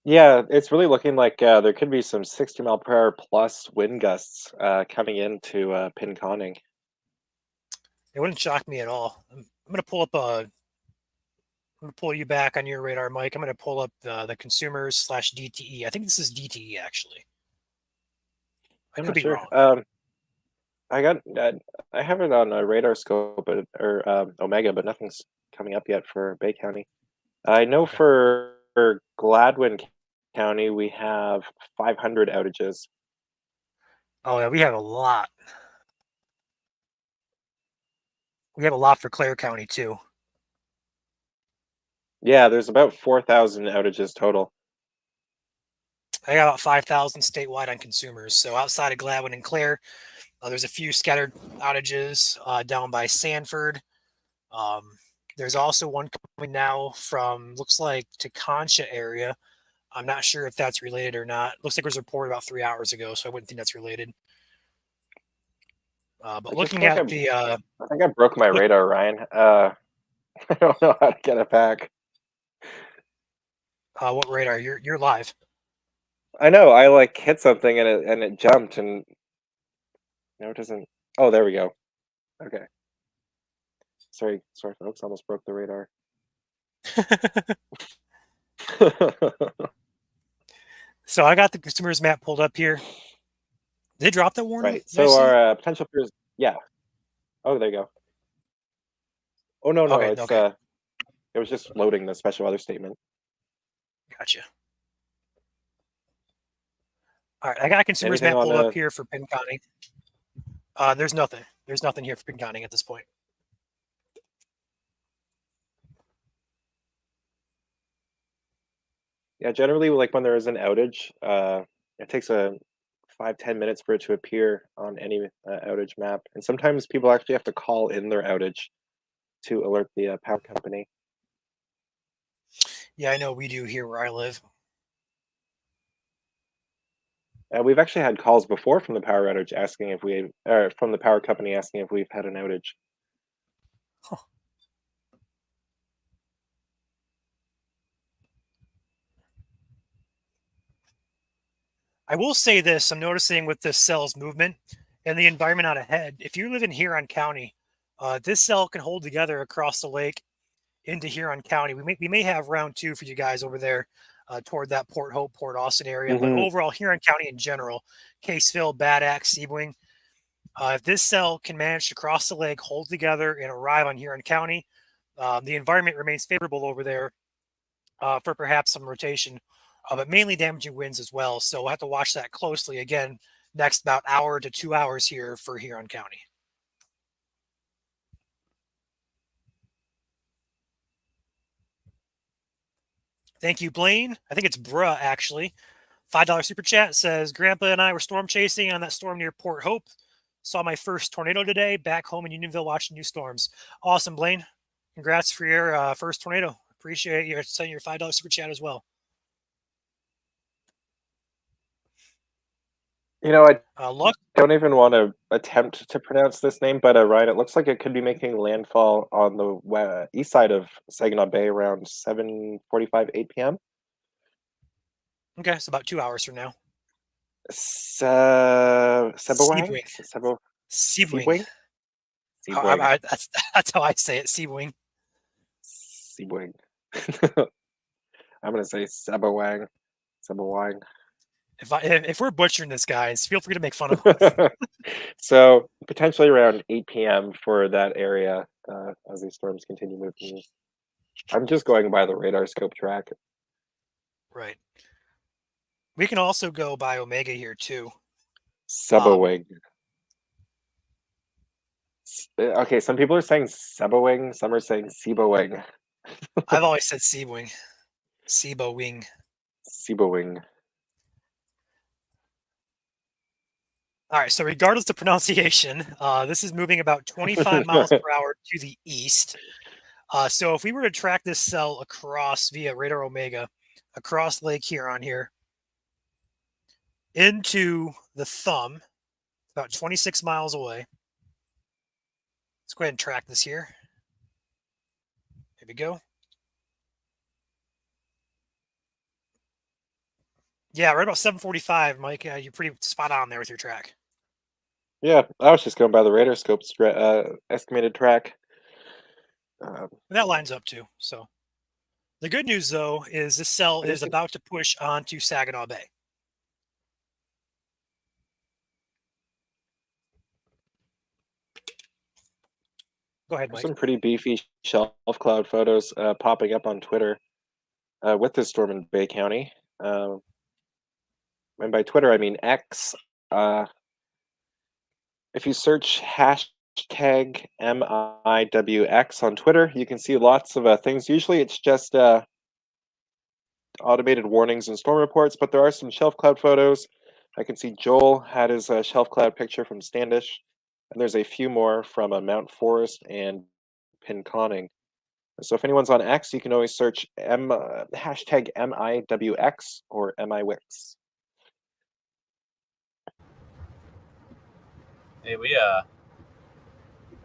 Speaker 3: Yeah, it's really looking like there could be some 60-mile-per-hour plus wind gusts coming into Pinconning.
Speaker 1: It wouldn't shock me at all. I'm going to pull up I'm going to pull you back on your radar, Mike. I'm going to pull up the consumers/DTE. I think this is DTE, actually. I could be wrong.
Speaker 3: I have it on a radar scope or Omega, but nothing's coming up yet for Bay County. I know for Gladwin County we have 500 outages.
Speaker 1: Oh yeah, we have a lot. We have a lot for Clare County too.
Speaker 3: Yeah, there's about 4,000 outages total.
Speaker 1: I got about 5,000 statewide on consumers. So outside of Gladwin and Clare, there's a few scattered outages down by Sanford. There's also one coming now from, looks like, Teconcha area. I'm not sure if that's related or not. Looks like it was reported about 3 hours ago, so I wouldn't think that's related. But looking at the...
Speaker 3: I think I broke my radar, Ryan. I don't know how to get it back.
Speaker 1: What radar? You're live.
Speaker 3: I know. I hit something and it jumped and no, it doesn't. Oh, there we go. Okay. Sorry, folks. Almost broke the radar.
Speaker 1: So I got the consumers map pulled up here. Did they drop that warning?
Speaker 3: Right. So our potential fears. Yeah. Oh, there you go. Oh no,
Speaker 1: Okay,
Speaker 3: it's
Speaker 1: okay.
Speaker 3: it was just loading the special weather statement.
Speaker 1: Gotcha. All right, I got a consumers
Speaker 3: Anything
Speaker 1: map pulled
Speaker 3: on
Speaker 1: up here for Pinconning. There's nothing. There's nothing here for Pinconning at this point.
Speaker 3: Yeah, generally, when there is an outage, it takes 5-10 minutes for it to appear on any outage map, and sometimes people actually have to call in their outage to alert the power company.
Speaker 1: Yeah, I know we do here where I live.
Speaker 3: We've actually had calls before from the power outage asking if we, or from the power company asking if we've had an outage.
Speaker 1: Huh. I will say this, I'm noticing with this cell's movement and the environment out ahead, if you live in Huron County, this cell can hold together across the lake into Huron County. We may have round 2 for you guys over there toward that Port Hope, Port Austin area, but overall Huron County in general, Caseville, Bad Axe, Sebring, if this cell can manage to cross the lake, hold together, and arrive on Huron County, the environment remains favorable over there for perhaps some rotation, but mainly damaging winds as well. So we'll have to watch that closely again next about hour to 2 hours here for Huron County. Thank you, Blaine. I think it's Bruh, actually. $5 super chat says, Grandpa and I were storm chasing on that storm near Port Hope. Saw my first tornado today, back home in Unionville watching new storms. Awesome, Blaine. Congrats for your first tornado. Appreciate you sending your $5 super chat as well.
Speaker 3: You know, I
Speaker 1: Luck.
Speaker 3: don't even want to attempt to pronounce this name, but Ryan, it looks like it could be making landfall on the east side of Saginaw Bay around 7:45, 8 p.m.
Speaker 1: Okay, it's about 2 hours from now.
Speaker 3: Sebowang?
Speaker 1: Sebring.
Speaker 3: Sebowang.
Speaker 1: That's how I say it, Sebring.
Speaker 3: Sebowang. I'm going to say Sebowang. Sebowang.
Speaker 1: If we're butchering this, guys, feel free to make fun of us.
Speaker 3: So potentially around 8 p.m. for that area as these storms continue moving. I'm just going by the radar scope track.
Speaker 1: Right. We can also go by Omega here too.
Speaker 3: Sebowang. Okay, some people are saying Sebowang, some are saying Sebowang.
Speaker 1: I've always said Sebowing. Sebowing.
Speaker 3: Sebowing.
Speaker 1: All right, so regardless of pronunciation, this is moving about 25 miles per hour to the east. So if we were to track this cell across via radar Omega, across Lake Huron here, into the thumb, about 26 miles away. Let's go ahead and track this here. Here we go. Yeah, right about 7:45, Mike. You're pretty spot on there with your track.
Speaker 3: Yeah, I was just going by the radar scope estimated track.
Speaker 1: That lines up too. So the good news, though, is this cell is about to push onto Saginaw Bay. Go ahead, Mike.
Speaker 3: Some pretty beefy shelf cloud photos popping up on Twitter with this storm in Bay County. And by Twitter, I mean X. If you search hashtag MIWX on Twitter, you can see lots of things. Usually it's just automated warnings and storm reports, but there are some shelf cloud photos. I can see Joel had his shelf cloud picture from Standish, and there's a few more from Mount Forest and Pinconning. So if anyone's on X, you can always search hashtag MIWX or MIWix.
Speaker 5: Hey, we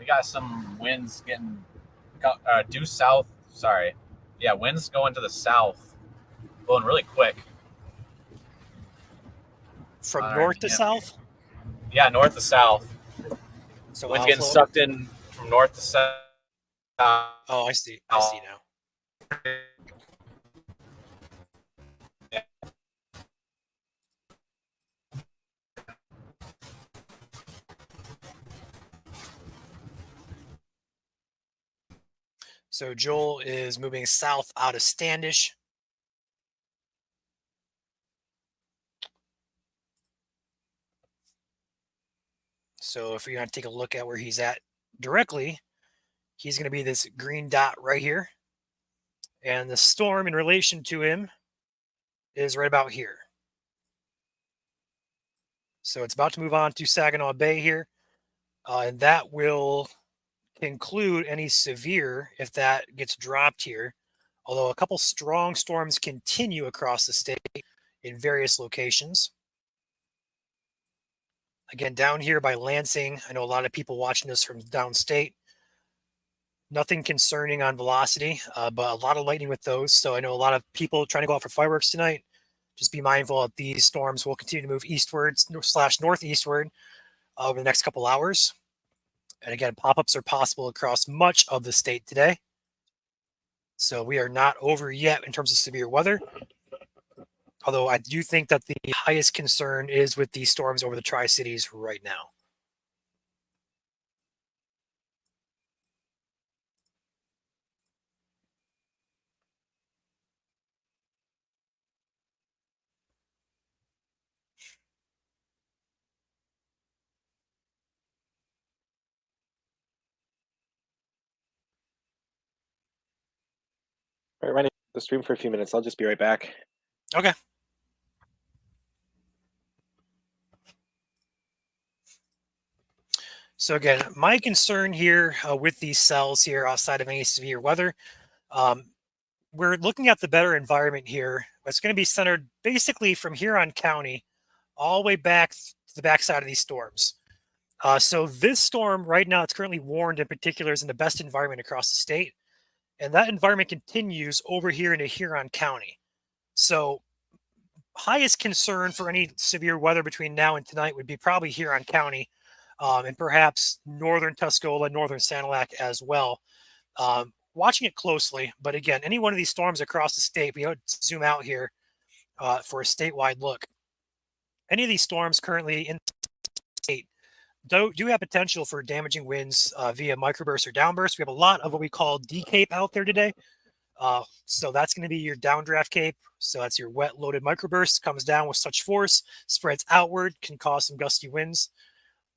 Speaker 5: got some winds getting due south. Sorry, yeah, winds going to the south, blowing really quick.
Speaker 1: From north to south?
Speaker 5: Yeah, north to south.
Speaker 1: So
Speaker 5: winds getting sucked in from north to south.
Speaker 1: Oh, I see. I see now.
Speaker 5: Yeah.
Speaker 1: So Joel is moving south out of Standish. So if you're going to take a look at where he's at directly, he's going to be this green dot right here. And the storm in relation to him is right about here. So it's about to move on to Saginaw Bay here. And that will include any severe if that gets dropped here. Although a couple strong storms continue across the state in various locations. Again, down here by Lansing, I know a lot of people watching this from downstate. Nothing concerning on velocity, but a lot of lightning with those. So I know a lot of people trying to go out for fireworks tonight. Just be mindful that these storms will continue to move eastward/northeastward over the next couple hours. And again, pop-ups are possible across much of the state today. So we are not over yet in terms of severe weather. Although I do think that the highest concern is with these storms over the Tri-Cities right now.
Speaker 3: All right, running the stream for a few minutes. I'll just be right back.
Speaker 1: Okay. So again, my concern here with these cells here outside of any severe weather, we're looking at the better environment here. It's going to be centered basically from Huron County all the way back to the backside of these storms. So this storm right now, it's currently warned in particular is in the best environment across the state. And that environment continues over here into Huron County. So highest concern for any severe weather between now and tonight would be probably Huron County and perhaps northern Tuscola, northern Sanilac as well. Watching it closely, but again, any one of these storms across the state, we zoom out here for a statewide look. Any of these storms currently in the state do have potential for damaging winds via microburst or downburst. We have a lot of what we call D-cape out there today. So that's going to be your downdraft cape. So that's your wet loaded microburst, comes down with such force, spreads outward, can cause some gusty winds.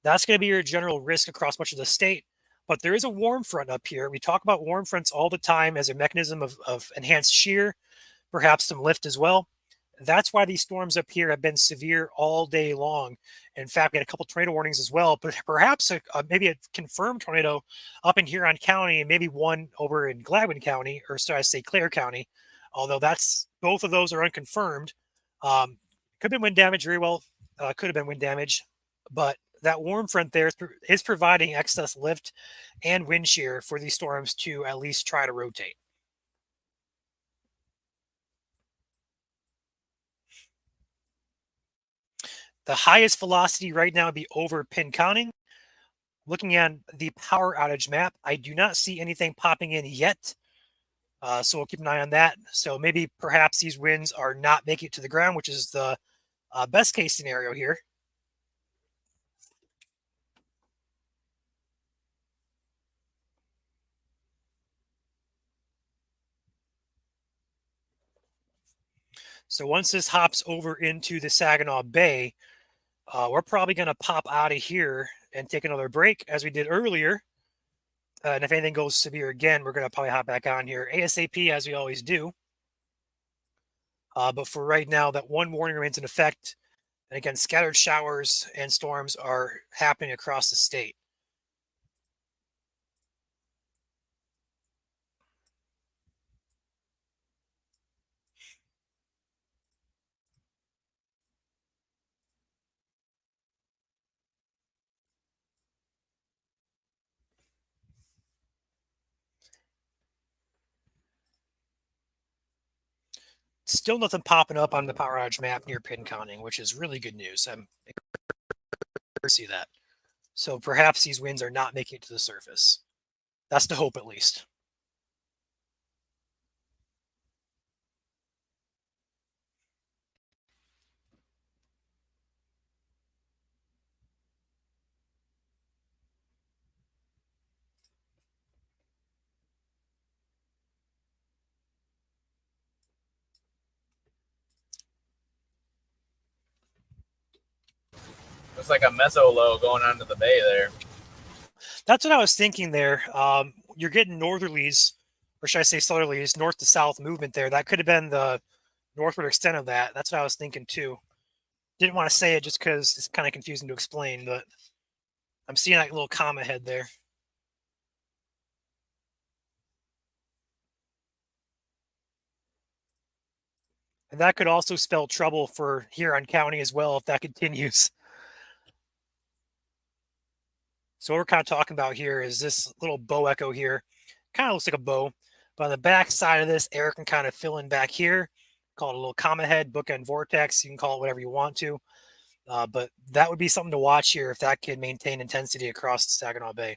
Speaker 1: That's going to be your general risk across much of the state. But there is a warm front up here. We talk about warm fronts all the time as a mechanism of enhanced shear, perhaps some lift as well. That's why these storms up here have been severe all day long. In fact, we had a couple tornado warnings as well, but perhaps maybe a confirmed tornado up in Huron County and maybe one over in Gladwin County, or should I say Clare County, although both of those are unconfirmed. Could have been wind damage, very well could have been wind damage, but that warm front there is providing excess lift and wind shear for these storms to at least try to rotate. The highest velocity right now would be over Pinconning. Looking at the power outage map, I do not see anything popping in yet. So we'll keep an eye on that. So maybe perhaps these winds are not making it to the ground, which is the best case scenario here. So once this hops over into the Saginaw Bay, we're probably going to pop out of here and take another break as we did earlier. And if anything goes severe again, we're going to probably hop back on here ASAP as we always do. But for right now, that one warning remains in effect. And again, scattered showers and storms are happening across the state. Still nothing popping up on the power outage map near Pinconning, which is really good news. I'm excited to see that. So perhaps these winds are not making it to the surface. That's the hope, at least.
Speaker 5: Looks like a meso low going onto the bay there.
Speaker 1: That's what I was thinking there. You're getting northerlies, or should I say southerlies, north to south movement there. That could have been the northward extent of that. That's what I was thinking too. Didn't want to say it just because it's kind of confusing to explain, but I'm seeing that little comma head there. And that could also spell trouble for Huron County as well if that continues. So what we're kind of talking about here is this little bow echo here. Kind of looks like a bow. But on the back side of this, air can kind of fill in back here. call it a little comma head, bookend vortex. You can call it whatever you want to. But that would be something to watch here if that can maintain intensity across Saginaw Bay.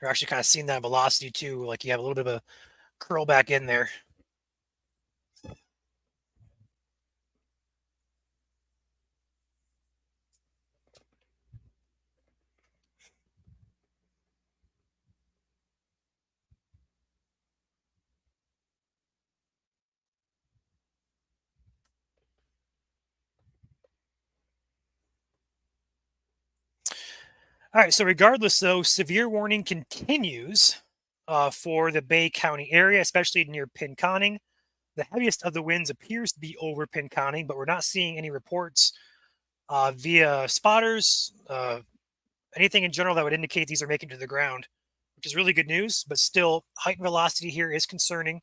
Speaker 1: You're actually kind of seeing that velocity too, like you have a little bit of a curl back in there. All right, so regardless though, severe warning continues for the Bay County area, especially near Pinconning. The heaviest of the winds appears to be over Pinconning, but we're not seeing any reports via spotters, anything in general that would indicate these are making it to the ground, which is really good news, but still heightened velocity here is concerning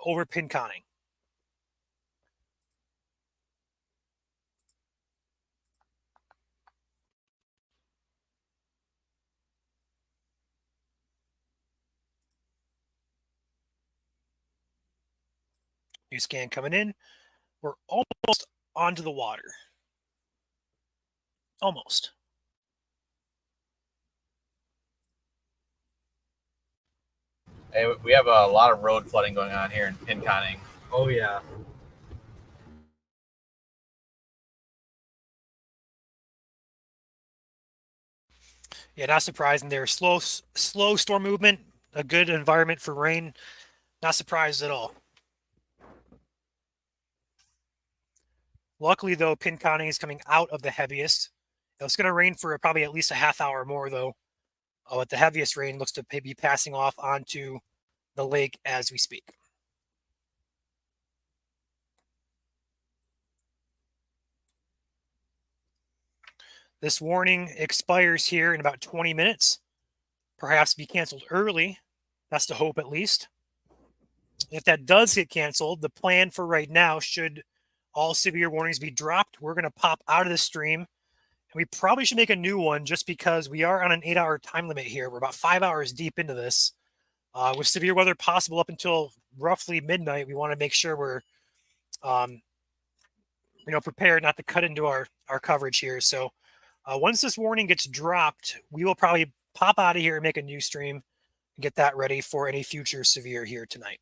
Speaker 1: over Pinconning. New scan coming in. We're almost onto the water. Almost.
Speaker 5: Hey, we have a lot of road flooding going on here in Pinconning.
Speaker 2: Oh yeah.
Speaker 1: Yeah, not surprising there. Slow storm movement, a good environment for rain. Not surprised at all. Luckily, though, Pinconning is coming out of the heaviest. It's going to rain for probably at least a half hour more, though. But the heaviest rain looks to be passing off onto the lake as we speak. This warning expires here in about 20 minutes. Perhaps be canceled early. That's the hope, at least. If that does get canceled, the plan for right now, should all severe warnings be dropped, we're going to pop out of the stream. And we probably should make a new one just because we are on an 8-hour time limit here. We're about 5 hours deep into this. With severe weather possible up until roughly midnight, we want to make sure we're prepared not to cut into our coverage here. So once this warning gets dropped, we will probably pop out of here and make a new stream and get that ready for any future severe here tonight.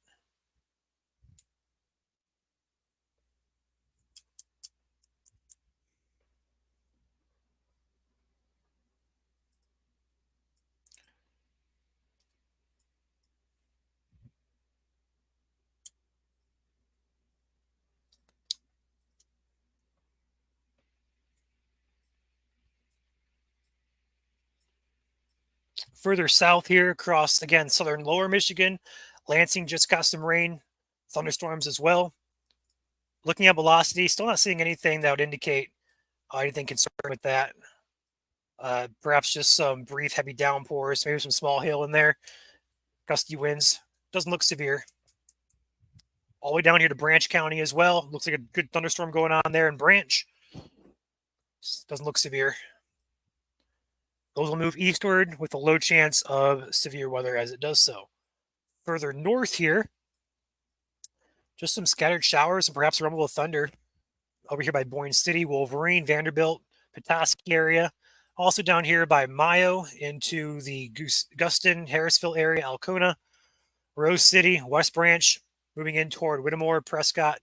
Speaker 1: Further south here across, again, southern lower Michigan, Lansing just got some rain, thunderstorms as well. Looking at velocity, still not seeing anything that would indicate anything concerned with that. Perhaps just some brief heavy downpours, maybe some small hail in there. Gusty winds. Doesn't look severe. All the way down here to Branch County as well. Looks like a good thunderstorm going on there in Branch. Doesn't look severe. Those will move eastward with a low chance of severe weather as it does so. Further north here, just some scattered showers and perhaps a rumble of thunder over here by Boyne City, Wolverine, Vanderbilt, Petoskey area. Also down here by Mayo into the Guston, Harrisville area, Alcona, Rose City, West Branch, moving in toward Whittemore, Prescott,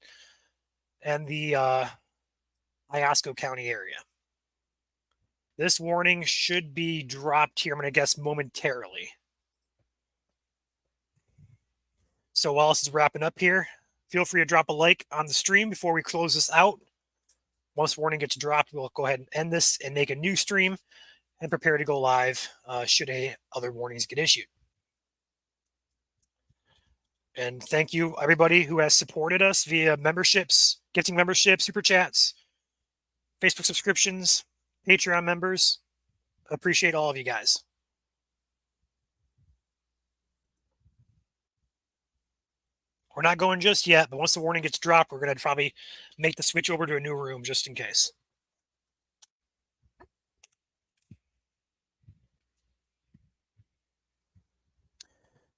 Speaker 1: and the Iosco County area. This warning should be dropped here, I'm going to guess, momentarily. So while this is wrapping up here, feel free to drop a like on the stream before we close this out. Once warning gets dropped, we'll go ahead and end this and make a new stream and prepare to go live should other warnings get issued. And thank you, everybody who has supported us via memberships, gifting memberships, super chats, Facebook subscriptions, Patreon members. Appreciate all of you guys. We're not going just yet, but once the warning gets dropped, we're going to probably make the switch over to a new room just in case.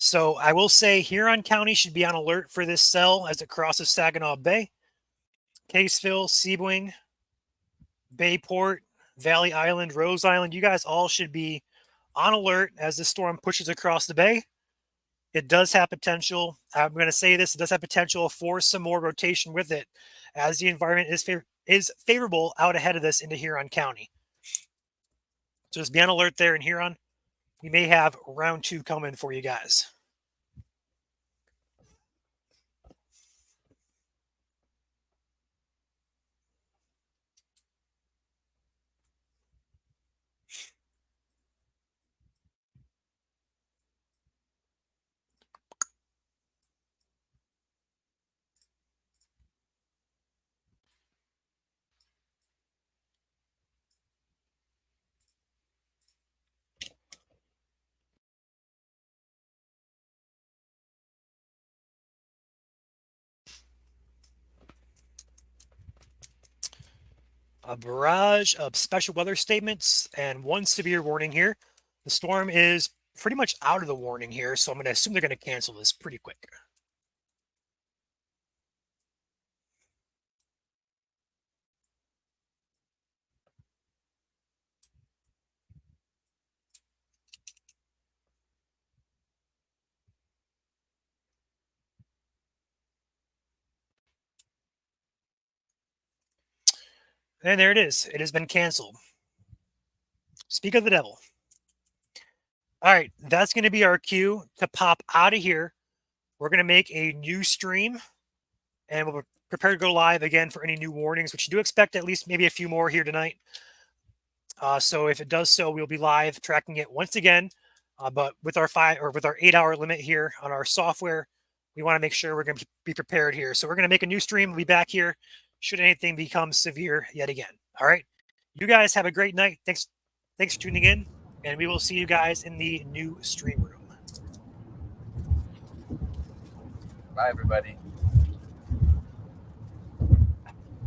Speaker 1: So I will say Huron County should be on alert for this cell as it crosses Saginaw Bay, Caseville, Sebring, Bayport, Valley Island, Rose Island. You guys all should be on alert as the storm pushes across the bay. It does have potential. I'm going to say this. It does have potential for some more rotation with it as the environment is favorable out ahead of this into Huron County. So just be on alert there in Huron. We may have round 2 coming for you guys. A barrage of special weather statements and one severe warning here. The storm is pretty much out of the warning here, so I'm going to assume they're going to cancel this pretty quick. And there it is. It has been canceled. Speak of the devil. All right, that's going to be our cue to pop out of here. We're going to make a new stream, and we'll prepare to go live again for any new warnings, which you do expect at least maybe a few more here tonight. So if it does so, we'll be live tracking it once again. But with our 8-hour limit here on our software, we want to make sure we're going to be prepared here. So we're going to make a new stream. We'll be back here should anything become severe yet again. All right. You guys have a great night. Thanks for tuning in, and we will see you guys in the new stream room.
Speaker 4: Bye, everybody.